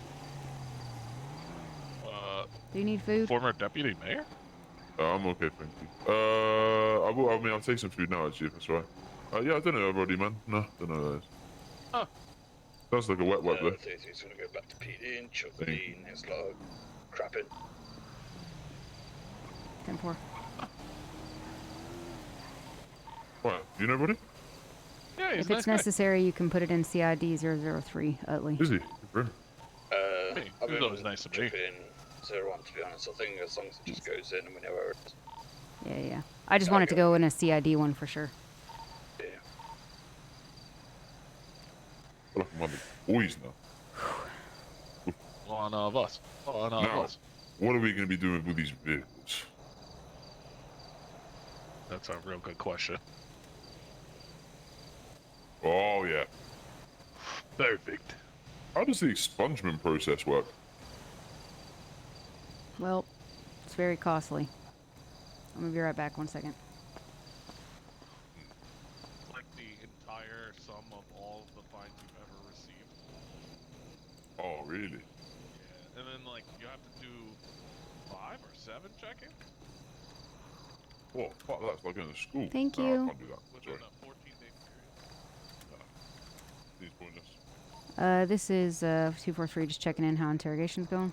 Do you need food? Former deputy mayor. I'm okay, thank you. I mean, I'll take some food now, actually, if that's right. Yeah, I don't know already, man. No, don't know who that is. Oh. Sounds like a wet though. He's gonna go back to PD and chuck the in his log. Crap it. 10-4. What? You know, buddy? Yeah, he's If a nice it's guy. necessary, you can put it in CID 003, Utley. Is he? Good for him. Hey, I've he was been always nice to me. in 01, to be honest. I think as long as it just goes in and we know where it is. Yeah, yeah. I just wanted to go in a CID one for sure. Yeah. Look, I'm the boys now. One of us. One of Now, us. what are we going to be doing with these vehicles? That's a real good question. Oh, yeah. Perfect. How does the expungement process work? Well, it's very costly. I'm gonna be right back. 1 second. Like the entire sum of all of the fines you've ever received. Oh, really? Yeah. And then like you have to do 5 or 7 check-ins. Oh, fuck, that's like going to school. Thank No, you. I can't do that. Within Sorry. a 14-day period. He's pointless. This is 243. Just checking in how interrogation's going.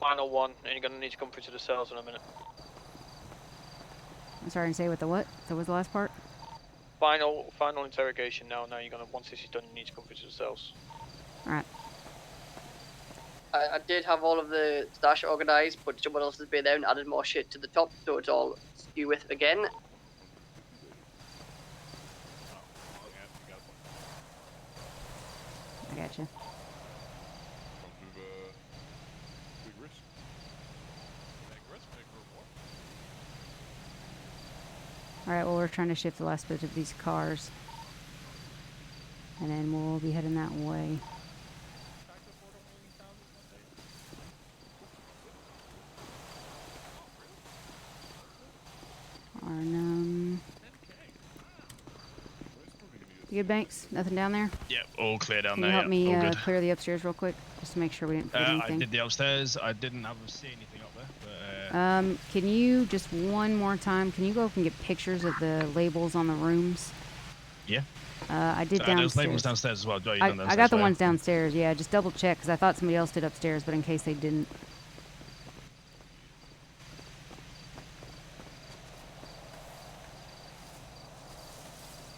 Final one, and you're gonna need to come through to the cells in a minute. I'm sorry to say with the what? So what was the last part? Final interrogation now. Now you're gonna, once this is done, you need to come through to the cells. All right. I did have all of the stash organised, but someone else has been there and added more shit to the top, so it's all skew with again. I gotcha. Comes with big risk. Big risk, big reward. All right. Well, we're trying to shift the last bit of these cars, and then we'll be heading that way. Arnhem. You good, Banks? Nothing down there? Yep, all clear down Can there. you help Yep, me all good. clear the upstairs real quick, just to make sure we didn't forget I anything? did the upstairs. I didn't see anything up there. But, Can you just one more time? Can you go up and get pictures of the labels on the rooms? yeah. I did So, downstairs. there's labels downstairs as well. Joe, you I done got downstairs, the right? ones downstairs. Yeah, just double check because I thought somebody else did upstairs, but in case they didn't. Show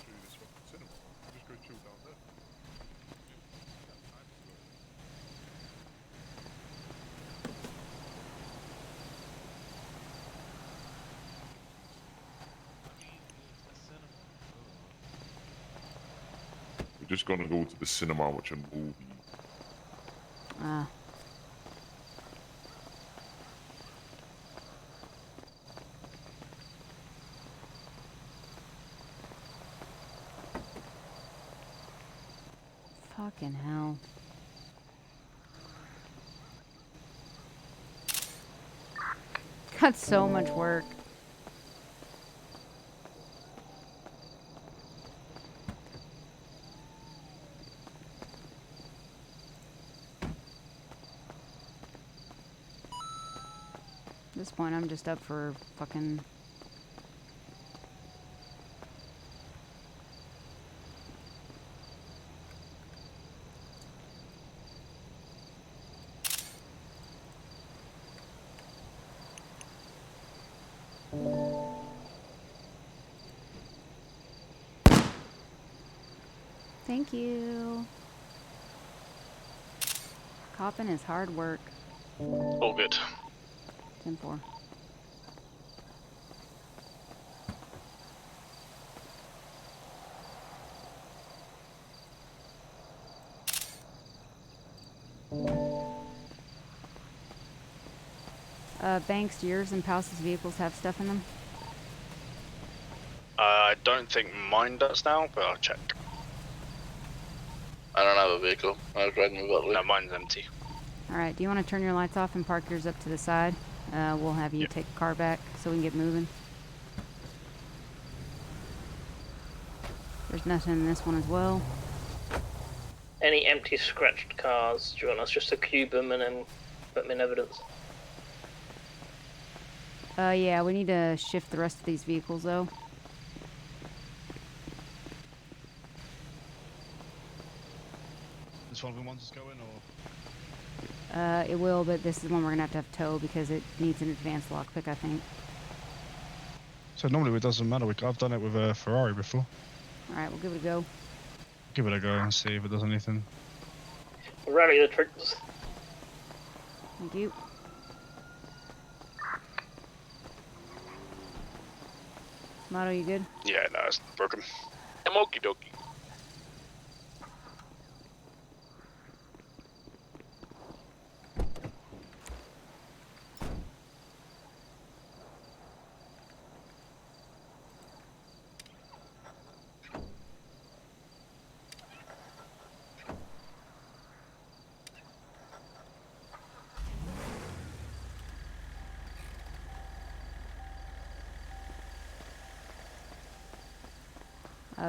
you this fucking cinema. Just go chill down there. just gonna go to the cinema and watch a movie. Ah. Fucking hell. Got so much work. At this point, I'm just up for fucking... Thank you. Copping is hard work. All good. 10-4. Banks, do yours and Pouse's vehicles have stuff in them? I don't think mine does now, but I'll check. I don't have a vehicle. I was riding with Utley. No, mine's empty. Alright, do you want to turn your lights off and park yours up to the side? We'll have you take the car back so we can get moving. There's nothing in this one as well. Any empty, scratched cars? Do you want us just to cube them and then put them in evidence? Yeah, we need to shift the rest of these vehicles though. This one of them wants us going, or? It will, but this is one we're gonna have to tow because it needs an advanced lockpick, I think. So normally it doesn't matter. I've done it with a Ferrari before. Alright, we'll give it a go. Give it a go and see if it does anything. Rally the troops. Thank you. Motto, you good? Yeah, no, it's broken. I'm okie dokie.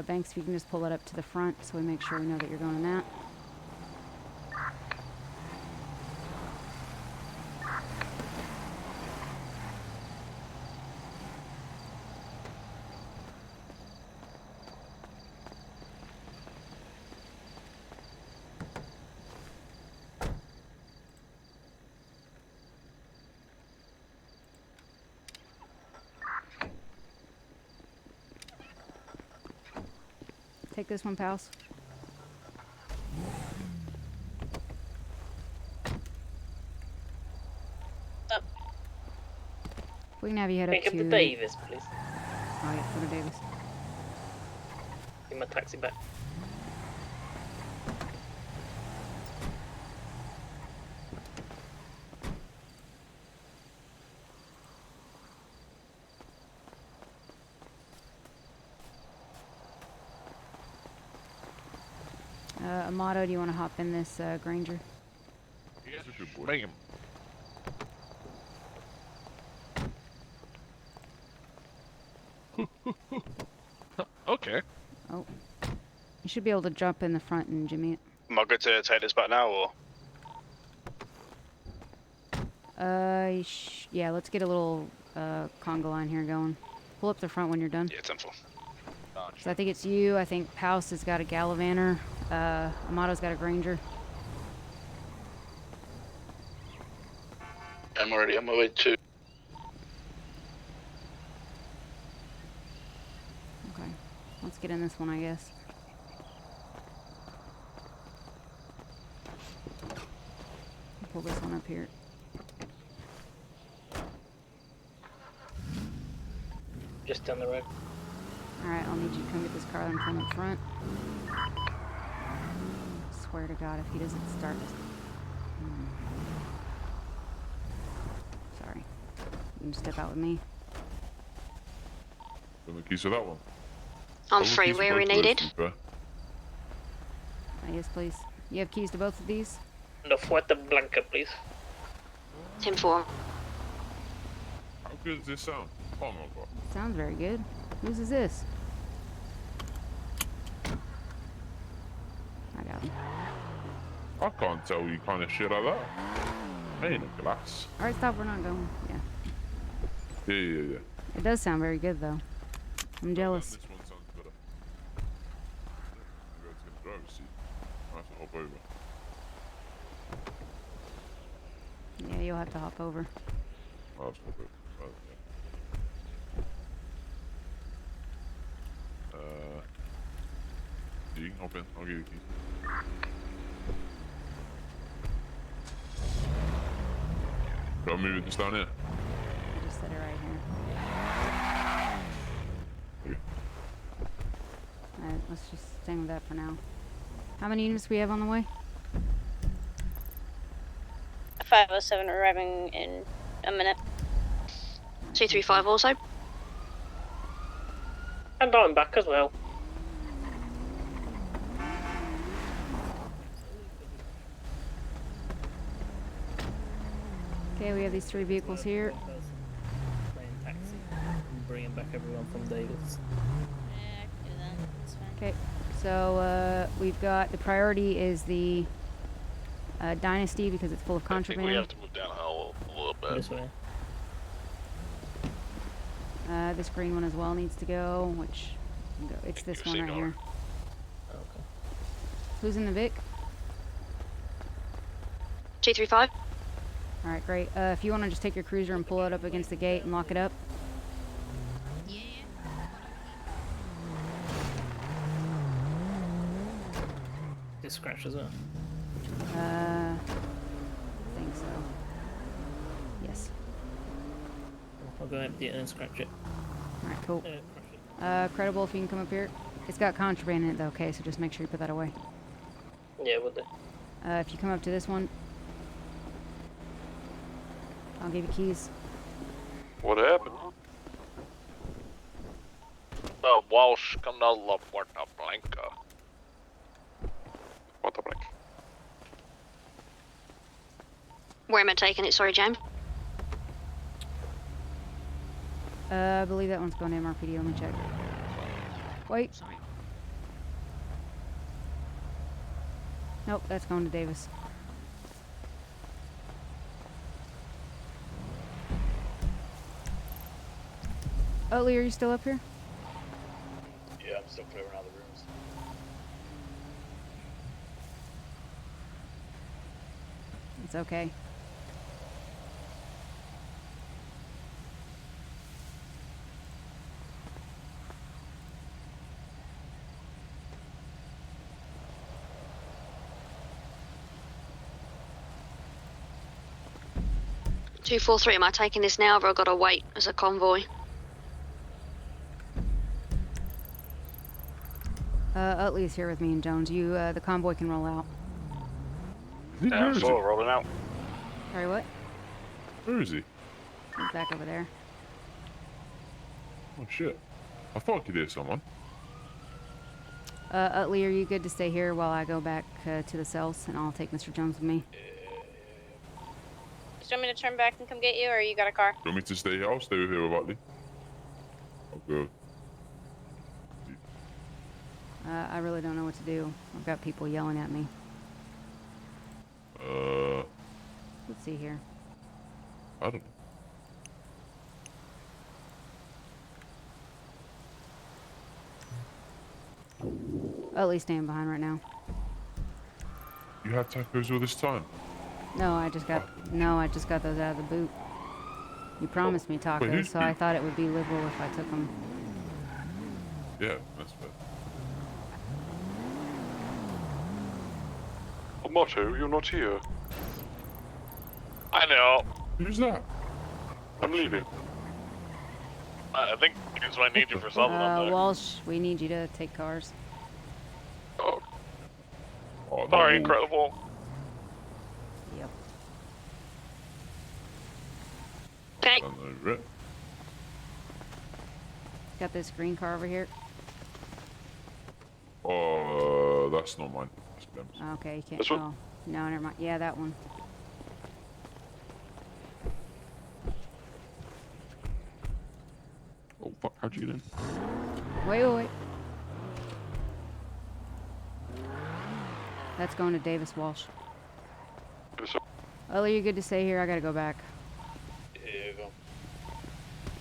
Banks, if you can just pull that up to the front so we make sure we know that you're going in that. Take this one, pals. We can have you head up Pick to... up the Davis, please. Oh yeah, go to Davis. Give my taxi back. Amato, do you want to hop in this Granger? Yes, bring him. Okay. Oh. You should be able to jump in the front and jimmy it. Am I good to take this back now, or? Yeah, let's get a little conga line here going. Pull up the front when you're done. Yeah, 10-4. So I think it's you. I think Pouse has got a Gallivanter. Amato's got a Granger. I'm already on my way too. Okay. Let's get in this one, I guess. Pull this one up here. Just down the road. Alright, I'll need you to come get this car and come up front. swear to God, if he doesn't start. Sorry. You can step out with me. Got the keys for that one. I'm free. Where we needed. Yes, please. You have keys to both of these? No, Fuerte Blanca, please. 10-4. How good does this sound? Oh my God. Sounds very good. Whose is this? I got him. I can't tell you kind of shit like that. Ain't a glass. Alright, stop. We're not going. Yeah. Yeah. It does sound very good, though. I'm jealous. This one sounds better. I'm going to get the driver's seat. I have to hop over. Yeah, you'll have to hop over. I'll have to hop over. Right, yeah. You can hop in. I'll give you the keys. Do I move it just down here? I just set it right here. Alright, let's just stay with that for now. How many units we have on the way? 507 arriving in a minute. 235 also. And I'm back as well. Okay, we have these 3 vehicles here. Taxi and bringing back everyone from Davis. Okay, so we've got the priority is the Dynasty because it's full of contraband. we have to move down a little bit. This way. This green one as well needs to go, which it's this one right here. Okay. Who's in the Vic? 235. All right, great. If you want to just take your cruiser and pull it up against the gate and lock it up. This scratch as well. I think so. Yes. I'll go empty it and scratch it. Alright, cool. Credible, if you can come up here. It's got contraband in it though, okay, so just make sure you put that away. Yeah, would they? If you come up to this one, I'll give you keys. What happened? Walsh, come to La Puerta Blanca. Puerta Blanca. Where am I taking it? Sorry, James. I believe that one's going to MRPD. Let me check. Wait. Nope, that's going to Davis. Utley, are you still up here? Yeah, I'm still clearing out the rooms. It's okay. Two, 4, 3. Am I taking this now, or I've got to wait as a convoy? Utley's here with me and Jones. You, the convoy can roll out. Yeah, full rolling out. Sorry, what? Where is he? He's back over there. Oh shit. I thought I could hear someone. Utley, are you good to stay here while I go back to the cells and I'll take Mr. Jones with me? Do you want me to turn back and come get you, or you got a car? Do you want me to stay here? I'll stay here with Utley. I'll go. I really don't know what to do. I've got people yelling at me. Let's see here. I don't know. Utley's staying behind right now. You had tacos all this time? No, I just got those out of the boot. You promised me tacos, so I thought it would be liberal if I took them. Yeah, that's fair. Motto, you're not here. I know. Who's that? I'm leaving. I think because I need you for something. Walsh, we need you to take cars. Oh. Oh, Sorry, incredible. Yep. Okay. Got this green car over here. Oh, that's not mine. That's Clem's. Okay, you can't. This one? Oh, no, never mind. Yeah, that one. Oh fuck! How'd you get in? Wait. That's going to Davis Walsh. Oh, you're good to stay here. I gotta go back. Yeah, go.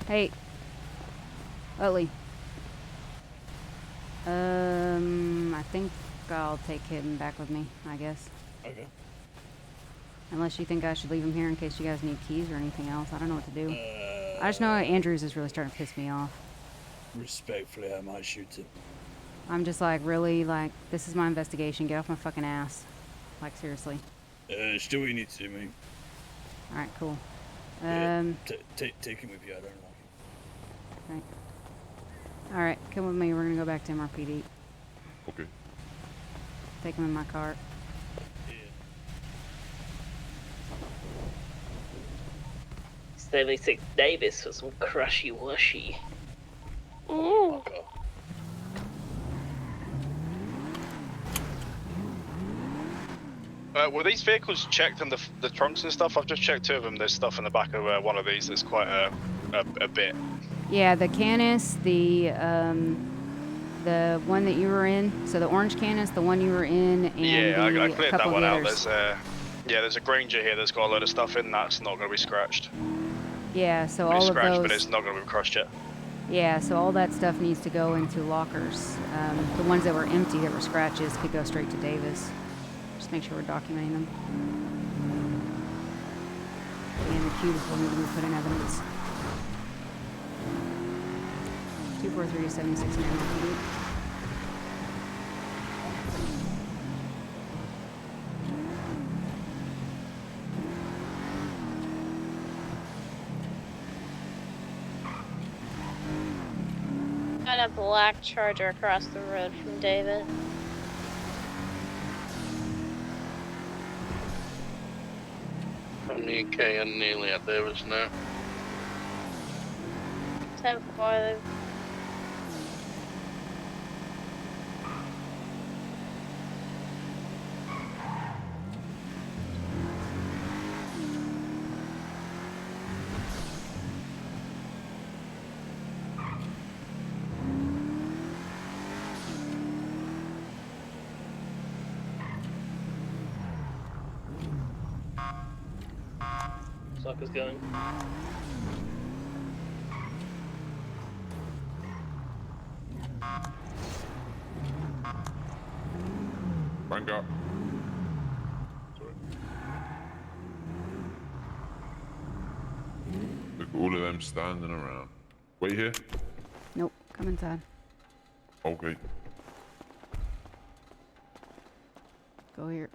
Hey, Utley. I think I'll take him back with me, I guess. Okay. Unless you think I should leave him here in case you guys need keys or anything else. I don't know what to do. I just know Andrews is really starting to piss me off. Respectfully, I might shoot him. I'm just like, really? Like, this is my investigation. Get off my fucking ass. Like, seriously. Still what you need to do, mate. Alright, cool. Yeah, take him with you, I don't know. Right. Alright, come with me. We're gonna go back to MRPD. Okay. Take him in my car. 76 Davis for some crushy wushy. Ooh. Were these vehicles checked in the trunks and stuff? I've just checked 2 of them. There's stuff in the back of one of these that's quite a bit. Yeah, the Canis, the one that you were in. So the orange Canis, the one you were in, and Yeah, I cleared that couple one of out. others. There's a Granger here that's got a load of stuff in. That's not going to be scratched. Yeah, so It's all of scratched, those. but it's not going to be crushed yet. Yeah, so all that stuff needs to go into lockers. The ones that were empty, that were scratches, could go straight to Davis. Just make sure we're documenting them. And the cubes will need to be put in evidence. 243 to 76 in MRPD. Got a black Charger across the road from David. Me and Kay and Neely at Davis now. 10-4. Sucker's going. Rank up. Sorry. Look at all of them standing around. Wait here. Nope, come inside. Okay. Go here.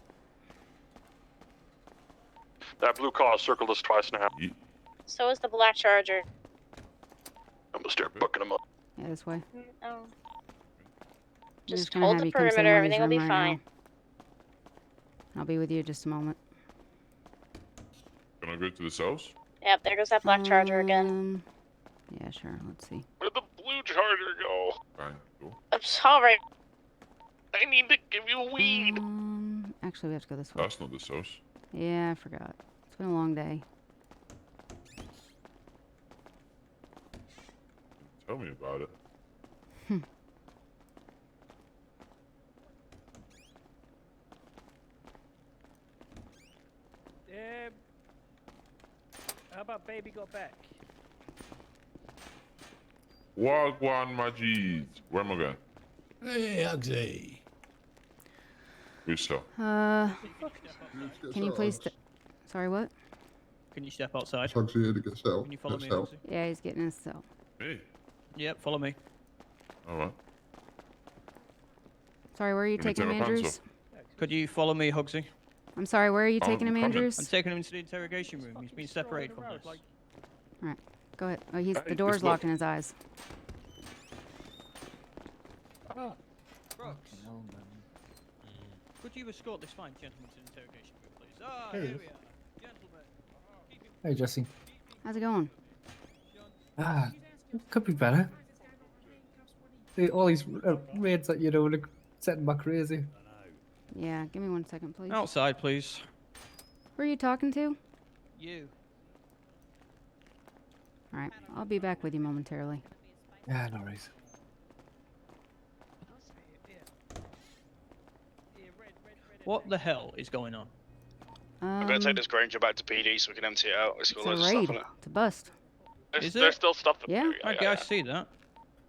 That blue car circled us twice now. So is the black Charger. I'm gonna start bucking them up. Yeah, this way. Oh. I'm Just gonna hold have the you come sit in perimeter, one of these everything will be rooms right fine. now. I'll be with you in just a moment. Can I go to the cells? Yep, there goes that black Charger again. Yeah, sure. Let's see. Where'd the blue Charger go? Bang. Cool. I'm sorry. I need to give you weed. Actually, we have to go this way. That's not the cells. Yeah, I forgot. It's been a long day. Tell me about it. How about baby got back? Wagwan Majid. Where am I going? Hey, Hugsy. Which cell? Can you please? Sorry, what? Can you step outside? Hugsy here to get cell. Can you follow me, Cell. Hugsy? Yeah, he's getting his cell. Me? Yep, follow me. Alright. Sorry, where are you Let me taking him, take my pants Andrews? Could you follow me, Hugsy? I'm sorry, where are you taking him, coming. Andrews? I'm taking him into the interrogation room. He's been separated from us. Alright, go ahead. Oh, the Hey, door's it's locked locked. in his eyes. Could you escort this fine gentleman to the interrogation room, please? Ah, Here here it we is. are. Gentlemen. Hey, Jesse. How's it going? Ah, could be better. All these raids that you do, look setting back crazy. Yeah, give me 1 second, please. Outside, please. Who are you talking to? You. All right, I'll be back with you momentarily. Yeah, no worries. What the hell is going on? I'm going to take this Granger back to PD so we can empty it out. It's got It's loads a of stuff raid. in it. It's a bust. Is There's it? still stuff in Yeah. there. Okay, I see that.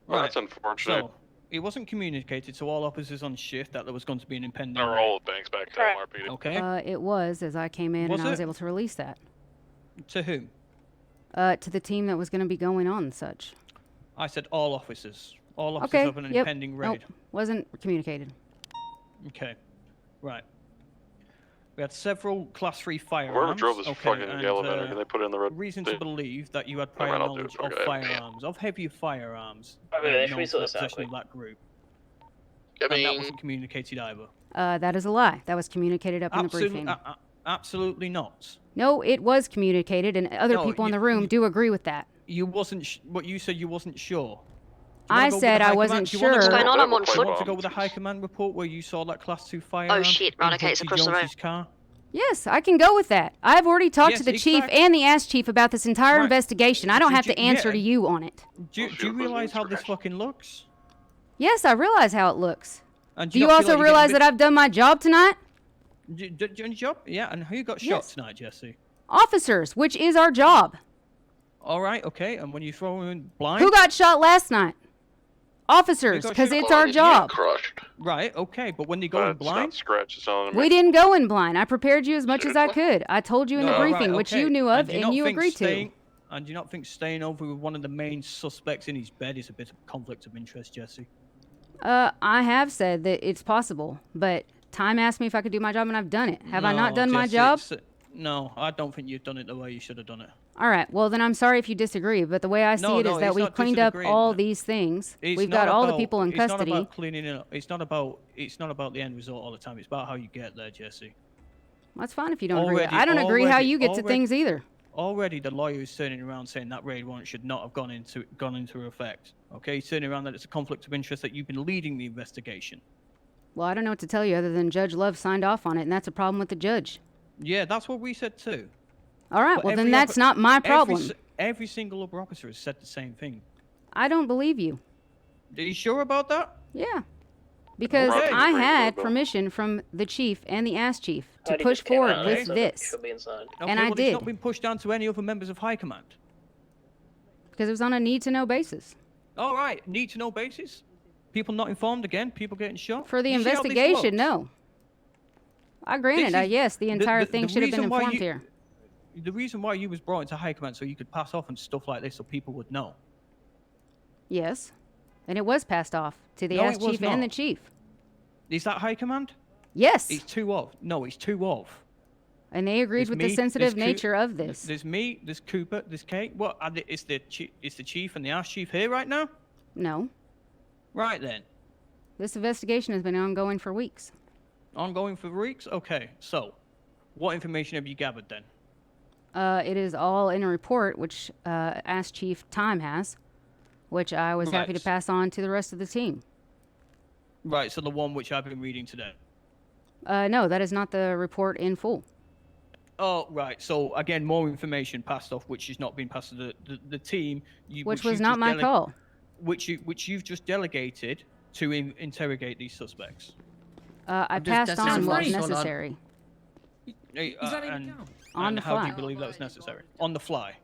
Well, Right. that's unfortunate. So, it wasn't communicated to all officers on shift that there was going to be an impending They're raid. all banks back to MRPD. Okay. It was as I came in Was and I was it? able to release that. To whom? To the team that was going to be going on and such. I said all officers. All officers Okay. of an Yep. impending raid. Nope. Wasn't communicated. Okay. Right. We had several class 3 firearms. Whoever drove this okay, fucking and, elevator, can they put it in the red reason to thing? believe that you had Never prior mind, I'll do knowledge it. of Okay. firearms, of heavier firearms. Okay, should known we for sort the this out possession of quick? that group. I And that mean, wasn't communicated either. That is a lie. That was communicated up in the briefing. Absolutely not. No, it was communicated, and other No, people in you- the room do agree with that. You wasn't. What you said you wasn't sure. Do you I wanna go with said the I high wasn't command- do you wanna sure. go- What's going on? I'm on Do you foot. want to go with the high command report where you saw that class 2 firearm? shit, right, in okay, it's Bugsy across the road. Jones's car? Yes, I can go with that. I've already talked Yes, to the chief exactly. and the ass chief about this entire Right. investigation. I don't have to answer yeah. to you on it. Do you realize how this fucking looks? Yes, I realize how it looks. And Do you not feel also like you're realize getting that I've done my job tonight? Your job? Yeah, and who got shot Yes. tonight, Jesse? Officers, which is our job. All right, okay, and when you throw in blind? Who got shot last night? Officers, got because shot? it's our job. Right, okay, but when they go in blind? Scratches on We didn't go in blind. I prepared you as much as I could. I told you in the No, briefing, right, which okay. you knew of do you and not you think agreed staying, to. And do you not think staying over with one of the main suspects in his bed is a bit of conflict of interest, Jesse? I have said that it's possible, but time asked me if I could do my job, and I've done it. Have I not No, done my Jesse, job? No, I don't think you've done it the way you should have done it. All right. Well, then I'm sorry if you disagree, but the way I see No, it is no, that it's we've not cleaned up disagreeing. all these things. It's We've not got all the about- people in it's custody. not about cleaning it up. It's not about the end result all the time. It's about how you get there, Jesse. That's fine if you don't agree. Already- I don't agree how already- you get to already- things either. Already, the lawyer is turning around saying that raid warrant should not have gone into effect. Okay, he's turning around that it's a conflict of interest that you've been leading the investigation. Well, I don't know what to tell you other than Judge Love signed off on it, and that's a problem with the judge. Yeah, that's what we said too. All right. But Well, then every that's other- not my problem. Every single other officer has said the same thing. I don't believe you. Are you sure about that? Yeah. Because Okay. I had permission from the chief and the ass chief to Already push just came forward out, with so this. Should be inside. Okay, And I well, did. It's not been pushed down to any other members of high command. Because it was on a need-to-know basis. All right, need to know basis. People not informed again. People getting shot. For the You see how this investigation, looks? no. I granted, This is- yes, the entire thing should have been reason why informed you- here. The reason why you was brought into high command so you could pass off and stuff like this so people would know. Yes. And it was passed off to the No, ass it was chief and the not. chief. Is that high command? Yes. It's two of. No, it's two of. And they agreed There's with me, the there's sensitive Coo- nature of this. There's me, there's Cooper, there's Kate. What? Is the chief and the ass chief here right now? No. Right then. This investigation has been ongoing for weeks. Ongoing for weeks? Okay, so what information have you gathered then? It is all in a report, which Ass Chief Time has, which I was happy to Right. pass on to the rest of the team. Right, so the one which I've been reading today. No, that is not the report in full. Oh, right. So again, more information passed off, which has not been passed to the team. Which was you've not just my call. Which you've just delegated to interrogate these suspects. I just- passed that's on just what right. was Hold on. necessary. Hey, Is that even and count? On and the how do fly. you believe that was necessary? On the fly.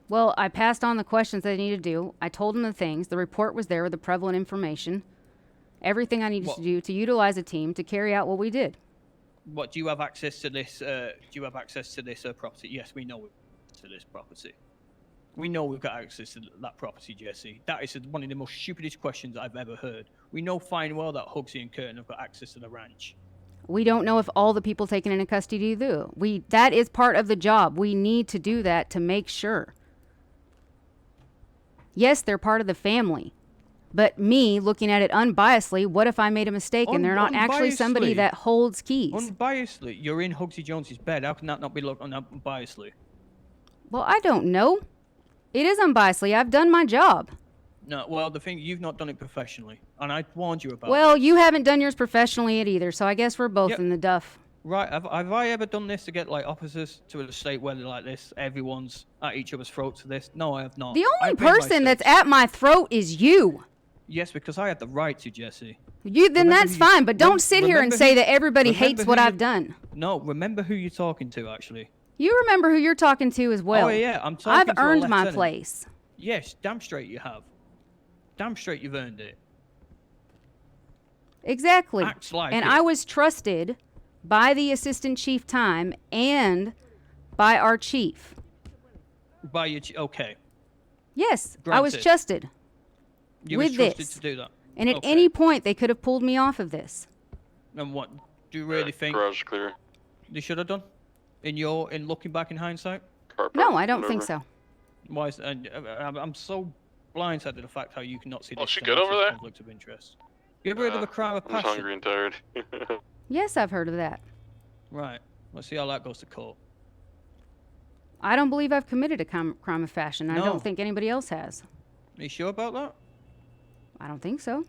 Well, I passed on the questions they needed to do. I told them the things. The report was there with the prevalent information. Everything I needed What? to do to utilize a team to carry out what we did. What, do you have access to this? Do you have access to this property? Yes, we know to this property. We know we've got access to that property, Jesse. That is one of the most stupidest questions I've ever heard. We know fine well that Hugsy and Curtin have got access to the ranch. We don't know if all the people taken into custody do. That is part of the job. We need to do that to make sure. Yes, they're part of the family, But me looking at it unbiasedly, what if I made a mistake and they're not actually somebody Unbiasedly. that holds keys? Unbiasedly, you're in Hugsy Jones's bed. How can that not be looked on unbiasedly? Well, I don't know. It is unbiasedly. I've done my job. No, well, the thing, you've not done it professionally, and I warned you about Well, this. you haven't done yours professionally either, so I guess we're both Yep. in the duff. Right, have I ever done this to get, like, officers to a state where they're like this, everyone's at each other's throats for this? No, I have not. The only I've made my person that's mistakes. at my throat is you. Yes, because I had the right to, Jesse. Then Remember that's who you- fine, but don't sit here and remember say who- that everybody remember hates who what you- I've done. No, remember who you're talking to, actually. You remember who you're talking to as well. Oh, yeah, I'm talking I've to a earned my lieutenant. place. Yes, damn straight you have. Damn straight you've earned it. Exactly. Acts like and it. I was trusted by the assistant chief time and by our chief. By your... Okay. Yes, I was Granted. trusted You was with trusted this. to do that. And at Okay. any point, they could have pulled me off of this. And what do you really think Garage clear. they should have done? In looking back in hindsight? No, I don't think so. Why is I'm so blindsided to the fact how you cannot see this she as good a over there? conflict of interest. You ever heard of a crime of I'm just passion? hungry and tired. Yes, I've heard of that. Right. Let's see how that goes to court. I don't believe I've committed a crime of fashion. I No. don't think anybody else has. Are you sure about that? I don't think so.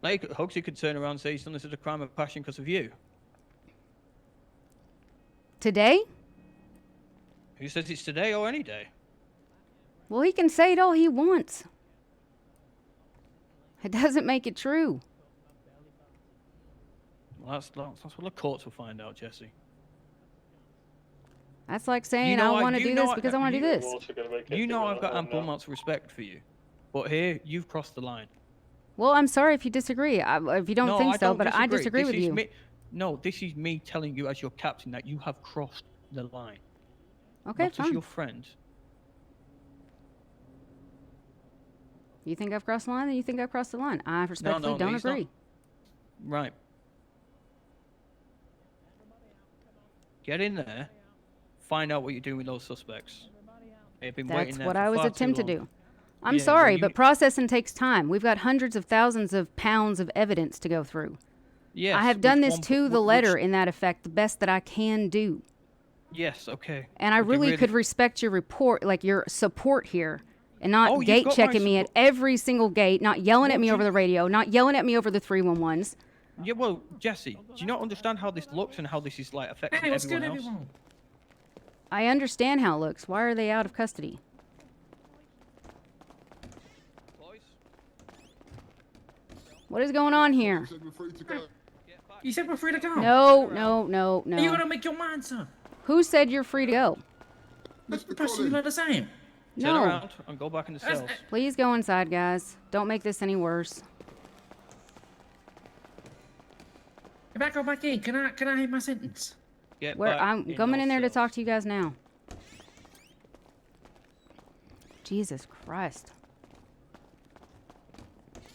Like, Hugsy could turn around and say he's done this as a crime of passion because of you. Today? Who says it's today or any day? Well, he can say it all he wants. It doesn't make it true. Well, that's what the courts will find out, Jesse. That's like saying know I want to you do know this because I want to do this. You know I've got ample amounts of respect for you. But here, you've crossed the line. Well, I'm sorry if you disagree. If you don't No, think I so, don't but I disagree This with is you. No, this is me telling you as your captain that you have crossed the line. Okay, Not as fine. your friend. You think I've crossed the line, then you think I've crossed the line. I respectfully don't he's not. agree. Right. Get in there. Find out what you're doing with those suspects. They've been waiting That's there what for I was far too attempting to long. do. I'm Yeah, sorry, well, but processing takes time. We've got hundreds of thousands of pounds of evidence to go through. Yes, I have done which this one- to the which- letter in that effect, the best that I can do. Yes, okay. And I But you really could respect your report, like your support here, and not Oh, you've gate got my checking me at every single gate, not yelling at me over the radio, not yelling at me over the 311s. Yeah, well, Jesse, do you not understand how this looks and how this is like affecting Hey, what's everyone good, else? everyone? I understand how it looks. Why are they out of custody? What is going on here? You said we're free to go. No, no, no, Are you no. gonna make your mind, sir? Who said you're free to go? The person you let us in. Turn No. around and go back in the cells. Please go inside, guys. Don't make this any worse. If I go back in, can I hear my sentence? Get Where back I'm coming those in there to cells. talk to you guys now. Jesus Christ.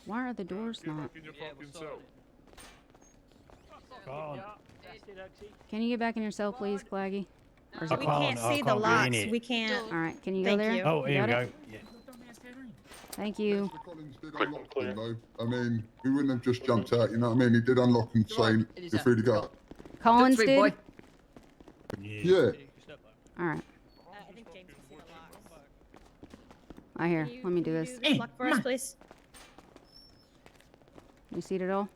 Why are the doors not? Can you get back in your cell, please, Claggy? Or is it- We can't see the locks. We can't. All right, can you go Thank there? you. Oh, here we got go. it? Yeah. Thank you. You know, I mean, he wouldn't have just jumped out. You know what I mean? He did unlock and say you're free to go. Collins Sweet did? boy. Yeah. All right. I hear. Let me do this. Lock for us, please. You see it all?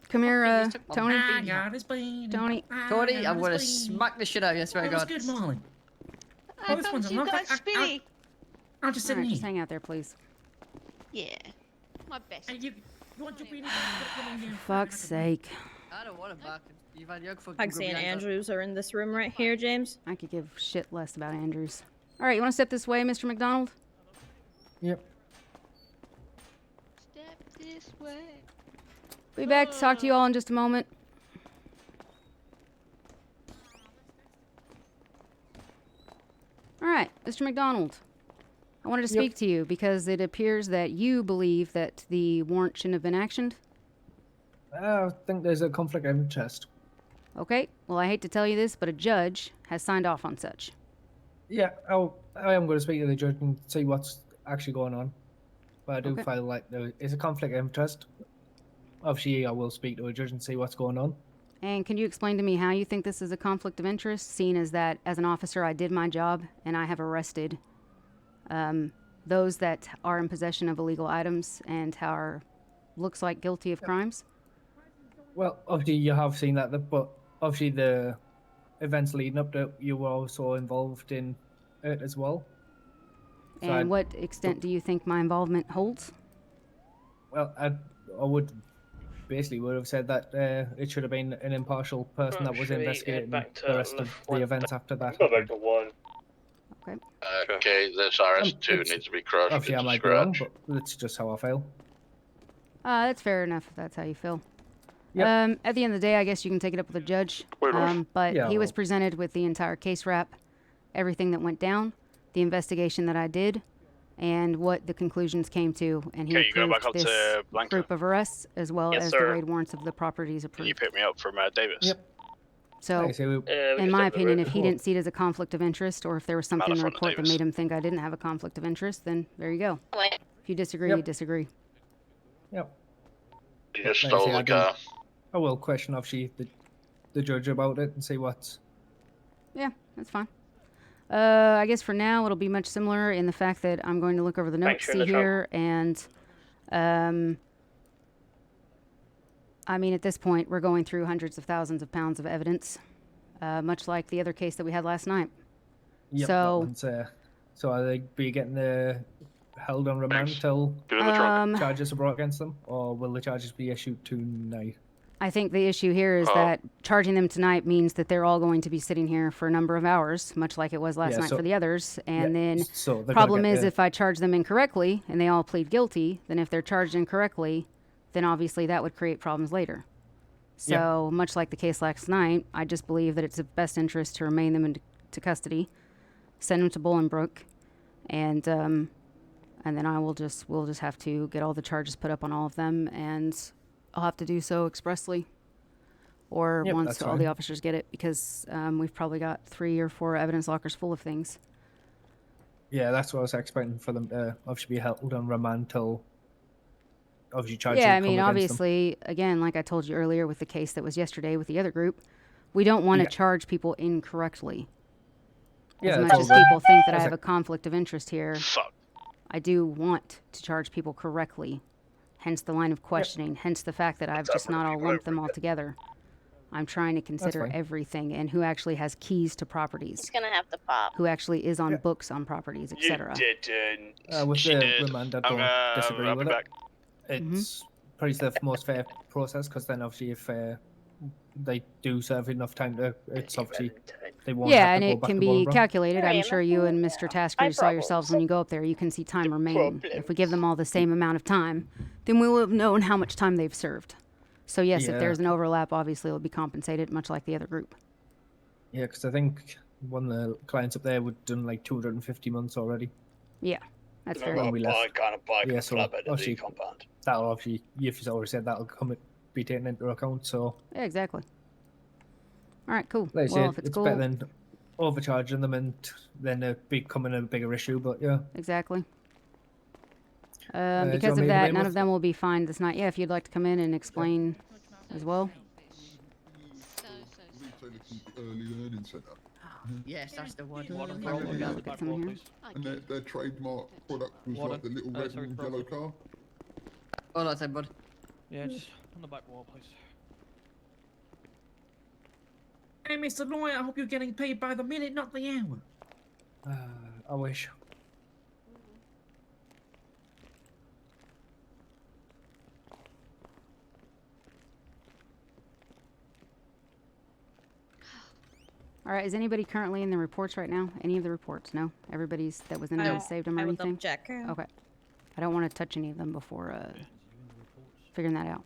Come here, Tony. I got his beanie. Tony. Tony, I'm gonna smack the shit out of you, I swear to That was God. good, Molly. I this thought one's you unlocked. got Spinny. I'll just sit All right, in just here. hang out there, please. Yeah. My best. You want your beanie back? Fuck's sake. I don't want it back. You've had your fucking Hugsy and Andrews are in this room right here, James. I could give shit less about Andrews. All right, you want to step this way, Mr. McDonald? Yep. Step this way. Be back to talk to you all in just a moment. All right, Mr. McDonald. I wanted to speak to you because it appears that you believe that the warrant shouldn't have been actioned. I think there's a conflict of interest. Okay, well, I hate to tell you this, but a judge has signed off on such. Yeah, I am going to speak to the judge and see what's actually going on. but I do Okay. feel like there is a conflict of interest. Obviously, I will speak to a judge and see what's going on. And can you explain to me how you think this is a conflict of interest, seeing as that as an officer I did my job and I have arrested those that are in possession of illegal items and are looks like guilty of crimes? Well, obviously you have seen that, but obviously the events leading up to it, you were also involved in it as well. So And what extent do you think my involvement holds? Well, I would have said that it should have been an impartial person that was should we head investigating back to the rest of the LaFuente? events after that. Go back to 1. Okay. Okay, this RS2 needs to be crushed Obviously, I into might be wrong, scratch. but that's just how I feel. That's fair enough if that's how you feel. Yep. At the end of the day, I guess you can take it up with the judge. But Yeah, he was well. presented with the entire case wrap, everything that went down, the investigation that I did, and what the conclusions came to. And he Okay, you go approved back up this to Blanca. group of arrests as well Yes, as sir. the raid warrants of the properties Can approved. you pick me up from Davis? Yep. So, Like I say, we in can my take the opinion, road if he before. didn't see it as a conflict of interest, or if there was something in the front of report that Davis. made him think I didn't have a conflict of interest, then there you go. If you disagree, Yep. you disagree. Yep. You just Like I stole say, the I do- car. I will question obviously the judge about it and see what's. Yeah, that's fine. I guess for now it'll be much similar in the fact that I'm going to look over the notes, Thanks, you're in see the trunk. here, and I mean, at this point, we're going through hundreds of thousands of pounds of evidence, much like the other case that we had last night. Yep, that So, one's, so are they be getting held on remand till Get in the trunk. charges are brought against them, or will the charges be issued tonight? I think the issue here is that charging them tonight means that they're all going to be sitting here for a number of hours, much like it was last Yeah, night so- for the others. And yeah, then so they're problem gonna get is the- if I charge them incorrectly and they all plead guilty, then if they're charged incorrectly, then obviously that would create problems later. So much like the case last night, I just believe that it's of best interest to remain them into custody, send them to Bolingbrook, and then we'll just have to get all the charges put up on all of them, and I'll have to do so expressly, or Yep, once that's all fine. the officers get it, because we've probably got 3 or 4 evidence lockers full of things. Yeah, that's what I was expecting for them to obviously be held on remand till obviously charges Yeah, I come mean, against them. obviously, again, like I told you earlier with the case that was yesterday with the other group, we don't want to Yeah. charge people incorrectly. Yeah, As it's much all as good. people think that I As have a- a conflict of interest here, I do want to charge people correctly. Hence the line of questioning, hence the fact that I've just not all lumped them all together. I'm trying to consider fine. everything and who actually has keys to properties, It's gonna have to pop. who actually is on books on properties, etc. didn't. With She the did. remand, I I'm don't disagree I'll with be it. back. It's probably the most fair process because then obviously if they do serve enough time to, it's obviously they won't Yeah, have and to go it back can to be Bolingbroke. calculated. Sorry, I'm I'm sure not you cool. and Mr. Tasker I saw yourselves when you go up there. You can see time remaining. If we give them all the same amount of time, then we will have known how much time they've served. So yes, if Yeah. there's an overlap, obviously it'll be compensated, much like the other group. Yeah, because I think one of the clients up there would done like 250 months already. Yeah, that's fair. When we left. Kind of bike Yeah, and so flatbed at the obviously compound. that'll obviously, you've already said that'll be taken into account. So Yeah, exactly. All right, cool. like I Well, said, if it's it's cool, better than overcharging them and then it becoming a bigger issue. But yeah, exactly. do you Because want of me to that, wait none with- of them will be fined this night. Yeah, if you'd like to come in and explain as well. Early Learning Centre. Yes, that's the one. Get some here. And their trademark product was like the little red and yellow car. Oh, that's it, bud. Yeah, just on the back wall, please. Hey, Mr. Lawyer, I hope you're getting paid by the minute, not the hour. I wish. All right, is anybody currently in the reports right now? Any of the reports? No? Everybody's that was in there saved them or I will anything? double check. Okay. I don't want to touch any of them before figuring that out.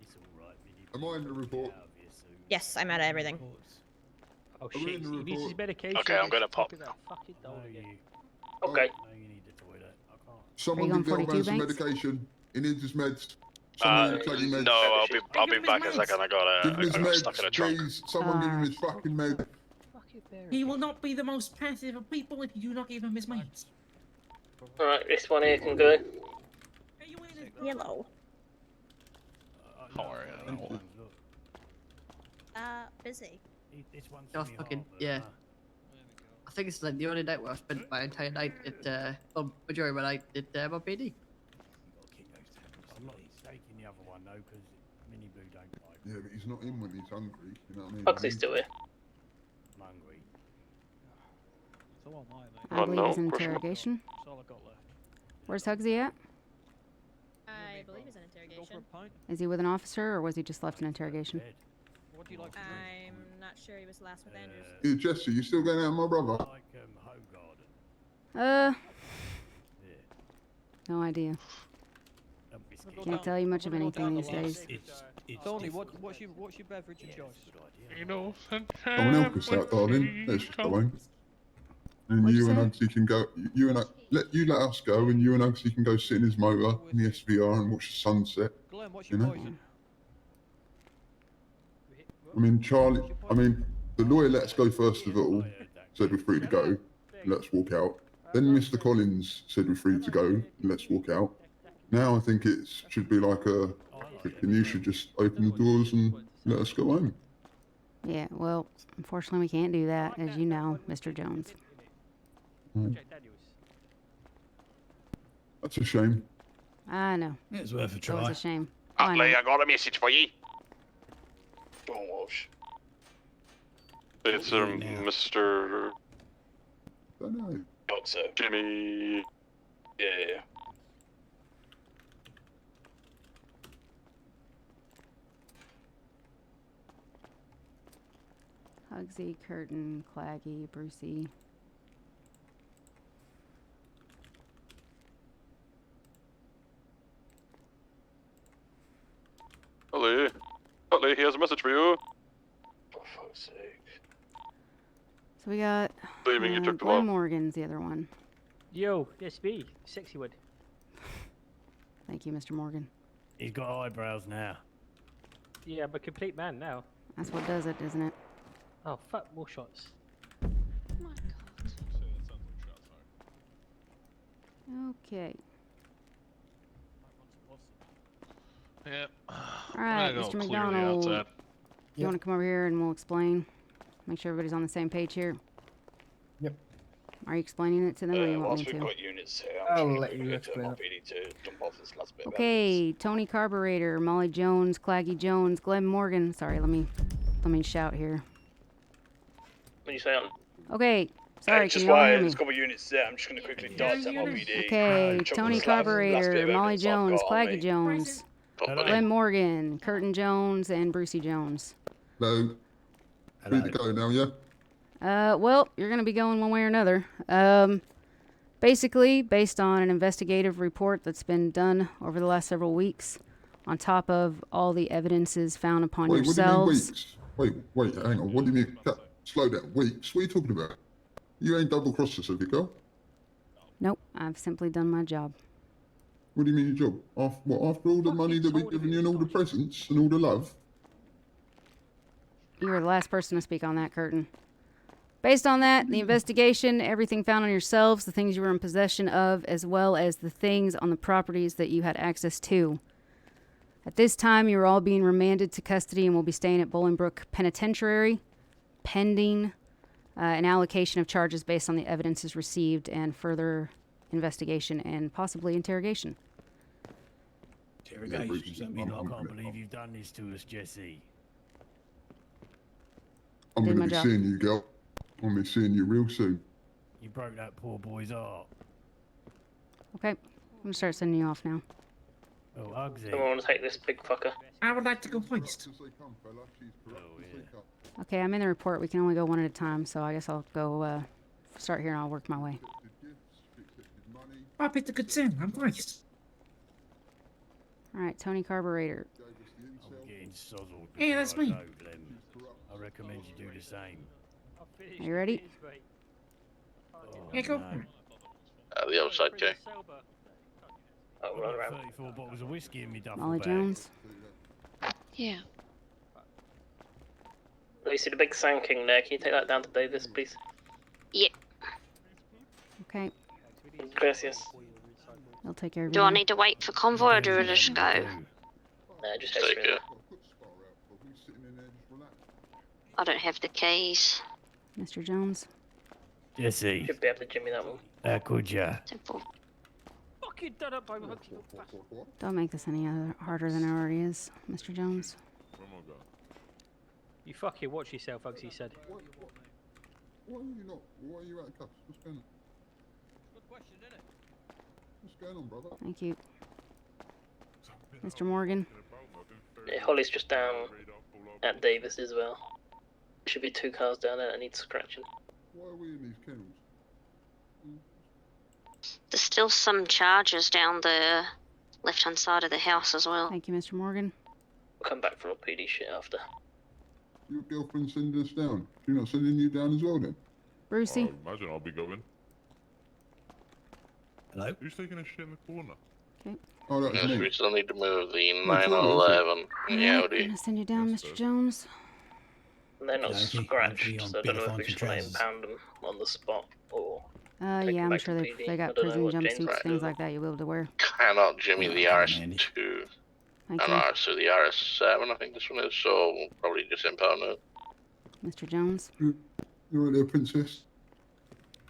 Am I in the report? Yes, I'm out of everything. Oh, shit. He needs his medication. Okay, I'm gonna pop. Okay. Someone Are you give on the old man 42 some banks? medication. He needs his meds. Someone take his meds. No, I'll be back in a second. I Give him his got stuck in a meds, trunk. please. Someone give him his fucking med. He will not be the most passive of people if you do not give him his mates. Alright, this one here can go. Are you in Yellow. Don't worry, I know. Busy. Oh, fucking, yeah. I think it's like the only night where I spent my entire night at, majority of my night at, my PD. I'm not taking the other one though, because Mini Blue don't like. Yeah, but he's not in when he's hungry. You know what I mean? Huxley's still here. I'm hungry. So am I, mate. I believe he's in interrogation. That's all I got left. Where's Hugsy at? I believe he's in interrogation. Is he with an officer, or was he just left in interrogation? What do you like to I'm not sure he was last with Andrews. Yeah, Jesse, you still going out with my brother? No idea. Can't tell you much of anything these days. Tony, what's your beverage of choice? You know, Someone help us out, darling. Let's just go home. And What'd you you and say? Uggsy can go. You and let us go, and you and Uggsy can go sit in his motor in the SVR and watch the sunset. Glenn, what's You your know. poison? I mean, Charlie. I mean, the lawyer let us go first of all. Said we're free to go. Let's walk out. Then Mr. Collins said we're free to go. Let's walk out. Now I think it should be like a. And you should just open the doors and let us go home. Yeah, well, unfortunately we can't do that, as you know, Mr. Jones. That's a shame. I know. It's worth a It's always try. a shame. Oh, I Utley, know. I got a message for you. Don't Walsh. It's Mr. Don't know. Thought so. Jimmy. Yeah. Hugsy, Curtin, Claggy, Brucey. Utley, he has a message for you. For fuck's sake. So we got Leaving you took them Glenn off. Morgan's the other one. Yo, it's me, Sexywood. Thank you, Mr. Morgan. He's got eyebrows now. Yeah, I'm a complete man now. That's what does it, isn't it? Oh, fuck, more shots. Okay. Yeah. Alright, Mr. McDonald. You want to come over here and we'll explain? Make sure everybody's on the same page here. Yep. Are you explaining it to them or you want Whilst me we've to? got units here, I'll I'm let just you going to explain my it. PD to jump off this last bit of Okay, Tony Carburetor, Molly Jones, Claggy Jones, Glenn Morgan. Sorry, let me shout here. When you say on. Okay, sorry, just can you all why hear me? there's a couple of units there, I'm just going to quickly dart to my PD. Okay, chuck Tony this last bit Carburetor, of Molly evidence I've Jones, got on Claggy me. Jones, Hello. Glenn Morgan, Curtin Jones, and Brucey Jones. Hello. Free to go now, yeah? Well, you're going to be going one way or another. Basically, based on an investigative report that's been done over the last several weeks, on top of all the evidences found upon Wait, yourselves. what do you mean weeks? Wait, hang on. What do you mean? Slow down. Weeks? What are you talking about? You ain't double-crossed us, have you, girl? Nope, I've simply done my job. What do you mean your job? After all the money that we've given you and all the presents and all the love? You were the last person to speak on that, Curtin. Based on that, the investigation, everything found on yourselves, the things you were in possession of, as well as the things on the properties that you had access to. At this time, you are all being remanded to custody and will be staying at Bolingbrook Penitentiary, pending an allocation of charges based on the evidences received and further investigation and possibly interrogation. Interrogations. I mean, I can't believe you've done this to us, Jesse. I'm Did going my to be job. seeing you, girl. I'm going to be seeing you real soon. You broke that poor boy's heart. Okay, I'm going to start sending you off now. Oh, Uggsy. Someone want to take this big fucker? I would like to go first. Okay, I'm in the report. We can only go one at a time, so I guess I'll go start here and I'll work my way. I picked a good sin. I'm first. All right, Tony Carburetor. I'm getting sozzled. Hey, that's before I me. go, Glenn. I recommend you do the same. Are you ready? Yeah, go no. for it. The other side, okay. Oh, run around. 34 bottles of whiskey in me duffel Molly bag. Jones. Yeah. You see the big Sand King there? Can you take that down to Davis, please? Yeah. Okay. Gracias. They'll take care of Do I everything. need to wait for convoy or do I just go? Nah, just head straight. I don't have the keys. Mr. Jones. Jesse, Should be able to jimmy that one. how could ya? Simple. Fucking done up by Hugsy, you bastard. Don't make this any other harder than it already is, Mr. Jones. You fucking watch yourself, Hugsy said. Why are you not? Why are you out of cuffs? What's going on? Good question, isn't it? What's going on, brother? Thank you. Mr. Morgan. Yeah, Holly's just down at Davis as well. There should be 2 cars down there that need scratching. Why are we in these kennels? There's still some charges down the left-hand side of the house as well. Thank you, Mr. Morgan. We'll come back for all PD shit after. Your girlfriend sending us down. She's not sending you down as well then? Brucey. I imagine I'll be going. Hello? Who's taking a shit in the corner? Okay. Oh, that's Yes, me. we still need to move the What's wrong, 911 in the Alright, Audi. gonna send you down, Mr. Jones. And they're not Yeah, okay. scratched, Hopefully so I on don't know bigger if we fines just and want to trousers. impound them on the spot or. Yeah, them I'm back sure to they PD. got I don't know prison what James jumpsuits, wants to things do. like that you'll be able to wear. Cannot jimmy the RS2 Thank and you. RS2, the RS7, I think this one is, so we'll probably just impound it. Mr. Jones. You right there, princess?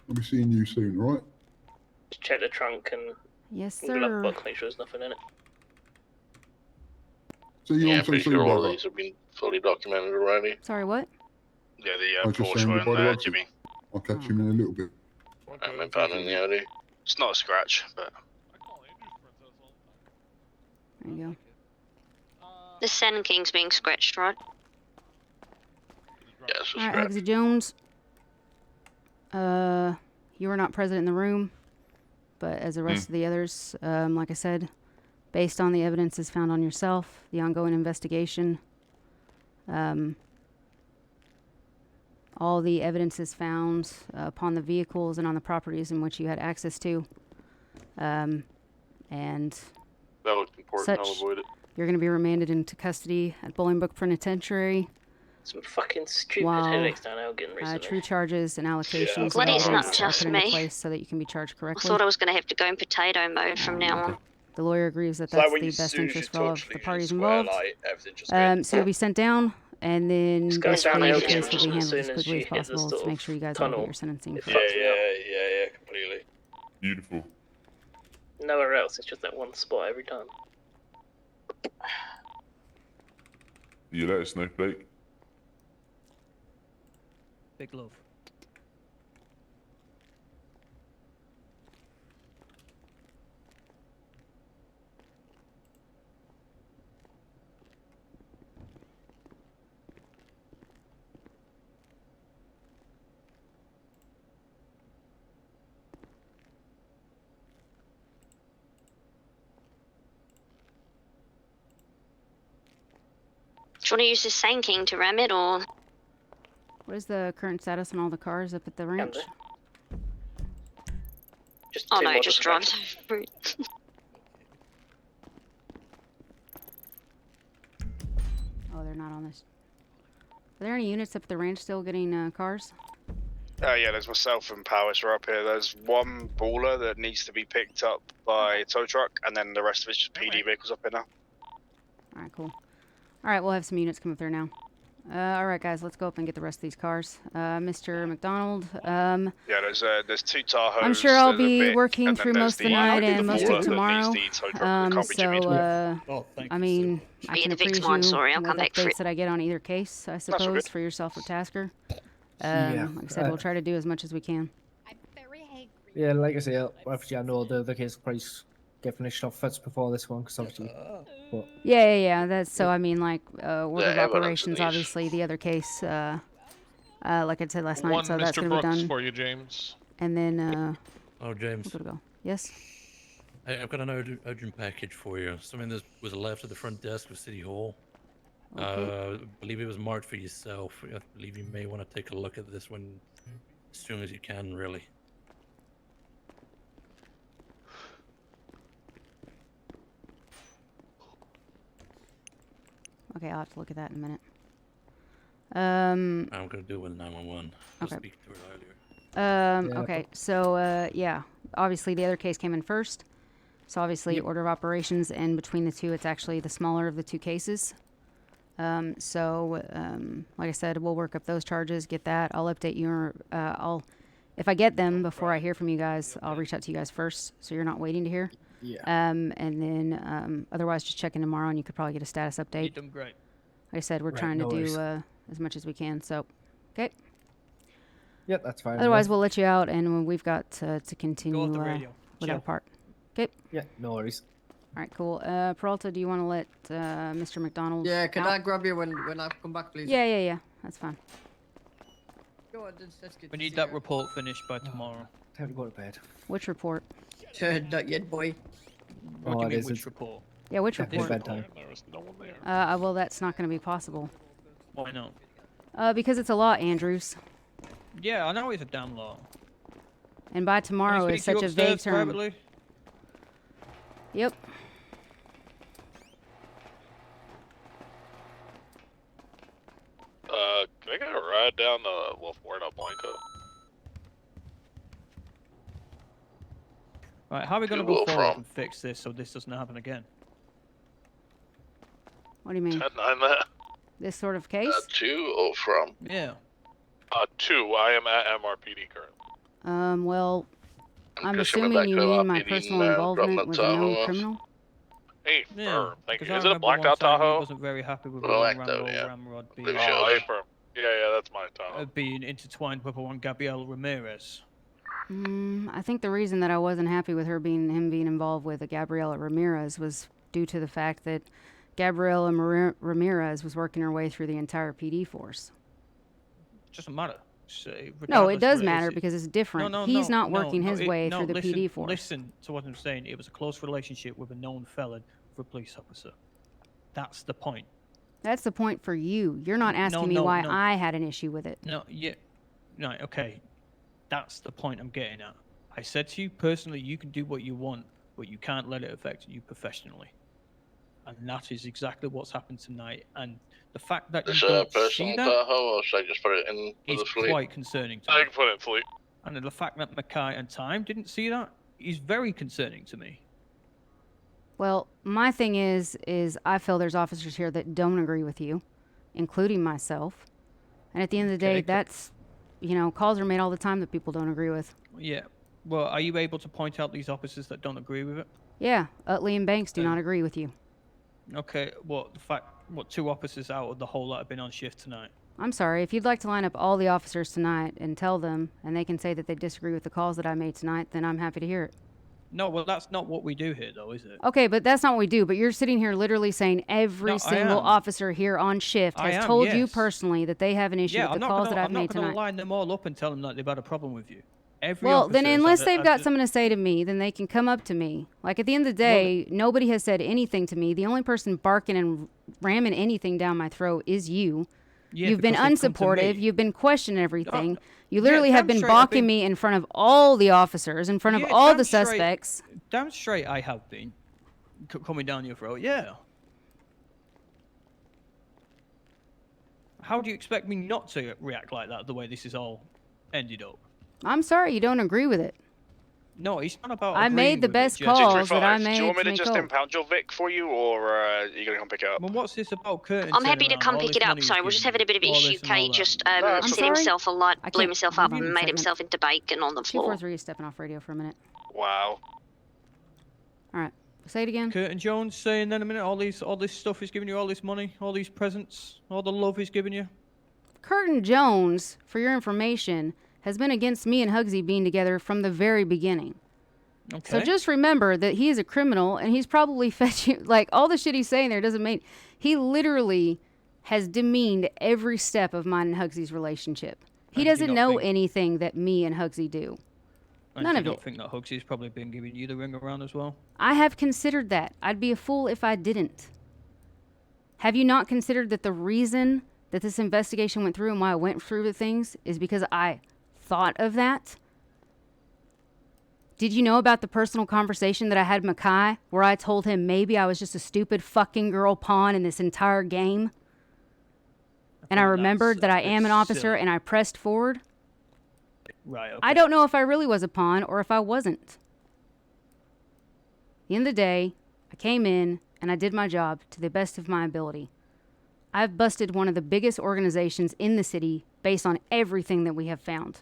I'll be seeing you soon, right? Just check the trunk and Yes, glove sir. box, make sure there's nothing in it. See you Yeah, on so pretty soon, sure all of brother. these have been fully documented already. Sorry, what? Yeah, I the just Porsche saying one, goodbye to Roxy. Jimmy. I'll catch him in a little bit. I'm impounding the Audi. It's not a scratch, but There you go. The Sand King's being scratched, right? Yeah, it's a Alright, scratch. Hugsy Jones. You were not present in the room, but as the rest of the others, like I said, based on the evidences found on yourself, the ongoing investigation, all the evidences found upon the vehicles and on the properties in which you had access to, and That looked important, I'll such, avoid it. you're going to be remanded into custody at Bolingbrook Penitentiary. Some fucking stupid While, headaches down Elgin recently. true charges and allocations of Bloody it's not evidence are just put into me. place so that you can be charged I correctly. thought I was going to have to go in potato mode from now on. The lawyer agrees that It's like that's when the you best sue, interest you for all of touch the Legion parties Square, involved. like, everything just goes. So you'll be sent down, and then It's going basically down the Elgin case will just be as handled soon as as quickly you as hit the possible to sort make of sure you guys all get tunnel. your sentencing. It for Yeah, fucks me up. yeah, completely. Beautiful. Nowhere else, it's just that one spot every time. You let us know, Blake. Big love. Do you want to use the Sand King to ram it, or...? What is the current status on all the cars up at the ranch? Just Oh two no, more just to drive scratch. over it. Oh, they're not on this. Are there any units up at the ranch still getting cars? yeah, there's myself and Powers are up here. There's one baller that needs to be picked up by a tow truck, and then the rest of it's just PD vehicles up here now. Alright, cool. Alright, we'll have some units come up there now. Alright guys, let's go up and get the rest of these cars. Mr. McDonald, Yeah, there's two Tahoes. I'm sure I'll there's a be Vic, working and then through there's most of the night and most baller of that tomorrow. needs the tow truck that can't be jimmied. I mean, I Yeah, can the Vic's appraise mine, you sorry, I'll with come back for updates it. that I get on either case, I all suppose, good. for yourself or Tasker. Yeah, Like I said, we'll try to do as much as we can. Yeah, like I say, obviously I know the other case will probably get finished off first before this one, because obviously. But Yeah. That's so. I mean, like order of evidence in operations. these. Obviously, the other case, like I said last night, One so that's Mr. gonna be Brooks done. for you, James. And then, Oh, James. where to go? Yes. I've got an urgent package for you. Something that was left at the front desk of City Hall. Okay. I believe it was marked for yourself. I believe you may want to take a look at this one as soon as you can, really. Okay, I'll have to look at that in a minute. I'm gonna do it with 911. I'll Okay. speak to her earlier. Okay, so yeah, obviously the other case came in first. So obviously, order of operations, and between the two, it's actually the smaller of the two cases. Like I said, we'll work up those charges, get that. I'll update you. If I get them before I hear from you guys, I'll reach out to you guys first, so you're not waiting to hear. Yeah. And then otherwise, just check in tomorrow, and you could probably get a status update. You've done great. Like I said, we're trying to do as much as we can. So, okay. Yep, that's fine. Otherwise, we'll let you out, and we've got to continue the radio. with Chill. our part. Okay. Yeah, no worries. All right, cool. Peralta, do you want to let Mr. McDonald? Yeah, can out? I grab you when I come back, please? Yeah. That's fine. Go on, let's get We need that report finished by tomorrow. Time to go to bed. Which report? Not yet, boy. What do you mean, which report? Yeah, which It's report? bedtime. There's no one there. Well, that's not going to be possible. Why not? Because it's a law, Andrews. Yeah, I know it's a damn law. And by tomorrow Can I is speak to such you a vague upstairs term. privately? Yep. Can I get a ride down to La Puerta Blanca? Right, how are we going to go forward and fix this so this doesn't happen again? What do you mean? 10-9 that. This sort of case? To or from? Yeah. 2. I am at MRPD currently. Well, I'm Chris, coming assuming you back to mean my RPD personal now, involvement dropping with the a known Tahoe off. criminal. Hey, Yeah, firm. Thank you. because I Is it a remember blacked one out time he Tahoe? wasn't very happy with Blacked Rambo out, yeah. Ramrod being, Pretty Oh, sure. hey, firm. Yeah, that's my Tahoe. being intertwined with one Gabriel Ramirez. I think the reason that I wasn't happy with him being involved with Gabriela Ramirez was due to the fact that Gabriela Ramirez was working her way through the entire PD force. Doesn't matter. No, it does regardless what matter is. because it's different. No, He's not no, working his way through the listen, PD force. Listen to what I'm saying. It was a close relationship with a known felon for a police officer. That's the point. That's the point for you. You're not asking me why I had an issue with it. No, yeah. Right, okay. That's the point I'm getting at. I said to you personally, you can do what you want, but you can't let it affect you professionally. And that is exactly what's happened tonight. And the fact that This you don't personal see that Tahoe, or should I just put it in for is the fleet? quite concerning to I me. can put it in fleet. And the fact that Mackay and Time didn't see that is very concerning to me. Well, my thing is I feel there's officers here that don't agree with you, including myself. And at the end of the day, that's, calls are made all the time that people don't agree with. Yeah. Well, are you able to point out these officers that don't agree with it? Yeah, Utley and Banks do not agree with you. Okay, what 2 officers out of the whole lot have been on shift tonight? I'm sorry, if you'd like to line up all the officers tonight and tell them, and they can say that they disagree with the calls that I made tonight, then I'm happy to hear it. No, well, that's not what we do here, though, is it? Okay, but that's not what we do. But you're sitting here literally saying every No, I single am. officer here on shift I has am, told you yes. personally that they have an issue Yeah, with the calls that I've I'm made not going to tonight. line them all up and tell them that they've had a problem with you. Every Well, then officer unless has they've had got something to say to me, then they can come up to me. Like, at the end of the day, nobody has said anything to me. The only person barking and ramming anything down my throat is you. Yeah, You've been because they've come to unsupportive. me. You've been questioning everything. You literally have been damn straight, I've balking been- me in front of all the officers, in front of Yeah, all damn the straight- suspects. Damn straight I have been coming down your throat, yeah. How do you expect me not to react like that the way this is all ended up? I'm sorry you don't agree with it. No, it's not about I agreeing made the with it, best Jess. calls that I Do made you want me to make just calls. impound your Vic for you, or are you going to come pick it up? Well, what's this about curtain I'm happy to turnaround, come all pick this it up. money he's Sorry, we're giving just having a bit of you, all issue. this and all Kay that? just I'm set sorry? himself alight, I blew can't- himself hold up, on a and made second. himself into bacon on the floor. 243 is stepping off radio for a minute. Wow. All right. Say it again. Curtin Jones saying then a minute, all this stuff he's giving you, all this money, all these presents, all the love he's giving you. Curtin Jones, for your information, has been against me and Hugsy being together from the very beginning. Okay. So just remember that he is a criminal, and he's probably fed you, like, all the shit he's saying there doesn't mean, he literally has demeaned every step of mine and Hugsy's relationship. He And do you doesn't not know think- anything that me and Hugsy do. And None do of you not it. think that Hugsy's probably been giving you the ring around as well? I have considered that. I'd be a fool if I didn't. Have you not considered that the reason that this investigation went through and why I went through the things is because I thought of that? Did you know about the personal conversation that I had with Mackay where I told him maybe I was just a stupid fucking girl pawn in this entire game? And I remembered that I am an officer and I pressed forward? Right, okay. I don't know if I really was a pawn or if I wasn't. the end of the day, I came in and I did my job to the best of my ability. I've busted one of the biggest organizations in the city based on everything that we have found.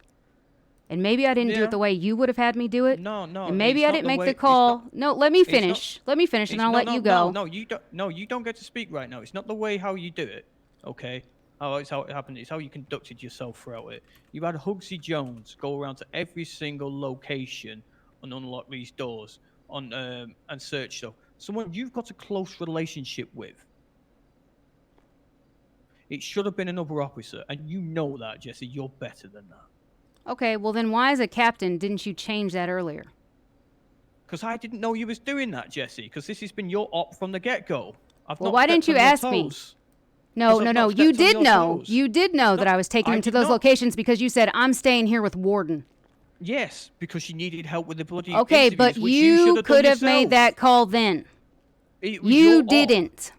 And maybe I didn't do it the way you would have had me do it. No. And maybe I didn't make the call. No, let me finish. Let me finish, and then I'll let you go. No, you don't. No, you don't get to speak right now. It's not the way how you do it. Okay. It's how it happened. It's how you conducted yourself throughout it. You had Hugsy Jones go around to every single location and unlock these doors and search stuff. Someone you've got a close relationship with. It should have been another officer, and you know that, Jesse. You're better than that. Okay, well then why as a captain didn't you change that earlier? Because I didn't know you was doing that, Jesse. Because this has been your op from the get-go. Well, why didn't you ask me? No. You did know. You did know that I was taking him to those locations because you said, I'm staying here with Warden. Yes, because you needed help with the bloody Okay, interviews, but which you could have yourself. made that call then. It was You your op. didn't.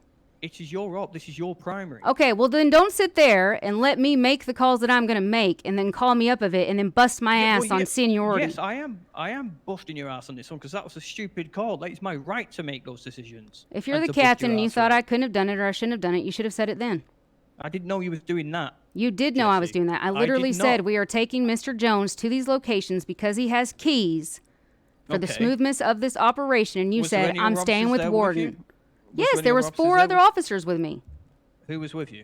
It is your op. This is your primary. Okay, well then don't sit there and let me make the calls that I'm going to make and then call me up of it and then bust my ass on seniority. Yes, I am busting your ass on this one because that was a stupid call. That is my right to make those decisions. If you're and the to bust captain your and you ass thought for it. I couldn't have done it or I shouldn't have done it, you should have said it then. I didn't know you was doing that. You did know I was doing that. I literally did said not. we are taking Mr. Jones to these locations because he has keys for the Okay. smoothness of this operation, and you Was there said, any I'm other staying officers with there with Warden. you? Yes, there was 4 other officers with me. Who was with you?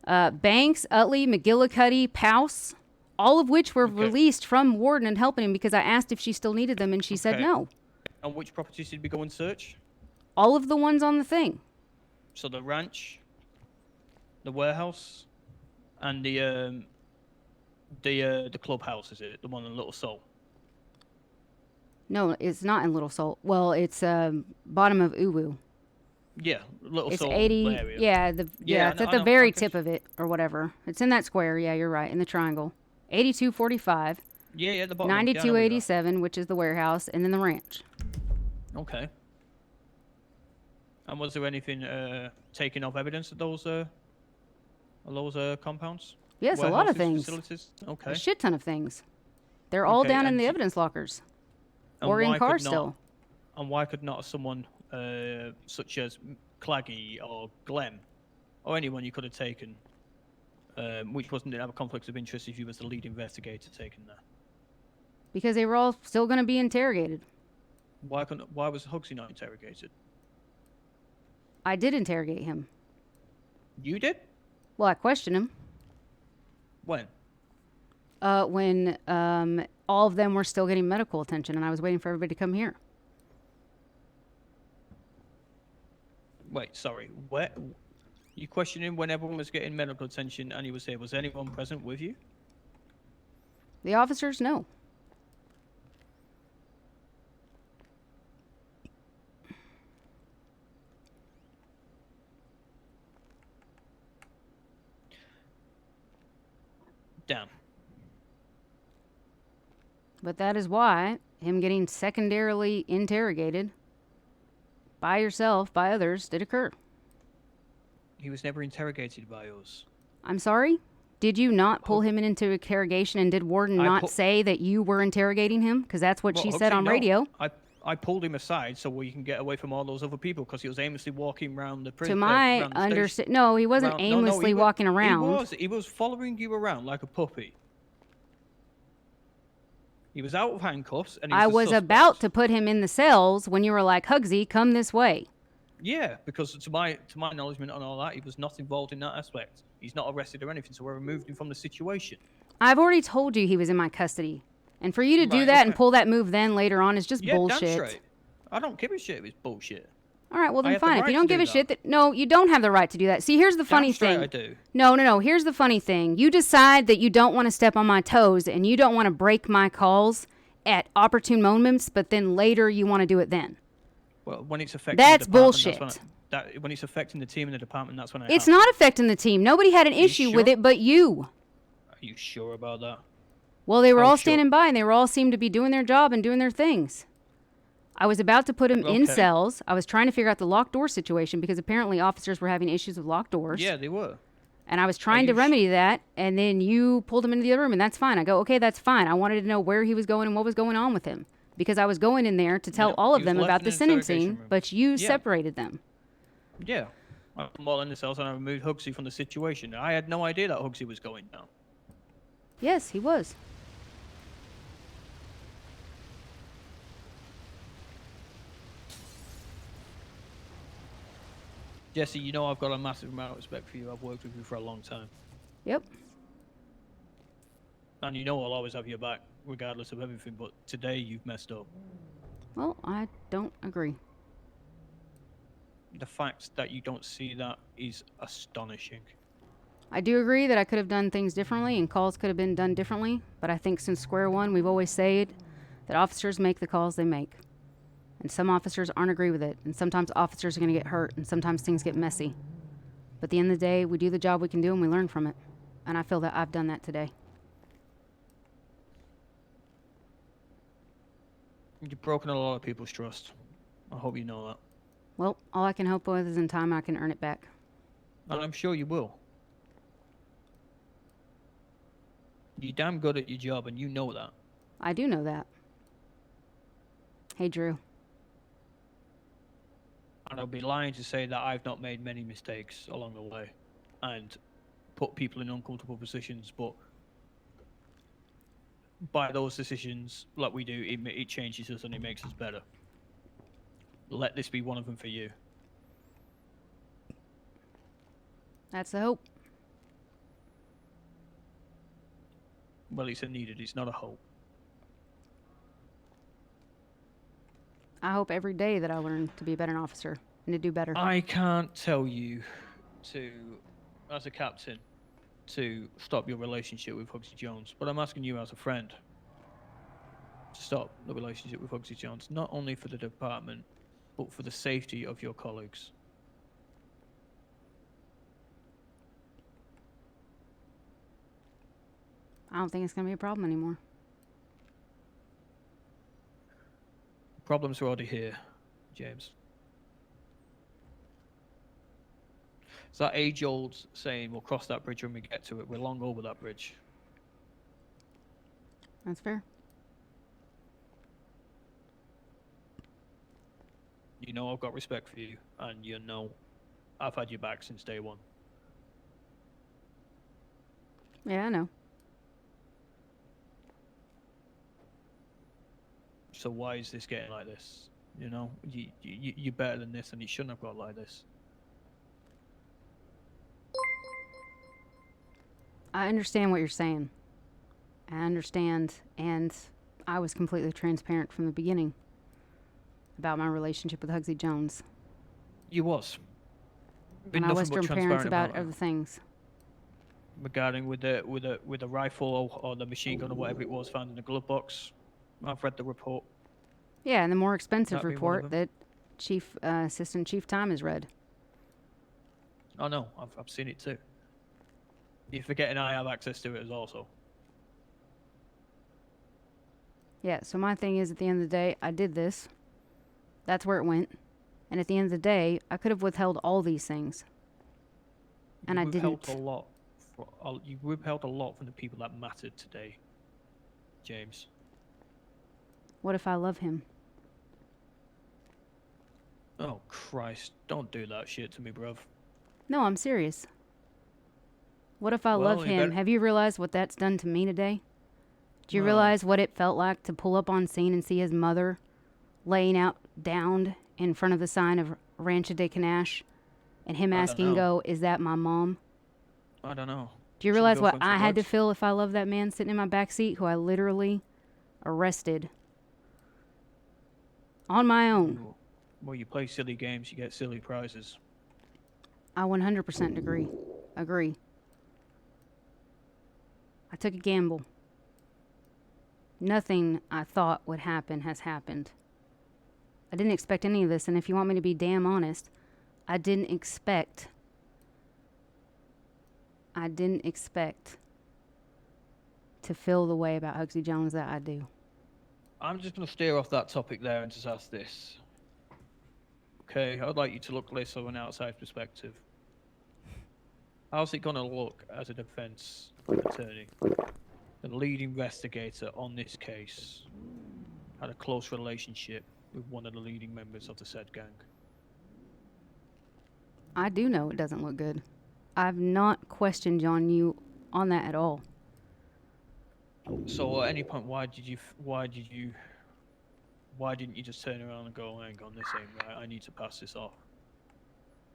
Banks, Utley, McGillicuddy, Pouse, all of which were released from Warden and helping him because I asked if she still needed them, and she said Okay. no. And which properties did we go and search? All of the ones on the thing. So the ranch, the warehouse, and the clubhouse, is it? The one in Little Seoul? No, it's not in Little Seoul. Well, it's bottom of Uwu. Yeah, Little It's Seoul 80. area. Yeah, it's at the very tip Okay. of it or whatever. It's in that square. Yeah, you're right. In the triangle. 8245. Yeah, the bottom. Yeah, I know where you're at. 9287, which is the warehouse, and then the ranch. Okay. And was there anything taken off evidence at those compounds? Yes, a lot of Warehouses, things. Facilities? Okay. A shit ton of things. They're all Okay, down in and the so- evidence lockers. And Or in why cars could not- still. And why could not someone such as Claggy or Glenn, or anyone you could have taken, which didn't have a conflict of interest if you was the lead investigator taken there? Because they were all still going to be interrogated. Why was Hugsy not interrogated? I did interrogate him. You did? Well, I questioned him. When? When all of them were still getting medical attention, and I was waiting for everybody to come here. Wait, sorry. Where? You questioned him when everyone was getting medical attention and he was here. Was anyone present with you? The officers, no. Damn. But that is why him getting secondarily interrogated by yourself, by others, did occur. He was never interrogated by us. I'm sorry? Did you not pull him into interrogation, and did Warden I not pu- say that you were interrogating him? Because that's what Well, she said Hugsy, on no. radio. I pulled him aside so we can get away from all those other people because he was aimlessly walking around the prison. To my understanding, no, he wasn't aimlessly walking around. He was following you around like a puppy. He was out of handcuffs, and I was about to put him in the cells when you were like, Hugsy, come this way. Yeah, because to my acknowledgement on all that, he was not involved in that aspect. He's not arrested or anything, so we removed him from the situation. I've already told you he was in my custody. And for you to do Right, that and okay. pull that move then later on is just Yeah, damn bullshit. straight. I don't give a shit if it's bullshit. All right, well I then have the fine. If right you don't to give do a shit that no, you don't have the right to do that. See, here's the funny Damn straight thing. I do. No. Here's the funny thing. You decide that you don't want to step on my toes and you don't want to break my calls at opportune moments, but then later you want to do it then. Well, when it's affecting That's the department, bullshit. When it's affecting the team in the department, that's when I. It's have not affecting the team. Nobody had an Are you issue with sure? it but you. Are you sure about that? Well, they were How all sure? standing by and they were all seemed to be doing their job and doing their things. I was about to put him in Okay. cells. I was trying to figure out the locked door situation because apparently officers were having issues with locked doors. Yeah, they were. And I was trying to remedy that, and then you pulled him into the other room, and that's fine. I go, okay, that's fine. I wanted to know where he was going and what was going on with him. because I was going in there to tell all of he was them left about in the an interrogation sentencing, room. but you Yeah. separated them. Yeah. I put them all in the cells and I removed Hugsy from the situation. I had no idea that Hugsy was going down. Yes, he was. Jesse, you know I've got a massive amount of respect for you. I've worked with you for a long time. Yep. And you know I'll always have your back, regardless of everything, but today you've messed up. Well, I don't agree. The fact that you don't see that is astonishing. I do agree that I could have done things differently and calls could have been done differently, but I think since square one, we've always said that officers make the calls they make. And some officers aren't agree with it, and sometimes officers are going to get hurt, and sometimes things get messy. But at the end of the day, we do the job we can do and we learn from it. And I feel that I've done that today. You've broken a lot of people's trust. I hope you know that. Well, all I can hope with is in time I can earn it back. And I'm sure you will. You're damn good at your job, and you know that. I do know that. Hey, Drew. And I'll be lying to say that I've not made many mistakes along the way and put people in uncomfortable positions, but by those decisions, like we do, it changes us and it makes us better. Let this be one of them for you. That's the hope. Well, it's a needed, it's not a hope. I hope every day that I learn to be a better officer and to do better. I can't tell you to, as a captain, to stop your relationship with Hugsy Jones, but I'm asking you as a friend to stop the relationship with Hugsy Jones, not only for the department, but for the safety of your colleagues. I don't think it's going to be a problem anymore. Problems are already here, James. It's that age-old saying, we'll cross that bridge when we get to it. We're long over that bridge. That's fair. You know I've got respect for you, and you know I've had your back since day one. Yeah, I know. So why is this getting like this? You know, you're better than this, and it shouldn't have got like this. I understand what you're saying. I understand, and I was completely transparent from the beginning about my relationship with Hugsy Jones. You was. Been And I was nothing but transparent about it. other things. Regarding with the rifle or the machine gun or whatever it was found in the glove box. I've read the report. Yeah, and the more expensive That'd be one of report that Assistant Chief Tom has read. Oh no, I've seen it too. You're forgetting I have access to it as also. Yeah, so my thing is, at the end of the day, I did this. That's where it went. And at the end of the day, I could have withheld all these things. And I didn't. You withheld a lot from the people that mattered today, James. What if I love him? Oh Christ, don't do that shit to me, bruv. No, I'm serious. What if I Well, love you him? better- Have you realized what that's done to me today? Do you No. realize what it felt like to pull up on scene and see his mother laying out downed in front of the sign of Rancho de Canache and him I don't asking, know. go, is that my mom? I don't know. Do you Should we realize go what for some I had to drugs? feel if I loved that man sitting in my back seat who I literally arrested on my own? Well, you play silly games, you get silly prizes. I 100% agree. I took a gamble. Nothing I thought would happen has happened. I didn't expect any of this, and if you want me to be damn honest, I didn't expect to feel the way about Hugsy Jones that I do. I'm just going to steer off that topic there and just ask this. Okay, I'd like you to look at this from an outside perspective. How's it going to look as a defense attorney, the lead investigator on this case? had a close relationship with one of the leading members of the said gang. I do know it doesn't look good. I've not questioned you on that at all. So at any point, why didn't you just turn around and go, hang on, this ain't right, I need to pass this off?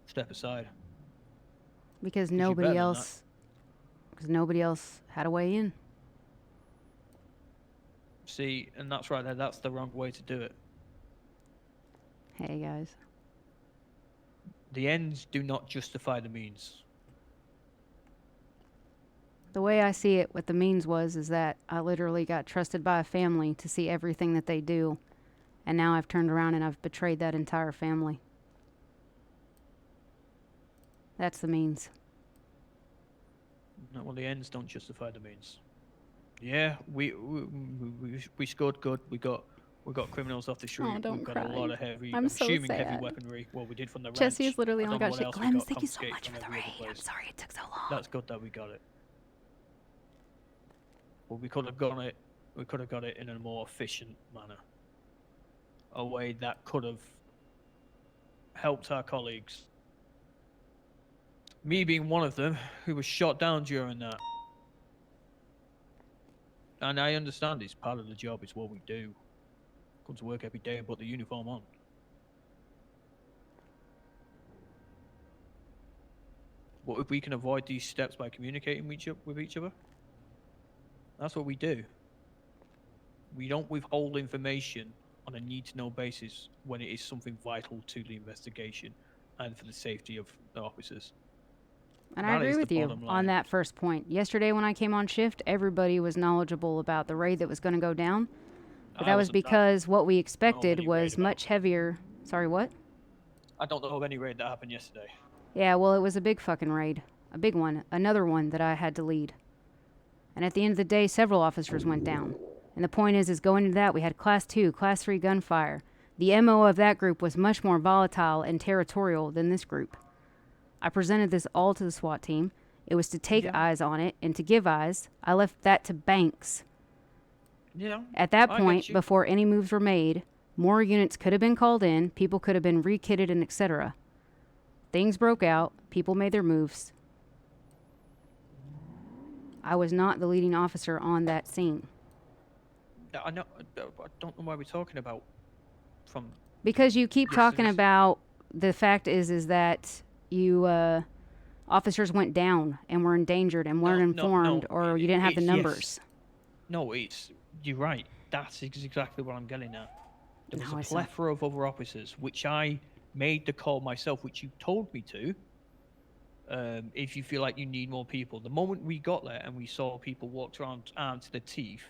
Step aside. Because you're nobody better than else had a way in. See, and that's right there, that's the wrong way to do it. Hey, guys. The ends do not justify the means. The way I see it, what the means is that I literally got trusted by a family to see everything that they do. And now I've turned around and I've betrayed that entire family. That's the means. No, well, the ends don't justify the means. Yeah, we scored good. We got criminals off the street. Oh, don't We've got cry. a lot of heavy, I'm so assuming heavy sad. weaponry. Well, we did from the ranch. Jesse is literally I on don't know gosh, what else we Clems, got thank you so confiscated much for from the every other raid. I'm place. sorry it took so long. That's good that we got it. But we could have got it. We could have got it in a more efficient manner. A way that could have helped our colleagues. Me being one of them, who was shot down during that. And I understand it's part of the job, it's what we do. Come to work every day and put the uniform on. What if we can avoid these steps by communicating with each other? That's what we do. We don't withhold information on a need-to-know basis when it is something vital to the investigation and for the safety of the officers. And I agree with you on that first point. Yesterday when I came on shift, everybody was knowledgeable about the raid that was going to go down. But that was because what we expected was much heavier. Sorry, what? I don't know of any raid that happened yesterday. Yeah, well, it was a big fucking raid. A big one. Another one that I had to lead. And at the end of the day, several officers went down. And the point is going into that, we had Class 2, Class 3 gunfire. The MO of that group was much more volatile and territorial than this group. I presented this all to the SWAT team. It was to take eyes on it and to give eyes. I left that to Banks. Yeah. At that point, before any moves were made, more units could have been called in, people could have been re-kitted and etc. Things broke out, people made their moves. I was not the leading officer on that scene. I know. I don't know why we're talking about from. Because you keep talking about the fact is that you officers went down and were endangered and weren't informed, or you didn't have the numbers. Yes. No, you're right. That's exactly what I'm getting at. There was a plethora of other officers, which I made the call myself, which you told me to. If you feel like you need more people, the moment we got there and we saw people walked around armed to the teeth,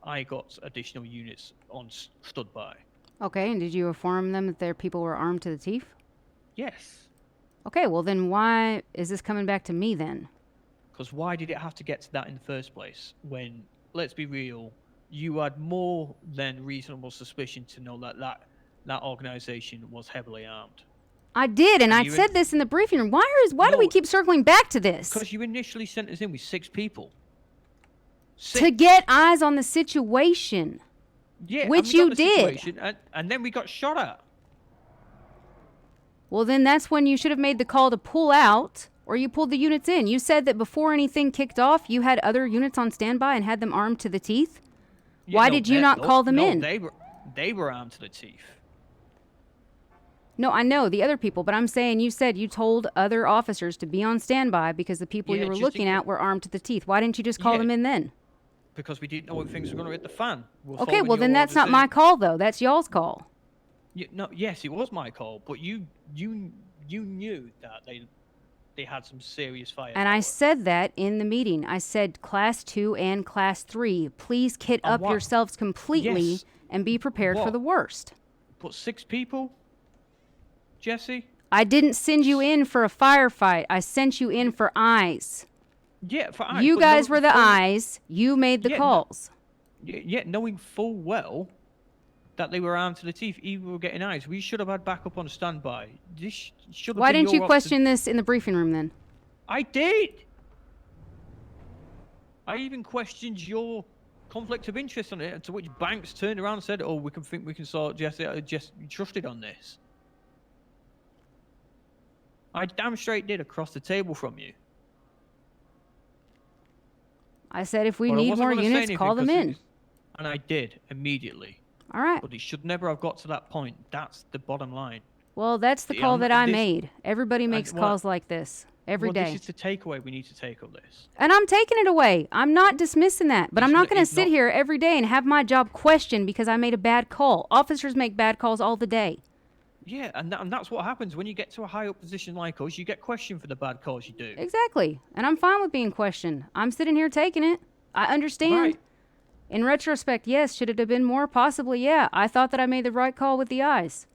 I got additional units on stood by. Okay, and did you inform them that their people were armed to the teeth? Yes. Okay, well then why is this coming back to me then? Because why did it have to get to that in the first place? When, let's be real, you had more than reasonable suspicion to know that that organization was heavily armed. I did, and I said this in the briefing room. Why do we keep circling back to this? Because you initially sent us in with 6 people. To get eyes on the situation. Yeah, which you did. And then we got shot at. Well, then that's when you should have made the call to pull out, or you pulled the units in. You said that before anything kicked off, you had other units on standby and had them armed to the teeth. Yeah, Why did you not call them in? They were armed to the teeth. No, I know the other people, but I'm saying you said you told other officers to be on standby because the people you were looking at were armed to the teeth. Why didn't you just call them in then? Because we didn't know when things were going to hit the fan. Okay, well then that's not my call though. That's y'all's call. Yes, it was my call, but you knew that they had some serious fire. And I said that in the meeting. I said Class 2 and Class 3, please kit up yourselves completely and be prepared for the worst. But 6 people? Jesse? I didn't send you in for a firefight. I sent you in for eyes. Yeah, for eyes. You guys were the eyes. You made the calls. Knowing full well that they were armed to the teeth, even were getting eyes, we should have had backup on standby. This should have Why been didn't you question this in the briefing room then? I did. I even questioned your conflict of interest on it, to which Banks turned around and said, "Oh, we can sort Jesse. Just trusted on this." I damn straight did across the table from you. I said if we But I need wasn't more gonna say units, anything call them 'cause in. And I did immediately. All right. But it should never have got to that point. That's the bottom line. Well, that's the call that I made. Everybody makes calls like this every day. This is the takeaway we need to take of this. And I'm taking it away. I'm not dismissing that. But I'm not going to sit here every day and have my job questioned because I made a bad call. Officers make bad calls all the day. Yeah, and that's what happens when you get to a high up position like us. You get questioned for the bad calls you do. Exactly. And I'm fine with being questioned. I'm sitting here taking it. I understand. Right. In retrospect, yes. Should it have been more? Possibly, yeah. I thought that I made the right call with the eyes.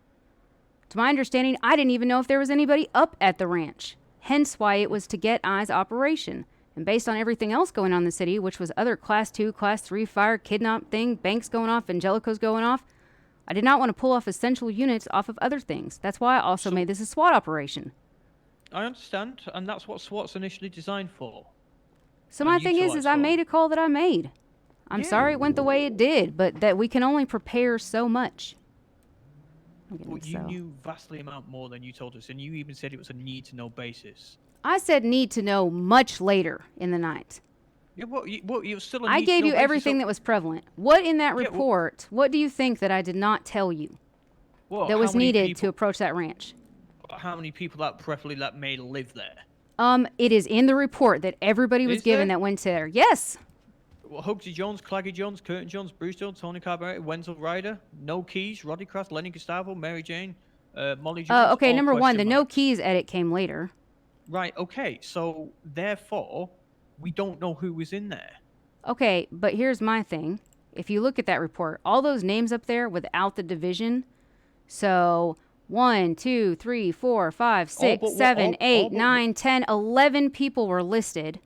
To my understanding, I didn't even know if there was anybody up at the ranch. Hence why it was to get eyes operation. And based on everything else going on in the city, which was other Class 2, Class 3 fire, kidnap thing, banks going off, Angelico's going off, I did not want to pull off essential units off of other things. That's why I also made this a SWAT operation. I understand, and that's what SWAT's initially designed for. So my thing is I made a call that I made. I'm sorry it went the way it did, but that we can only prepare so much. But you knew vastly amount more than you told us, and you even said it was a need-to-know basis. I said need to know much later in the night. Yeah, you still. I gave you everything that was prevalent. What in that report? What do you think that I did not tell you that was needed to approach that ranch? How many people that preferably that may live there? It is in the report that everybody was given that went there. Yes. Well, Hugsy Jones, Claggy Jones, Curtin Jones, Bruce Jones, Tony Carberry, Wenzel Ryder, No Keys, Roddy Cross, Lenny Gustavo, Mary Jane, Molly Jones. Okay, all number one, the question no marks. keys edit came later. Right. Okay. So therefore, we don't know who was in there. Okay, but here's my thing. If you look at that report, all those names up there without the division. So 1, 2, 3, 4, 5, 6, 7, 8, 9, 10, 11 people were listed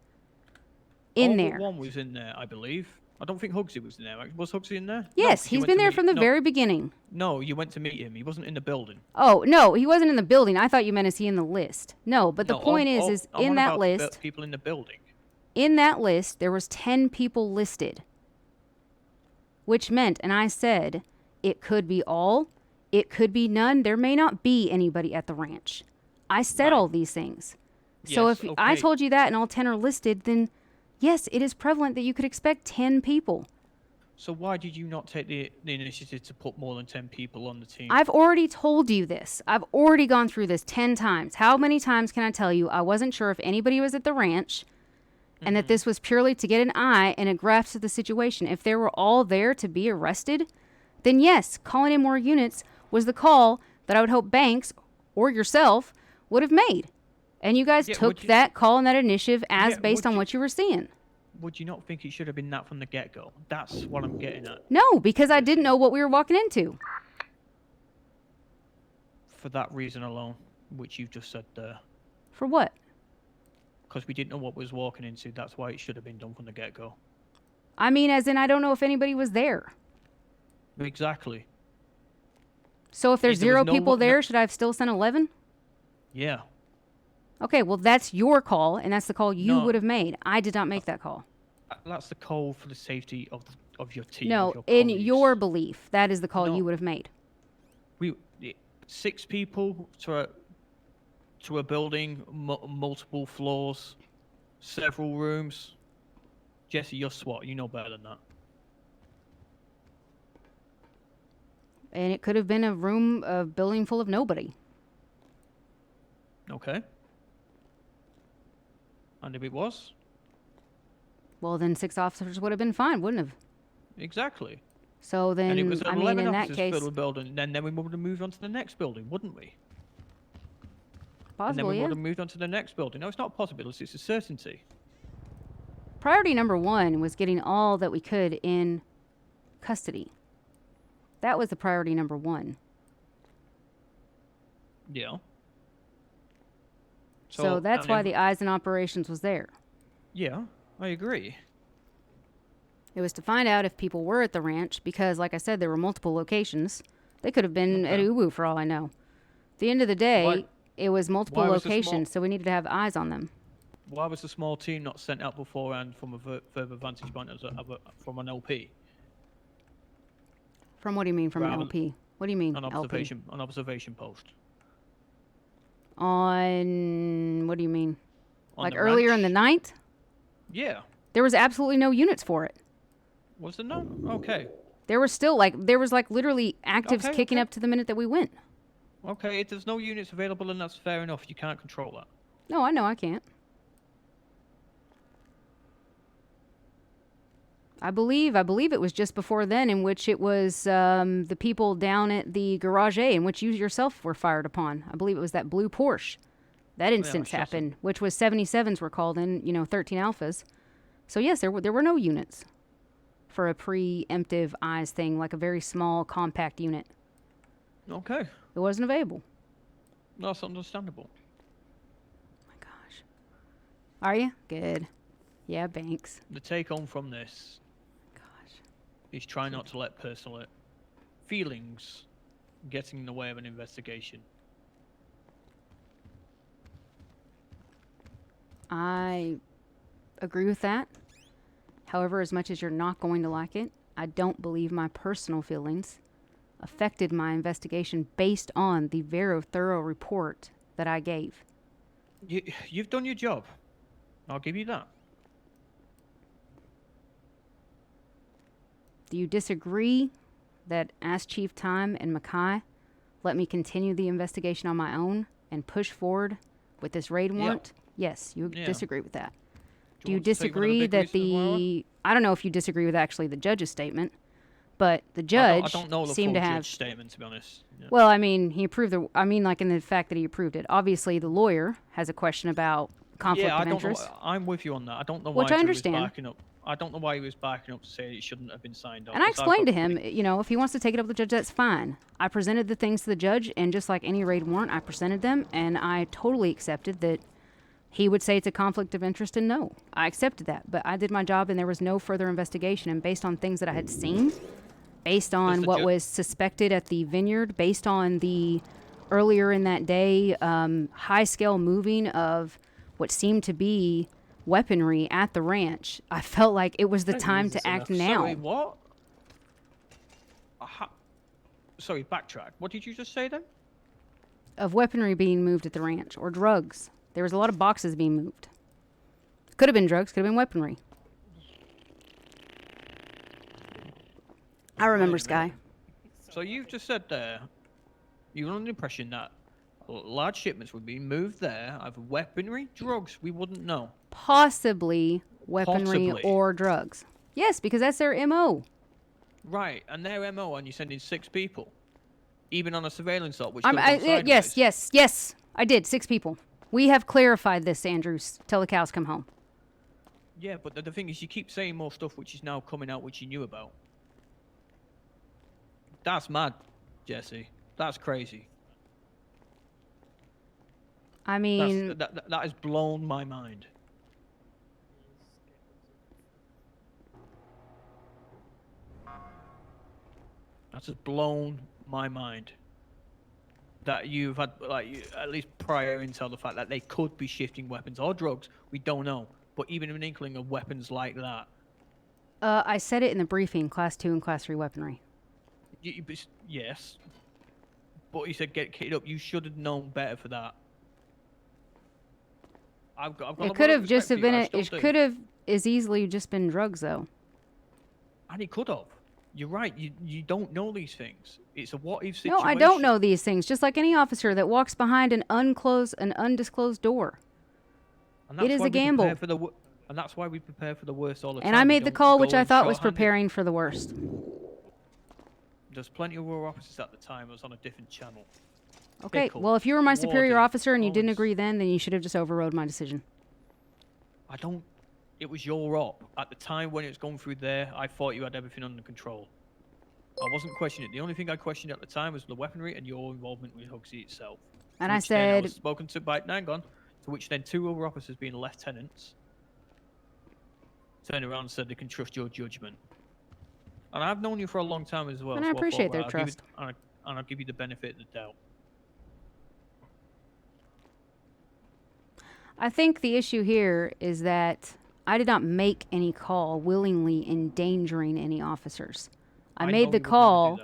in there. One was in there, I believe. I don't think Hugsy was in there. Was Hugsy in there? Yes, he's been there from the very beginning. No, you went to meet him. He wasn't in the building. Oh, no, he wasn't in the building. I thought you meant is he in the list. No, but the No, point is I'm in on that about list, people in the building. in that list, there was 10 people listed. Which meant, and I said, it could be all, it could be none. There may not be anybody at the ranch. I said all these things. So Yes, if I okay. told you that and all 10 are listed, then yes, it is prevalent that you could expect 10 people. So why did you not take the initiative to put more than 10 people on the team? I've already told you this. I've already gone through this 10 times. How many times can I tell you I wasn't sure if anybody was at the ranch and that this was purely to get an eye and a grasp to the situation? If they were all there to be arrested, then yes, calling in more units was the call that I would hope Banks or yourself would have made. And you guys took that call and that initiative as based on what you were seeing. Would you not think it should have been that from the get-go? That's what I'm getting at. No, because I didn't know what we were walking into. For that reason alone, which you've just said there. For what? Because we didn't know what we was walking into. That's why it should have been done from the get-go. I mean, as in I don't know if anybody was there. Exactly. So if there's If there was 0 no people one- there, should I have still sent 11? Yeah. Okay, well, that's your call, and that's the call you No. would have made. I did not make that call. That's the call for the safety of your team. No, of your in colleagues. your belief, that is the call No. you would have made. 6 people to a building, multiple floors, several rooms. Jesse, you're SWAT. You know better than that. And it could have been a building full of nobody. Okay. And if it was? Well, then 6 officers would have been fine, wouldn't have? Exactly. So then, And it was I mean, 11 in that officers case, filled with building. Then we would have moved on to the next building, wouldn't we? And then possible, we yeah. would have moved on to the next building. No, it's not a possibility. It's a certainty. Priority number 1 was getting all that we could in custody. That was the priority number 1. Yeah. So that's why the eyes and operations was there. Yeah, I agree. It was to find out if people were at the ranch because, like I said, there were multiple locations. They could have been at Ubu for all I know. At the end of the day, it was multiple why was the locations, so we needed to have eyes on them. Why was the small team not sent out beforehand from a further vantage point from an LP? From what do you mean from an Rather- LP? What do you mean An observation, an observation post. On what do you mean? On Like the earlier in the night? Yeah. There was absolutely no units for it. Was there none? Okay. There was literally actives kicking up to the minute that we went. Okay, if there's no units available, then that's fair enough. You can't control that. No, I know I can't. I believe it was just before then, in which it was the people down at the Garage A, in which you yourself were fired upon. I believe it was that blue Porsche. That instance happened, which was 77s were called in, 13 Alphas. So yes, there were no units for a preemptive eyes thing, like a very small, compact unit. Okay. It wasn't available. That's understandable. Are you? Good. Yeah, Banks. The take home from this is try not to let personal feelings getting in the way of an investigation. I agree with that. However, as much as you're not going to like it, I don't believe my personal feelings affected my investigation based on the very thorough report that I gave. You've done your job. I'll give you that. Do you disagree that as Chief Time and Mackay let me continue the investigation on my own and push forward with this raid warrant? Yes, you disagree with that. Do you disagree that I don't know if you disagree with actually the judge's statement, but the judge I don't know the seemed full to have judge statement, to be honest. Yeah. Well, I mean, he approved like in the fact that he approved it. Obviously, the lawyer has a question about conflict of interest. Know, I'm with you on that. I don't know Which why I Drew was understand. backing up. I don't know why he was backing up to say it shouldn't have been signed off. And I 'cause I've explained to got him, if he wants to take it up with the judge, that's fine. I presented the things to the judge, and just like any raid warrant, I presented them, and I totally accepted that he would say it's a conflict of interest, and no. I accepted that, but I did my job, and there was no further investigation, and based on things that I had seen, based on what was suspected at the vineyard, based on the earlier in that day high-scale moving of what seemed to be weaponry at the ranch, I felt like it was the time to act now. Sorry, what? Sorry, backtrack. What did you just say then? Of weaponry being moved at the ranch, or drugs. There was a lot of boxes being moved. Could have been drugs, could have been weaponry. I remember, Sky. So you've just said there, you were under the impression that large shipments would be moved there, either weaponry, drugs, we wouldn't know. Possibly weaponry Possibly. or drugs. Yes, because that's their MO. Right, and their MO, and you're sending 6 people, even on a surveillance op, which Yes, I did. 6 people. We have clarified this, Andrews, till the cows come home. Yeah, but the thing is, you keep saying more stuff which is now coming out which you knew about. That's mad, Jesse. That's crazy. I mean... That has blown my mind. That's just blown my mind. That you've had, at least prior intel, the fact that they could be shifting weapons or drugs, we don't know. But even an inkling of weapons like that. I said it in the briefing, Class 2 and Class 3 weaponry. Yes. But you said get kitted up. You should have known better for that. I've got It could have just been, it could have as easily just been drugs, though. And it could have. You're right. You don't know these things. It's a what-if situation. No, I don't know these things. Just like any officer that walks behind an undisclosed door. It is a gamble. And that's why we prepare for the worst all the time. And I made the call, which I thought was preparing for the worst. There's plenty of raw officers at the time. I was on a different channel. Okay, Pickle, well, if you were my superior Warden, officer and you didn't agree then you should have just overrode my decision. It was your op. At the time when it was going through there, I thought you had everything under control. I wasn't questioning it. The only thing I questioned at the time was the weaponry and your involvement with Hugsy itself. And I I said... was spoken to by Nangon, to which then 2 other officers, being lieutenants, turned around and said they can trust your judgment. And I've known you for a long time as well. And I appreciate their trust. And I'll give you the benefit of the doubt. I think the issue here is that I did not make any call willingly endangering any officers. I made the call.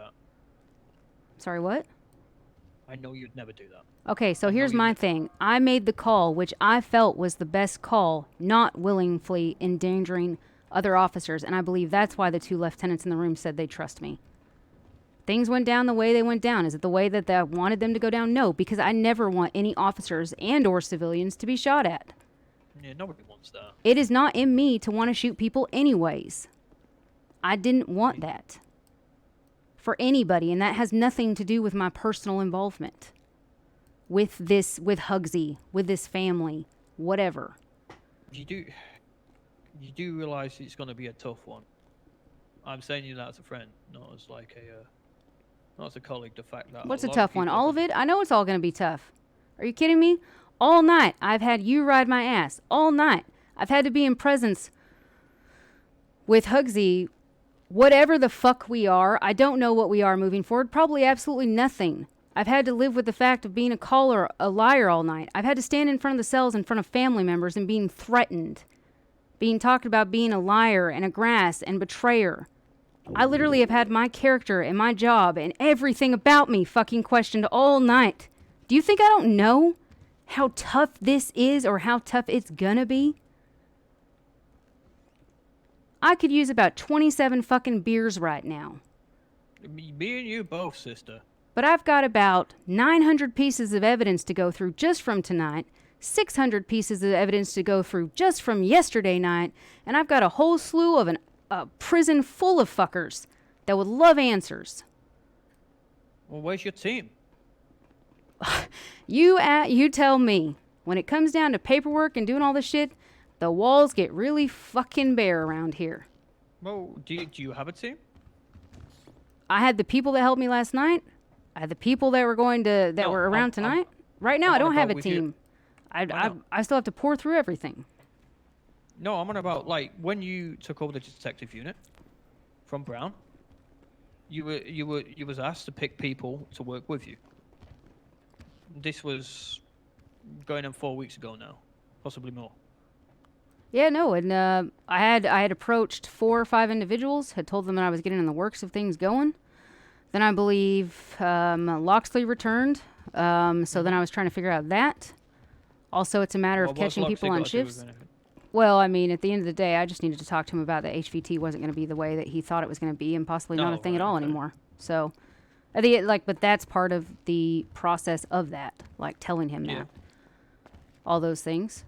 Sorry, what? I know you'd never do that. Okay, so here's my thing. I made the call, which I felt was the best call, not willingly endangering other officers, and I believe that's why the 2 lieutenants in the room said they trust me. Things went down the way they went down. Is it the way that I wanted them to go down? No, because I never want any officers and or civilians to be shot at. Yeah, nobody wants that. It is not in me to want to shoot people anyways. I didn't want that for anybody, and that has nothing to do with my personal involvement with this, with Hugsy, with this family, whatever. You do realize it's going to be a tough one. I'm saying you that as a friend, not as like not as a colleague. The fact that What's a tough one? All of it? I know it's all going to be tough. Are you kidding me? All night I've had you ride my ass. All night I've had to be in presence with Hugsy. Whatever the fuck we are, I don't know what we are moving forward. Probably absolutely nothing. I've had to live with the fact of being a caller, a liar all night. I've had to stand in front of the cells in front of family members and being threatened. Being talked about being a liar and a grass and betrayer. I literally have had my character and my job and everything about me fucking questioned all night. Do you think I don't know how tough this is or how tough it's gonna be? I could use about 27 fucking beers right now. Me and you both, sister. But I've got about 900 pieces of evidence to go through just from tonight, 600 pieces of evidence to go through just from yesterday night, and I've got a whole slew of a prison full of fuckers that would love answers. Well, where's your team? You tell me. When it comes down to paperwork and doing all this shit, the walls get really fucking bare around here. Well, do you have a team? I had the people that helped me last night. I had the people that were were around tonight. Right now, I don't have a team. I still have to pour through everything. No, I'm on about like when you took over the detective unit from Brown. You was asked to pick people to work with you. This was going on 4 weeks ago now, possibly more. Yeah, no, and I had approached 4 or 5 individuals, had told them that I was getting in the works of things going. Then I believe Loxley returned, so then I was trying to figure out that. Also, it's a matter of catching people on shifts. Well, I mean, at the end of the day, I just needed to talk to him about that HVT wasn't going to be the way that he thought it was going to be, and possibly not a thing at all anymore. So, I think but that's part of the process of that, like telling him that. All those things.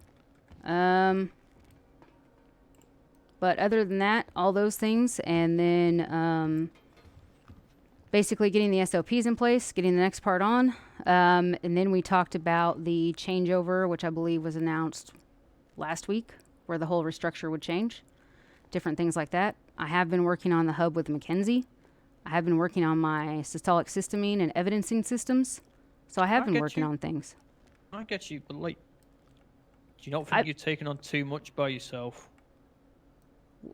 But other than that, all those things, and then basically getting the SOPs in place, getting the next part on, and then we talked about the changeover, which I believe was announced last week, where the whole restructure would change, different things like that. I have been working on the hub with Mackenzie. I have been working on my systolic systemine and evidencing systems, so I have been working on things. I get you, but like, do you not think you're taking on too much by yourself?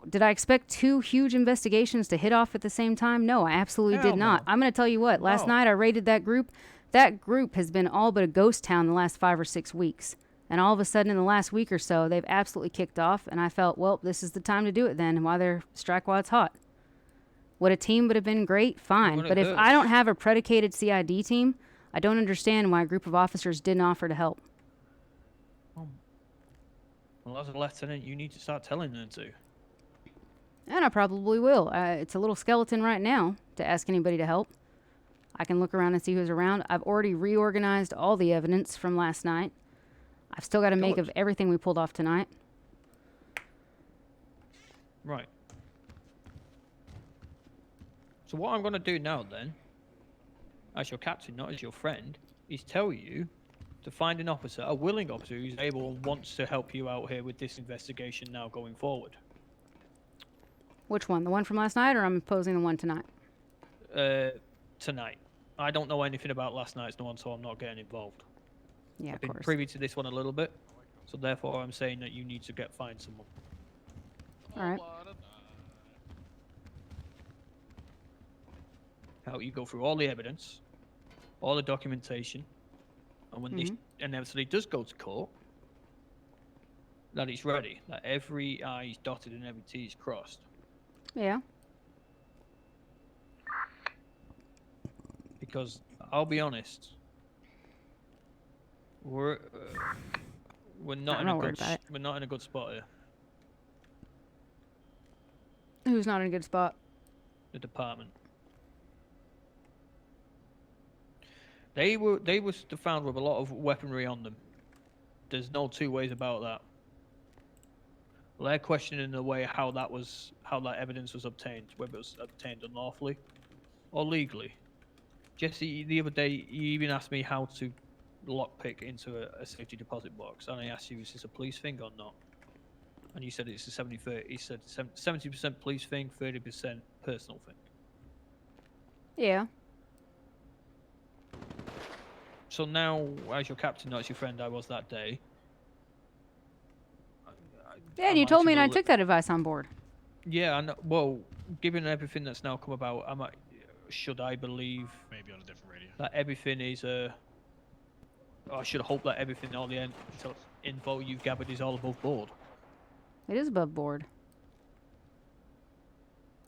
Did I expect 2 huge investigations to hit off at the same time? No, I absolutely did not. I'm going to tell you what. Last night I raided that group. That group has been all but a ghost town the last 5 or 6 weeks. And all of a sudden in the last week or so, they've absolutely kicked off. And I felt, well, this is the time to do it then, strike while it's hot. Would a team would have been great? Fine. But if I don't have a predicated CID team, I don't understand why a group of officers didn't offer to help. Well, as a lieutenant, you need to start telling them to. And I probably will. It's a little skeleton right now to ask anybody to help. I can look around and see who's around. I've already reorganized all the evidence from last night. I've still got to make of everything we pulled off tonight. Right. So what I'm going to do now then, as your captain, not as your friend, is tell you to find an officer, a willing officer who's able and wants to help you out here with this investigation now going forward. Which one? The one from last night, or I'm opposing the one tonight? Tonight. I don't know anything about last night's one, so I'm not getting involved. Yeah, I've been privy to this one a little bit, so therefore I'm saying that you need to find someone. All right. How you go through all the evidence, all the documentation, and when this inevitably does go to court, that it's ready, that every I is dotted and every T is crossed. Yeah. Because I'll be honest, we're not I'm in not a worried good about it. we're not in a good spot here. Who's not in a good spot? The department. They were found with a lot of weaponry on them. There's no two ways about that. Well, they're questioning the way how that evidence was obtained, whether it was obtained unlawfully or legally. Jesse, the other day, you even asked me how to lockpick into a safety deposit box, and I asked you, is this a police thing or not? And you said it's a 70-30. He said 70% police thing, 30% personal thing. Yeah. So now, as your captain, not as your friend, I was that day. Yeah, and you told me, and I took that advice on board. Yeah, I know. Well, given everything that's now come about, should I believe maybe on a different radio that everything is I should hope that everything, all the info you've gathered is all above board. It is above board.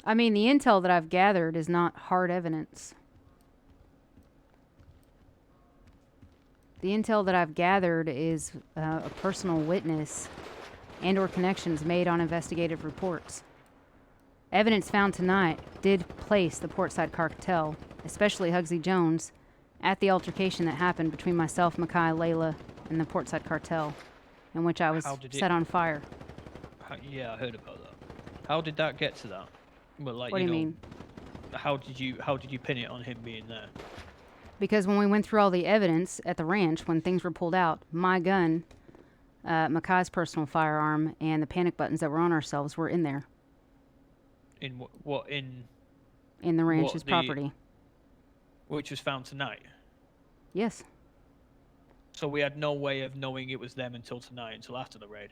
I mean, the intel that I've gathered is not hard evidence. The intel that I've gathered is a personal witness and or connections made on investigative reports. Evidence found tonight did place the Portside cartel, especially Hugsy Jones, at the altercation that happened between myself, Makai, Layla, and the Portside cartel, in which I was set on fire. Yeah, I heard about that. How did that get to that? Well, like, What do you mean? How did you pin it on him being there? Because when we went through all the evidence at the ranch, when things were pulled out, my gun, Makai's personal firearm, and the panic buttons that were on ourselves were in there. In what in the ranch's property. Which was found tonight? Yes. So we had no way of knowing it was them until tonight, until after the raid?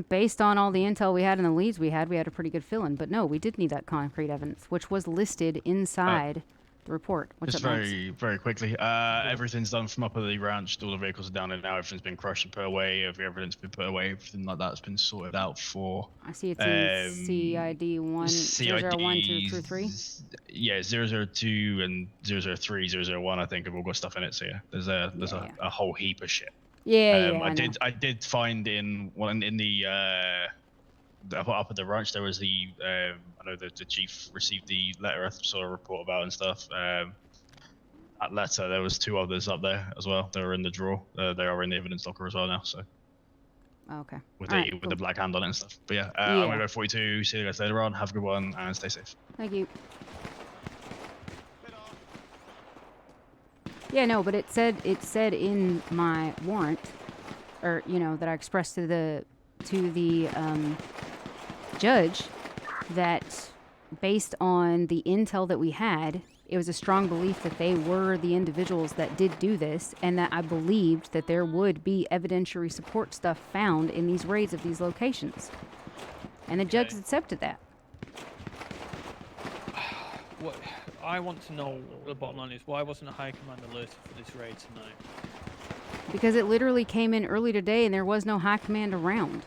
Based on all the intel we had and the leads we had a pretty good feeling. But no, we did need that concrete evidence, which was listed inside the report. What's just up, Max? very quickly. Everything's done from up at the ranch. All the vehicles are down there now. Everything's been crushed and put away. Every evidence been put away. Everything like that's been sorted out for. I see it's in CID 001, 2 through 3. Yeah, 002 and 003, 001. I think have all got stuff in it. So yeah, there's a whole heap of shit. Yeah, I did find in the up at the ranch there was the I know the chief received the letter I saw a report about and stuff. That letter, there was 2 others up there as well. They were in the drawer. They are in the evidence locker as well now. So okay, with the black hand on it and stuff. But yeah, I'm gonna go 42. See you guys later on. Have a good one and stay safe. Thank you. Yeah, no, but it said in my warrant, or that I expressed to the judge, that based on the intel that we had, it was a strong belief that they were the individuals that did do this, and that I believed that there would be evidentiary support stuff found in these raids of these locations, and the judge accepted that. What I want to know, the bottom line is, why wasn't a high command alerted for this raid tonight? Because it literally came in early today and there was no high command around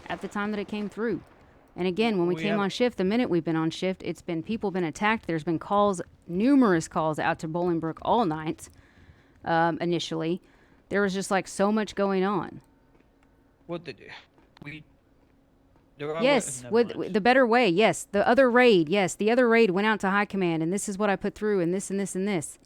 at the time that it came through. And again, when we came on shift, the minute we've been on shift, people been attacked. There's been calls, numerous calls out to Bolingbrook all night. Initially, there was just like so much going on. What did we? Yes, with the better way. Yes, the other raid. Yes, the other raid went out to high command, and this is what I put through, and this and this and this.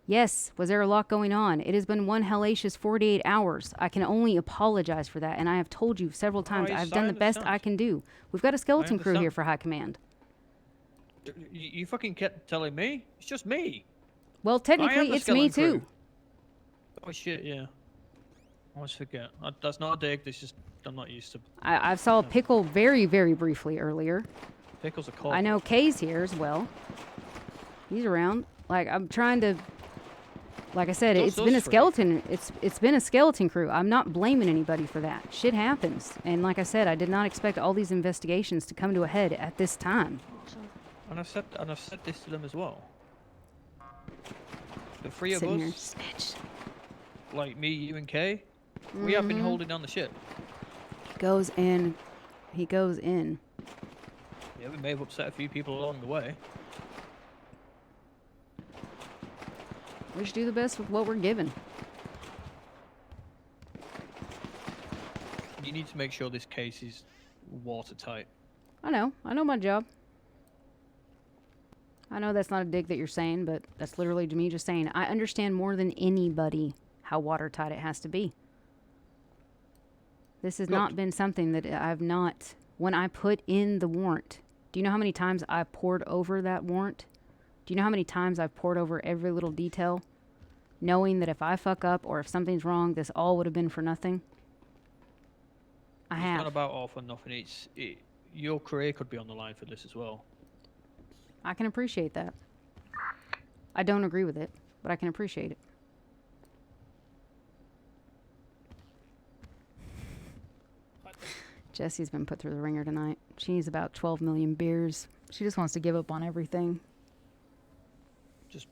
Yes, was there a lot going on? It has been one hellacious 48 hours. I can only apologize for that, and I have told you several times I've done the best I can do. We've got a skeleton crew here for high command. You fucking kept telling me? It's just me. Well, technically, it's me too. Oh shit, yeah. I always forget. That's not a dig. This is I'm not used to. I saw Pickle very, very briefly earlier. Pickle's a call. I know Kay's here as well. He's around. Like I'm trying to. Like I said, it's been a skeleton. It's been a skeleton crew. I'm not blaming anybody for that. Shit happens, and like I said, I did not expect all these investigations to come to a head at this time. And I've said this to them as well. The 3 of Sitting us, here, snitch. like me, you, and Kay, We have been Mhm. holding down the ship. Goes in. He goes in. Yeah, we may have upset a few people along the way. We should do the best with what we're given. You need to make sure this case is watertight. I know my job. I know that's not a dig that you're saying, but that's literally to me just saying I understand more than anybody how watertight it has to be. This has not been something that I've not... When I put in the warrant, do you know how many times I poured over that warrant? Do you know how many times I've poured over every little detail, knowing that if I fuck up or if something's wrong, this all would have been for nothing? I have. It's not about all for nothing. Your career could be on the line for this as well. I can appreciate that. I don't agree with it, but I can appreciate it. Jessie's been put through the ringer tonight. She needs about 12 million beers. She just wants to give up on everything. Just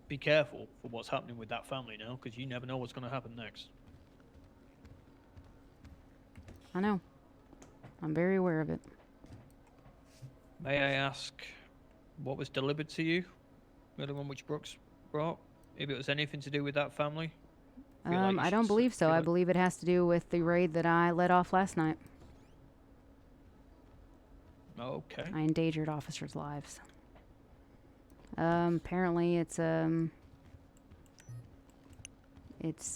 be careful for what's happening with that family now, because you never know what's going to happen next. I know. I'm very aware of it. May I ask what was delivered to you? The one which Brooks brought? If it was anything to do with that family? I don't believe so. I believe it has to do with the raid that I let off last night. Okay. I endangered officers' lives. Apparently it's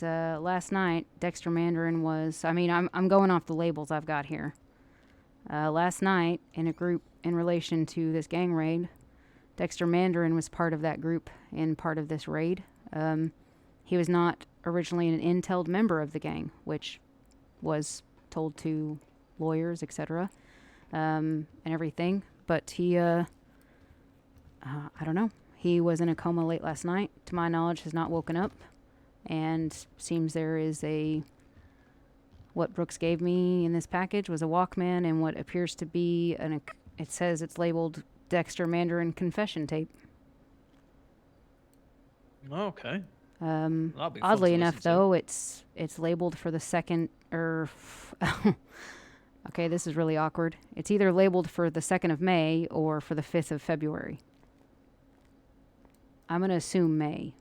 last night Dexter Mandarin was, I mean, I'm going off the labels I've got here. Last night in a group in relation to this gang raid, Dexter Mandarin was part of that group in part of this raid. He was not originally an intel member of the gang, which was told to lawyers, etc., and everything. But he, I don't know. He was in a coma late last night. To my knowledge, has not woken up. And seems there is what Brooks gave me in this package was a Walkman and what appears to be it says it's labeled Dexter Mandarin confession tape. Okay. Oddly enough, though, it's labeled for the second okay, this is really awkward. It's either labeled for the 2nd of May or for the 5th of February. I'm going to assume May.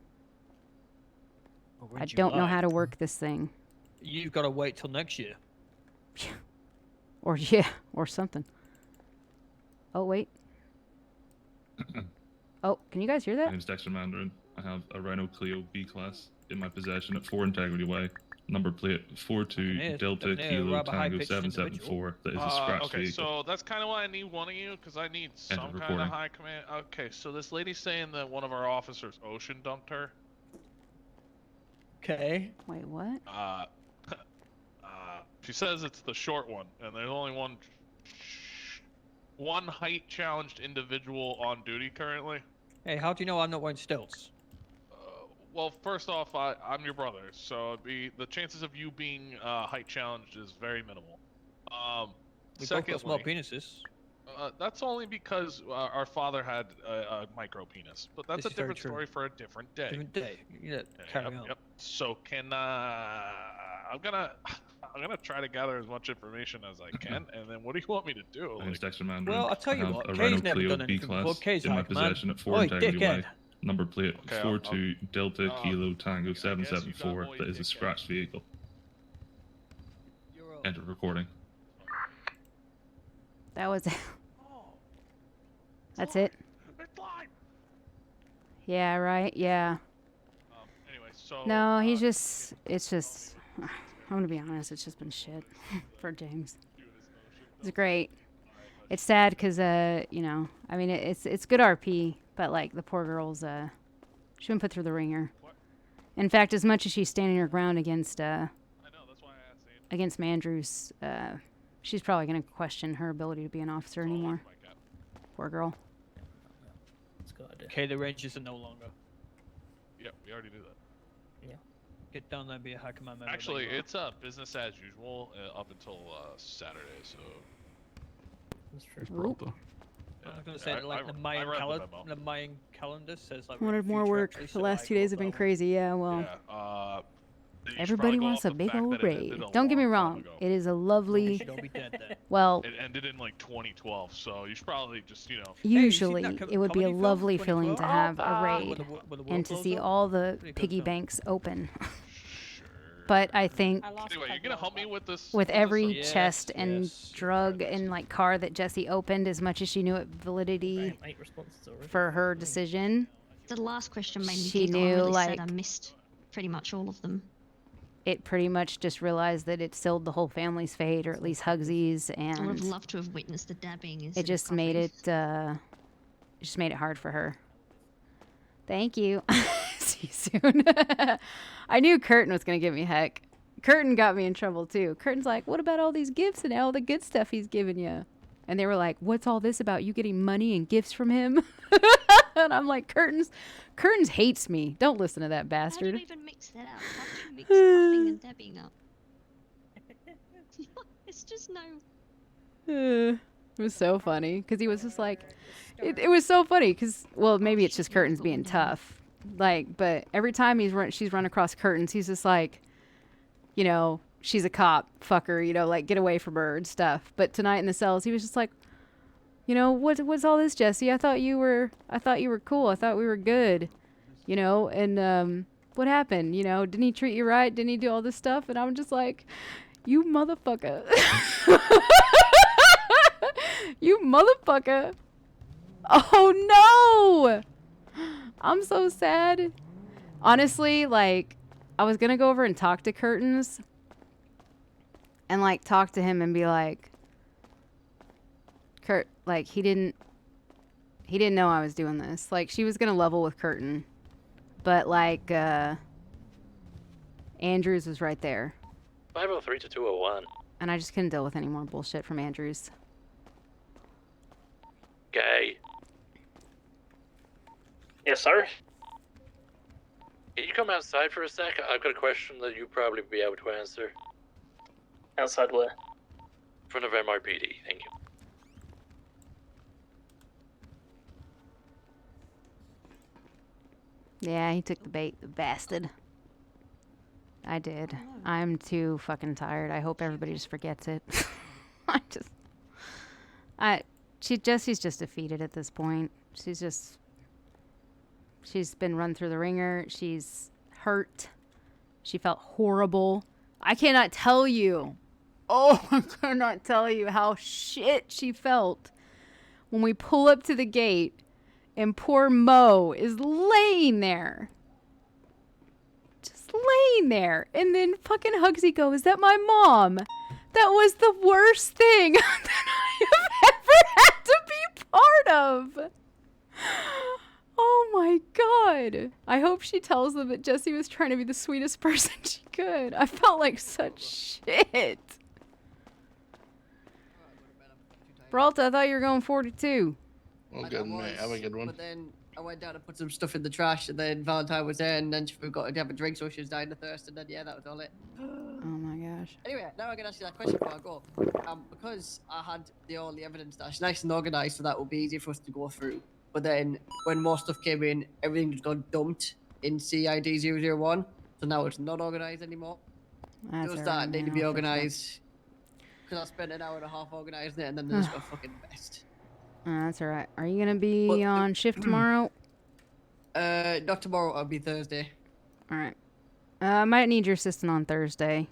I don't know how to work this thing. You've got to wait till next year. Or something. Oh, wait. Oh, can you guys hear that? My name's Dexter Mandarin. I have a Renault Clio B-Class in my possession at 4 Integrity Way. Number plate 42 Delta Kilo Tango 774. That is a scratch okay, vehicle. so that's kind of why I need one of you, because I need some kind of high command. Okay, so this lady's saying that one of our officers ocean dumped her. Okay. Wait, what? She says it's the short one, and there's only one height challenged individual on duty currently. Hey, how do you know I'm not wearing stilts? Well, first off, I'm your brother, so the chances of you being height challenged is very minimal. We both got small penises. That's only because our father had a micro penis, but that's a different story for a different day. Different day. Yeah, carry on. Yep. So I'm gonna try to gather as much information as I can, and then what do you want me to do? My name's Dexter Mandarin. Well, I'll tell you I have what, a Kay's Renault never Clio done anything B-Class before. Kay's in my hype, man. possession at 4 Oi, Integrity dickhead. Way. Number plate 42 Delta Kilo Tango 774. That is a scratched vehicle. Enter recording. That was it. That's it? Yeah, right? Yeah. Anyway, so... No, he's just... It's just... I'm gonna be honest, it's just been shit for James. It's great. It's sad because, you know, I mean, it's good RP, but, like, the poor girl's, she's been put through the ringer. In fact, as much as she's standing her ground against, against Mandrews, she's probably gonna question her ability to be an officer anymore. Poor girl. Okay, the Rangers are no longer. Yep, we already knew that. Yeah. Get down there and be a high command member. Actually, it's business as usual up until Saturday, so... That's true. Oop. I was gonna say, like, the Mayan calendar says, like... Wanted more work. The last 2 days have been crazy, yeah, well... Yeah, Everybody wants a big old raid. Don't get me wrong. It is a lovely. Well, It ended in like 2012, so you should probably just, you know. usually it would be a lovely feeling to have a raid and to see all the piggy banks open. But I think Anyway, you're gonna help me with this. with every chest and drug and like car that Jessie opened, as much as she knew it validity for her decision, The last question made me she giggle. knew I'm really like sad I missed pretty much all of them. it pretty much just realized that it sealed the whole family's fate, or at least Hugsy's, I would have and loved to have witnessed the dabbing instead it just made it hard for her. Thank you. See you soon. I knew Curtin was gonna give me heck. Curtin got me in trouble too. Curtin's like, what about all these gifts and all the good stuff he's giving you? And they were like, what's all this about? You getting money and gifts from him? And I'm like, Curtin's hates me. Don't listen to that bastard. How do you even mix that up? How do you mix puffing and dabbing up? It's just no. It was so funny because he was just like, it was so funny because, well, maybe it's just Curtin's being tough, like, but every time she's run across Curtains, he's just like, you know, she's a cop, fucker, you know, like get away from her and stuff. But tonight in the cells, he was just like, you know, what's all this, Jessie? I thought you were cool. I thought we were good, you know. And what happened? You know, didn't he treat you right? Didn't he do all this stuff? And I'm just like, you motherfucker. You motherfucker. Oh no! I'm so sad. Honestly, like, I was gonna go over and talk to Curtains and like talk to him and be like, Kurt, like he didn't know I was doing this. Like, she was gonna level with Curtin, but like Andrews was right there. 503 to 201. And I just couldn't deal with any more bullshit from Andrews. Okay. Yes, sir. Can you come outside for a sec? I've got a question that you'll probably be able to answer. Outside where? In front of MRPD, thank you. Yeah, he took the bait, the bastard. I did. I'm too fucking tired. I hope everybody just forgets it. Jessie's just defeated at this point. She's been run through the ringer. She's hurt. She felt horrible. I cannot tell you. Oh, I cannot tell you how shit she felt when we pull up to the gate and poor Mo is laying there. Just laying there. And then fucking Hugsy goes, is that my mom? That was the worst thing that I have ever had to be part of. Oh my god. I hope she tells them that Jessie was trying to be the sweetest person she could. I felt like such shit. Peralta, I thought you were going 42. Well, good, mate. Have a good one. But then I went down and put some stuff in the trash, and then Valentine was there, and then she forgot to have a drink, so she was dying of thirst, and then, yeah, that was all it. Oh my gosh. Anyway, now I can ask you that question before I go. Because I had all the evidence that's nice and organized, so that would be easy for us to go through. But then, when more stuff came in, everything just got dumped in CID 001, so now it's not organized anymore. That's Those all that right, need to man. be I'll fix that. organized. Because I spent an hour and a half organizing it, and then they just got fucking messed. That's alright. Are you gonna be on shift tomorrow? Not tomorrow, it'll be Thursday. Alright. I might need your assistant on Thursday.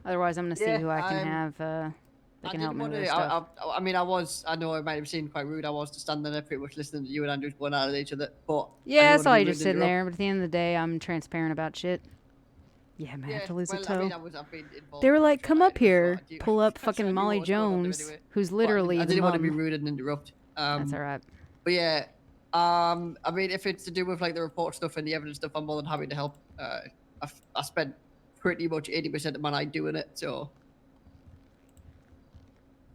Otherwise, I'm gonna see Yeah, who I can have, that can help me with this stuff. I mean, I know it might have seemed quite rude. I was just standing there pretty much listening to you and Andrews going at each other. But Yeah, I saw you just sitting there, but at the end of the day, I'm transparent about shit. Yeah, man, I have to lose a toe. I mean, I've been involved They were with like, it, come right? up here, It's not- pull up I'm fucking sure you Molly know what's going on there Jones, anyway. who's But literally I the didn't want to be mum. rude and interrupt. That's alright. But yeah, I mean, if it's to do with like the report stuff and the evidence stuff, I'm more than happy to help. I spent pretty much 80% of my night doing it, so.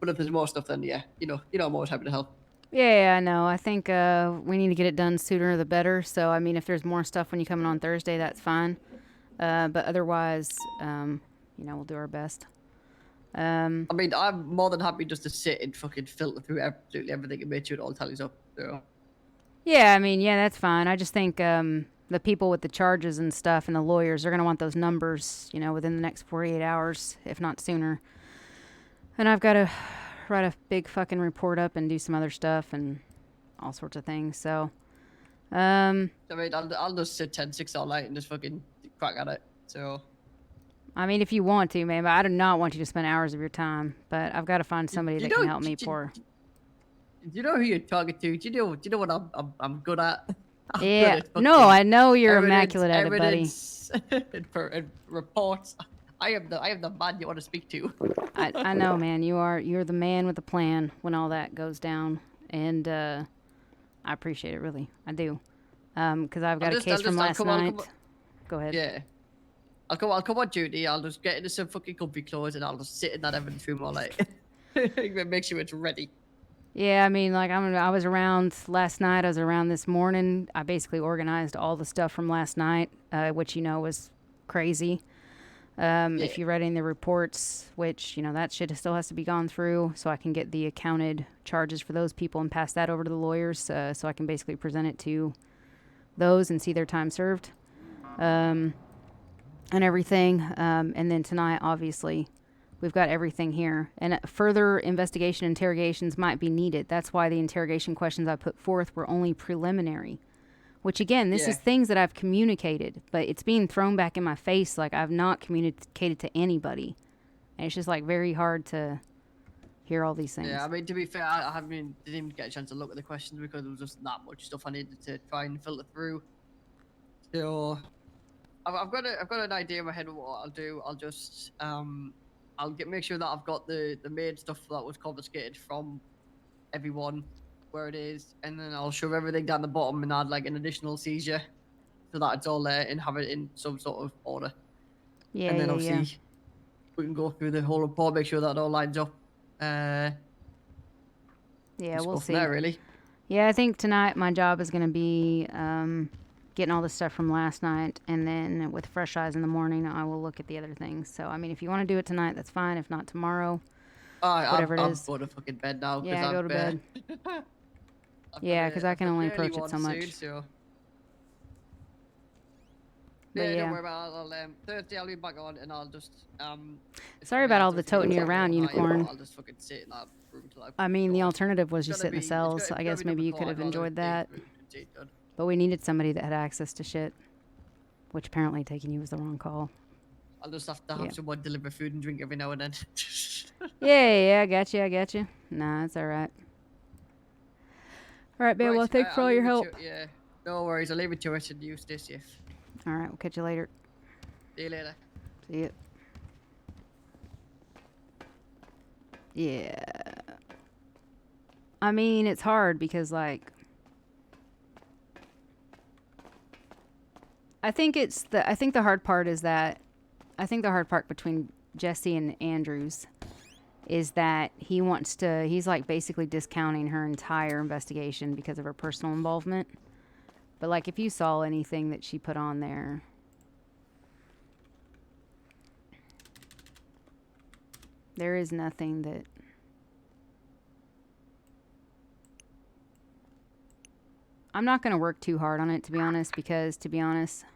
But if there's more stuff, then yeah, you know, I'm always happy to help. Yeah, I know. I think we need to get it done sooner the better. So, I mean, if there's more stuff when you come in on Thursday, that's fine. But otherwise, we'll do our best. I mean, I'm more than happy just to sit and fucking filter through absolutely everything and make sure it all tallies up. So. Yeah, I mean, yeah, that's fine. I just think the the people with the charges and stuff and the lawyers, they're going to want those numbers, you know, within the next 48 hours, if not sooner. And I've got to write a big fucking report up and do some other stuff and all sorts of things. So, I mean, I'll just sit 10-6 all night and just fucking crack at it. So. I mean, if you want to, man, but I do not want you to spend hours of your time. But I've got to find somebody that can help me pour. Do you know who you're talking to? Do you know what I'm good at? I'm yeah. good at No, I know you're evidence, immaculate at it, buddy. evidence, and reports. I am the man you want to speak to. I know, man. You're the man with the plan when all that goes down, and I appreciate it, really. I do. Because I've got a case from last night. Go ahead. Yeah. I'll come on duty. I'll just get into some fucking comfy clothes and I'll just sit in that evidence room all night. Make sure it's ready. Yeah, I mean, like I was around last night. I was around this morning. I basically organized all the stuff from last night, which you know was crazy. If you read any of the reports, which you know that shit still has to be gone through, so I can get the accounted charges for those people and pass that over to the lawyers, so I can basically present it to those and see their time served. And everything. And then tonight, obviously, we've got everything here. And further investigation interrogations might be needed. That's why the interrogation questions I put forth were only preliminary. Which, again, this is things that I've communicated. But it's being thrown back in my face like I've not communicated to anybody. And it's just, like, very hard to hear all these things. Yeah, I mean, to be fair, I didn't even get a chance to look at the questions because there was just that much stuff I needed to try and filter through. So... I've got an idea in my head of what I'll do. I'll just make sure that I've got the main stuff that was confiscated from everyone where it is, and then I'll shove everything down the bottom and add like an additional seizure so that it's all there and have it in some sort of order. Yeah, and then obviously we can go through the whole report, make sure that it all lines up. Yeah, we'll see. There, really. Yeah, I think tonight my job is going to be getting all the stuff from last night, and then with fresh eyes in the morning, I will look at the other things. So, I mean, if you want to do it tonight, that's fine. If not, tomorrow, whatever it is. I'm going to fucking bed now. Yeah, go to bed. Yeah, because I can only approach it so much. Soon, so. But yeah, don't worry about it. Thursday I'll be back on, and I'll just sorry about all the toting you around, Unicorn. I'll just fucking sit in that room till I mean, the alternative was just sit in the cells. I guess maybe you could have enjoyed that. But we needed somebody that had access to shit, which apparently taking you was the wrong call. I'll just have to have someone deliver food and drink every now and then. yeah, I got you. Nah, it's all right. All right, babe. Well, thanks for all your help. Yeah, no worries. I'll leave it to it, and you stay safe. All right, we'll catch you later. See you later. See ya. Yeah. I mean, it's hard because, like, I think the hard part is that, I think the hard part between Jesse and Andrews is that he's like basically discounting her entire investigation because of her personal involvement. But like, if you saw anything that she put on there, there is nothing that, I'm not going to work too hard on it, to be honest, because, to be honest,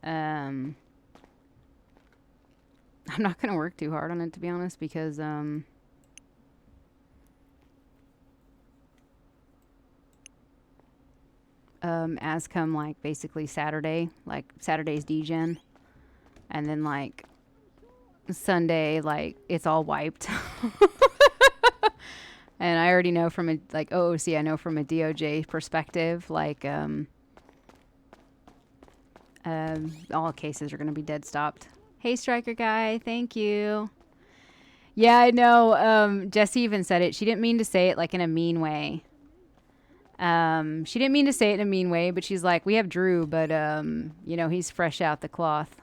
I'm not going to work too hard on it, to be honest, because, as come, like, basically Saturday, like, Saturday's DGen, and then, like, Sunday, like, it's all wiped. And I already know from a, like, OOC, I know from a DOJ perspective, like, all cases are going to be dead stopped. Hey, Striker Guy, thank you. Yeah, I know. Jesse even said it. She didn't mean to say it, like, in a mean way. She didn't mean to say it in a mean way, but she's like, we have Drew, but, you know, he's fresh out the cloth.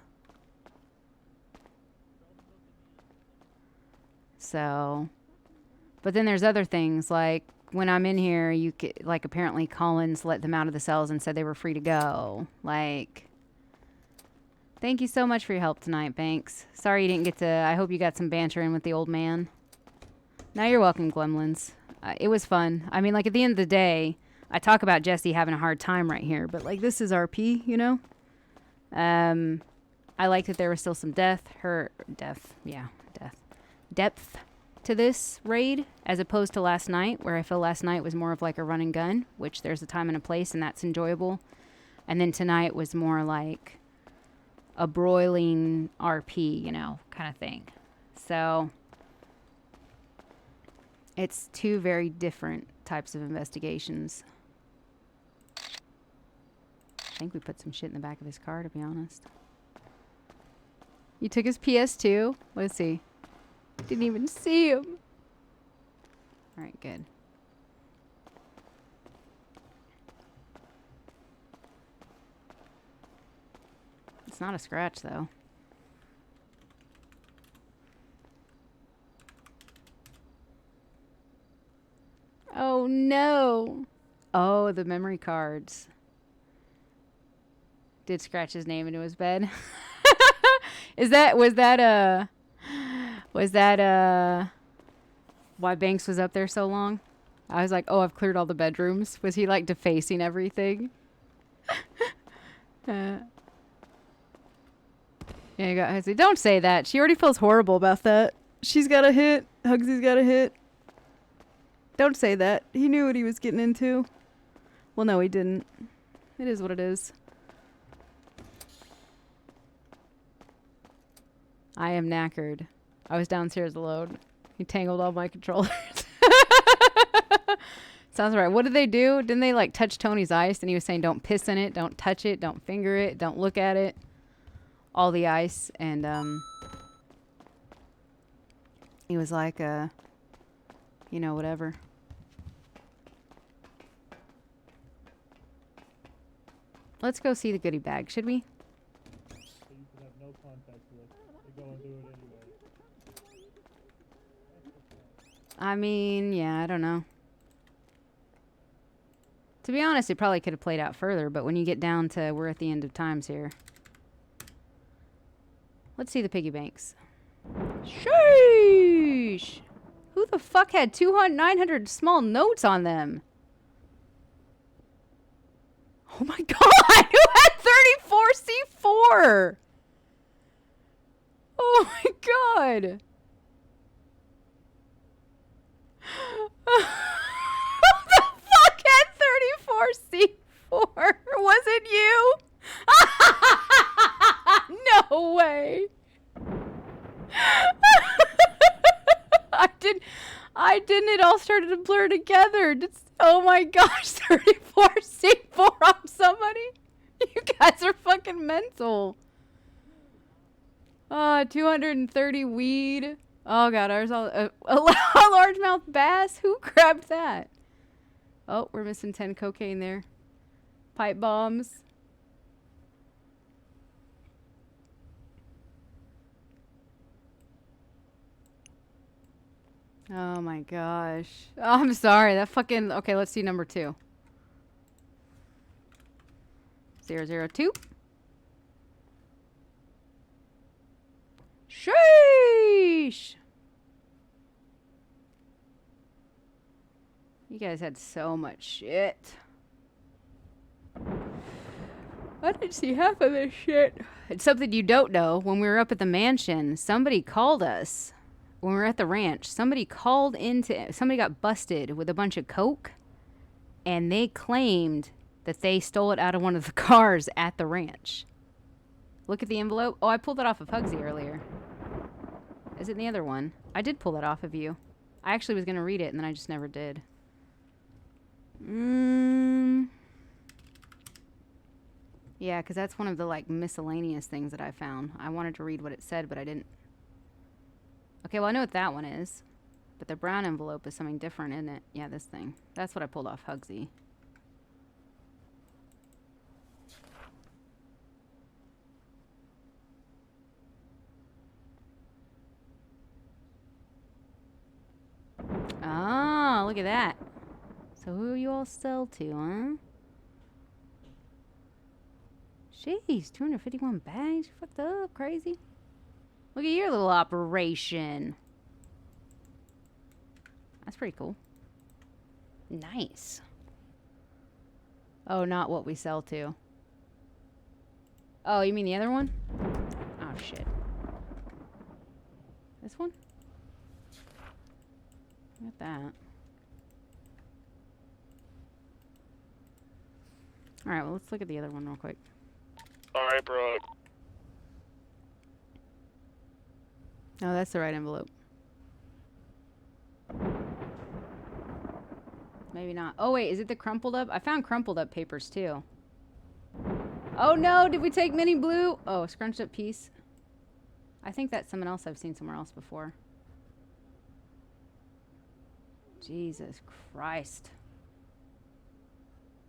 So, but then there's other things, like, when I'm in here, you could, like, apparently Collins let them out of the cells and said they were free to go. Like, thank you so much for your help tonight, Banks. Sorry you didn't get to, I hope you got some banter in with the old man. Now you're welcome, Glemlins. It was fun. I mean, like, at the end of the day, I talk about Jesse having a hard time right here, but like this is RP, you know? I like that there was still some depth to this raid as opposed to last night, where I feel last night was more of like a run and gun, which there's a time and a place and that's enjoyable. And then tonight was more like a broiling RP, you know, kind of thing. So it's two very different types of investigations. I think we put some shit in the back of his car, to be honest. You took his PS2? Let's see. Didn't even see him. Alright, good. It's not a scratch, though. Oh, no. Oh, the memory cards. Did scratch his name into his bed. Was that why Banks was up there so long? I was like, oh, I've cleared all the bedrooms. Was he like defacing everything? Yeah, you got Hugsy. Don't say that. She already feels horrible about that. She's got a hit. Hugsy's got a hit. Don't say that. He knew what he was getting into. Well, no, he didn't. It is what it is. I am knackered. I was downstairs alone. He tangled all my controllers. Sounds right. What did they do? Didn't they like touch Tony's ice? And he was saying, don't piss in it, don't touch it, don't finger it, don't look at it. All the ice. And he was like, you know, whatever. Let's go see the goodie bag, should we? I mean, yeah, I don't know. To be honest, it probably could have played out further, but when you get down to we're at the end of times here. Let's see the piggy banks. Sheesh! Who the fuck had 900 small notes on them? Oh my god! Who had 34 C4? Oh my god! Who the fuck had 34 C4? Was it you? No way. I didn't. It all started to blur together. Oh my gosh, 34 C4 on somebody? You guys are fucking mental. 230 weed. Oh god, ours all a largemouth bass. Who grabbed that? Oh, we're missing 10 cocaine there. Pipe bombs. Oh my gosh. Oh, I'm sorry. That fucking... Okay, let's see number 2. 002. Sheesh! You guys had so much shit. I didn't see half of this shit. It's something you don't know. When we were up at the mansion, somebody called us. When we were at the ranch, somebody got busted with a bunch of coke, and they claimed that they stole it out of one of the cars at the ranch. Look at the envelope. Oh, I pulled it off of Hugsy earlier. Is it in the other one? I did pull that off of you. I actually was going to read it, and then I just never did. Yeah, because that's one of the, like, miscellaneous things that I found. I wanted to read what it said, but I didn't. Okay, well, I know what that one is. But the brown envelope is something different, isn't it? Yeah, this thing. That's what I pulled off Hugsy. Ah, look at that. So who you all sell to, huh? Jeez, 251 bags? You fucked up, crazy. Look at your little operation. That's pretty cool. Nice. Oh, not what we sell to. Oh, you mean the other one? Oh, shit. This one? Look at that. Alright, well, let's look at the other one real quick. Alright, bro. No, that's the right envelope. Maybe not. Oh, wait, is it the crumpled up? I found crumpled up papers, too. Oh, no, did we take mini blue? Oh, scrunched up piece. I think that's someone else I've seen somewhere else before. Jesus Christ.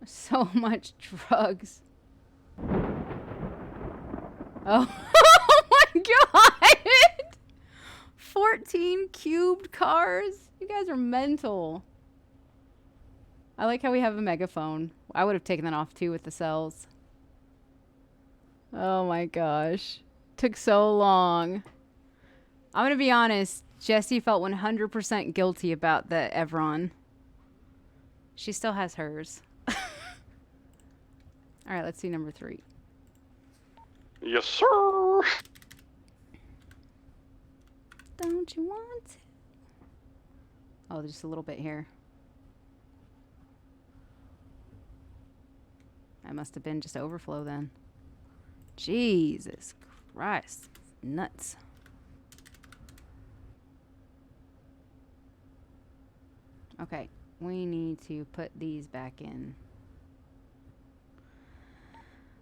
So much drugs. Oh, oh my God! 14 cubed cars? You guys are mental. I like how we have a megaphone. I would have taken that off too with the cells. Oh my gosh. Took so long. I'm gonna be honest. Jessie felt 100% guilty about the Evron. She still has hers. Alright, let's see number 3. Yes, sir. Don't you want to? Oh, just a little bit here. That must have been just overflow then. Jesus Christ. Nuts. Okay, we need to put these back in.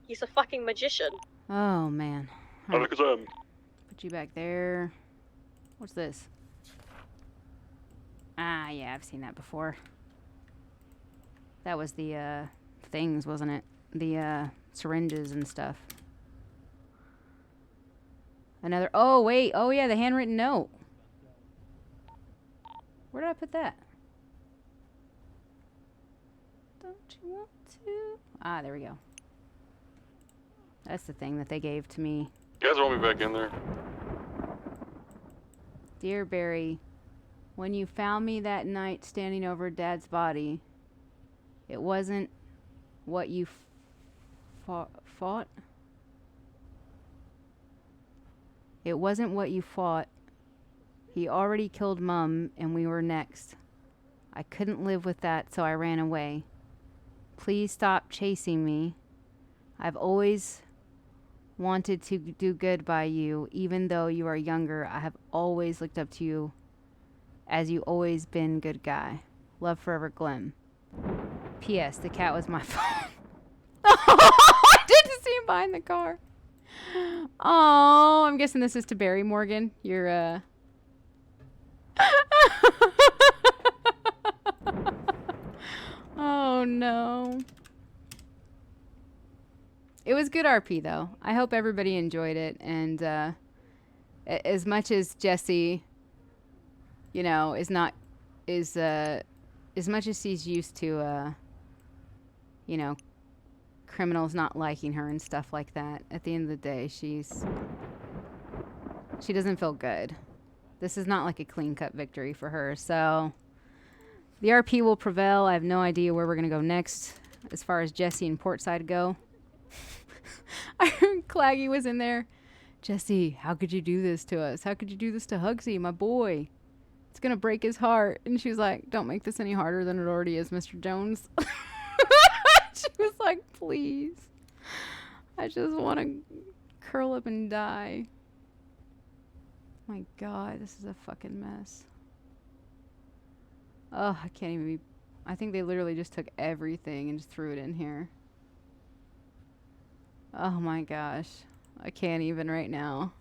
He's a fucking magician. Oh, man. All right. Alakazam. Put you back there. What's this? Ah, yeah, I've seen that before. That was the, things, wasn't it? The, syringes and stuff. Another... Oh, wait. Oh, yeah, the handwritten note. Where did I put that? Don't you want to? Ah, there we go. That's the thing that they gave to me. You guys want me back in there? Dear Barry, when you found me that night standing over Dad's body, it wasn't what you fought? It wasn't what you fought. He already killed Mum, and we were next. I couldn't live with that, so I ran away. Please stop chasing me. I've always wanted to do good by you. Even though you are younger, I have always looked up to you as you always been good guy. Love forever, Glenn. P.S. The cat was my phone. I didn't see him behind the car. Oh, I'm guessing this is to Barry Morgan. You're, Oh, no. It was good RP, though. I hope everybody enjoyed it. And as much as Jessie, you know, as much as she's used to, you know, criminals not liking her and stuff like that, at the end of the day, she doesn't feel good. This is not like a clean-cut victory for her. So the RP will prevail. I have no idea where we're going to go next as far as Jessie and Portside go. I heard Claggy was in there. Jessie, how could you do this to us? How could you do this to Hugsy, my boy? It's going to break his heart. And she was like, don't make this any harder than it already is, Mr. Jones. She was like, please. I just want to curl up and die. My God, this is a fucking mess. Oh, I can't even be... I think they literally just took everything and just threw it in here. Oh my gosh. I can't even right now.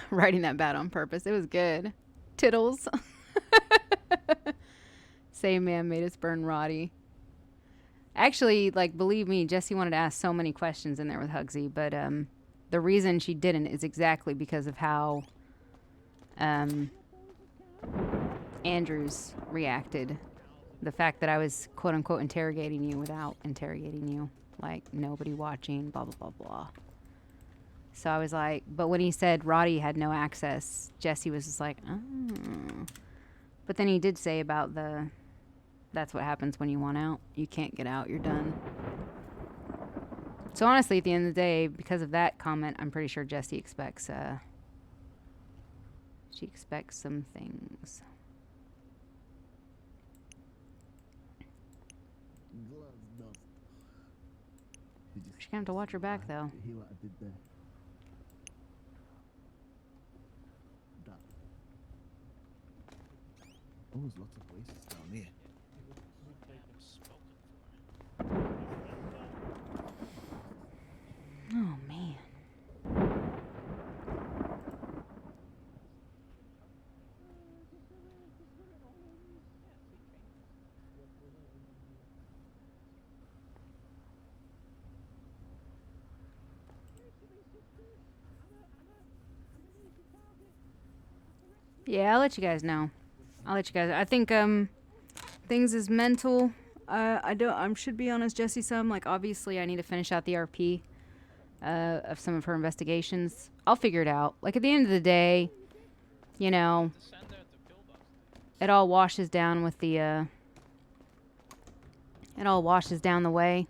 Writing that bad on purpose. It was good. Tittles. Same man made us burn Roddy. Actually, like, believe me, Jessie wanted to ask so many questions in there with Hugsy, but the reason she didn't is exactly because of how Andrews reacted. The fact that I was, quote-unquote, interrogating you without interrogating you. Like, nobody watching, blah, blah, blah, blah. So I was like, but when he said Roddy had no access, Jessie was just like, oh. But then he did say about that's what happens when you want out. You can't get out, you're done. So honestly, at the end of the day, because of that comment, I'm pretty sure Jessie expects, she expects some things. She's gonna have to watch her back, though. Oh, there's lots of places down here. Oh, man. Yeah, I'll let you guys know. I think things is mental. I should be honest, Jessie. Like obviously I need to finish out the RP of some of her investigations. I'll figure it out. Like at the end of the day, you know, it all washes down with the it all washes down the way.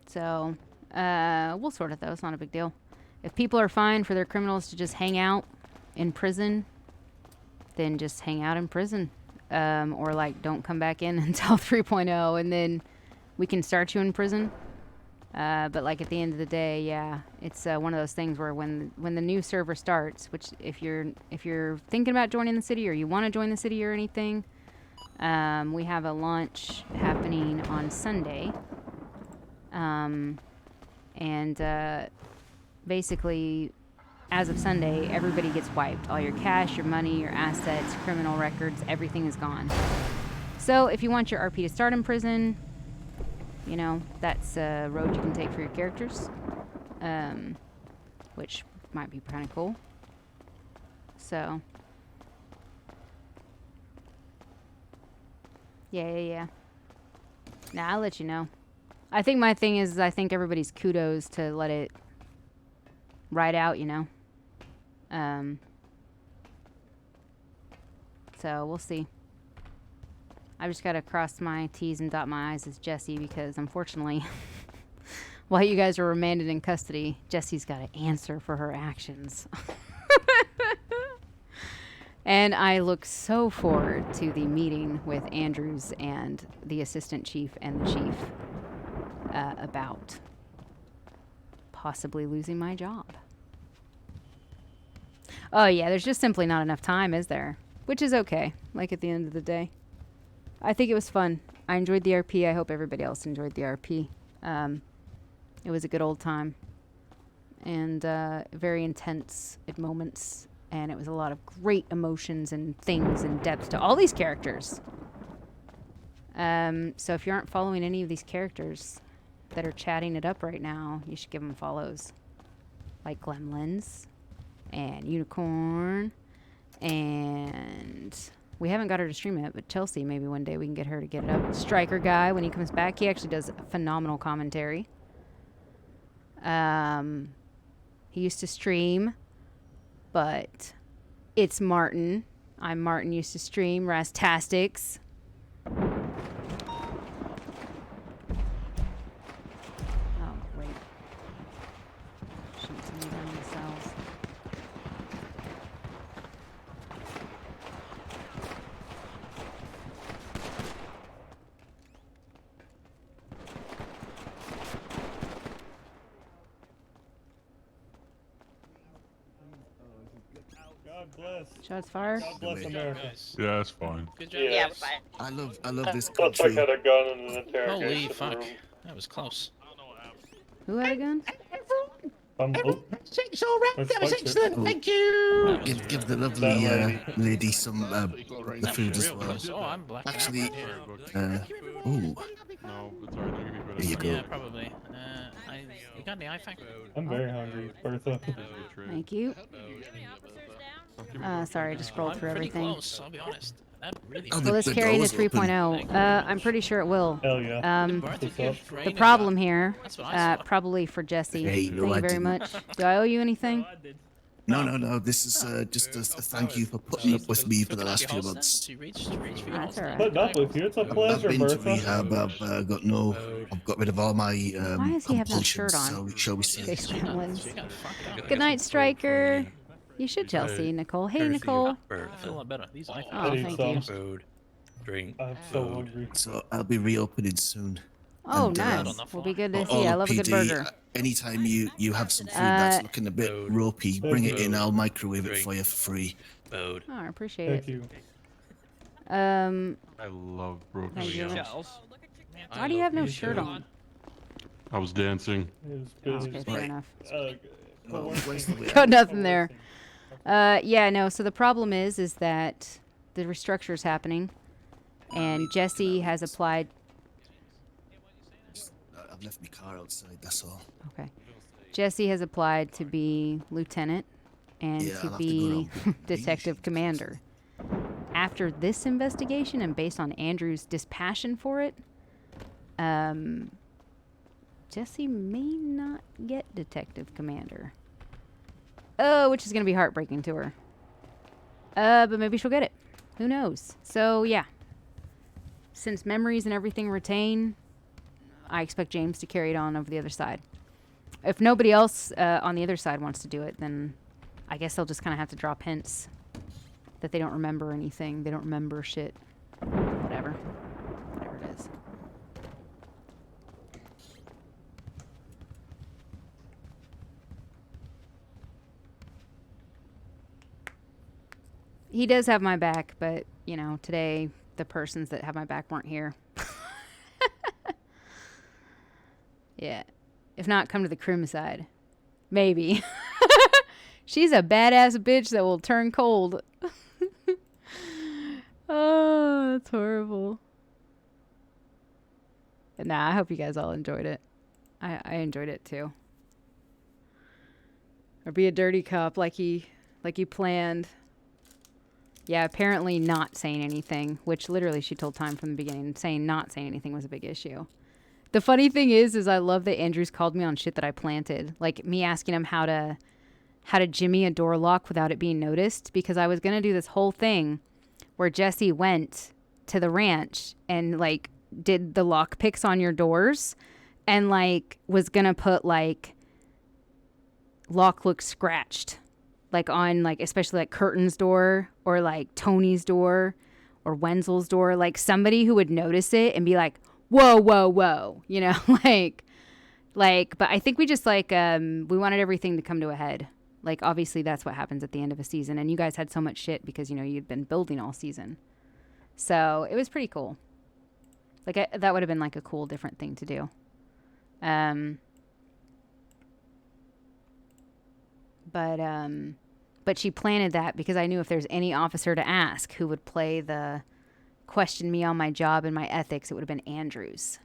So we'll sort it though. It's not a big deal. If people are fine for their criminals to just hang out in prison, then just hang out in prison. Or like don't come back in until 3.0 and then we can start you in prison. But like at the end of the day, yeah, it's one of those things where when the new server starts, which if you're thinking about joining the city or you want to join the city or anything, we have a launch happening on Sunday. Basically, as of Sunday, everybody gets wiped. All your cash, your money, your assets, criminal records, everything is gone. So if you want your RP to start in prison, you know, that's a road you can take for your characters, which might be kind of cool. So, yeah. Nah, I'll let you know. I think my thing is I think everybody's kudos to let it ride out, you know. So we'll see. I just gotta cross my T's and dot my I's as Jessie because unfortunately, while you guys are remanded in custody, Jessie's gotta answer for her actions. And I look so forward to the meeting with Andrews and the assistant chief and the chief about possibly losing my job. Oh yeah, there's just simply not enough time, is there? Which is okay, like at the end of the day. I think it was fun. I enjoyed the RP. I hope everybody else enjoyed the RP. It was a good old time. And very intense at moments. And it was a lot of great emotions and things and depth to all these characters. So if you aren't following any of these characters that are chatting it up right now, you should give them follows. Like Glemlins and Unicorn. And we haven't got her to stream it, but Chelsea, maybe one day we can get her to get it up. Striker Guy, when he comes back, he actually does phenomenal commentary. He used to stream, but it's Martin. I'm Martin, used to stream. Rastastics. Oh, great. Shoots me down the cells. God bless. Shots fired. God bless America. Yeah, it's fine. Good job. Yeah, we're fine. I love this Looks like country. I had a gun in an interrogation Holy fuck. room. That was close. Who had a gun? Everything's all right. That was excellent. Thank you. Give the lovely lady some the food as well. Oh, I'm black. Actually, ooh. No, it's alright. I'll give you There you go. Yeah, probably. You got any iFang? I'm very hungry, Bertha. Thank you. Sorry, I just scrolled through pretty everything. close, I'll be honest. Oh, Will this the carry into door's open. 3.0? I'm pretty sure it will. Hell yeah. The problem here, probably for Jesse. Hey, no, Thank I you very didn't. much. Do I owe you anything? No. This is just a thank you for putting up with me for the last few months. That's all right. Putting up with you, it's a I've pleasure, been to Bertha. rehab. I've got rid of all my Why does he have that shirt compulsions. on? Shall we say? Face gremlins. Good night, Striker. You should tell C, Nicole. Hey, Nicole. I feel a lot better. These I Oh, thank you. Food, drink, I'm so hungry. So I'll be reopening soon. Oh, And, nice. We'll be good to see. all I of love a good PD, burger. Anytime you have some food that's looking a bit ropey, bring it in. food, I'll microwave it drink, for you for free. food. Oh, I appreciate Thank it. you. I love broken Thank you. meals. Why do you have no shirt on? I was dancing. Okay, fair enough. Where's the way Got nothing there. Yeah, no. So the problem is that the restructure is happening, and Jesse has applied. I've left my car outside. That's all. Okay. Jesse has applied to be lieutenant and Yeah, to I'll have to be go detective commander. After this investigation, and based on Andrew's dispassion for it, Jesse may not get detective commander. Oh, which is going to be heartbreaking to her. But maybe she'll get it. Who knows? So, yeah. Since memories and everything retain, I expect James to carry it on over the other side. If nobody else on the other side wants to do it, then I guess they'll just kind of have to drop hints that they don't remember anything. They don't remember shit. Whatever. Whatever it is. He does have my back, but, you know, today the persons that have my back weren't here. Yeah. If not, come to the Crim side. Maybe. She's a badass bitch that will turn cold. Oh, that's horrible. Nah, I hope you guys all enjoyed it. I enjoyed it too. Or be a dirty cop like he planned. Yeah, apparently not saying anything, which literally she told Time from the beginning, not saying anything was a big issue. The funny thing is I love that Andrew's called me on shit that I planted. Like me asking him how to jimmy a door lock without it being noticed, because I was going to do this whole thing where Jesse went to the ranch and like did the lock picks on your doors and like was going to put like lock looks scratched, like on like especially like Curtin's door or like Tony's door or Wenzel's door, like somebody who would notice it and be like, whoa, you know, like, but I think we just like, we wanted everything to come to a head. Like, obviously that's what happens at the end of a season. And you guys had so much shit because, you know, you'd been building all season. So it was pretty cool. Like that would have been like a cool, different thing to do. But she planted that because I knew if there's any officer to ask who would play the question me on my job and my ethics, it would have been Andrews.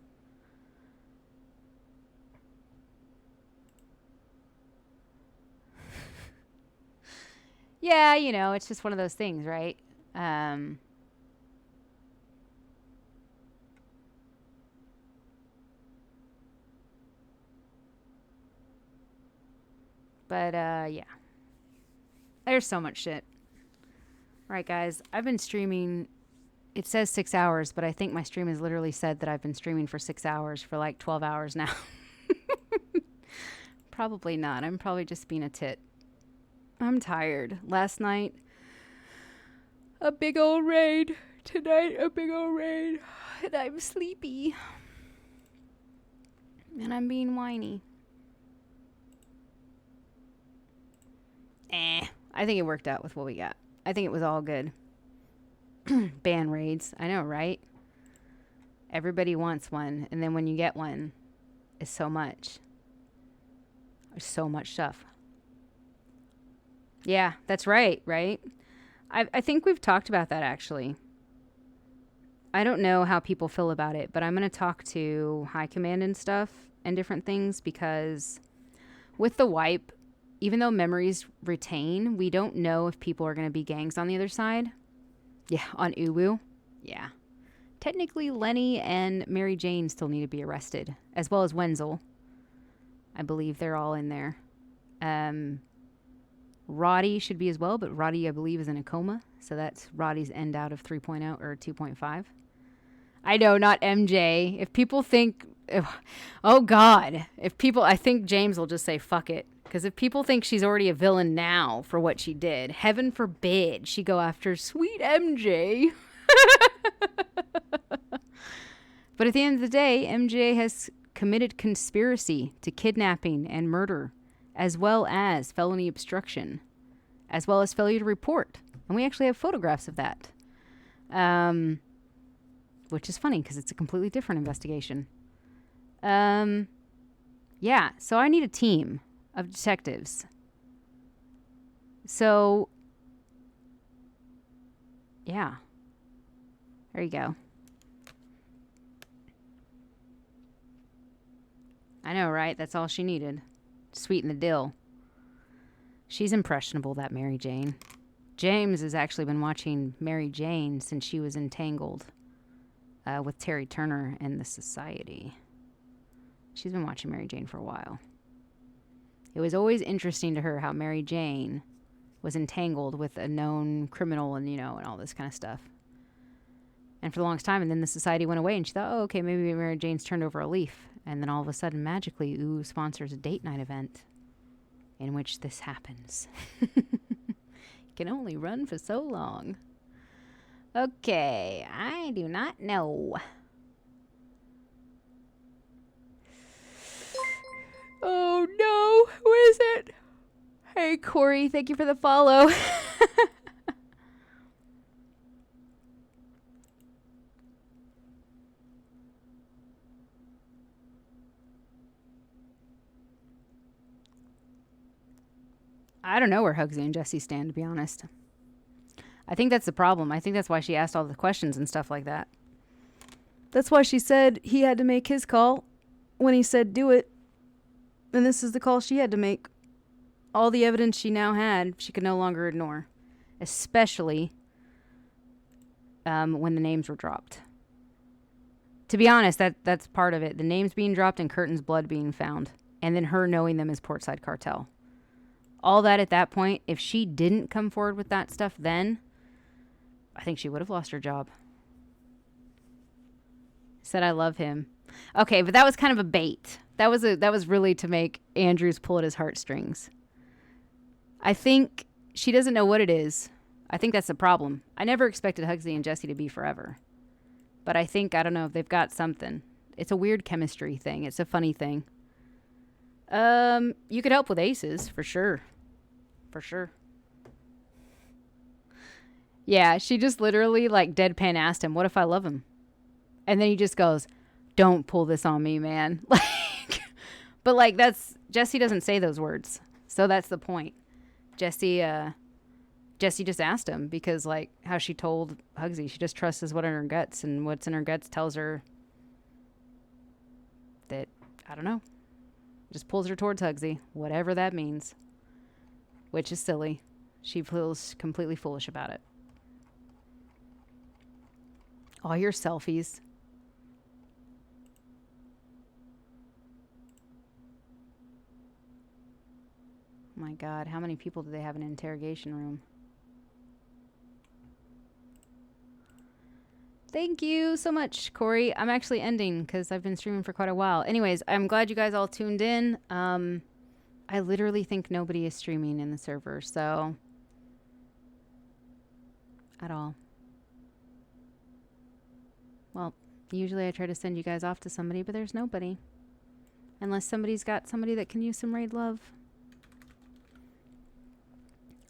Yeah, you know, it's just one of those things, right? Yeah. There's so much shit. All right, guys. I've been streaming. It says 6 hours, but I think my stream has literally said that I've been streaming for 6 hours for like 12 hours now. Probably not. I'm probably just being a tit. I'm tired. Last night, a big old raid. Tonight, a big old raid. And I'm sleepy. And I'm being whiny. I think it worked out with what we got. I think it was all good. Ban raids. I know, right? Everybody wants one. And then when you get one, it's so much. There's so much stuff. Yeah, that's right, right? I think we've talked about that, actually. I don't know how people feel about it, but I'm going to talk to High Command and stuff and different things, because with the wipe, even though memories retain, we don't know if people are going to be gangs on the other side. Yeah, on Uwu. Yeah. Technically, Lenny and Mary Jane still need to be arrested, as well as Wenzel. I believe they're all in there. Roddy should be as well, but Roddy, I believe, is in a coma. So that's Roddy's end out of 3.0 or 2.5. I know, not MJ. If people think, oh God, I think James will just say, fuck it. Because if people think she's already a villain now for what she did, heaven forbid she go after sweet MJ. But at the end of the day, MJ has committed conspiracy to kidnapping and murder, as well as felony obstruction, as well as failure to report. And we actually have photographs of that. Which is funny because it's a completely different investigation. Yeah, so I need a team of detectives. So, yeah. There you go. I know, right? That's all she needed. Sweeten the dill. She's impressionable, that Mary Jane. James has actually been watching Mary Jane since she was entangled with Terry Turner and the Society. She's been watching Mary Jane for a while. It was always interesting to her how Mary Jane was entangled with a known criminal and, and all this kind of stuff. And for the longest time, and then the Society went away, and she thought, oh, okay, maybe Mary Jane's turned over a leaf. And then all of a sudden, magically, OO sponsors a date night event in which this happens. Can only run for so long. Okay, I do not know. Oh no, who is it? Hey Corey, thank you for the follow. I don't know where Hugsy and Jesse stand, to be honest. I think that's the problem. I think that's why she asked all the questions and stuff like that. That's why she said he had to make his call when he said do it. And this is the call she had to make. All the evidence she now had, she could no longer ignore. Especially when the names were dropped. To be honest, that's part of it. The names being dropped and Curtin's blood being found. And then her knowing them as Portside Cartel. All that at that point, if she didn't come forward with that stuff then, I think she would have lost her job. Said I love him. Okay, but that was kind of a bait. That was really to make Andrews pull at his heartstrings. I think she doesn't know what it is. I think that's the problem. I never expected Hugsy and Jesse to be forever. But I think, I don't know, if they've got something. It's a weird chemistry thing. It's a funny thing. You could help with aces, for sure. For sure. Yeah, she just literally, like, deadpan asked him, what if I love him? And then he just goes, don't pull this on me, man. Like, but, like, Jesse doesn't say those words. So that's the point. Jesse just asked him because, like, how she told Hugsy, she just trusts what's in her guts, and what's in her guts tells her that, I don't know, just pulls her towards Hugsy, whatever that means. Which is silly. She feels completely foolish about it. All your selfies. My God, how many people do they have in an interrogation room? Thank you so much, Corey. I'm actually ending because I've been streaming for quite a while. Anyways, I'm glad you guys all tuned in. I literally think nobody is streaming in the server, so... At all. Well, usually I try to send you guys off to somebody, but there's nobody. Unless somebody's got somebody that can use some raid love.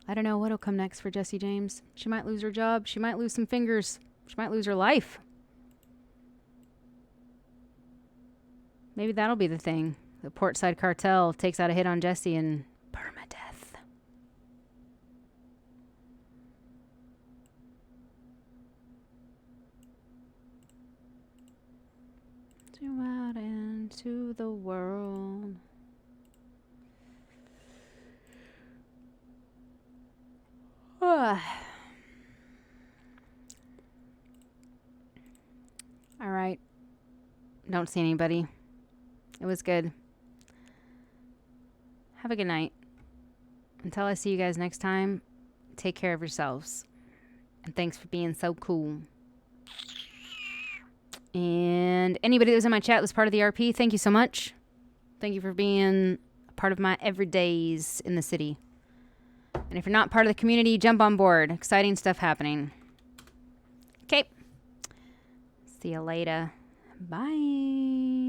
I don't know what'll come next for Jesse James. She might lose her job. She might lose some fingers. She might lose her life. Maybe that'll be the thing. The Portside Cartel takes out a hit on Jesse and permadeath. Go out into the world. Don't see anybody. It was good. Have a good night. Until I see you guys next time, take care of yourselves. And thanks for being so cool. And anybody that was in my chat was part of the RP, thank you so much. Thank you for being a part of my everydays in the city. And if you're not part of the community, jump on board. Exciting stuff happening. Okay. See you later. Bye.